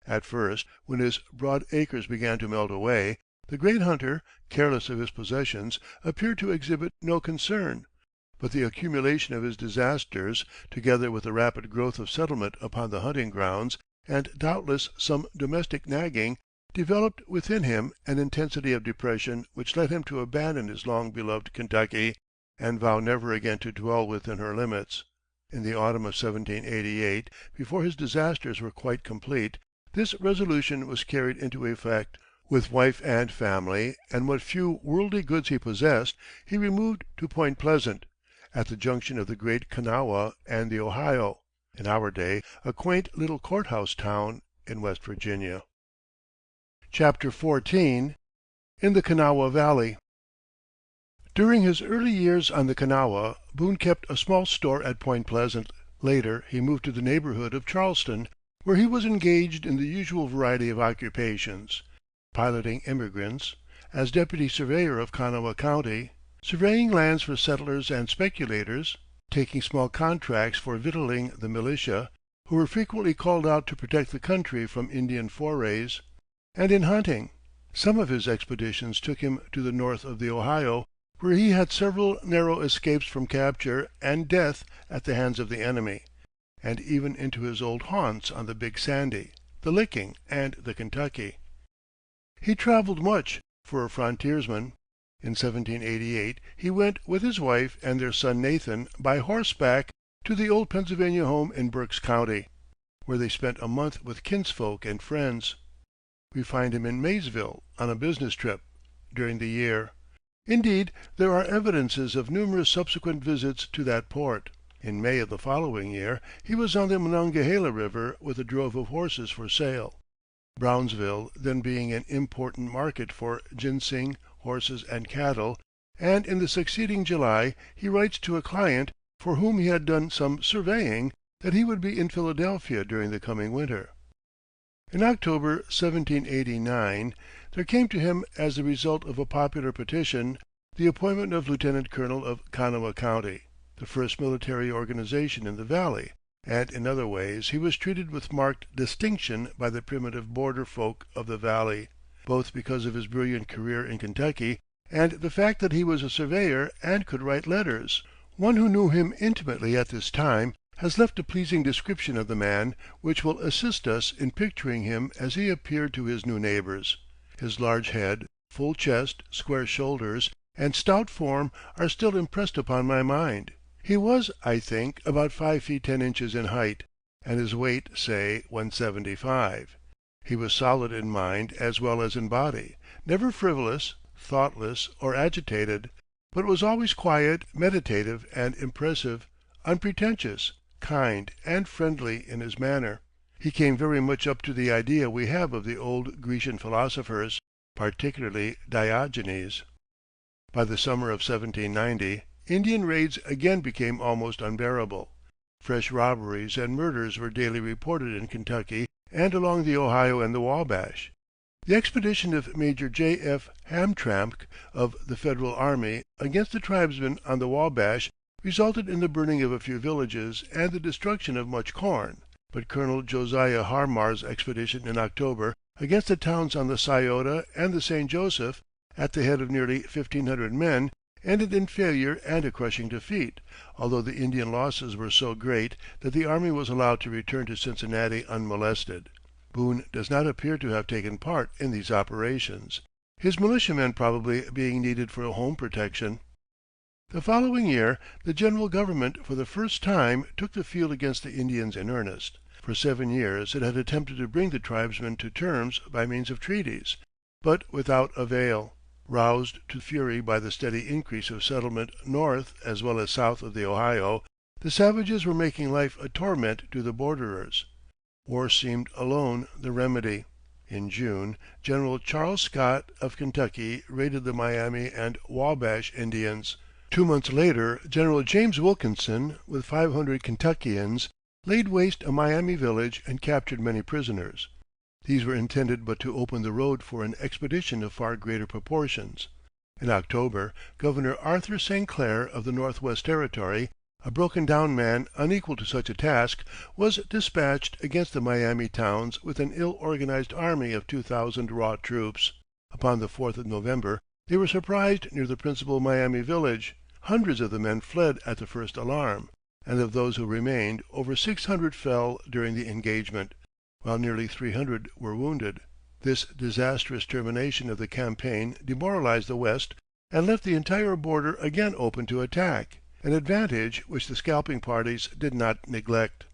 S1: At first, when his broad acres began to melt away, the great hunter, careless of his possessions, appeared to exhibit no concern, but the accumulation of his disasters, together with the rapid growth of settlement upon the hunting grounds, and doubtless some domestic nagging, developed within him an intensity of depression which led him to abandon his long-beloved Kentucky and vow never again to dwell within her limits. In the autumn of 1788, before his disasters were quite complete, this resolution was carried into effect. With wife and family, and what few worldly goods he possessed, he removed to Point Pleasant, at the junction of the Great Kanawha and the Ohio, in our day a quaint little courthouse town in West Virginia. Chapter 14 In the Kanawha Valley. During his early years on the Kanawha, Boone kept a small store at Point Pleasant. Later he moved to the neighborhood of Charleston, where he was engaged in the usual variety of occupations, piloting emigrants, as deputy surveyor of Kanawha County, surveying lands for settlers and speculators, taking small contracts for victualling the militia, who were frequently called out to protect the country from Indian forays, and in hunting. Some of his expeditions took him to the north of the Ohio, where he had several narrow escapes from capture and death at the hands of the enemy, and even into his old haunts on the Big Sandy, the Licking, and the Kentucky. He traveled much for a frontiersman. In 1788 he went with his wife and their son Nathan by horseback to the old Pennsylvania home in Berks County, where they spent a month with kinsfolk and friends. We find him in Maysville on a business trip during the year. Indeed, there are evidences of numerous subsequent visits to that port. In May of the following year he was on the Monongahela River with a drove of horses for sale, Brownsville then being an important market for ginseng, horses, and cattle, and in the succeeding July he writes to a client, for whom he had done some surveying, that he would be in Philadelphia during the coming winter. In October, 1789, there came to him as the result of a popular petition the appointment of lieutenant colonel of Kanawha County, the first military organization in the valley, and in other ways he was treated with marked distinction by the primitive border folk of the valley, both because of his brilliant career in Kentucky and the fact that he was a surveyor and could write letters. One who knew him intimately at this time has left a pleasing description of the man, which will assist us in picturing him as he appeared to his new neighbors. His large head, full chest, square shoulders, and stout form are still impressed upon my mind. He was, I think, about 5 feet 10 inches in height, and his weight, say, 175. He was solid in mind as well as in body, never frivolous, thoughtless, or agitated, but was always quiet, meditative, and impressive, unpretentious, kind, and friendly in his manner. He came very much up to the idea we have of the old Grecian philosophers, particularly Diogenes. By the summer of 1790, Indian raids again became almost unbearable. Fresh robberies and murders were daily reported in Kentucky and along the Ohio and the Wabash. The expedition of Major J. F. Hamtramck of the Federal army against the tribesmen on the Wabash resulted in the burning of a few villages and the destruction of much corn, but Colonel Josiah Harmar's expedition in October against the towns on the Scioto and the St. Joseph, at the head of nearly 1,500 men, ended in failure and a crushing defeat, although the Indian losses were so great that the army was allowed to return to Cincinnati unmolested. Boone does not appear to have taken part in these operations, his militiamen probably being needed for home protection. The following year the general government for the first time took the field against the Indians in earnest. For 7 years it had attempted to bring the tribesmen to terms by means of treaties, but without avail. Roused to fury by the steady increase of settlement north as well as south of the Ohio, the savages were making life a torment to the borderers. War seemed alone the remedy. In June, General Charles Scott of Kentucky raided the Miami and Wabash Indians. 2 months later, General James Wilkinson, with 500 Kentuckians, laid waste a Miami village and captured many prisoners. These were intended but to open the road for an expedition of far greater proportions. In October, Governor Arthur St. Clair of the Northwest Territory, a broken-down man unequal to such a task, was dispatched against the Miami towns with an ill-organized army of 2,000 raw troops. Upon the 4th of November they were surprised near the principal Miami village. Hundreds of the men fled at the first alarm, and of those who remained, over 600 fell during the engagement, while nearly 300 were wounded. This disastrous termination of the campaign demoralized the West and left the entire border again open to attack, an advantage which the scalping parties did not neglect.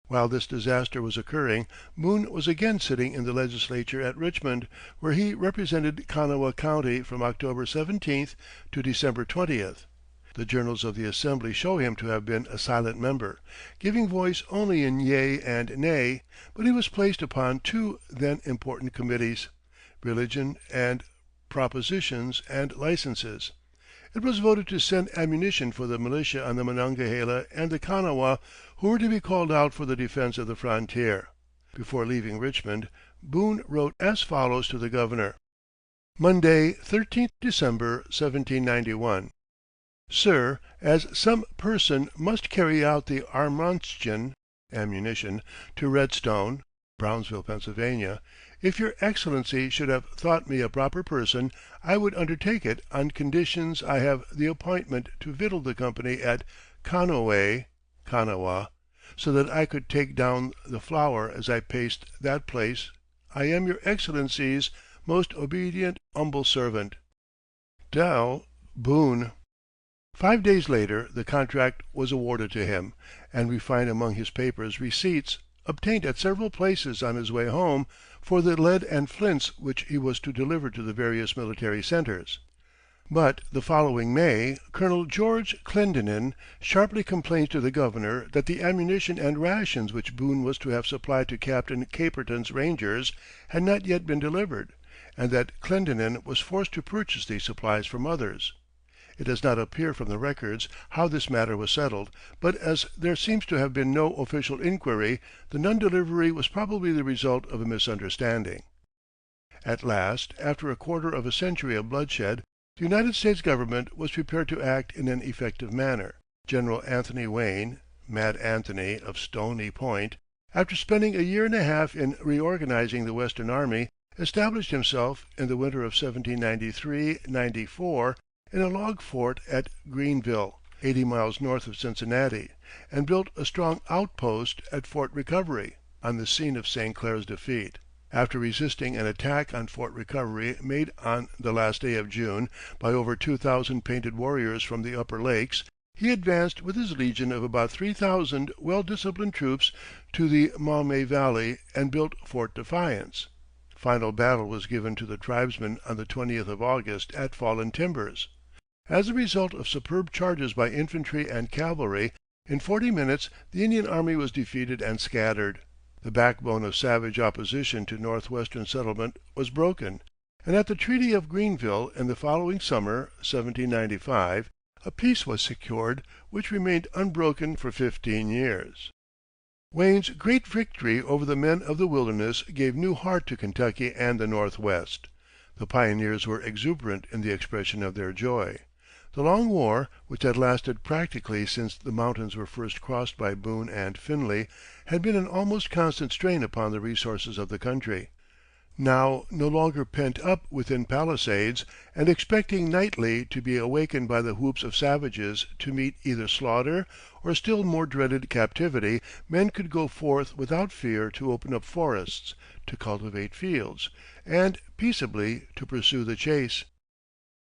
S1: While this disaster was occurring, Boone was again sitting in the legislature at Richmond, where he represented Kanawha County from October 17th to December 20th. The journals of the Assembly show him to have been a silent member, giving voice only in yea and nay, but he was placed upon 2 then important committees, Religion and Propositions and Licenses. It was voted to send ammunition for the militia on the Monongahela and the Kanawha, who were to be called out for the defense of the frontier. Before leaving Richmond, Boone wrote as follows to the governor: Monday, 13th December, 1791. Sir, as some person must carry out the Armantschen (ammunition) to Redstone (Brownsville, Pennsylvania), if your Excellency should have thought me a proper person, I would undertake it on conditions I have the appointment to victual the company at Conoway (Kanawha), so that I could take down the flour as I paced that place. I am your Excellency's most obedient humble servant, Del Boone. 5 days later the contract was awarded to him, and we find among his papers receipts, obtained at several places on his way home, for the lead and flints which he was to deliver to the various military centers. But the following May, Colonel George Clendenin sharply complains to the governor that the ammunition and rations which Boone was to have supplied to Captain Caperton's Rangers had not yet been delivered, and that Clendenin was forced to purchase these supplies from others. It does not appear from the records how this matter was settled, but as there seems to have been no official inquiry, the non-delivery was probably the result of a misunderstanding. At last, after a quarter of a century of bloodshed, the United States government was prepared to act in an effective manner. General Anthony Wayne, Mad Anthony of Stony Point, after spending a year and a half in reorganizing the Western army, established himself, in the winter of 1793-94, in a log fort at Greenville, 80 miles north of Cincinnati, and built a strong outpost at Fort Recovery, on the scene of St. Clair's defeat. After resisting an attack on Fort Recovery made on the last day of June by over 2,000 painted warriors from the upper lakes, he advanced with his legion of about 3,000 well-disciplined troops to the Maumee Valley and built Fort Defiance. Final battle was given to the tribesmen on the 20th of August at Fallen Timbers. As a result of superb charges by infantry and cavalry, in 40 minutes the Indian army was defeated and scattered. The backbone of savage opposition to Northwestern settlement was broken, and at the Treaty of Greenville in the following summer, 1795, a peace was secured which remained unbroken for 15 years. Wayne's great victory over the men of the wilderness gave new heart to Kentucky and the Northwest. The pioneers were exuberant in the expression of their joy. The long war, which had lasted practically since the mountains were first crossed by Boone and Finley, had been an almost constant strain upon the resources of the country. Now no longer pent up within palisades, and expecting nightly to be awakened by the whoops of savages to meet either slaughter or still more dreaded captivity, men could go forth without fear to open up forests, to cultivate fields, and peaceably to pursue the chase.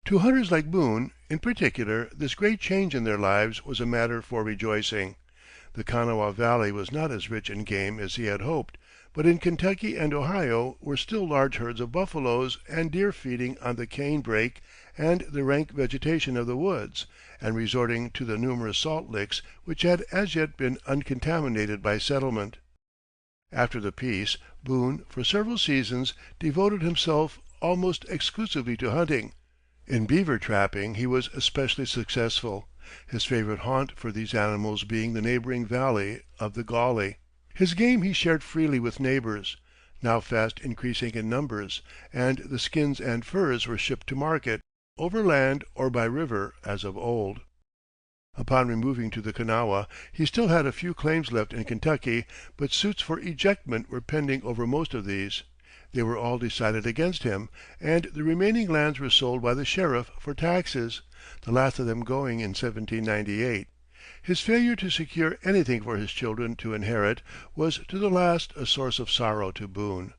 S1: To hunters like Boone, in particular, this great change in their lives was a matter for rejoicing. The Kanawha Valley was not as rich in game as he had hoped, but in Kentucky and Ohio were still large herds of buffaloes and deer feeding on the cane brake and the rank vegetation of the woods, and resorting to the numerous salt licks which had as yet been uncontaminated by settlement. After the peace, Boone, for several seasons, devoted himself almost exclusively to hunting. In beaver trapping he was especially successful, his favorite haunt for these animals being the neighboring valley of the Gauley. His game he shared freely with neighbors, now fast increasing in numbers, and the skins and furs were shipped to market, overland or by river as of old. Upon removing to the Kanawha, he still had a few claims left in Kentucky, but suits for ejectment were pending over most of these. They were all decided against him, and the remaining lands were sold by the sheriff for taxes, the last of them going in 1798. His failure to secure anything for his children to inherit was to the last a source of sorrow to Boone.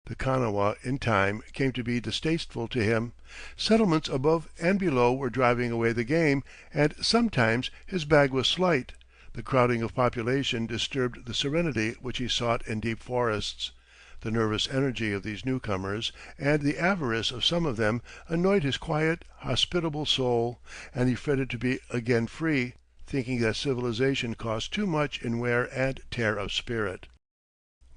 S1: The Kanawha in time came to be distasteful to him. Settlements above and below were driving away the game, and sometimes his bag was slight. The crowding of population disturbed the serenity which he sought in deep forests. The nervous energy of these newcomers, and the avarice of some of them, annoyed his quiet, hospitable soul, and he fretted to be again free, thinking that civilization cost too much in wear and tear of spirit.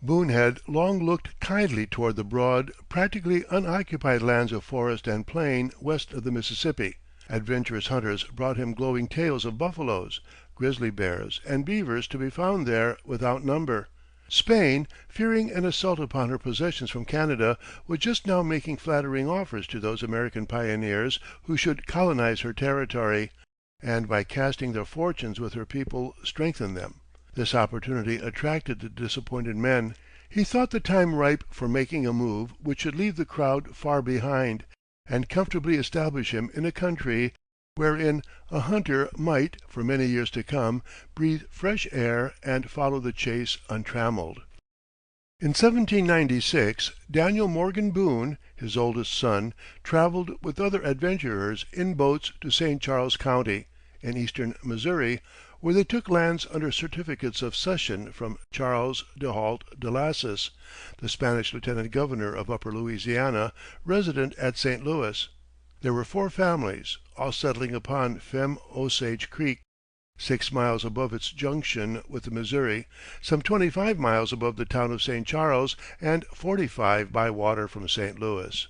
S1: Boone had long looked kindly toward the broad, practically unoccupied lands of forest and plain west of the Mississippi. Adventurous hunters brought him glowing tales of buffaloes, grizzly bears, and beavers to be found there without number. Spain, fearing an assault upon her possessions from Canada, was just now making flattering offers to those American pioneers who should colonize her territory, and by casting their fortunes with her people strengthen them. This opportunity attracted the disappointed men. He thought the time ripe for making a move which should leave the crowd far behind, and comfortably establish him in a country wherein a hunter might, for many years to come, breathe fresh air and follow the chase untrammeled. In 1796, Daniel Morgan Boone, his oldest son, traveled with other adventurers in boats to St. Charles County, in eastern Missouri, where they took lands under certificates of cession from Charles de Halt de Lassus, the Spanish lieutenant governor of Upper Louisiana, resident at St. Louis. There were 4 families, all settling upon Femme Osage Creek, 6 miles above its junction with the Missouri, some 25 miles above the town of St. Charles, and 45 by water from St. Louis.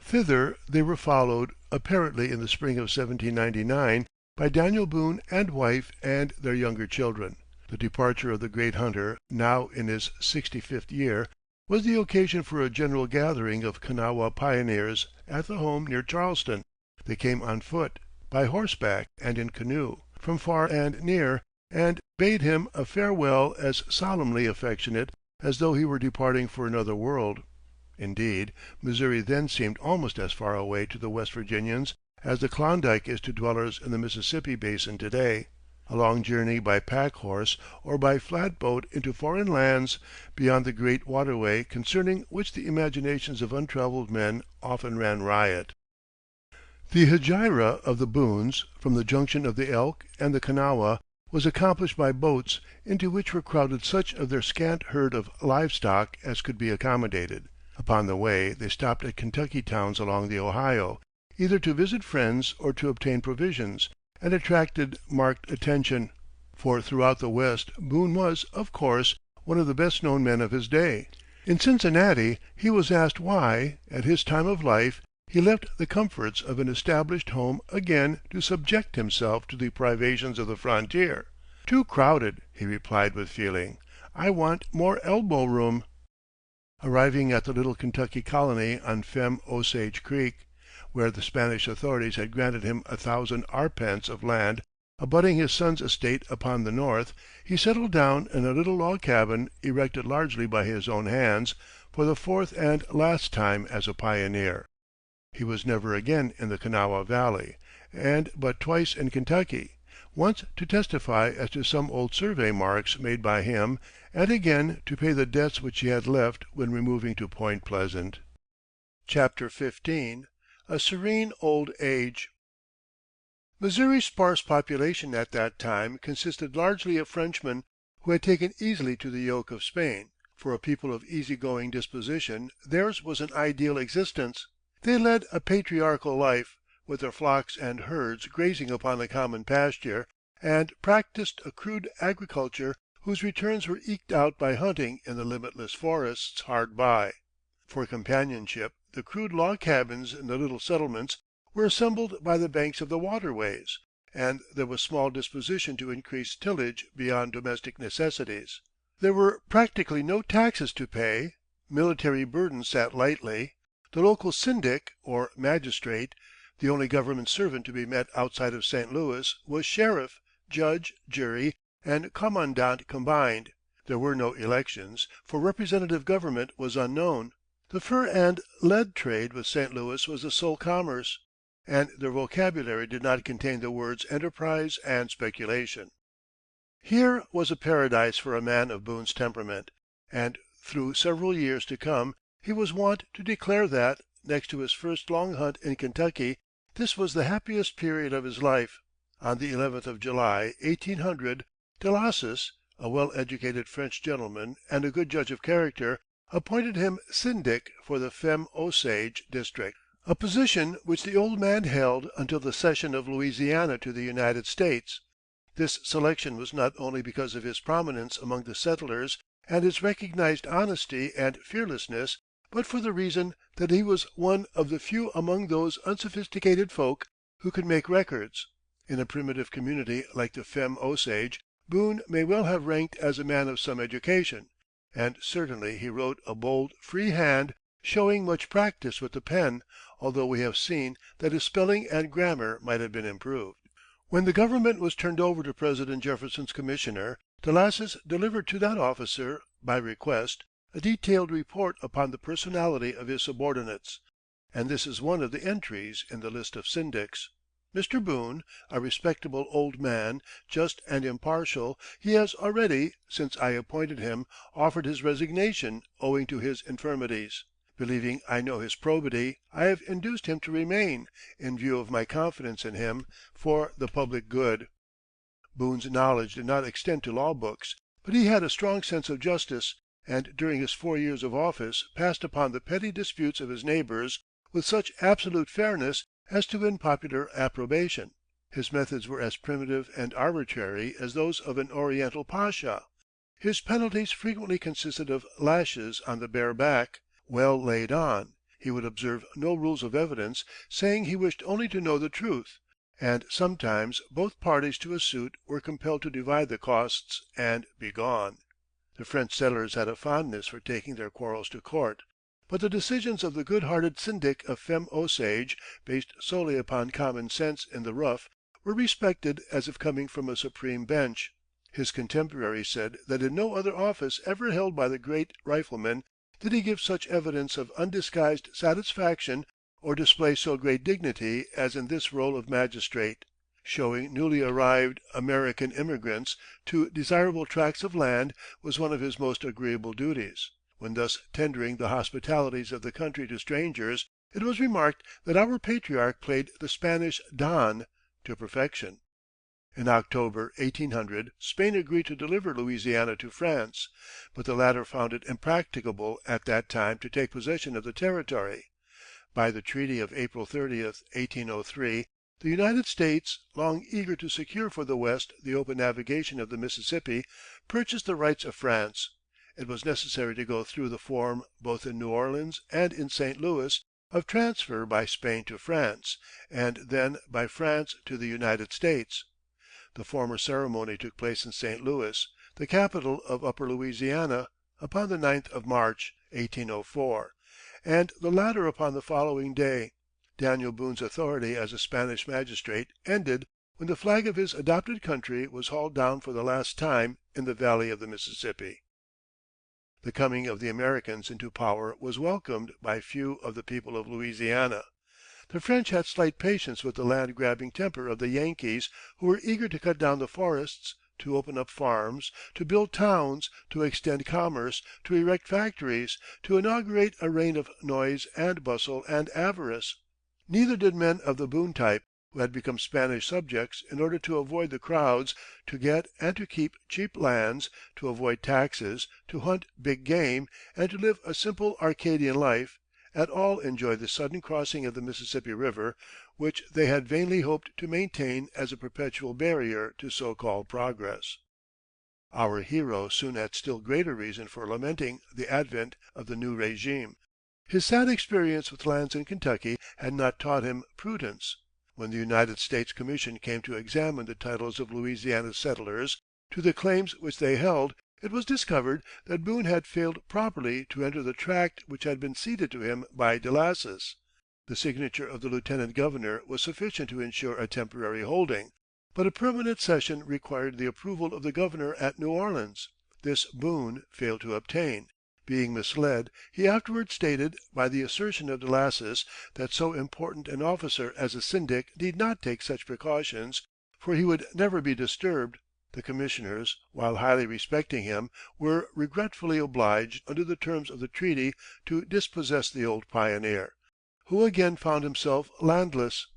S1: Thither they were followed, apparently in the spring of 1799, by Daniel Boone and wife and their younger children. The departure of the great hunter, now in his 65th year, was the occasion for a general gathering of Kanawha pioneers at the home near Charleston. They came on foot, by horseback, and in canoe, from far and near, and bade him a farewell as solemnly affectionate as though he were departing for another world. Indeed, Missouri then seemed almost as far away to the West Virginians as the Klondike is to dwellers in the Mississippi basin today. A long journey by pack horse or by flatboat into foreign lands beyond the great waterway concerning which the imaginations of untraveled men often ran riot. The hegira of the Boones, from the junction of the Elk and the Kanawha, was accomplished by boats, into which were crowded such of their scant herd of livestock as could be accommodated. Upon the way they stopped at Kentucky towns along the Ohio, either to visit friends or to obtain provisions, and attracted marked attention, for throughout the West Boone was, of course, one of the best known men of his day. In Cincinnati he was asked why, at his time of life, he left the comforts of an established home again to subject himself to the privations of the frontier. "Too crowded," he replied with feeling. "I want more elbow room." Arriving at the little Kentucky colony on Femme Osage Creek, where the Spanish authorities had granted him 1,000 arpents of land abutting his son's estate upon the north, he settled down in a little log cabin erected largely by his own hands, for the fourth and last time as a pioneer. He was never again in the Kanawha Valley, and but twice in Kentucky, once to testify as to some old survey marks made by him, and again to pay the debts which he had left when removing to Point Pleasant. Chapter XV A Serene Old Age. Missouri's sparse population at that time consisted largely of Frenchmen, who had taken easily to the yoke of Spain. For a people of easy-going disposition, theirs was an ideal existence. They led a patriarchal life, with their flocks and herds grazing upon a common pasture, and practiced a crude agriculture whose returns were eked out by hunting in the limitless forests hard by. For companionship, the crude log cabins in the little settlements were assembled by the banks of the waterways, and there was small disposition to increase tillage beyond domestic necessities. There were practically no taxes to pay, military burdens sat lightly, the local syndic, or magistrate, the only government servant to be met outside of St. Louis, was sheriff, judge, jury, and commandant combined. There were no elections, for representative government was unknown. The fur and lead trade with St. Louis was the sole commerce, and their vocabulary did not contain the words enterprise and speculation. Here was a paradise for a man of Boone's temperament, and through several years to come he was wont to declare that, next to his first long hunt in Kentucky, this was the happiest period of his life. On the 11th of July, 1800, Delassus, a well-educated French gentleman and a good judge of character, appointed him syndic for the Femme Osage district, a position which the old man held until the cession of Louisiana to the United States. This selection was not only because of his prominence among the settlers and his recognized honesty and fearlessness, but for the reason that he was one of the few among those unsophisticated folk who could make records. In a primitive community like the Femme Osage, Boone may well have ranked as a man of some education, and certainly he wrote a bold, free hand, showing much practice with the pen, although we have seen that his spelling and grammar might have been improved. When the government was turned over to President Jefferson's commissioner, Delassus delivered to that officer, by request, a detailed report upon the personality of his subordinates, and this is one of the entries in the list of syndics. Mr. Boone, a respectable old man, just and impartial, he has already, since I appointed him, offered his resignation owing to his infirmities. Believing I know his probity, I have induced him to remain, in view of my confidence in him, for the public good. Boone's knowledge did not extend to law books, but he had a strong sense of justice, and during his 4 years of office passed upon the petty disputes of his neighbors with such absolute fairness as to win popular approbation. His methods were as primitive and arbitrary as those of an Oriental pasha. His penalties frequently consisted of lashes on the bare back, well laid on. He would observe no rules of evidence, saying he wished only to know the truth, and sometimes both parties to a suit were compelled to divide the costs and be gone. The French settlers had a fondness for taking their quarrels to court, but the decisions of the good-hearted syndic of Femme Osage, based solely upon common sense in the rough, were respected as if coming from a supreme bench. His contemporaries said that in no other office ever held by the great rifleman did he give such evidence of undisguised satisfaction or display so great dignity as in this rôle of magistrate. Showing newly arrived American immigrants to desirable tracts of land was one of his most agreeable duties. When thus tendering the hospitalities of the country to strangers, it was remarked that our patriarch played the Spanish Don to perfection. In October, 1800, Spain agreed to deliver Louisiana to France, but the latter found it impracticable at that time to take possession of the territory. By the treaty of April 30, 1803, the United States, long eager to secure for the West the open navigation of the Mississippi, purchased the rights of France. It was necessary to go through the form, both in New Orleans and in St. Louis, of transfer by Spain to France, and then by France to the United States. The former ceremony took place in St. Louis, the capital of Upper Louisiana, upon the 9th of March, 1804, and the latter upon the following day. Daniel Boone's authority as a Spanish magistrate ended when the flag of his adopted country was hauled down for the last time in the valley of the Mississippi. The coming of the Americans into power was welcomed by few of the people of Louisiana. The French had slight patience with the land-grabbing temper of the Yankees, who were eager to cut down the forests, to open up farms, to build towns, to extend commerce, to erect factories, to inaugurate a reign of noise and bustle and avarice. Neither did men of the Boone type, who had become Spanish subjects in order to avoid the crowds, to get and to keep cheap lands, to avoid taxes, to hunt big game, and to live a simple Arcadian life, at all enjoy the sudden crossing of the Mississippi River, which they had vainly hoped to maintain as a perpetual barrier to so-called progress. Our hero soon had still greater reason for lamenting the advent of the new régime. His sad experience with lands in Kentucky had not taught him prudence. When the United States Commission came to examine the titles of Louisiana settlers to the claims which they held, it was discovered that Boone had failed properly to enter the tract which had been ceded to him by Delassus. The signature of the lieutenant governor was sufficient to ensure a temporary holding, but a permanent cession required the approval of the governor at New Orleans. This Boone failed to obtain. Being misled, he afterwards stated, by the assertion of Delassus, that so important an officer as a syndic need not take such precautions, for he would never be disturbed. The commissioners, while highly respecting him, were regretfully obliged, under the terms of the treaty, to dispossess the old pioneer, who again found himself landless.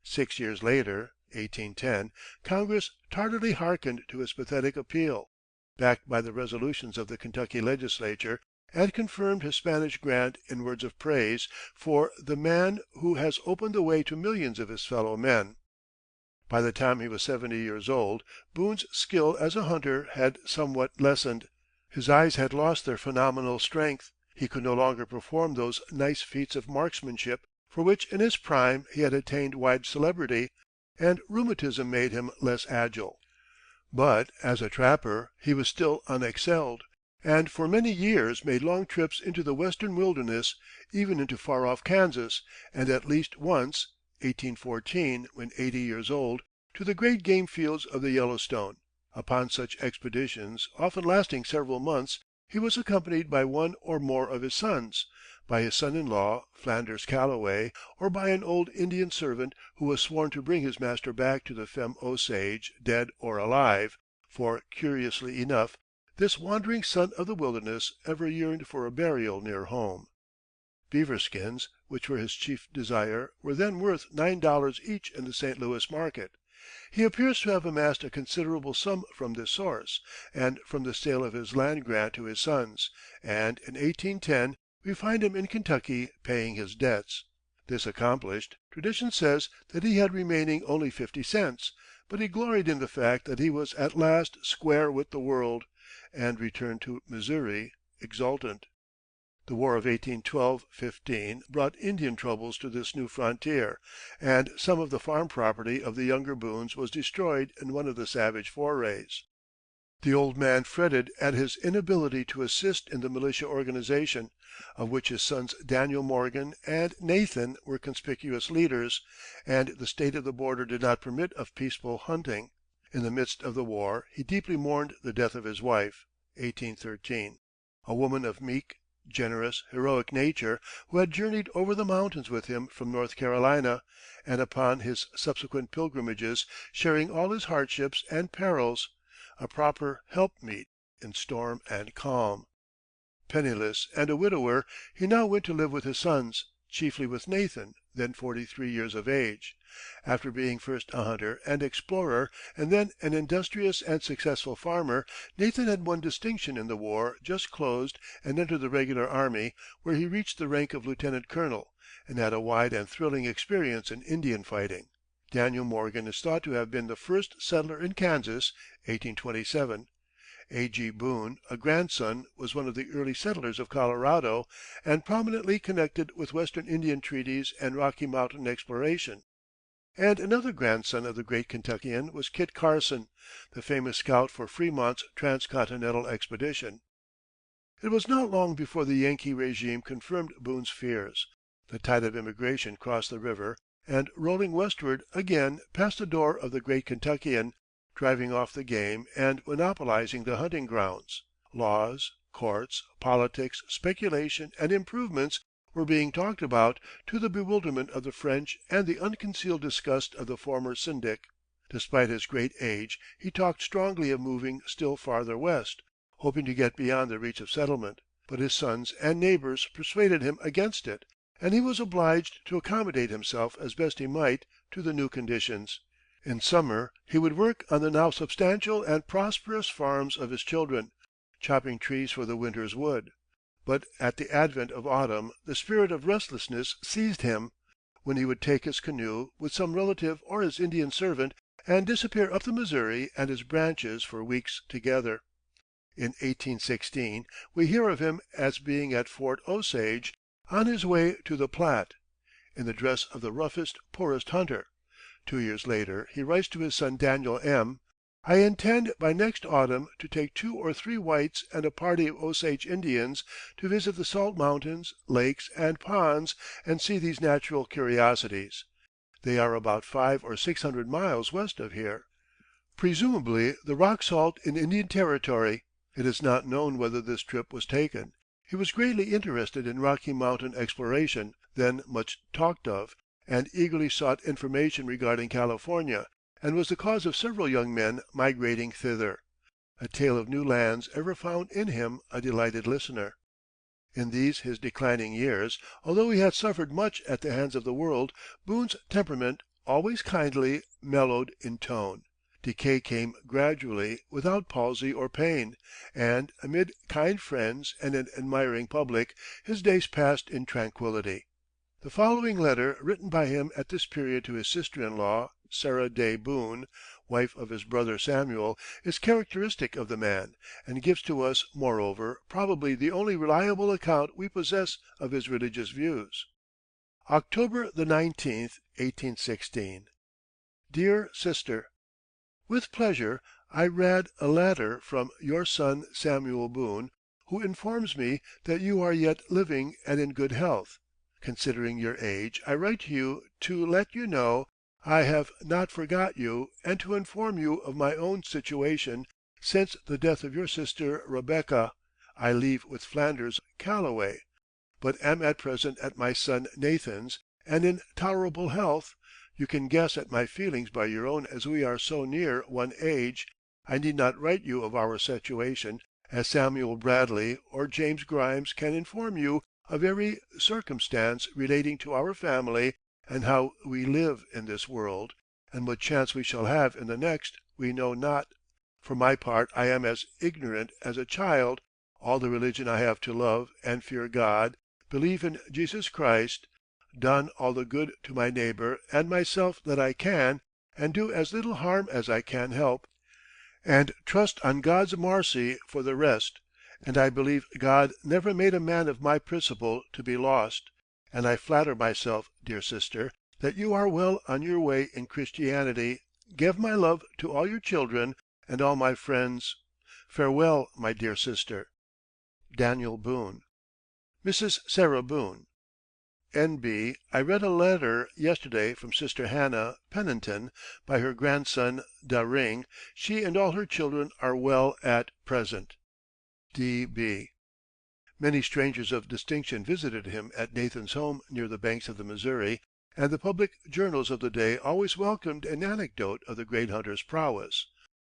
S1: 6 years later (1810), Congress tardily hearkened to his pathetic appeal, backed by the resolutions of the Kentucky legislature, and confirmed his Spanish grant in words of praise for "the man who has opened the way to millions of his fellow men." By the time he was 70 years old, Boone's skill as a hunter had somewhat lessened. His eyes had lost their phenomenal strength. He could no longer perform those nice feats of marksmanship for which in his prime he had attained wide celebrity, and rheumatism made him less agile. But as a trapper he was still unexcelled, and for many years made long trips into the western wilderness, even into far-off Kansas, and at least once (1814), when 80 years old, to the great game fields of the Yellowstone. Upon such expeditions, often lasting several months, he was accompanied by one or more of his sons, by his son-in-law, Flanders Calloway, or by an old Indian servant who was sworn to bring his master back to the Femme Osage, dead or alive, for, curiously enough, this wandering son of the wilderness ever yearned for a burial near home. Beaver skins, which were his chief desire, were then worth $9 each in the St. Louis market. He appears to have amassed a considerable sum from this source, and from the sale of his land grant to his sons, and in 1810 we find him in Kentucky paying his debts. This accomplished, tradition says that he had remaining only 50 cents, but he gloried in the fact that he was at last square with the world, and returned to Missouri exultant. The War of 1812–15 brought Indian troubles to this new frontier, and some of the farm property of the younger Boones was destroyed in one of the savage forays. The old man fretted at his inability to assist in the militia organization, of which his sons Daniel Morgan and Nathan were conspicuous leaders, and the state of the border did not permit of peaceful hunting. In the midst of the war he deeply mourned the death of his wife (1813), a woman of meek, generous, heroic nature, who had journeyed over the mountains with him from North Carolina, and upon his subsequent pilgrimages, sharing all his hardships and perils, a proper helpmeet in storm and calm. Penniless and a widower, he now went to live with his sons, chiefly with Nathan, then 43 years of age. After being first a hunter and explorer, and then an industrious and successful farmer, Nathan had won distinction in the war just closed and entered the regular army, where he reached the rank of lieutenant colonel, and had a wide and thrilling experience in Indian fighting. Daniel Morgan is thought to have been the first settler in Kansas (1827). A.G. Boone, a grandson, was one of the early settlers of Colorado, and prominently connected with Western Indian treaties and Rocky Mountain exploration. and another grandson of the great Kentuckian was Kit Carson, the famous scout for Frémont's transcontinental expedition. It was not long before the Yankee régime confirmed Boone's fears. The tide of immigration crossed the river, and rolling westward again passed the door of the great Kentuckian, driving off the game and monopolizing the hunting grounds. Laws, courts, politics, speculation, and improvements were being talked about, to the bewilderment of the French and the unconcealed disgust of the former syndic. Despite his great age, he talked strongly of moving still farther west, hoping to get beyond the reach of settlement, but his sons and neighbors persuaded him against it, and he was obliged to accommodate himself as best he might to the new conditions. In summer he would work on the now substantial and prosperous farms of his children, chopping trees for the winter's wood. But at the advent of autumn the spirit of restlessness seized him, when he would take his canoe, with some relative or his Indian servant, and disappear up the Missouri and its branches for weeks together. In 1816 we hear of him as being at Fort Osage, on his way to the Platte, in the dress of the roughest, poorest hunter. 2 years later he writes to his son Daniel M., "I intend by next autumn to take 2 or 3 whites and a party of Osage Indians to visit the salt mountains, lakes, and ponds, and see these natural curiosities. They are about 500 or 600 miles west of here, presumably the rock salt in Indian Territory." It is not known whether this trip was taken. He was greatly interested in Rocky Mountain exploration, then much talked of, and eagerly sought information regarding California, and was the cause of several young men migrating thither. A tale of new lands ever found in him a delighted listener. In these his declining years, although he had suffered much at the hands of the world, Boone's temperament, always kindly, mellowed in tone. Decay came gradually, without palsy or pain, and, amid kind friends and an admiring public, his days passed in tranquillity. The following letter, written by him at this period to his sister-in-law, Sarah Day Boone, wife of his brother Samuel, is characteristic of the man, and gives to us, moreover, probably the only reliable account we possess of his religious views. October the 19th, 1816. Dear Sister, with pleasure I read a letter from your son Samuel Boone, who informs me that you are yet living and in good health. Considering your age, I write to you to let you know I have not forgot you, and to inform you of my own situation. Since the death of your sister Rebecca, I leave with Flanders Callaway, but am at present at my son Nathan's, and in tolerable health. You can guess at my feelings by your own, as we are so near one age. I need not write you of our situation, as Samuel Bradley or James Grimes can inform you of every circumstance relating to our family, and how we live in this world, and what chance we shall have in the next we know not. For my part I am as ignorant as a child. All the religion I have to love and fear God, believe in Jesus Christ, done all the good to my neighbor and myself that I can, and do as little harm as I can help, and trust on God's marcy for the rest. And I believe God never made a man of my principle to be lost, and I flatter myself, dear sister, that you are well on your way in Christianity. Give my love to all your children and all my friends. Farewell, my dear sister. Daniel Boone. Mrs. Sarah Boone. N.B. I read a letter yesterday from Sister Hannah Pennington by her grandson Daring. She and all her children are well at present. D.B. Many strangers of distinction visited him at Nathan's home near the banks of the Missouri, and the public journals of the day always welcomed an anecdote of the great hunter's prowess,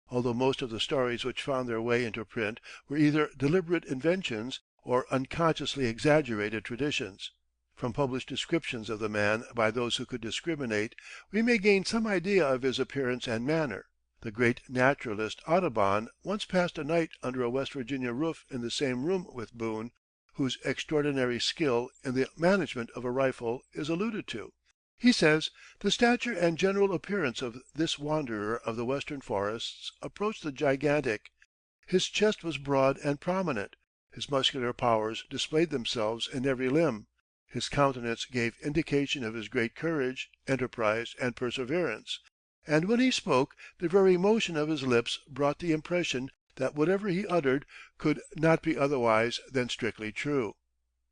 S1: although most of the stories which found their way into print were either deliberate inventions or unconsciously exaggerated traditions. From published descriptions of the man by those who could discriminate, we may gain some idea of his appearance and manner. The great naturalist Audubon once passed a night under a West Virginia roof in the same room with Boone, whose extraordinary skill in the management of a rifle is alluded to. He says, "The stature and general appearance of this wanderer of the western forests approached the gigantic. His chest was broad and prominent. His muscular powers displayed themselves in every limb. His countenance gave indication of his great courage, enterprise, and perseverance, and when he spoke, the very motion of his lips brought the impression that whatever he uttered could not be otherwise than strictly true.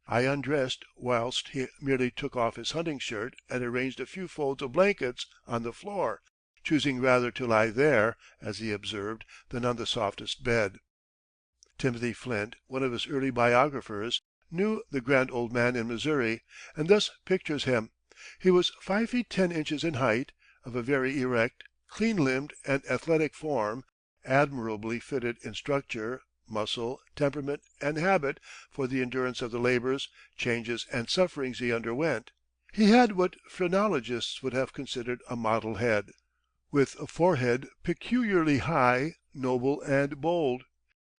S1: I undressed whilst he merely took off his hunting shirt and arranged a few folds of blankets on the floor, choosing rather to lie there, as he observed, than on the softest bed. Timothy Flint, one of his early biographers, knew the grand old man in Missouri, and thus pictures him: he was 5 feet 10 inches in height, of a very erect, clean limbed, and athletic form, admirably fitted in structure, muscle, temperament, and habit for the endurance of the labors, changes, and sufferings he underwent. He had what phrenologists would have considered a model head, with a forehead peculiarly high, noble, and bold,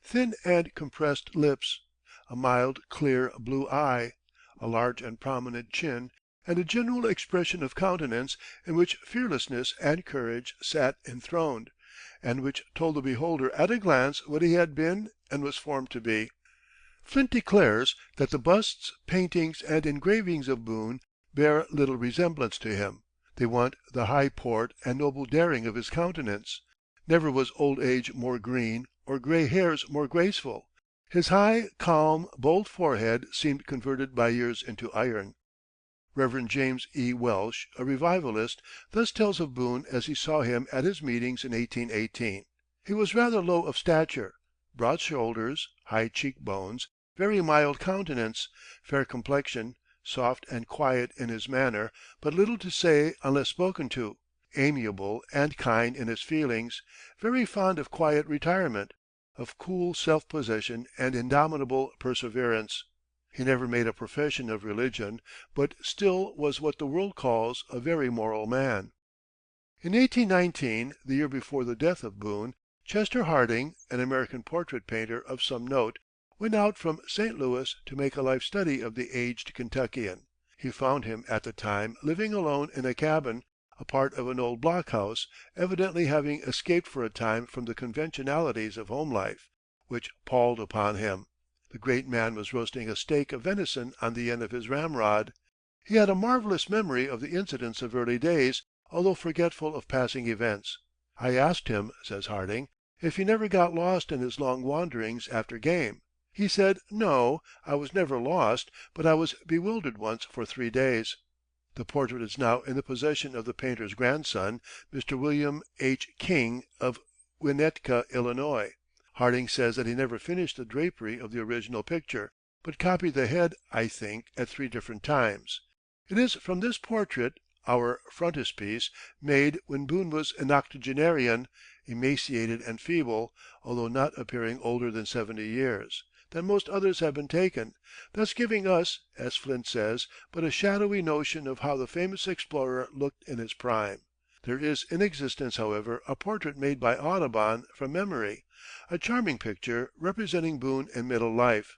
S1: thin and compressed lips, a mild, clear blue eye, a large and prominent chin, and a general expression of countenance in which fearlessness and courage sat enthroned, and which told the beholder at a glance what he had been and was formed to be. Flint declares that the busts, paintings, and engravings of Boone bear little resemblance to him. They want the high port and noble daring of his countenance. Never was old age more green, or gray hairs more graceful. His high, calm, bold forehead seemed converted by years into iron. Rev. James E. Welsh, a revivalist, thus tells of Boone as he saw him at his meetings in 1818: "He was rather low of stature, broad shoulders, high cheek bones, very mild countenance, fair complexion, soft and quiet in his manner, but little to say unless spoken to, amiable and kind in his feelings, very fond of quiet retirement, of cool self possession and indomitable perseverance. He never made a profession of religion, but still was what the world calls a very moral man." In 1819, the year before the death of Boone, Chester Harding, an American portrait painter of some note, went out from St. Louis to make a life study of the aged Kentuckian. He found him at the time living alone in a cabin, a part of an old blockhouse, evidently having escaped for a time from the conventionalities of home life, which palled upon him. The great man was roasting a steak of venison on the end of his ramrod. He had a marvelous memory of the incidents of early days, although forgetful of passing events. "I asked him," says Harding, "if he never got lost in his long wanderings after game. He said, 'No, I was never lost, but I was bewildered once for 3 days.'" The portrait is now in the possession of the painter's grandson, Mr. William H. King, of Winnetka, Illinois. Harding says that he never finished the drapery of the original picture, but copied the head, I think, at 3 different times. It is from this portrait, our frontispiece, made when Boone was an octogenarian, emaciated and feeble, although not appearing older than 70 years, that most others have been taken, thus giving us, as Flint says, but a shadowy notion of how the famous explorer looked in his prime. There is in existence, however, a portrait made by Audubon from memory, a charming picture representing Boone in middle life.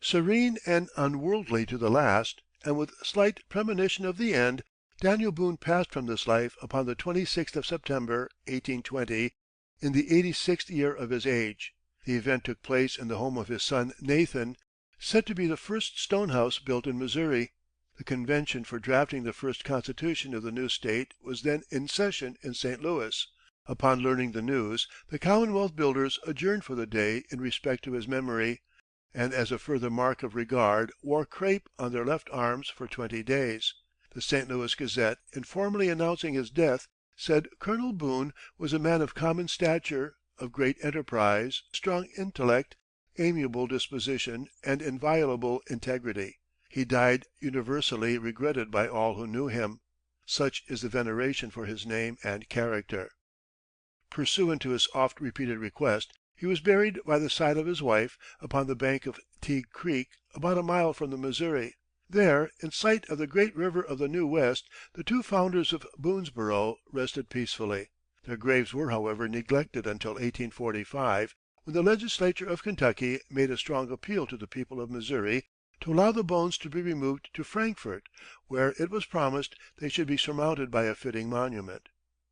S1: Serene and unworldly to the last, and with slight premonition of the end, Daniel Boone passed from this life upon the 26th of September, 1820, in the 86th year of his age. The event took place in the home of his son Nathan, said to be the first stone house built in Missouri. The convention for drafting the first constitution of the new state was then in session in St. Louis. Upon learning the news, the Commonwealth builders adjourned for the day in respect to his memory, and as a further mark of regard wore crape on their left arms for 20 days. The St. Louis Gazette, in formally announcing his death, said Colonel Boone was a man of common stature, of great enterprise, strong intellect, amiable disposition, and inviolable integrity. He died universally regretted by all who knew him. Such is the veneration for his name and character. Pursuant to his oft repeated request, he was buried by the side of his wife, upon the bank of Teague Creek, about a mile from the Missouri. There, in sight of the great river of the New West, the 2 founders of Boonesborough rested peacefully. Their graves were, however, neglected until 1845, when the legislature of Kentucky made a strong appeal to the people of Missouri to allow the bones to be removed to Frankfort, where it was promised they should be surmounted by a fitting monument.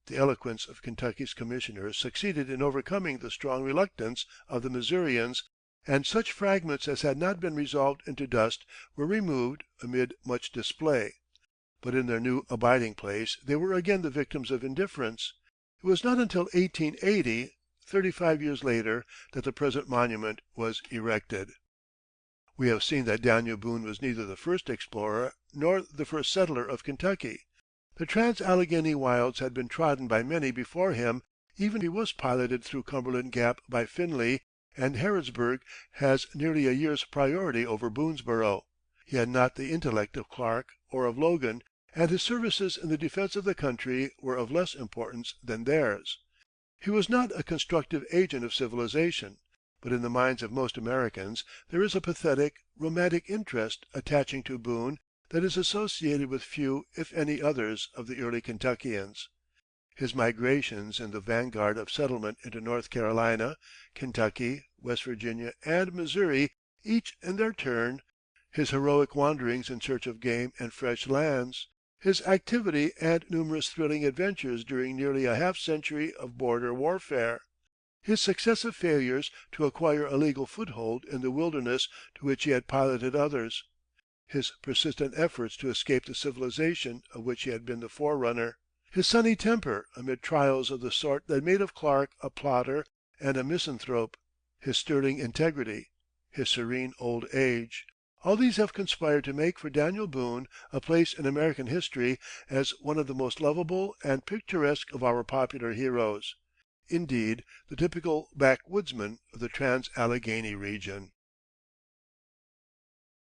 S1: The eloquence of Kentucky's commissioners succeeded in overcoming the strong reluctance of the Missourians, and such fragments as had not been resolved into dust were removed amid much display. But in their new abiding place they were again the victims of indifference. It was not until 1880, 35 years later, that the present monument was erected. We have seen that Daniel Boone was neither the first explorer nor the first settler of Kentucky. The trans Alleghany wilds had been trodden by many before him; even he was piloted through Cumberland Gap by Finley, and Harrodsburg has nearly a year's priority over Boonesborough. He had not the intellect of Clark or of Logan, and his services in the defense of the country were of less importance than theirs. He was not a constructive agent of civilization, but in the minds of most Americans there is a pathetic, romantic interest attaching to Boone that is associated with few, if any, others of the early Kentuckians. His migrations in the vanguard of settlement into North Carolina, Kentucky, West Virginia, and Missouri, each in their turn, his heroic wanderings in search of game and fresh lands, his activity and numerous thrilling adventures during nearly a half century of border warfare, his successive failures to acquire a legal foothold in the wilderness to which he had piloted others, his persistent efforts to escape the civilization of which he had been the forerunner, his sunny temper amid trials of the sort that made of Clark a plotter and a misanthrope, his sterling integrity, his serene old age, all these have conspired to make for Daniel Boone a place in American history as one of the most lovable and picturesque of our popular heroes, indeed the typical backwoodsman of the trans Alleghany region.